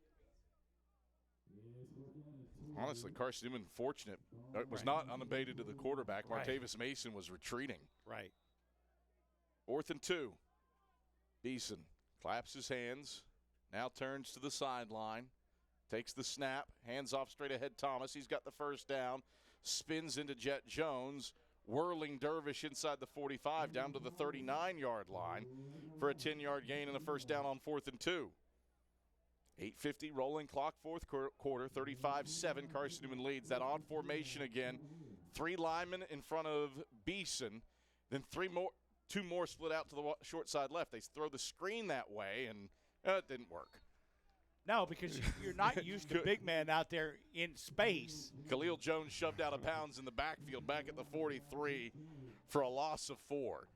Honestly, Carson-Newman fortunate. It was not unabated to the quarterback. Martavis Mason was retreating. Right. 4th and 2. Beeson claps his hands, now turns to the sideline, takes the snap, hands off straight ahead Thomas. He's got the first down, spins into Jet Jones, whirling dervish inside the 45 down to the 39-yard line for a 10-yard gain and a first down on 4th and 2. 8:50 rolling clock, fourth quarter, 35-7. Carson-Newman leads. That odd formation again. 3 linemen in front of Beeson, then 2 more split out to the short side left. They throw the screen that way, and it didn't work. No, because you're not used to big man out there in space. Khalil Jones shoved out of bounds in the backfield back at the 43 for a loss of 4.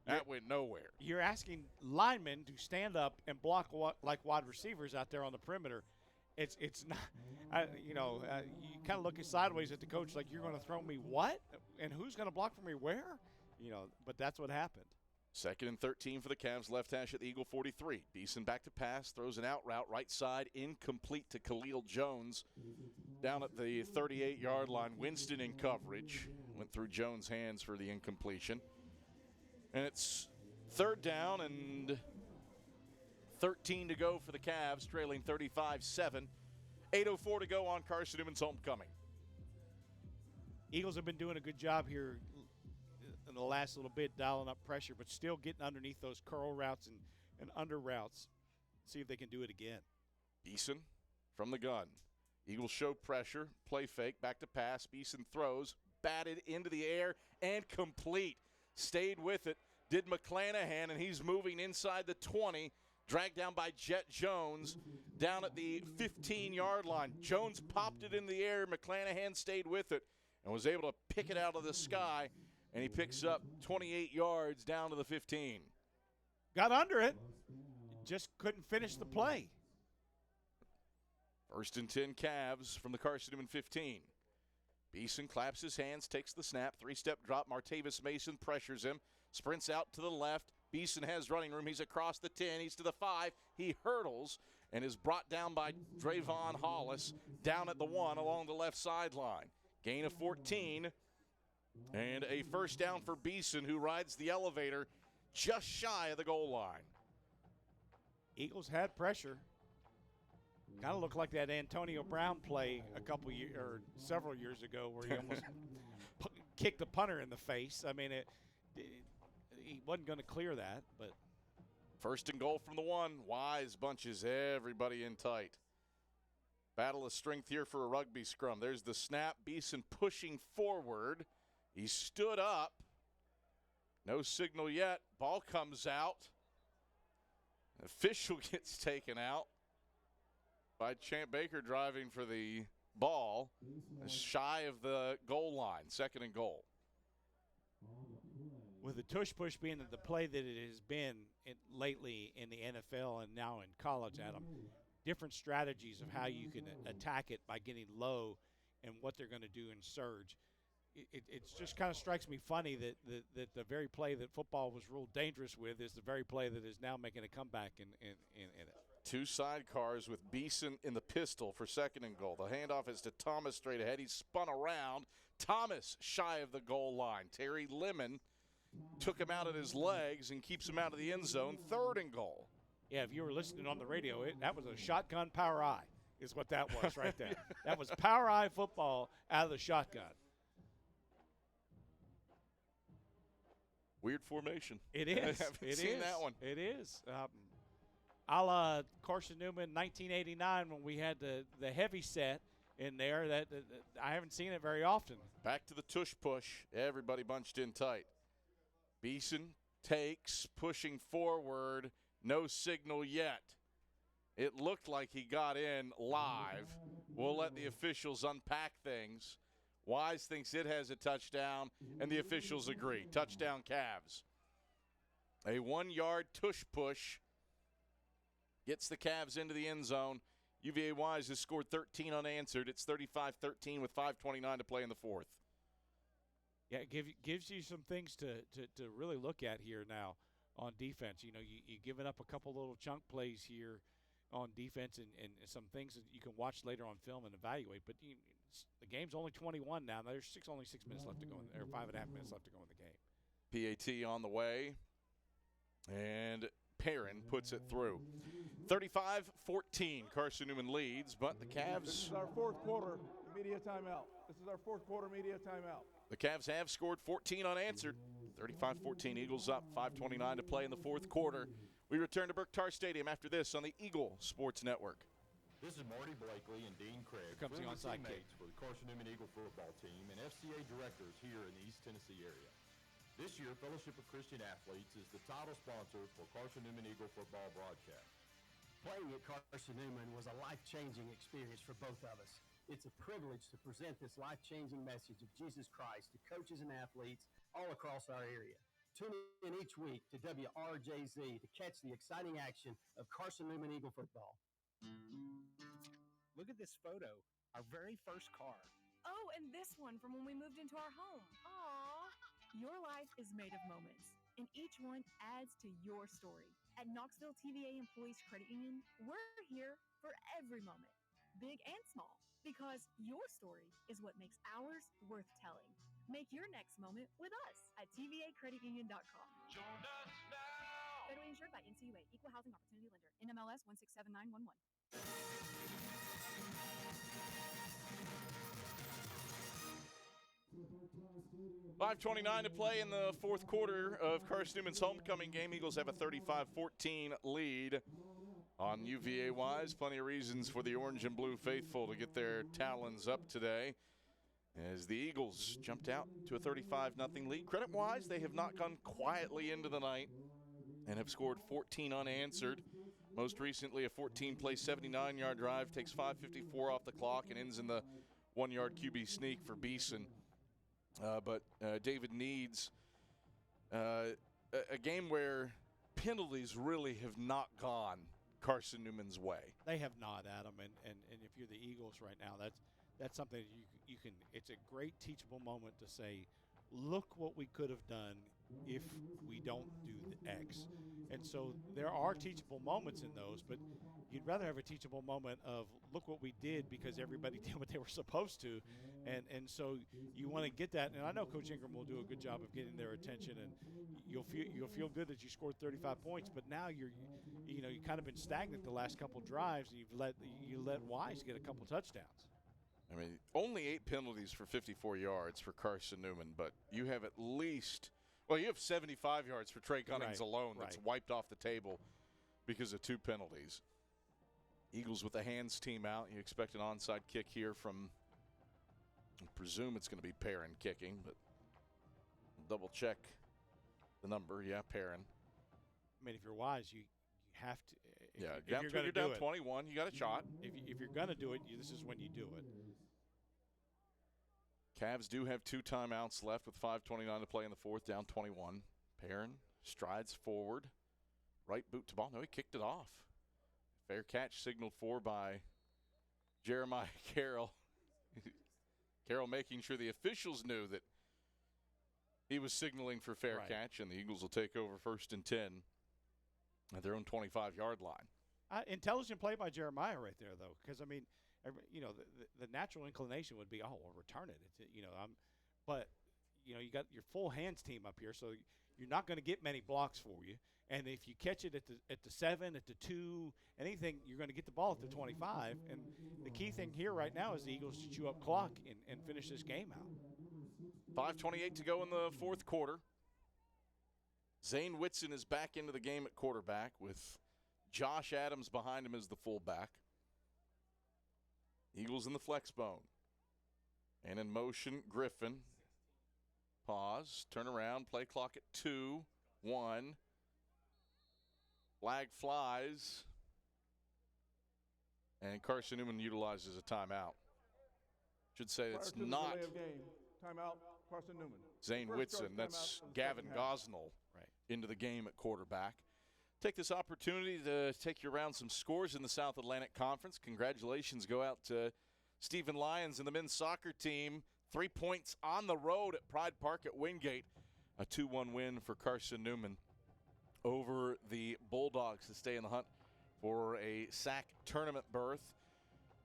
That went nowhere. You're asking linemen to stand up and block like wide receivers out there on the perimeter. It's not, you kind of looking sideways at the coach like, you're going to throw me what? And who's going to block for me where? But that's what happened. 2nd and 13 for the Cavs, left hash at the Eagle 43. Beeson back to pass, throws an out route, right side, incomplete to Khalil Jones. Down at the 38-yard line, Winston in coverage. Went through Jones' hands for the incompletion. And it's 3rd down and 13 to go for the Cavs, trailing 35-7. 8:04 to go on Carson-Newman's homecoming. Eagles have been doing a good job here in the last little bit, dialing up pressure, but still getting underneath those curl routes and under routes. See if they can do it again. Beeson from the gun. Eagles show pressure, play fake, back to pass. Beeson throws, batted into the air and complete. Stayed with it. Did McClanahan, and he's moving inside the 20. Dragged down by Jet Jones down at the 15-yard line. Jones popped it in the air. McClanahan stayed with it and was able to pick it out of the sky, and he picks up 28 yards down to the 15. Got under it. Just couldn't finish the play. 1st and 10 Cavs from the Carson-Newman 15. Beeson claps his hands, takes the snap. 3-step drop. Martavis Mason pressures him. Sprints out to the left. Beeson has running room. He's across the 10. He's to the 5. He hurdles and is brought down by Drayvon Hollis down at the 1 along the left sideline. Gain of 14 and a first down for Beeson, who rides the elevator just shy of the goal line. Eagles had pressure. Kind of looked like that Antonio Brown play a couple years or several years ago where he almost kicked the punter in the face. I mean, he wasn't going to clear that, but 1st and goal from the 1. Wise bunches everybody in tight. Battle of strength here for a rugby scrum. There's the snap. Beeson pushing forward. He stood up. No signal yet. Ball comes out. Official gets taken out by Champ Baker driving for the ball. Shy of the goal line. 2nd and goal. With the tush push being the play that it has been lately in the NFL and now in college, Adam, different strategies of how you can attack it by getting low and what they're going to do in surge. It just kind of strikes me funny that the very play that football was ruled dangerous with is the very play that is now making a comeback in it. 2 sidecars with Beeson in the pistol for 2nd and goal. The handoff is to Thomas straight ahead. He's spun around. Thomas shy of the goal line. Terry Lemon took him out at his legs and keeps him out of the end zone. 3rd and goal. Yeah, if you were listening on the radio, that was a shotgun power eye is what that was right there. That was power eye football out of the shotgun. Weird formation. It is. I haven't seen that one. It is. A la Carson-Newman 1989 when we had the heavy set in there. That I haven't seen it very often. Back to the tush push. Everybody bunched in tight. Beeson takes, pushing forward. No signal yet. It looked like he got in live. We'll let the officials unpack things. Wise thinks it has a touchdown, and the officials agree. Touchdown Cavs. A 1-yard tush push gets the Cavs into the end zone. UVA Wise has scored 13 unanswered. It's 35-13 with 5:29 to play in the 4th. Yeah, it gives you some things to really look at here now on defense. You know, you're giving up a couple little chunk plays here on defense and some things that you can watch later on film and evaluate. But the game's only 21 now. There's only 6 minutes left to go, or 5.5 minutes left to go in the game. PAT on the way, and Perrin puts it through. 35-14, Carson-Newman leads, but the Cavs. This is our 4th quarter media timeout. The Cavs have scored 14 unanswered. 35-14, Eagles up, 5:29 to play in the 4th quarter. We return to Berktar Stadium after this on the Eagle Sports Network. This is Marty Blakely and Dean Craig, Here comes the onside kick. teammates for the Carson-Newman Eagle football team and FCA directors here in the East Tennessee area. This year, Fellowship of Christian Athletes is the title sponsor for Carson-Newman Eagle football broadcast. Playing at Carson-Newman was a life-changing experience for both of us. It's a privilege to present this life-changing message of Jesus Christ to coaches and athletes all across our area. Tune in each week to WRJZ to catch the exciting action of Carson-Newman Eagle football. Look at this photo, our very first car. Oh, and this one from when we moved into our home. Aww. Your life is made of moments, and each one adds to your story. At Knoxville TVA Employees Credit Union, we're here for every moment, big and small, because your story is what makes ours worth telling. Make your next moment with us at tvacreditunion.com. Join us now. Federally insured by NCUA, Equal Housing Opportunity Lender, NMLS 167911. 5:29 to play in the 4th quarter of Carson-Newman's homecoming game. Eagles have a 35-14 lead on UVA Wise. Plenty of reasons for the orange and blue faithful to get their talons up today. as the Eagles jumped out to a 35-0 lead. Credit-wise, they have not gone quietly into the night and have scored 14 unanswered. Most recently, a 14-play, 79-yard drive, takes 5:54 off the clock and ends in the 1-yard QB sneak for Beeson. But David needs a game where penalties really have not gone Carson-Newman's way. They have not, Adam, and if you're the Eagles right now, that's something you can. It's a great teachable moment to say, look what we could have done if we don't do the X. And so there are teachable moments in those, but you'd rather have a teachable moment of look what we did because everybody did what they were supposed to, and so you want to get that. And I know Coach Ingram will do a good job of getting their attention, and you'll feel good that you scored 35 points. But now you've kind of been stagnant the last couple drives, and you let Wise get a couple touchdowns. I mean, only 8 penalties for 54 yards for Carson-Newman, but you have at least – well, you have 75 yards for Trey Cummings alone that's wiped off the table because of 2 penalties. Eagles with the hands team out. You expect an onside kick here from – I presume it's going to be Perrin kicking, but double-check the number. Yeah, Perrin. I mean, if you're Wise, you have to – yeah, you're down 21. You got a shot. If you're going to do it, this is when you do it. Cavs do have 2 timeouts left with 5:29 to play in the fourth, down 21. Perrin strides forward. Right boot to ball. No, he kicked it off. Fair catch signaled for by Jeremiah Carroll. Carroll making sure the officials knew that he was signaling for fair catch, and the Eagles will take over 1st and 10 at their own 25-yard line. Intelligent play by Jeremiah right there, though, because, I mean, the natural inclination would be, we'll return it. But you got your full hands team up here, so you're not going to get many blocks for you. And if you catch it at the 7, at the 2, anything, you're going to get the ball at the 25. And the key thing here right now is the Eagles to chew up clock and finish this game out. 5:28 to go in the fourth quarter. Zane Whitson is back into the game at quarterback with Josh Adams behind him as the fullback. Eagles in the flex bone. And in motion, Griffin. Pause, turn around, play clock at 2, 1. Flag flies. And Carson-Newman utilizes a timeout. Should say it's not timeout, Carson-Newman. Zane Whitson. That's Gavin Gosnell into the game at quarterback. Take this opportunity to take you around some scores in the South Atlantic Conference. Congratulations go out to Stephen Lyons and the men's soccer team. 3 points on the road at Pride Park at Wingate. A 2-1 win for Carson-Newman over the Bulldogs to stay in the hunt for a SAC tournament berth.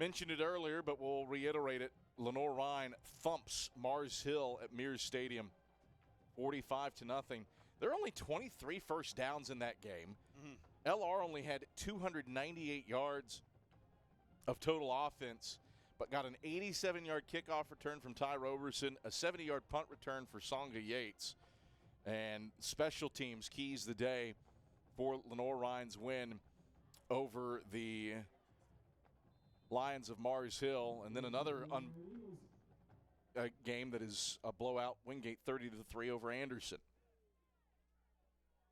Mentioned it earlier, but we'll reiterate it. Lenore Rhine thumps Mars Hill at Mears Stadium 45-0. There are only 23 first downs in that game. LR only had 298 yards of total offense, but got an 87-yard kickoff return from Ty Roberson, a 70-yard punt return for Songa Yates, and special teams keys the day for Lenore Rhine's win over the Lions of Mars Hill, and then another game that is a blowout, Wingate 30-3 over Anderson.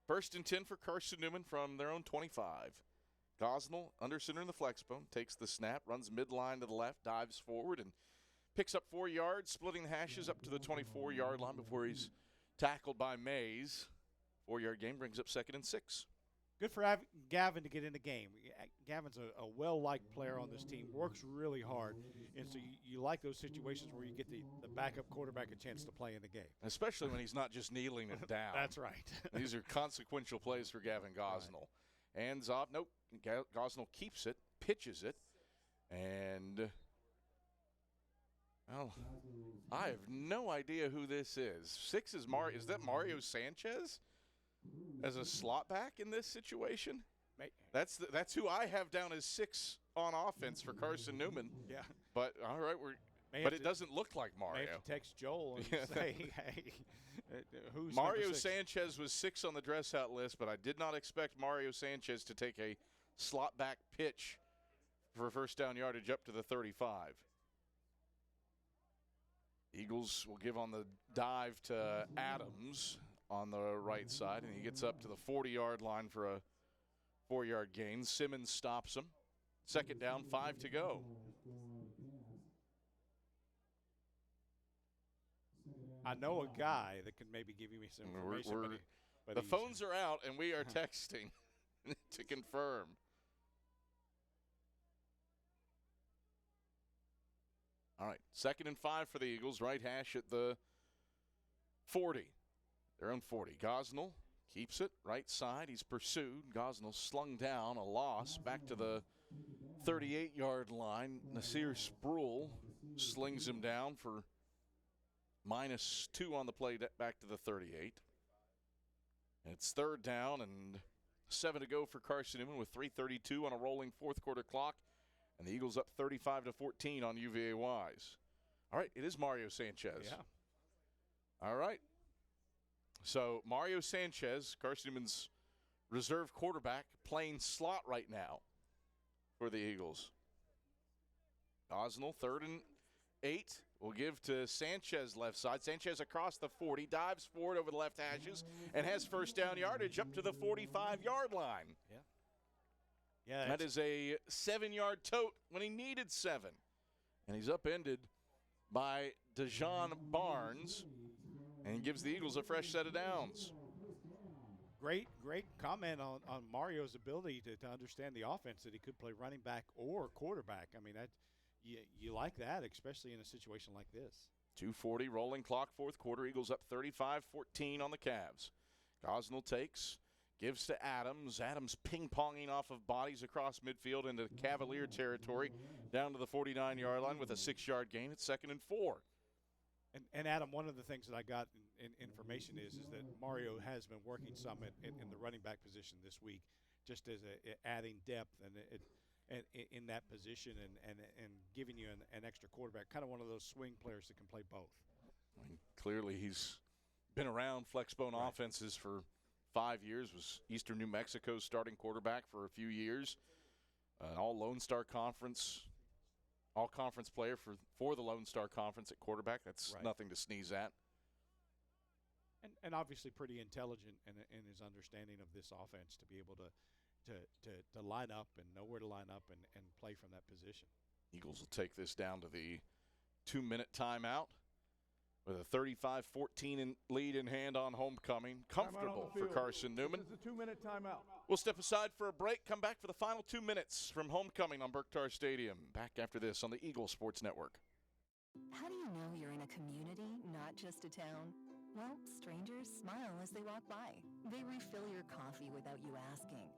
1st and 10 for Carson-Newman from their own 25. Gosnell, under center in the flex bone, takes the snap, runs midline to the left, dives forward, and picks up 4 yards, splitting the hashes up to the 24-yard line before he's tackled by Mays. 4-yard game brings up 2nd and 6. Good for Gavin to get in the game. Gavin's a well-liked player on this team, works really hard, and so you like those situations where you get the backup quarterback a chance to play in the game. Especially when he's not just kneeling it down. That's right. These are consequential plays for Gavin Gosnell. Hands off. Nope. Gosnell keeps it, pitches it, and well, I have no idea who this is. 6 is Mario. Is that Mario Sanchez as a slot back in this situation? That's who I have down as 6 on offense for Carson-Newman. Yeah. But all right, but it doesn't look like Mario. May have to text Joel and say, hey, who's Mario Sanchez was 6 on the dress out list, but I did not expect Mario Sanchez to take a slot back pitch for first down yardage up to the 35. Eagles will give on the dive to Adams on the right side, and he gets up to the 40-yard line for a 4-yard gain. Simmons stops him. Second down, 5 to go. I know a guy that can maybe give me some information. But the phones are out, and we are texting to confirm. All right, 2nd and 5 for the Eagles. Right hash at the 40. Their own 40. Gosnell keeps it right side. He's pursued. Gosnell slung down, a loss. Back to the 38-yard line. Nasir Sproul slings him down for -2 on the play back to the 38. It's 3rd down and 7 to go for Carson-Newman with 3:32 on a rolling fourth quarter clock. And the Eagles up 35-14 on UVA Wise. All right, it is Mario Sanchez. Yeah. All right. So Mario Sanchez, Carson-Newman's reserve quarterback, playing slot right now for the Eagles. Gosnell, 3rd and 8. We'll give to Sanchez left side. Sanchez across the 40, dives forward over the left hashes, and has first down yardage up to the 45-yard line. Yeah, that is a 7-yard tote when he needed 7. And he's upended by Dejon Barnes, and he gives the Eagles a fresh set of downs. Great comment on Mario's ability to understand the offense, that he could play running back or quarterback. I mean, you like that, especially in a situation like this. 2:40 rolling clock, fourth quarter. Eagles up 35-14 on the Cavs. Gosnell takes, gives to Adams. Adams ping-ponging off of bodies across midfield into Cavalier territory, down to the 49-yard line with a 6-yard gain. It's 2nd and 4. And Adam, one of the things that I got in information is that Mario has been working some in the running back position this week, just as adding depth and in that position and giving you an extra quarterback, kind of one of those swing players that can play both. I mean, clearly he's been around flexbone offenses for 5 years, was Eastern New Mexico's starting quarterback for a few years, all Lone Star Conference, all-conference player for the Lone Star Conference at quarterback. That's nothing to sneeze at. And obviously pretty intelligent in his understanding of this offense to be able to line up and know where to line up and play from that position. Eagles will take this down to the 2-minute timeout with a 35-14 lead in hand on homecoming. Comfortable for Carson-Newman. It's a 2-minute timeout. We'll step aside for a break, come back for the final 2 minutes from homecoming on Berktar Stadium. Back after this on the Eagle Sports Network. How do you know you're in a community, not just a town? Well, strangers smile as they walk by. They refill your coffee without you asking.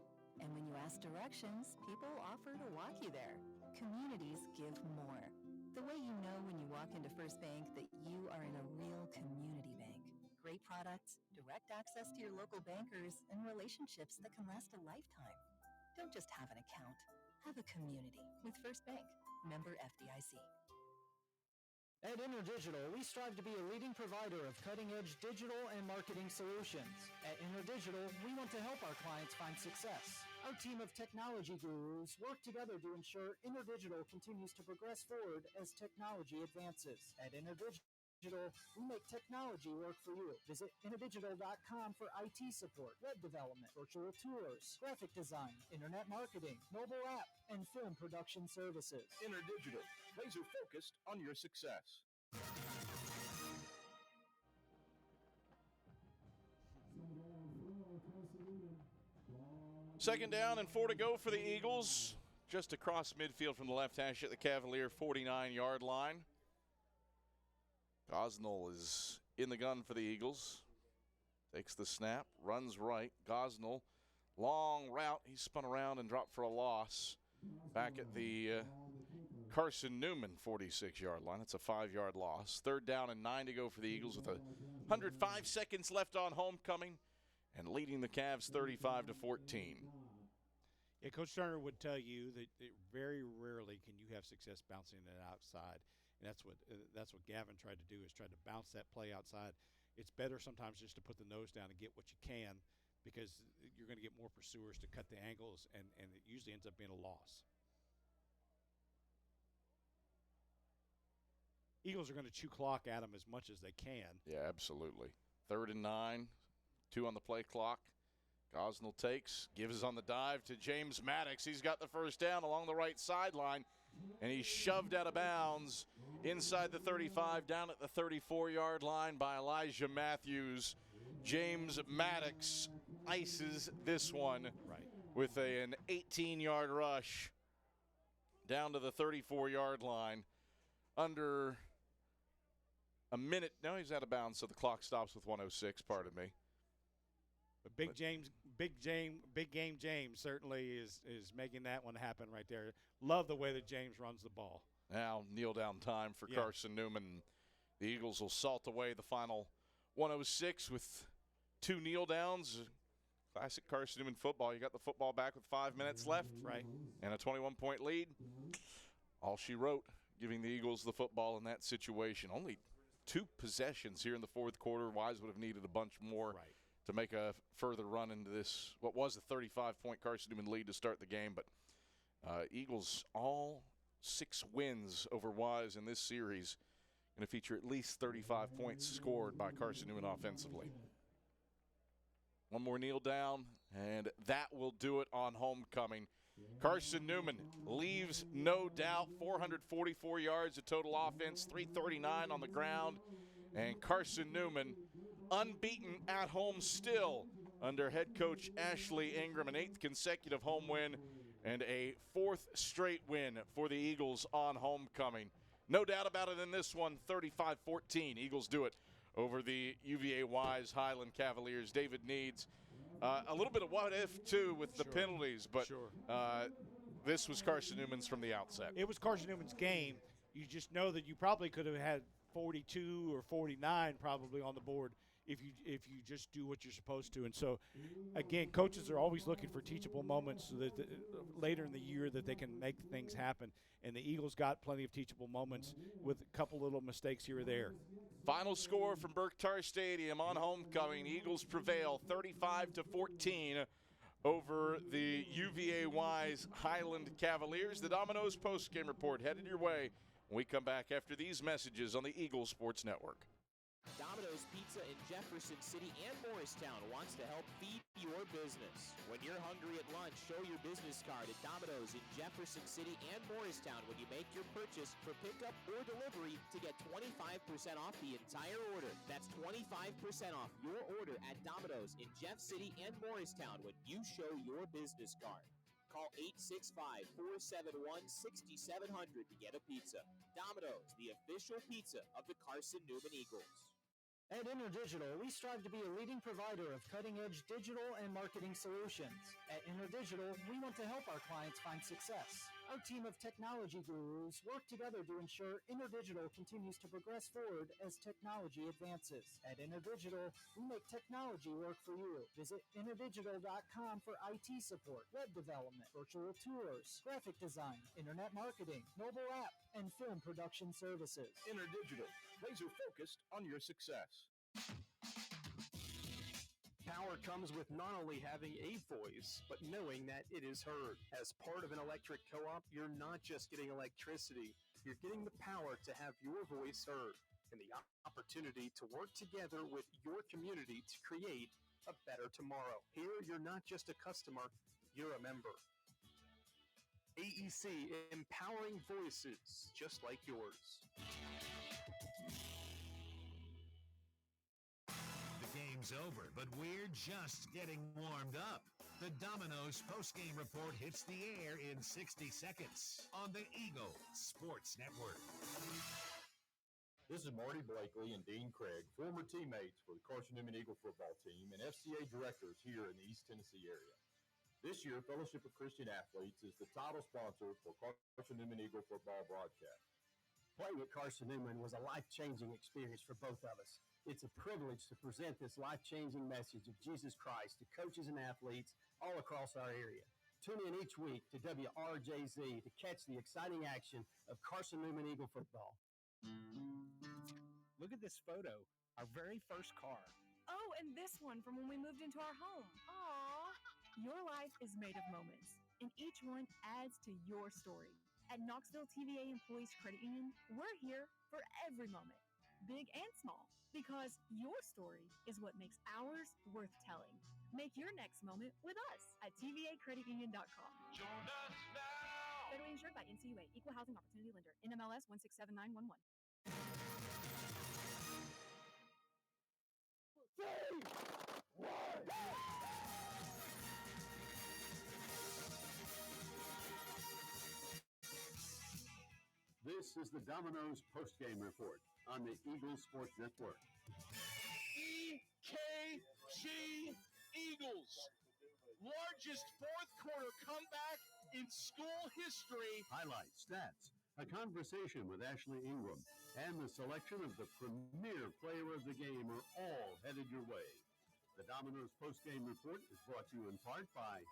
And when you ask directions, people offer to walk you there. Communities give more. The way you know when you walk into First Bank that you are in a real community bank. Great products, direct access to your local bankers, and relationships that can last a lifetime. Don't just have an account. Have a community with First Bank. Member FDIC. At InterDigital, we strive to be a leading provider of cutting-edge digital and marketing solutions. At InterDigital, we want to help our clients find success. Our team of technology gurus work together to ensure InterDigital continues to progress forward as technology advances. At InterDigital, we make technology work for you. Visit interdigital.com for IT support, web development, virtual tours, graphic design, internet marketing, mobile app, and film production services. InterDigital, laser focused on your success. Second down and 4 to go for the Eagles. Just across midfield from the left hash at the Cavalier 49-yard line. Gosnell is in the gun for the Eagles. Takes the snap, runs right. Gosnell, long route. He spun around and dropped for a loss. Back at the Carson-Newman 46-yard line. That's a 5-yard loss. 3rd down and 9 to go for the Eagles with 105 seconds left on homecoming and leading the Cavs 35-14. Yeah, Coach Turner would tell you that very rarely can you have success bouncing it outside. And that's what Gavin tried to do, is try to bounce that play outside. It's better sometimes just to put the nose down and get what you can, because you're going to get more pursuers to cut the angles, and it usually ends up being a loss. Eagles are going to chew clock at them as much as they can. Yeah, absolutely. 3rd and 9, 2 on the play clock. Gosnell takes, gives on the dive to James Maddox. He's got the first down along the right sideline, and he's shoved out of bounds inside the 35, down at the 34-yard line by Elijah Matthews. James Maddox ices this one with an 18-yard rush down to the 34-yard line. Under a minute. No, he's out of bounds, so the clock stops with 1:06. Pardon me. But Big Game James certainly is making that one happen right there. Love the way that James runs the ball. Now kneel down time for Carson-Newman. The Eagles will salt away the final 1:06 with 2 kneel downs. Classic Carson-Newman football. You got the football back with 5 minutes left, and a 21-point lead. All she wrote, giving the Eagles the football in that situation. Only 2 possessions here in the fourth quarter. Wise would have needed a bunch more to make a further run into this, what was a 35-point Carson-Newman lead to start the game. But Eagles, all 6 wins over Wise in this series, going to feature at least 35 points scored by Carson-Newman offensively. One more kneel down, and that will do it on homecoming. Carson-Newman leaves no doubt. 444 yards of total offense, 339 on the ground. And Carson-Newman unbeaten at home still under head coach Ashley Ingram. An 8th consecutive home win and a 4th straight win for the Eagles on homecoming. No doubt about it in this one, 35-14. Eagles do it over the UVA Wise Highland Cavaliers. David Needs. A little bit of what if, too, with the penalties, but this was Carson-Newman's from the outset. It was Carson-Newman's game. You just know that you probably could have had 42 or 49 probably on the board if you just do what you're supposed to. And so, again, coaches are always looking for teachable moments so that later in the year that they can make things happen. And the Eagles got plenty of teachable moments with a couple little mistakes here or there. Final score from Berktar Stadium on homecoming. Eagles prevail 35-14 over the UVA Wise Highland Cavaliers. The Domino's postgame report headed your way when we come back after these messages on the Eagles Sports Network. Domino's Pizza in Jefferson City and Morristown wants to help feed your business. When you're hungry at lunch, show your business card at Domino's in Jefferson City and Morristown when you make your purchase for pickup or delivery to get 25% off the entire order. That's 25% off your order at Domino's in Jeff City and Morristown when you show your business card. Call 865-471-6700 to get a pizza. Domino's, the official pizza of the Carson-Newman Eagles. At InterDigital, we strive to be a leading provider of cutting-edge digital and marketing solutions. At InterDigital, we want to help our clients find success. Our team of technology gurus work together to ensure InterDigital continues to progress forward as technology advances. At InterDigital, we make technology work for you. Visit interdigital.com for IT support, web development, virtual tours, graphic design, internet marketing, mobile app, and film production services. InterDigital, laser focused on your success. Power comes with not only having a voice, but knowing that it is heard. As part of an electric co-op, you're not just getting electricity, you're getting the power to have your voice heard and the opportunity to work together with your community to create a better tomorrow. Here, you're not just a customer, you're a member. AEC, empowering voices just like yours. Over, but we're just getting warmed up. The Domino's postgame report hits the air in 60 seconds on the Eagle Sports Network. This is Marty Blakely and Dean Craig, former teammates for the Carson-Newman Eagle football team and FCA directors here in the East Tennessee area. This year, Fellowship of Christian Athletes is the title sponsor for Carson-Newman Eagle football broadcast. Playing at Carson-Newman was a life-changing experience for both of us. It's a privilege to present this life-changing message of Jesus Christ to coaches and athletes all across our area. Tune in each week to WRJZ to catch the exciting action of Carson-Newman Eagle football. Look at this photo, our very first car. Oh, and this one from when we moved into our home. Aww. Your life is made of moments, and each one adds to your story. At Knoxville TVA Employees Credit Union, we're here for every moment, big and small, because your story is what makes ours worth telling. Make your next moment with us at tvacreditunion.com. Join us now. Federally insured by NCUA, Equal Housing Opportunity Lender, NMLS 1677911. This is the Domino's postgame report on the Eagles Sports Network. EKG Eagles. Largest fourth quarter comeback in school history. Highlights, stats, a conversation with Ashley Ingram, and the selection of the premier player of the game are all headed your way. The Domino's postgame report is brought to you in part by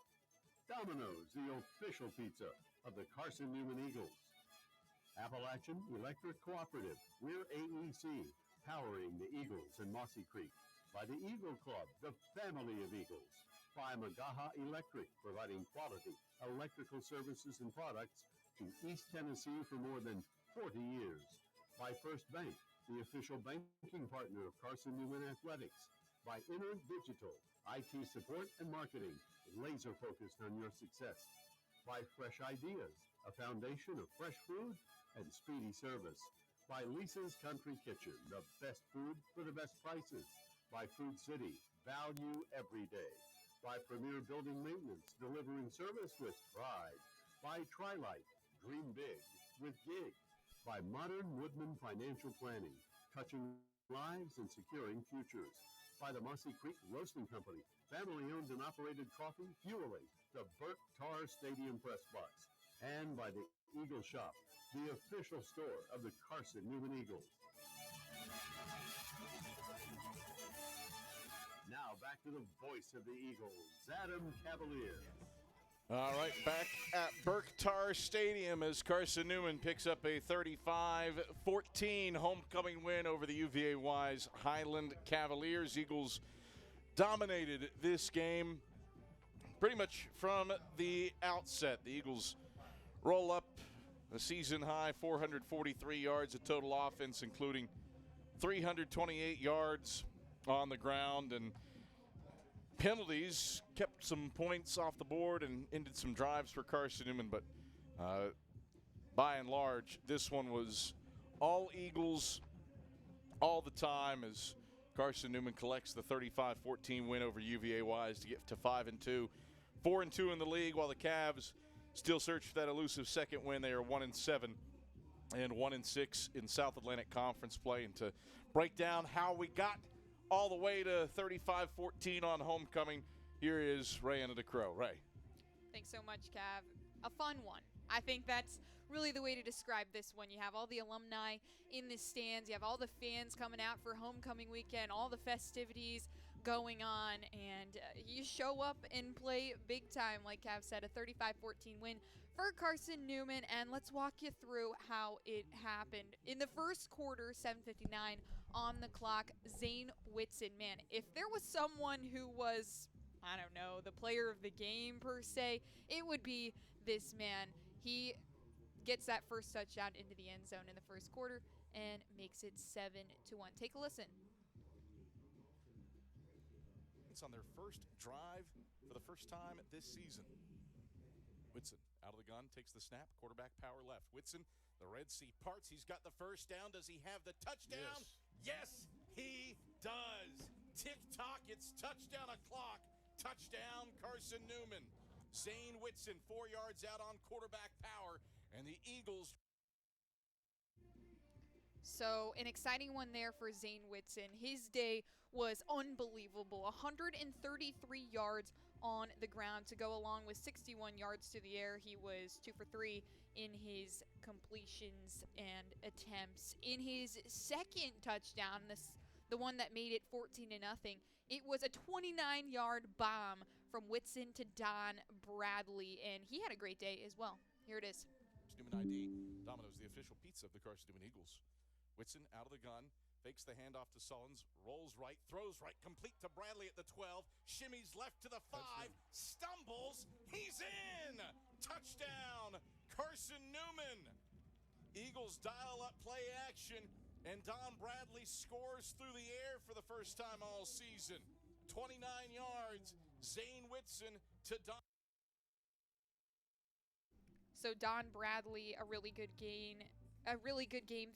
Domino's, the official pizza of the Carson-Newman Eagles. Appalachian Electric Cooperative, we're AEC, powering the Eagles in Mossy Creek. By the Eagle Club, the family of Eagles. By Magaha Electric, providing quality electrical services and products to East Tennessee for more than 40 years. By First Bank, the official banking partner of Carson-Newman Athletics. By Inner Digital, IT support and marketing, laser focused on your success. By Fresh Ideas, a foundation of fresh food and speedy service. By Lisa's Country Kitchen, the best food for the best prices. By Food City, value every day. By Premier Building Maintenance, delivering service with pride. By Trilight, dream big with gig. By Modern Woodman Financial Planning, touching lives and securing futures. By the Mossy Creek Roasting Company, family-owned and operated coffee, fueling the Burt Tarr Stadium Press Box. And by the Eagle Shop, the official store of the Carson-Newman Eagles. Now back to the voice of the Eagles, Adam Cavalier. All right, back at Burke Tarr Stadium as Carson-Newman picks up a 35-14 homecoming win over the UVA-wise Highland Cavaliers. Eagles dominated this game pretty much from the outset. The Eagles roll up a season-high 443 yards of total offense, including 328 yards on the ground, and penalties kept some points off the board and ended some drives for Carson-Newman, but by and large, this one was all Eagles all the time as Carson-Newman collects the 35-14 win over UVA-wise to get to 5-2. 4-2 in the league, while the Cavs still search for that elusive second win. They are 1-7 and 1-6 in South Atlantic Conference play. And to break down how we got all the way to 35-14 on homecoming, here is Rayanna DeCrow. Ray. Thanks so much, Cav. A fun one. I think that's really the way to describe this one. You have all the alumni in the stands. You have all the fans coming out for homecoming weekend, all the festivities going on, and you show up and play big time, like Cav said, a 35-14 win for Carson-Newman. And let's walk you through how it happened. In the first quarter, 7:59 on the clock, Zane Whitson, man, if there was someone who was, I don't know, the player of the game per se, it would be this man. He gets that first touchdown into the end zone in the first quarter and makes it 7-1. Take a listen. It's on their first drive for the first time this season. Whitson out of the gun, takes the snap, quarterback power left. Whitson, the Red Sea parts. He's got the first down. Does he have the touchdown? Yes, he does. Tick-tock, it's touchdown o'clock. Touchdown, Carson-Newman. Zane Whitson, 4 yards out on quarterback power, and the Eagles. So an exciting one there for Zane Whitson. His day was unbelievable. 133 yards on the ground to go along with 61 yards to the air. He was 2 for 3 in his completions and attempts. In his second touchdown, the one that made it 14-0, it was a 29-yard bomb from Whitson to Don Bradley, and he had a great day as well. Here it is. Newman ID. Domino's, the official pizza of the Carson-Newman Eagles. Whitson out of the gun, fakes the handoff to Sullins, rolls right, throws right, complete to Bradley at the 12, shimmies left to the 5, stumbles, he's in! Touchdown, Carson-Newman. Eagles dial up play action, and Don Bradley scores through the air for the first time all season. 29 yards, Zane Whitson to Don. So Don Bradley, a really good game,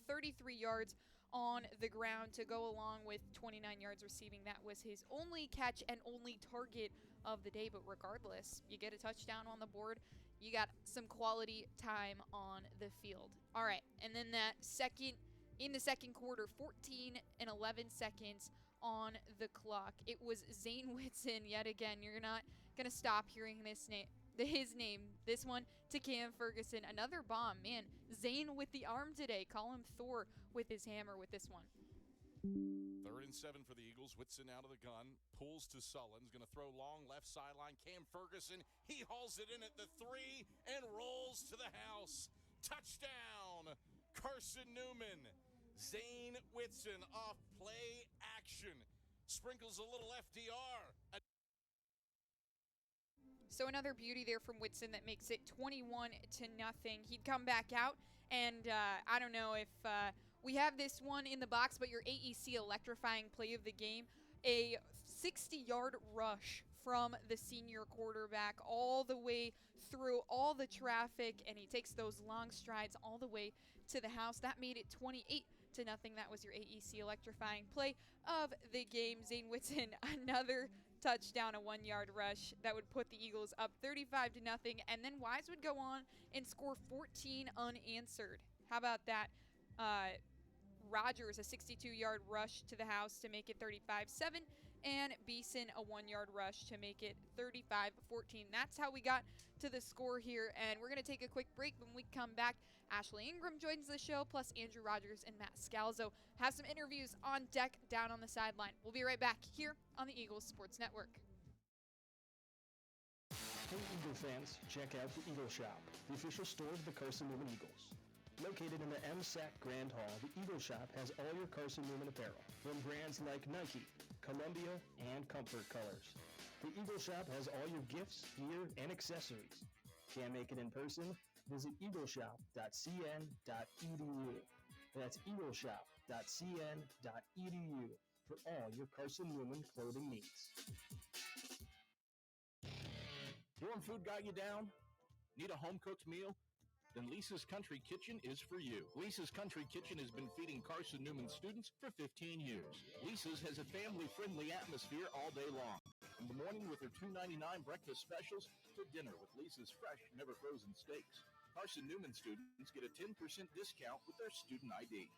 33 yards on the ground to go along with 29 yards receiving. That was his only catch and only target of the day, but regardless, you get a touchdown on the board. You got some quality time on the field. All right, and then in the second quarter, 14 and 11 seconds on the clock. It was Zane Whitson yet again. You're not going to stop hearing his name. This one to Cam Ferguson. Another bomb. Man, Zane with the arm today. Call him Thor with his hammer with this one. 3rd and 7 for the Eagles. Whitson out of the gun. Pulls to Sullins. Going to throw long left sideline. Cam Ferguson. He hauls it in at the 3 and rolls to the house. Touchdown, Carson-Newman. Zane Whitson off play action. Sprinkles a little FDR. So another beauty there from Whitson that makes it 21-0. He'd come back out, and I don't know if we have this one in the box, but your AEC electrifying play of the game, a 60-yard rush from the senior quarterback all the way through all the traffic, and he takes those long strides all the way to the house. That made it 28-0. That was your AEC electrifying play of the game. Zane Whitson, another touchdown, a 1-yard rush that would put the Eagles up 35-0, and then Wise would go on and score 14 unanswered. How about that? Rogers, a 62-yard rush to the house to make it 35-7, and Beeson, a 1-yard rush to make it 35-14. That's how we got to the score here, and we're going to take a quick break. When we come back, Ashley Ingram joins the show, plus Andrew Rogers and Matt Scalzo have some interviews on deck down on the sideline. We'll be right back here on the Eagles Sports Network. Hey Eagle fans, check out the Eagle Shop, the official store of the Carson-Newman Eagles. Located in the MSAC Grand Hall, the Eagle Shop has all your Carson-Newman apparel, from brands like Nike, Columbia, and Comfort Colors. The Eagle Shop has all your gifts, gear, and accessories. Can't make it in person? Visit eagleshop.cn.edu. That's eagleshop.cn.edu for all your Carson-Newman clothing needs. Dorm food got you down? Need a home-cooked meal? Then Lisa's Country Kitchen is for you. Lisa's Country Kitchen has been feeding Carson-Newman students for 15 years. Lisa's has a family-friendly atmosphere all day long. From the morning with her $2.99 breakfast specials to dinner with Lisa's fresh, never-frozen steaks. Carson-Newman students get a 10% discount with their student ID.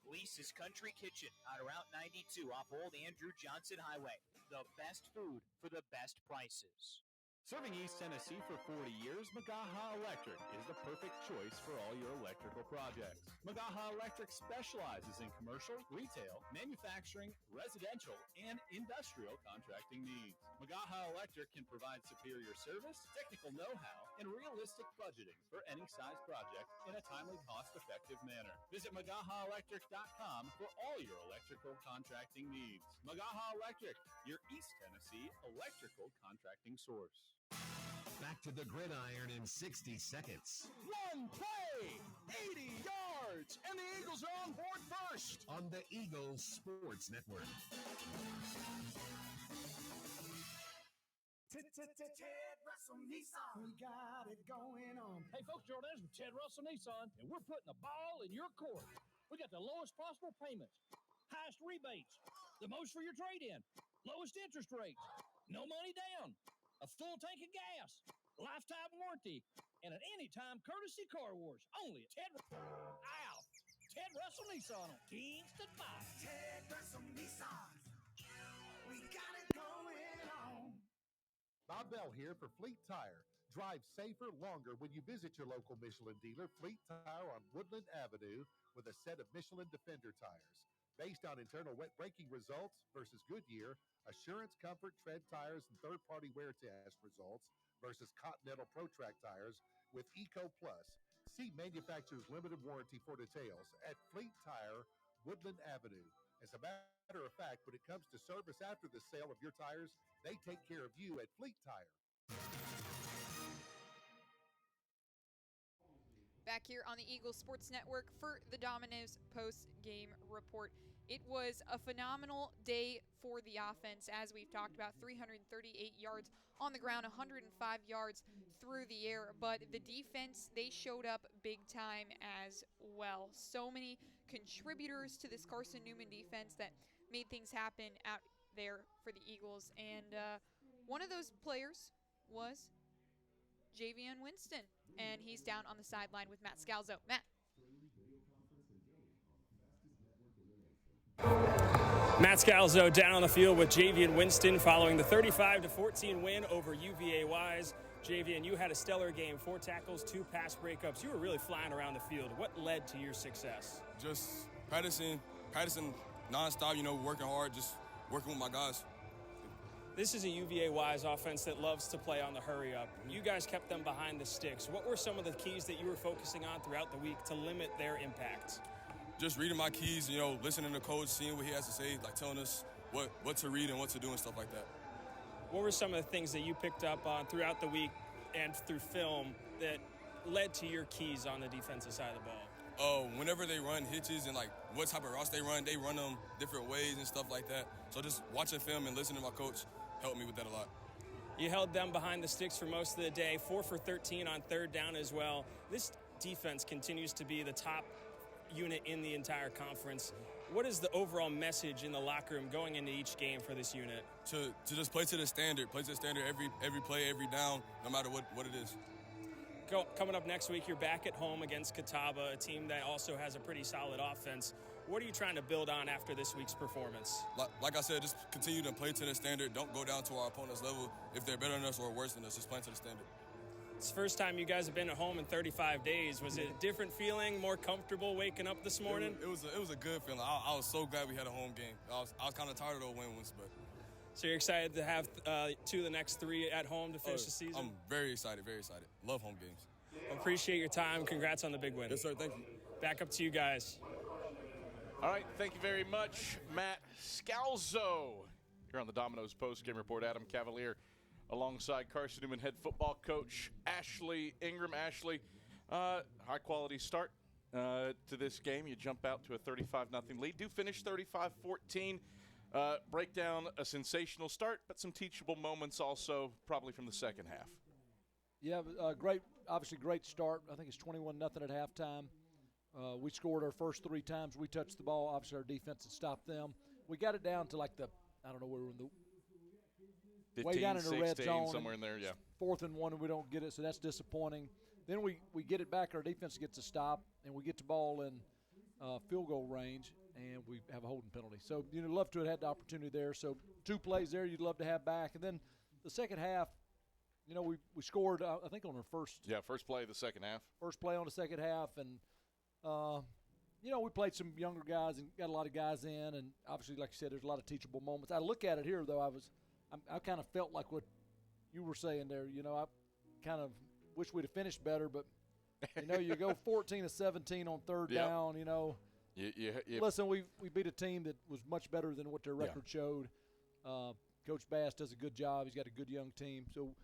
Lisa's Country Kitchen on Route 92 off Old Andrew Johnson Highway. The best food for the best prices. Serving East Tennessee for 40 years, Magaha Electric is the perfect choice for all your electrical projects. Magaha Electric specializes in commercial, retail, manufacturing, residential, and industrial contracting needs. Magaha Electric can provide superior service, technical know-how, and realistic budgeting for any size project in a timely, cost-effective manner. Visit MagahaElectric.com for all your electrical contracting needs. Magaha Electric, your East Tennessee electrical contracting source. Back to the gridiron in 60 seconds. One play, 80 yards, and the Eagles are on board first on the Eagles Sports Network. Ted Russell Nissan. We got it going on. Hey, folks, Jordan Evans with Ted Russell Nissan, and we're putting the ball in your court. We got the lowest possible payments, highest rebates, the most for your trade-in, lowest interest rates, no money down, a full tank of gas, lifetime warranty, and an anytime courtesy car wash. Only at Ted Russell Nissan on Kingston 5. Ted Russell Nissan. We got it going on. Bob Bell here for Fleet Tire. Drive safer longer when you visit your local Michelin dealer, Fleet Tire on Woodland Avenue, with a set of Michelin Defender tires. Based on internal wet braking results versus Goodyear, Assurance Comfort Tread tires and third-party wear test results versus Continental ProTrack tires with Eco Plus. See manufacturer's limited warranty for details at Fleet Tire, Woodland Avenue. As a matter of fact, when it comes to service after the sale of your tires, they take care of you at Fleet Tire. back here on the Eagles Sports Network for the Domino's post-game report. It was a phenomenal day for the offense, as we've talked about. 338 yards on the ground, 105 yards through the air. But the defense, they showed up big time as well. So many contributors to this Carson-Newman defense that made things happen out there for the Eagles. And one of those players was Javian Winston, and he's down on the sideline with Matt Scalzo. Matt. Matt Scalzo down on the field with Javian Winston following the 35-14 win over UVA Wise. Javian, you had a stellar game, 4 tackles, 2 pass breakups. You were really flying around the field. What led to your success? Just practicing nonstop, working hard, just working with my guys. This is a UVA Wise offense that loves to play on the hurry-up. You guys kept them behind the sticks. What were some of the keys that you were focusing on throughout the week to limit their impact? Just reading my keys, listening to coach, seeing what he has to say, like telling us what to read and what to do and stuff like that. What were some of the things that you picked up on throughout the week and through film that led to your keys on the defensive side of the ball? Whenever they run hitches and, what type of routes they run them different ways and stuff like that. So just watching film and listening to my coach helped me with that a lot. You held them behind the sticks for most of the day, 4 for 13 on third down as well. This defense continues to be the top unit in the entire conference. What is the overall message in the locker room going into each game for this unit? To just play to the standard every play, every down, no matter what it is. Coming up next week, you're back at home against Catawba, a team that also has a pretty solid offense. What are you trying to build on after this week's performance? Like I said, just continue to play to the standard. Don't go down to our opponent's level. If they're better than us or worse than us, just play to the standard. It's the first time you guys have been at home in 35 days. Was it a different feeling, more comfortable waking up this morning? It was a good feeling. I was so glad we had a home game. I was kind of tired of those win-wins, but. So you're excited to have 2 of the next 3 at home to finish the season? I'm very excited, very excited. Love home games. Appreciate your time. Congrats on the big win. Yes, sir. Thank you. Back up to you guys. All right. Thank you very much, Matt Scalzo. Here on the Domino's post-game report, Adam Cavalier alongside Carson-Newman head football coach Ashley Ingram. Ashley, high-quality start to this game. You jump out to a 35-0 lead. Do finish 35-14. Break down a sensational start, but some teachable moments also probably from the second half. Yeah, obviously great start. I think it's 21-0 at halftime. We scored our first 3 times we touched the ball. Obviously our defense had stopped them. We got it down to I don't know where we were in the 15, way down in the 16, red zone. somewhere in there, yeah. 4th and 1 and we don't get it, so that's disappointing. Then we get it back. Our defense gets a stop, and we get the ball in field goal range, and we have a holding penalty. So, love to have had the opportunity there. So 2 plays there you'd love to have back. And then the second half, we scored, I think, on our first. Yeah, first play of the second half. First play on the second half. And, we played some younger guys and got a lot of guys in. And, obviously, like you said, there's a lot of teachable moments. I look at it here, though, I kind of felt like what you were saying there. I kind of wish we'd have finished better. But, you go 14-17 on third down, Listen, we beat a team that was much better than what their record showed. Coach Bass does a good job. He's got a good young team. So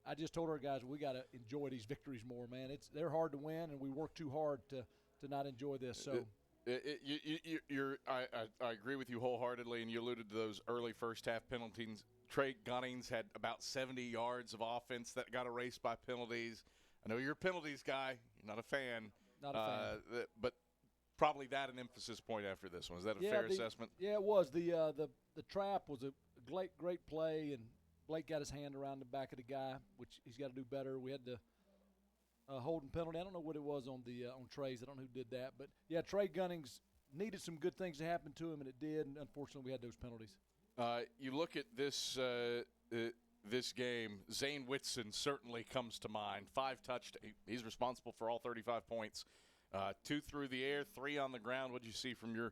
I just told our guys we got to enjoy these victories more, man. They're hard to win, and we work too hard to not enjoy this. So I agree with you wholeheartedly, and you alluded to those early first half penalties. Trey Gunnings had about 70 yards of offense that got erased by penalties. I know you're a penalties guy. You're not a fan. Not a fan. But probably that an emphasis point after this one. Is that a fair assessment? Yeah, it was. The trap was a great play, and Blake got his hand around the back of the guy, which he's got to do better. We had the holding penalty. I don't know what it was on Trey's. I don't know who did that. But, yeah, Trey Gunnings needed some good things to happen to him, and it did. And, unfortunately, we had those penalties. You look at this game, Zane Whitson certainly comes to mind. 5 touchdowns. He's responsible for all 35 points. 2 through the air, 3 on the ground. What did you see from your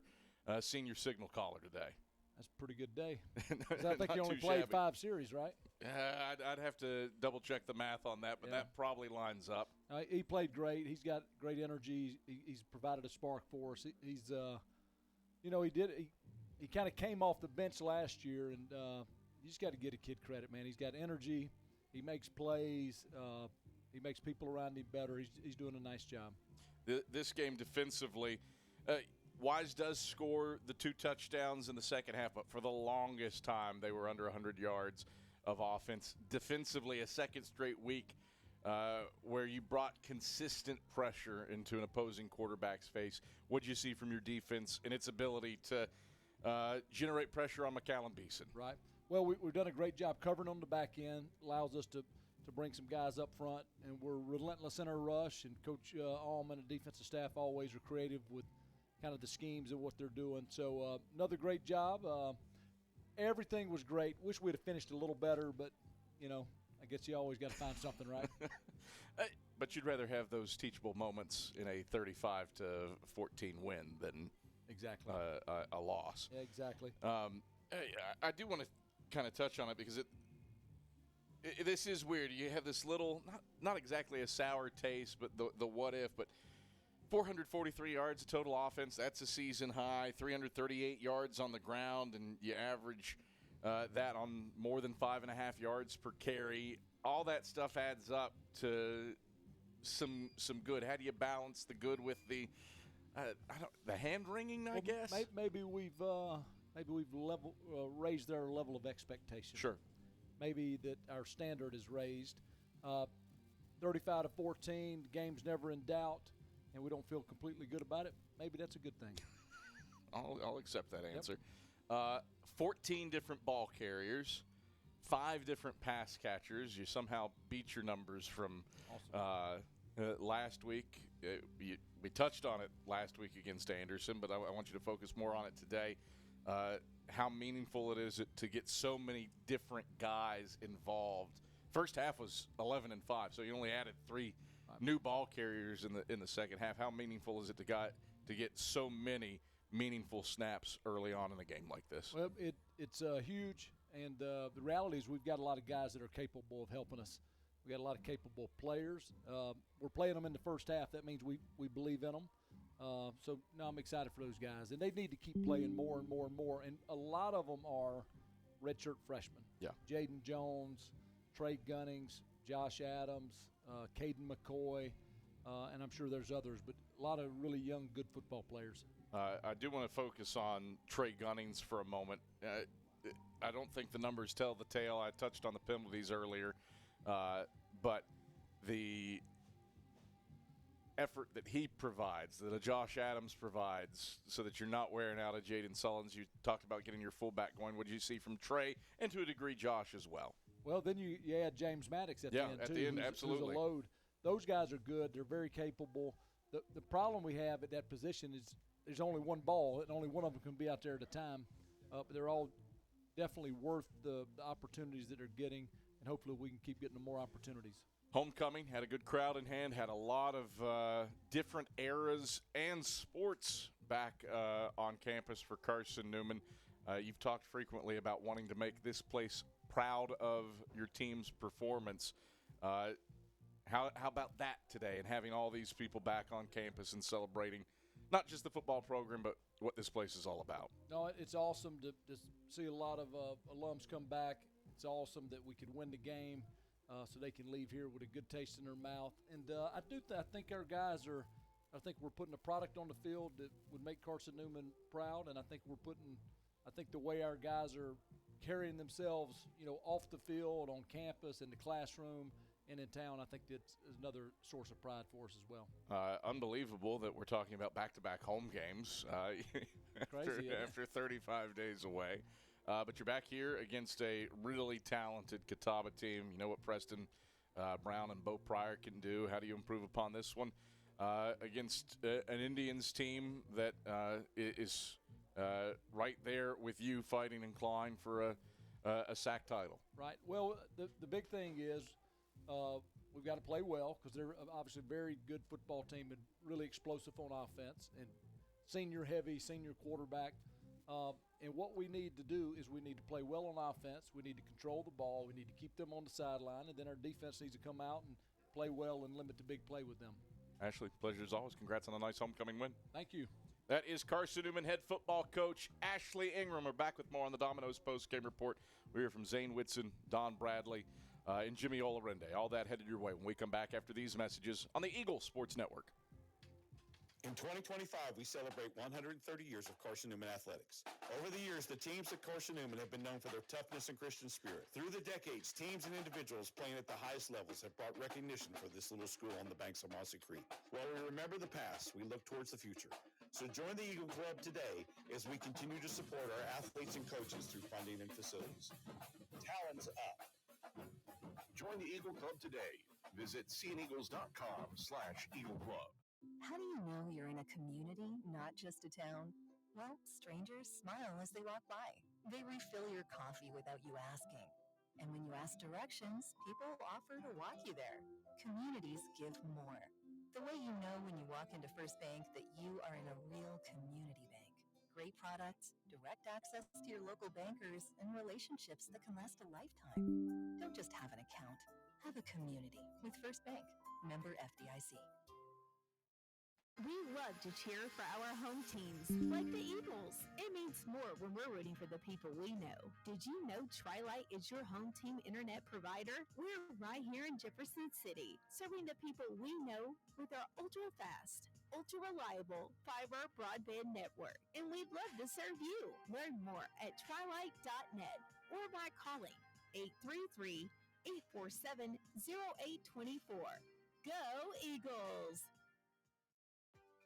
senior signal caller today? That's a pretty good day. I think you only played 5 series, right? I'd have to double-check the math on that, but that probably lines up. He played great. He's got great energy. He's provided a spark for us. He's he kind of came off the bench last year, and you just got to give a kid credit, man. He's got energy. He makes plays. He makes people around him better. He's doing a nice job. This game defensively, Wise does score the 2 touchdowns in the second half, but for the longest time they were under 100 yards of offense. Defensively, a second straight week where you brought consistent pressure into an opposing quarterback's face. What did you see from your defense and its ability to generate pressure on McCallum Beeson? Right. Well, we've done a great job covering on the back end. Allows us to bring some guys up front, and we're relentless in our rush. And Coach Allman and the defensive staff always are creative with kind of the schemes of what they're doing. So another great job. Everything was great. Wish we'd have finished a little better, but, I guess you always got to find something, right? But you'd rather have those teachable moments in a 35-14 win than exactly a loss. Yeah, exactly. I do want to kind of touch on it because this is weird. You have this little, not exactly a sour taste, but the what if, but 443 yards of total offense, that's a season high, 338 yards on the ground, and you average that on more than 5.5 yards per carry. All that stuff adds up to some good. How do you balance the good with the hand-wringing, I guess? Maybe we've raised our level of expectation. Sure. Maybe that our standard is raised. 35-14, the game's never in doubt, and we don't feel completely good about it. Maybe that's a good thing. I'll accept that answer. 14 different ball carriers, 5 different pass catchers. You somehow beat your numbers from last week. We touched on it last week against Anderson, but I want you to focus more on it today. How meaningful it is to get so many different guys involved. First half was 11-5, so you only added 3 new ball carriers in the second half. How meaningful is it to get so many meaningful snaps early on in a game like this? Well, it's huge, and the reality is we've got a lot of guys that are capable of helping us. We got a lot of capable players. We're playing them in the first half. That means we believe in them. So now I'm excited for those guys, and they need to keep playing more and more and more. And a lot of them are redshirt freshmen. Yeah, Jaden Jones, Trey Gunnings, Josh Adams, Caden McCoy, and I'm sure there's others, but a lot of really young, good football players. I do want to focus on Trey Gunnings for a moment. I don't think the numbers tell the tale. I touched on the penalties earlier, but the effort that he provides, that a Josh Adams provides, so that you're not wearing out a Jaden Sullins. You talked about getting your fullback going. What did you see from Trey, and to a degree Josh as well? Well, then you add James Maddox at the end, too. At the end, absolutely. Who's a load. Those guys are good. They're very capable. The problem we have at that position is there's only one ball, and only one of them can be out there at a time. But they're all definitely worth the opportunities that they're getting, and hopefully we can keep getting them more opportunities. Homecoming had a good crowd in hand, had a lot of different eras and sports back on campus for Carson-Newman. You've talked frequently about wanting to make this place proud of your team's performance. How about that today, and having all these people back on campus and celebrating not just the football program, but what this place is all about? No, it's awesome to see a lot of alums come back. It's awesome that we could win the game. So they can leave here with a good taste in their mouth. And I think our guys I think we're putting a product on the field that would make Carson-Newman proud. And I think the way our guys are carrying themselves, off the field, on campus, in the classroom, and in town, I think that's another source of pride for us as well. Unbelievable that we're talking about back-to-back home games after 35 days away. But you're back here against a really talented Catawba team. You know what Preston Brown and Bo Pryor can do. How do you improve upon this one against an Indians team that is right there with you, fighting and clawing for a SAC title? Right. Well, the big thing is we've got to play well, because they're obviously a very good football team and really explosive on offense, and senior quarterback. And what we need to do is we need to play well on offense. We need to control the ball. We need to keep them on the sideline. And then our defense needs to come out and play well and limit the big play with them. Ashley, pleasure as always. Congrats on a nice homecoming win. Thank you. That is Carson-Newman head football coach Ashley Ingram. We're back with more on the Domino's post-game report. We hear from Zane Whitson, Don Bradley, and Jimmy Olarende. All that headed your way when we come back after these messages on the Eagle Sports Network. In 2025, we celebrate 130 years of Carson-Newman athletics. Over the years, the teams at Carson-Newman have been known for their toughness and Christian spirit. Through the decades, teams and individuals playing at the highest levels have brought recognition for this little school on the banks of Mossy Creek. While we remember the past, we look towards the future. So join the Eagle Club today as we continue to support our athletes and coaches through funding and facilities. Talons up. Join the Eagle Club today. Visit seeandeagles.com/Eagle Club. How do you know you're in a community, not just a town? Well, strangers smile as they walk by. They refill your coffee without you asking. And when you ask directions, people offer to walk you there. Communities give more. The way you know when you walk into First Bank that you are in a real community bank. Great products, direct access to your local bankers, and relationships that can last a lifetime. Don't just have an account. Have a community with First Bank. Member FDIC. We love to cheer for our home teams, like the Eagles. It means more when we're rooting for the people we know. Did you know Tri-Lite is your home team internet provider? We're right here in Jefferson City, serving the people we know with our ultra-fast, ultra-reliable fiber broadband network. And we'd love to serve you. Learn more at trilite.net or by calling 833-847-0824. Go Eagles!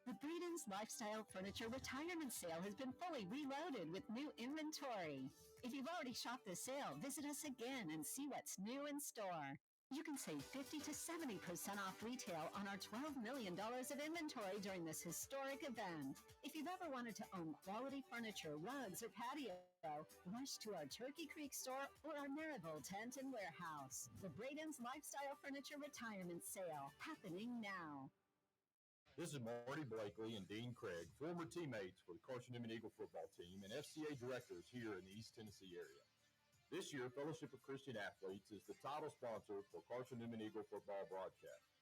The Breeden's Lifestyle Furniture Retirement Sale has been fully reloaded with new inventory. If you've already shopped this sale, visit us again and see what's new in store. You can save 50 to 70% off retail on our $12 million of inventory during this historic event. If you've ever wanted to own quality furniture, rugs, or patio, rush to our Turkey Creek store or our Maryville tent and warehouse. The Breeden's Lifestyle Furniture Retirement Sale, happening now. This is Marty Blakely and Dean Craig, former teammates for the Carson-Newman Eagle football team and FCA directors here in the East Tennessee area. This year, Fellowship of Christian Athletes is the title sponsor for Carson-Newman Eagle football broadcast.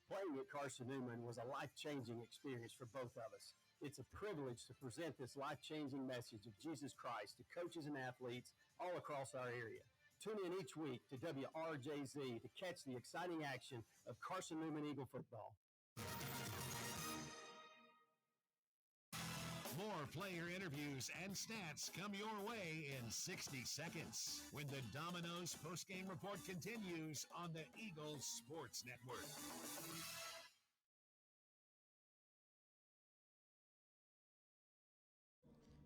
Playing at Carson-Newman was a life-changing experience for both of us. It's a privilege to present this life-changing message of Jesus Christ to coaches and athletes all across our area. Tune in each week to WRJZ to catch the exciting action of Carson-Newman Eagle football. More player interviews and stats come your way in 60 seconds when the Domino's postgame report continues on the Eagle Sports Network.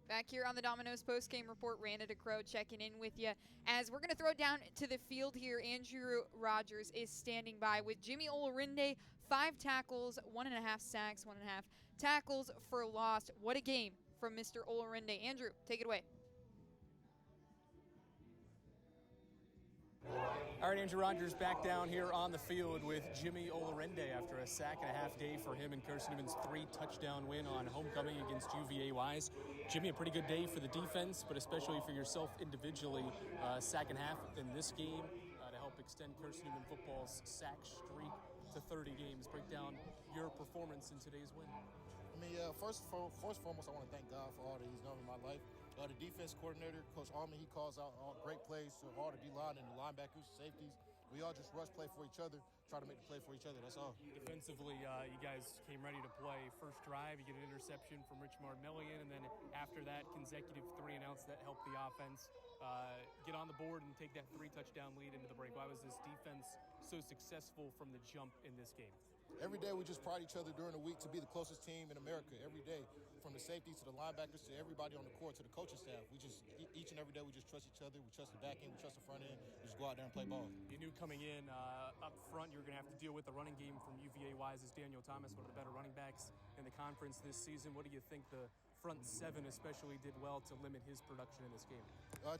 Back here on the Domino's postgame report, Randa DeCrow checking in with you. As we're going to throw it down to the field here, Andrew Rogers is standing by with Jimmy Olarende, 5 tackles, 1.5 sacks, 1.5 tackles for loss. What a game from Mr. Olarende. Andrew, take it away. All right, Andrew Rogers back down here on the field with Jimmy Olarende after a sack-and-a-half day for him and Carson-Newman's 3-touchdown win on homecoming against UVA Wise. Jimmy, a pretty good day for the defense, but especially for yourself individually, sack-and-a-half in this game to help extend Carson-Newman football's sack streak to 30 games. Break down your performance in today's win. I mean, first and foremost, I want to thank God for all that He's done in my life. The defense coordinator, Coach Allman, he calls out all great plays to all the D-line and the linebackers, safeties. We all just rush play for each other, try to make the play for each other. That's all. Defensively, you guys came ready to play. First drive, you get an interception from Rich Marmillion, and then after that, consecutive 3 and outs that helped the offense get on the board and take that 3-touchdown lead into the break. Why was this defense so successful from the jump in this game? Every day we just pride each other during the week to be the closest team in America. Every day, from the safeties to the linebackers to everybody on the court to the coaching staff. We just, each and every day, we just trust each other. We trust the back end, we trust the front end. We just go out there and play ball. You knew coming in up front you're going to have to deal with the running game from UVA Wise's Daniel Thomas, one of the better running backs in the conference this season. What do you think the front 7 especially did well to limit his production in this game?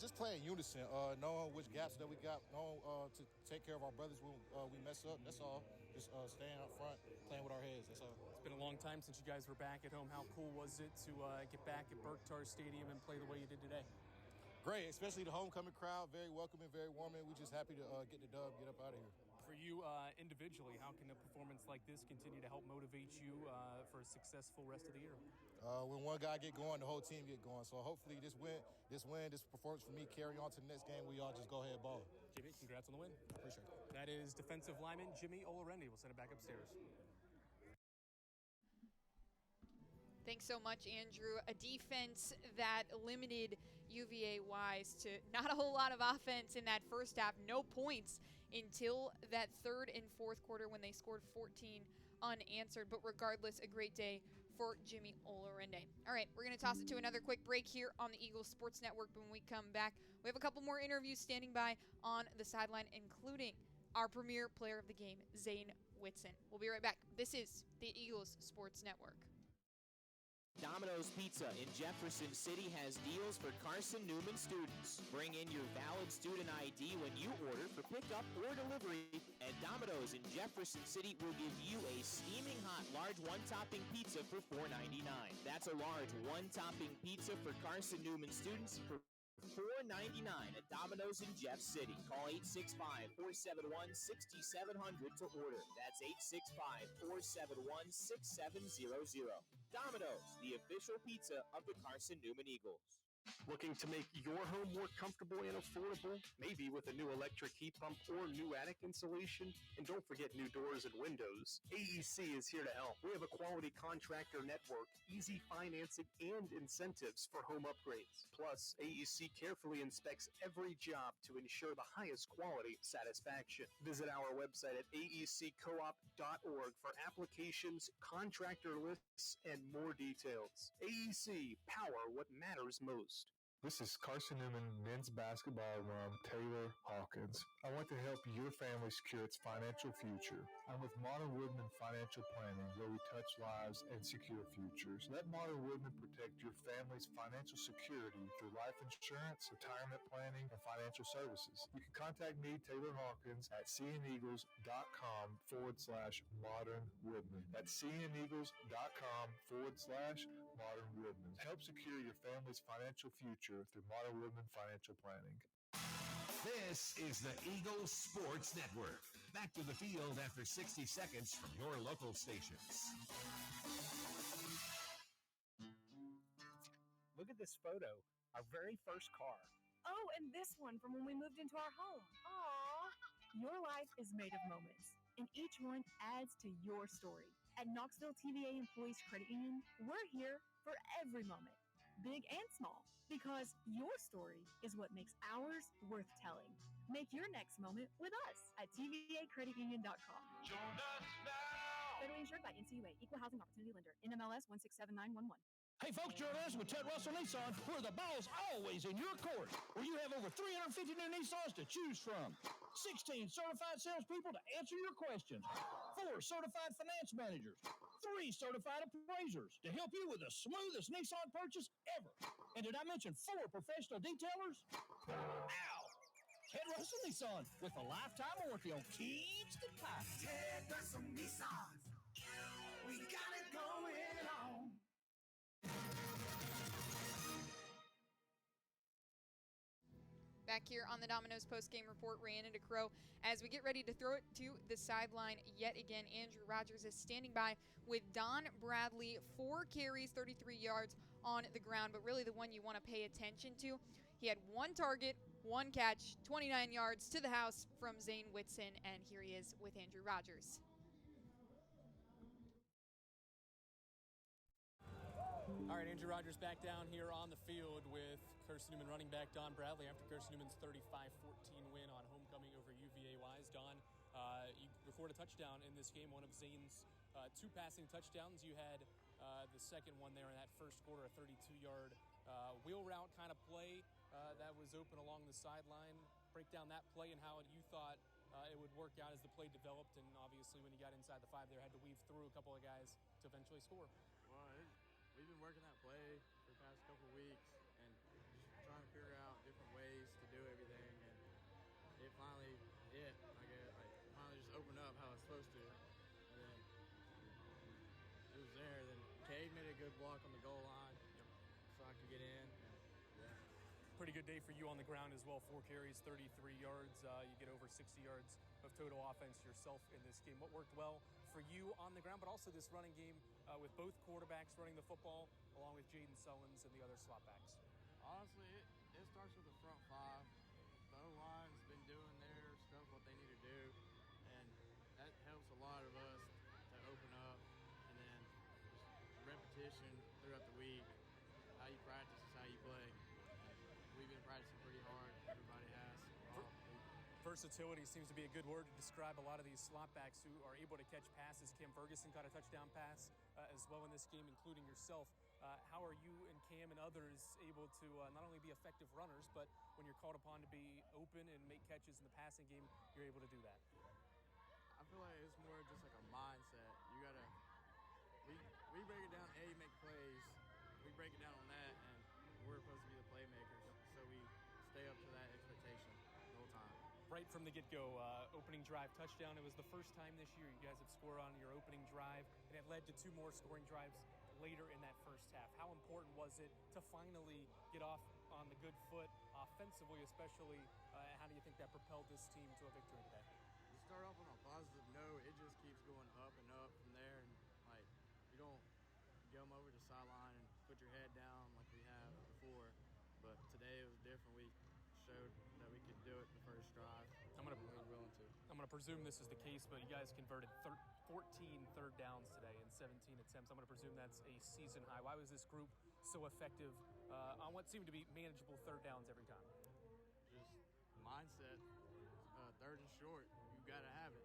Just playing unison, knowing which gaps that we got, knowing to take care of our brothers when we mess up. That's all. Just staying up front, playing with our heads. That's all. It's been a long time since you guys were back at home. How cool was it to get back at Berktar Stadium and play the way you did today? Great, especially the homecoming crowd. Very welcoming, very warming. We're just happy to get the dub, get up out of here. For you individually, how can a performance like this continue to help motivate you for a successful rest of the year? When one guy get going, the whole team get going. So hopefully this performance for me carry on to the next game. We all just go ahead and ball. Jimmy, congrats on the win. Appreciate it. That is defensive lineman Jimmy Olarendi. We'll send it back upstairs. Thanks so much, Andrew. A defense that limited UVA Wise to not a whole lot of offense in that first half. No points until that third and fourth quarter when they scored 14 unanswered. But regardless, a great day for Jimmy Olarendi. All right, we're going to toss it to another quick break here on the Eagles Sports Network. When we come back, we have a couple more interviews standing by on the sideline, including our premier player of the game, Zane Whitson. We'll be right back. This is the Eagles Sports Network. Domino's Pizza in Jefferson City has deals for Carson-Newman students. Bring in your valid student ID when you order for pickup or delivery, and Domino's in Jefferson City will give you a steaming hot large one-topping pizza for $4.99. That's a large one-topping pizza for Carson-Newman students for $4.99 at Domino's in Jeff City. Call 865-471-6700 to order. That's 865-471-6700. Domino's, the official pizza of the Carson-Newman Eagles. Looking to make your home more comfortable and affordable? Maybe with a new electric heat pump or new attic insulation? And don't forget new doors and windows. AEC is here to help. We have a quality contractor network, easy financing, and incentives for home upgrades. Plus, AEC carefully inspects every job to ensure the highest quality satisfaction. Visit our website at aeccoop.org for applications, contractor lists, and more details. AEC, power what matters most. This is Carson-Newman men's basketball alum Taylor Hawkins. I want to help your family secure its financial future. I'm with Modern Woodman Financial Planning, where we touch lives and secure futures. Let Modern Woodman protect your family's financial security through life insurance, retirement planning, and financial services. You can contact me, Taylor Hawkins, at cneagles.com/Modern Woodman. That's cneagles.com/Modern Woodman. Help secure your family's financial future through Modern Woodman Financial Planning. This is the Eagles Sports Network. Back to the field after 60 seconds from your local stations. Look at this photo. Our very first car. Oh, and this one from when we moved into our home. Aww. Your life is made of moments, and each one adds to your story. At Knoxville TVA Employees Credit Union, we're here for every moment, big and small, because your story is what makes ours worth telling. Make your next moment with us at tvacreditunion.com. Join us now. Federally insured by NCUA, Equal Housing Opportunity Lender, NMLS 1679111. Hey folks, join us with Ted Russell Nissan, where the ball's always in your court, where you have over 350 new Nissans to choose from. 16 certified salespeople to answer your questions. 4 certified finance managers. 3 certified appraisers to help you with the smoothest Nissan purchase ever. And did I mention 4 professional detailers? Ow! Ted Russell Nissan with a lifetime warranty on keys to tires. Ted Russell Nissan. We got it going on. Back here on the Domino's postgame report, Rhiannon DeCrow, as we get ready to throw it to the sideline yet again. Andrew Rogers is standing by with Don Bradley, 4 carries, 33 yards on the ground, but really the one you want to pay attention to. He had 1 target, 1 catch, 29 yards to the house from Zane Whitson, and here he is with Andrew Rogers. All right, Andrew Rogers back down here on the field with Carson-Newman running back Don Bradley after Carson-Newman's 35-14 win on homecoming over UVA Wise. Don, you recorded a touchdown in this game, one of Zane's 2 passing touchdowns. You had the second one there in that first quarter, a 32-yard wheel route kind of play that was open along the sideline. Break down that play and how you thought it would work out as the play developed, and obviously when you got inside the 5 there, had to weave through a couple of guys to eventually score. Well, we've been working that play for the past couple of weeks and just trying to figure out different ways to do everything, and it finally just opened up how it's supposed to, and then it was there. Then Cade made a good block on the goal line, so I could get in. And, yeah. pretty good day for you on the ground as well. 4 carries, 33 yards. You get over 60 yards of total offense yourself in this game. What worked well for you on the ground, but also this running game with both quarterbacks running the football, along with Jaden Sullins and the other slot backs? Honestly, it starts with the front five. The O-line's been doing their stuff, what they need to do, and that helps a lot of us to open up, and then just repetition throughout the week. How you practice is how you play. We've been practicing pretty hard. Everybody has. Versatility seems to be a good word to describe a lot of these slot backs who are able to catch passes. Cam Ferguson caught a touchdown pass as well in this game, including yourself. How are you and Cam and others able to not only be effective runners, but when you're called upon to be open and make catches in the passing game, you're able to do that? I feel like it's more just like a mindset. You gotta, we break it down, make plays. We break it down on that, and we're supposed to be the playmakers, so we stay up to that expectation the whole time. Right from the get-go, opening drive touchdown. It was the first time this year you guys have scored on your opening drive, and it led to 2 more scoring drives later in that first half. How important was it to finally get off on the good foot offensively, especially? How do you think that propelled this team to a victory today? You start off on a positive note, it just keeps going up and up from there, and like you don't come over the sideline and put your head down like we have before, but today it was different. We showed that we could do it the first drive. We were willing to. I'm going to presume this is the case, but you guys converted 14 third downs today in 17 attempts. I'm going to presume that's a season high. Why was this group so effective on what seemed to be manageable third downs every time? Just mindset. Third and short, you got to have it.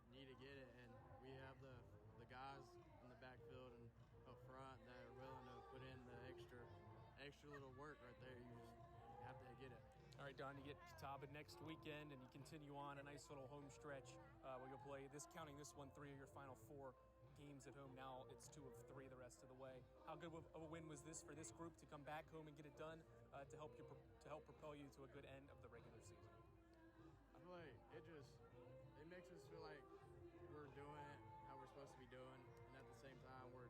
You need to get it, and we have the guys in the backfield and up front that are willing to put in the extra little work right there. You just have to get it. All right, Don, you get Catawba next weekend, and you continue on a nice little home stretch where you'll play, counting this one, 3 of your final 4 games at home. Now it's 2 of 3 the rest of the way. How good of a win was this for this group to come back home and get it done to help propel you to a good end of the regular season? I feel like it makes us feel like we're doing it how we're supposed to be doing, and at the same time we're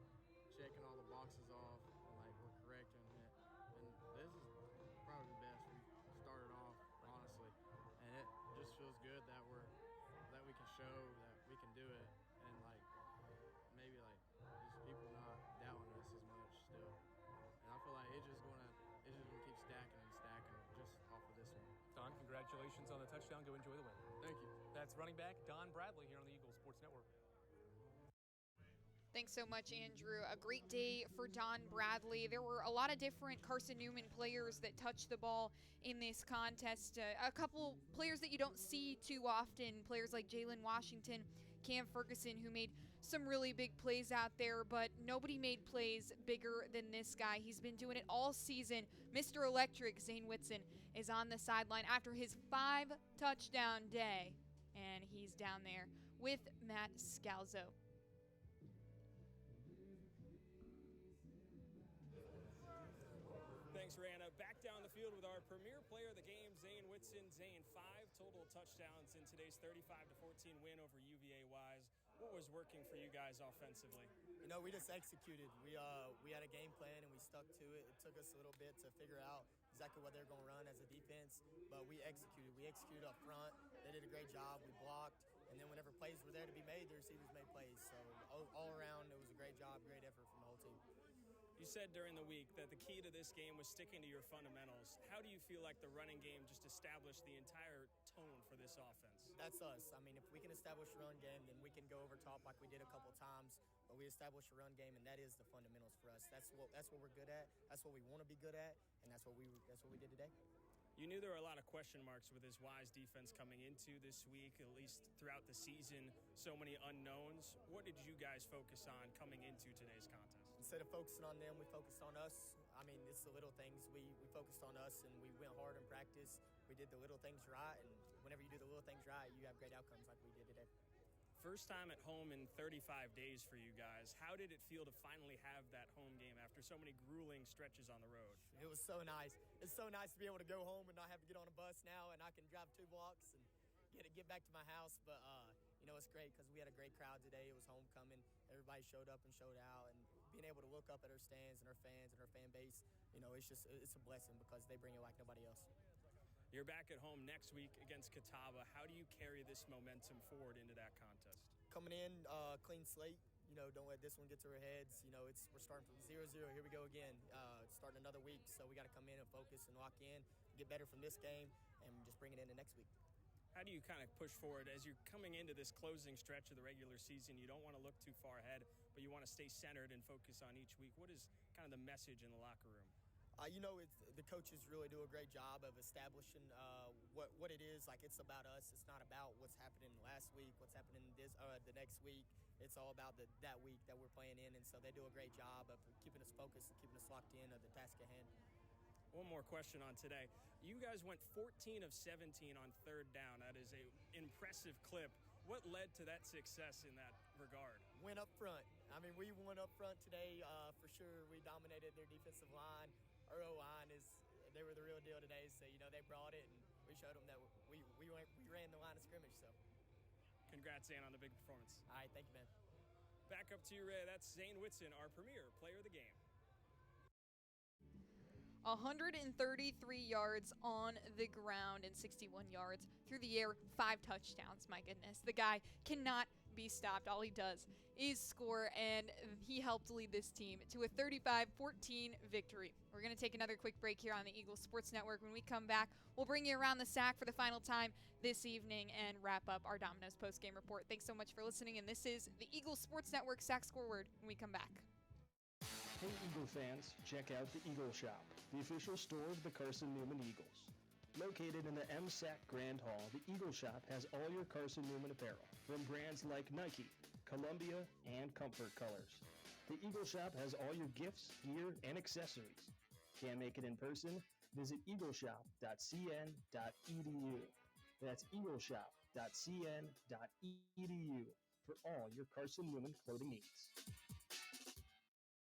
checking all the boxes off and like we're correcting it. And this is probably the best we started off, honestly. And it just feels good that we can show that we can do it, and like maybe like just people not doubting us as much still. And I feel like it's just gonna keep stacking and stacking just off of this one. Don, congratulations on the touchdown. Go enjoy the win. Thank you. That's running back Don Bradley here on the Eagles Sports Network. Thanks so much, Andrew. A great day for Don Bradley. There were a lot of different Carson-Newman players that touched the ball in this contest. A couple players that you don't see too often, players like Jalen Washington, Cam Ferguson, who made some really big plays out there, but nobody made plays bigger than this guy. He's been doing it all season. Mr. Electric, Zane Whitson, is on the sideline after his 5-touchdown day, and he's down there with Matt Scalzo. Thanks, Rihanna. Back down the field with our premier player of the game, Zane Whitson. Zane, 5 total touchdowns in today's 35-14 win over UVA Wise. What was working for you guys offensively? You know, we just executed. We had a game plan and we stuck to it. It took us a little bit to figure out exactly what they were going to run as a defense, but we executed. We executed up front. They did a great job. We blocked, and then whenever plays were there to be made, the receivers made plays. So all around, it was a great job, great effort from the whole team. You said during the week that the key to this game was sticking to your fundamentals. How do you feel like the running game just established the entire tone for this offense? That's us. I mean, if we can establish a run game, then we can go over top like we did a couple times. But we established a run game, and that is the fundamentals for us. That's what we're good at. That's what we want to be good at, and that's what we did today. You knew there were a lot of question marks with his Wise defense coming into this week, at least throughout the season. So many unknowns. What did you guys focus on coming into today's contest? Instead of focusing on them, we focused on us. I mean, it's the little things. We focused on us, and we went hard in practice. We did the little things right, and whenever you do the little things right, you have great outcomes like we did today. First time at home in 35 days for you guys. How did it feel to finally have that home game after so many grueling stretches on the road? It was so nice. It's so nice to be able to go home and not have to get on a bus now, and I can drive 2 blocks and get back to my house. But, you know, it's great because we had a great crowd today. It was homecoming. Everybody showed up and showed out, and being able to look up at our stands and our fans and our fan base, you know, it it's a blessing because they bring it like nobody else. You're back at home next week against Catawba. How do you carry this momentum forward into that contest? Coming in, clean slate. Don't let this one get to our heads. We're starting from 0-0. Here we go again. Starting another week, so we got to come in and focus and lock in, get better from this game, and just bring it into next week. How do you kind of push forward as you're coming into this closing stretch of the regular season? You don't want to look too far ahead, but you want to stay centered and focus on each week. What is kind of the message in the locker room? The coaches really do a great job of establishing what it is. Like, it's about us. It's not about what's happening last week, what's happening the next week. It's all about that week that we're playing in, and so they do a great job of keeping us focused and keeping us locked in of the task at hand. One more question on today. You guys went 14 of 17 on third down. That is an impressive clip. What led to that success in that regard? Went up front. We went up front today for sure. We dominated their defensive line. Our O-line they were the real deal today. So, they brought it, and we showed them that we ran the line of scrimmage. So, congrats, Zane, on the big performance. All right, thank you, man. Back up to you, Ray. That's Zane Whitson, our premier player of the game. 133 yards on the ground and 61 yards through the air, 5 touchdowns. My goodness, the guy cannot be stopped. All he does is score, and he helped lead this team to a 35-14 victory. We're going to take another quick break here on the Eagles Sports Network. When we come back, we'll bring you around the sack for the final time this evening and wrap up our Domino's postgame report. Thanks so much for listening, and this is the Eagles Sports Network Sack Scoreword when we come back. Hey Eagle fans, check out the Eagle Shop, the official store of the Carson-Newman Eagles. Located in the MSAC Grand Hall, the Eagle Shop has all your Carson-Newman apparel, from brands like Nike, Columbia, and Comfort Colors. The Eagle Shop has all your gifts, gear, and accessories. Can't make it in person? Visit eagleshop.cn.edu. That's eagleshop.cn.edu for all your Carson-Newman clothing needs.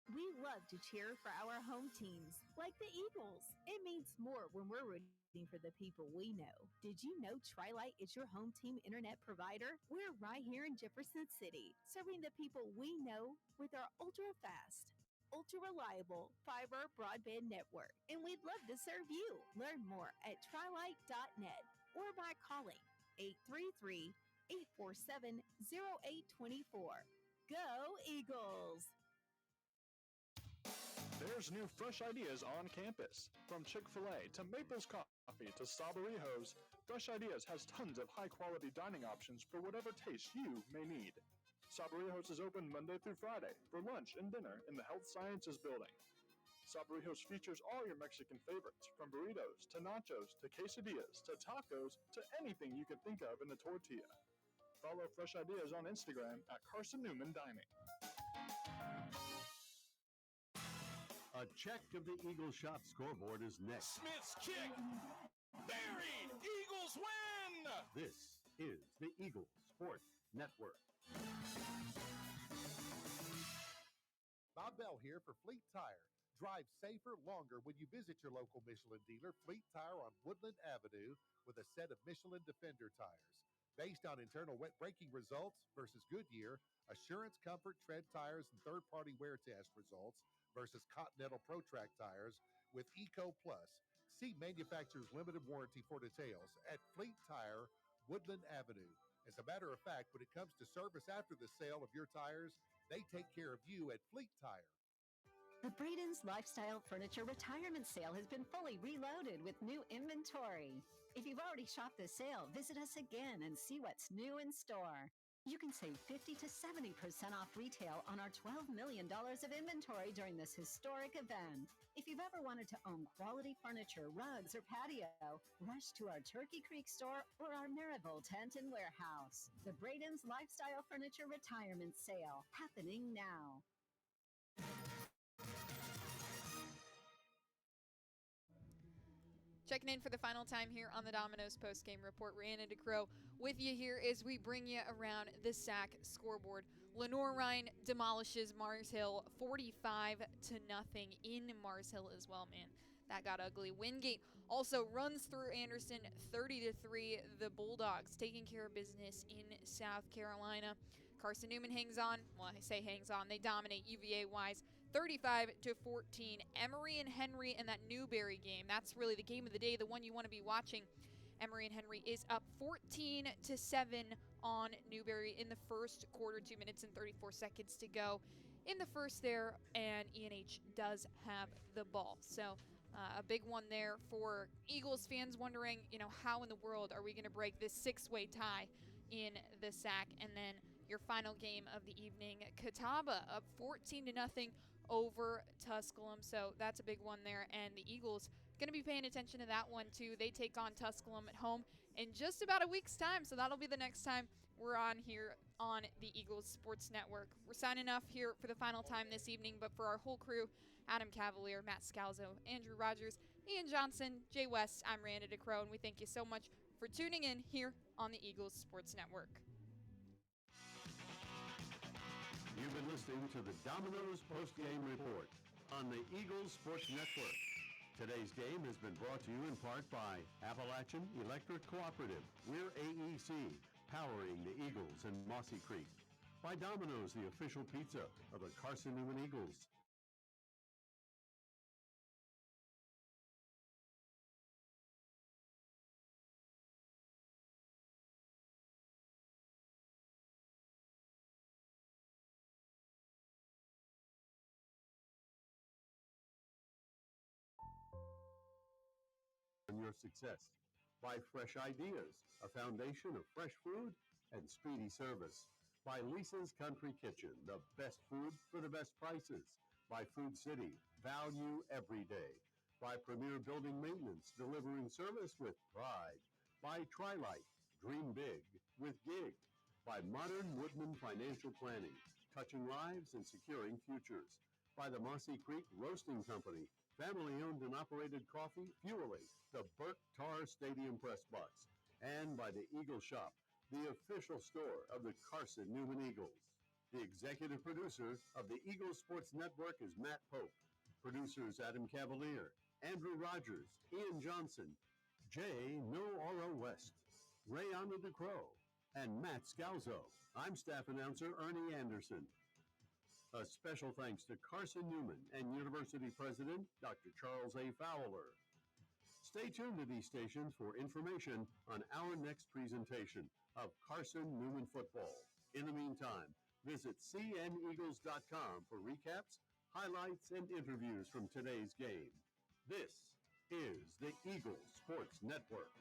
We love to cheer for our home teams, like the Eagles. It means more when we're rooting for the people we know. Did you know Tri-Lite is your home team internet provider? We're right here in Jefferson City, serving the people we know with our ultra-fast, ultra-reliable fiber broadband network. And we'd love to serve you. Learn more at trilite.net or by calling 833-847-0824. Go Eagles! There's new fresh ideas on campus. From Chick-fil-A to Maples Coffee to Saborijos, Fresh Ideas has tons of high-quality dining options for whatever taste you may need. Saborijos is open Monday through Friday for lunch and dinner in the Health Sciences Building. Saborijos features all your Mexican favorites, from burritos to nachos to quesadillas to tacos to anything you can think of in a tortilla. Follow Fresh Ideas on Instagram at Carson-Newman Dining. A check of the Eagle Shop scoreboard is next. Smith's kick. Buried. Eagles win. This is the Eagle Sports Network. Bob Bell here for Fleet Tire. Drive safer longer when you visit your local Michelin dealer, Fleet Tire on Woodland Avenue, with a set of Michelin Defender tires. Based on internal wet braking results versus Goodyear, Assurance Comfort Tread tires and third-party wear test results versus Continental Pro Track tires with Eco Plus. See manufacturer's limited warranty for details at Fleet Tire, Woodland Avenue. As a matter of fact, when it comes to service after the sale of your tires, they take care of you at Fleet Tire. The Braden's Lifestyle Furniture Retirement Sale has been fully reloaded with new inventory. If you've already shopped the sale, visit us again and see what's new in store. You can save 50 to 70% off retail on our $12 million of inventory during this historic event. If you've ever wanted to own quality furniture, rugs, or patio, rush to our Turkey Creek store or our Maryville tent and warehouse. The Braden's Lifestyle Furniture Retirement Sale, happening now. Checking in for the final time here on the Domino's postgame report. Rhiannon DeCrow with you here as we bring you around the SAC scoreboard. Lenore Ryan demolishes Mars Hill 45-0 in Mars Hill as well, man. That got ugly. Wingate also runs through Anderson 30-3. The Bulldogs taking care of business in South Carolina. Carson-Newman hangs on. Well, I say hangs on. They dominate UVA-wise 35-14. Emory and Henry in that Newberry game. That's really the game of the day, the one you want to be watching. Emory and Henry is up 14-7 on Newberry in the first quarter, 2 minutes and 34 seconds to go in the first there, and ENH does have the ball. So a big one there for Eagles fans wondering, how in the world are we going to break this 6-way tie in the SAC? And then your final game of the evening, Catawba up 14-0 over Tusculum. So that's a big one there, and the Eagles going to be paying attention to that one too. They take on Tusculum at home in just about a week's time, so that'll be the next time we're on here on the Eagles Sports Network. We're signing off here for the final time this evening, but for our whole crew, Adam Cavalier, Matt Scalzo, Andrew Rogers, Ian Johnson, Jay West, I'm Miranda DeCrow, and we thank you so much for tuning in here on the Eagles Sports Network. You've been listening to the Domino's Post-Game Report on the Eagles Sports Network. Today's game has been brought to you in part by Appalachian Electric Cooperative. We're AEC, powering the Eagles in Mossy Creek. By Domino's, the official pizza of the Carson-Newman Eagles. Your success by Fresh Ideas, a foundation of fresh food and speedy service. By Lisa's Country Kitchen, the best food for the best prices. By Food City, value every day. By Premier Building Maintenance, delivering service with pride. By Trilight, dream big with gig. By Modern Woodman Financial Planning, touching lives and securing futures. By the Mossy Creek Roasting Company, family-owned and operated coffee, fueling the Burt Tarr Stadium Press Box. And by the Eagle Shop, the official store of the Carson-Newman Eagles. The executive producer of the Eagles Sports Network is Matt Pope. Producers Adam Cavalier, Andrew Rogers, Ian Johnson, Jay No-Oro West, Rayana DeCrow, and Matt Scalzo. I'm staff announcer Ernie Anderson. A special thanks to Carson-Newman and University President Dr. Charles A. Fowler. Stay tuned to these stations for information on our next presentation of Carson-Newman football. In the meantime, visit cneagles.com for recaps, highlights, and interviews from today's game. This is the Eagles Sports Network.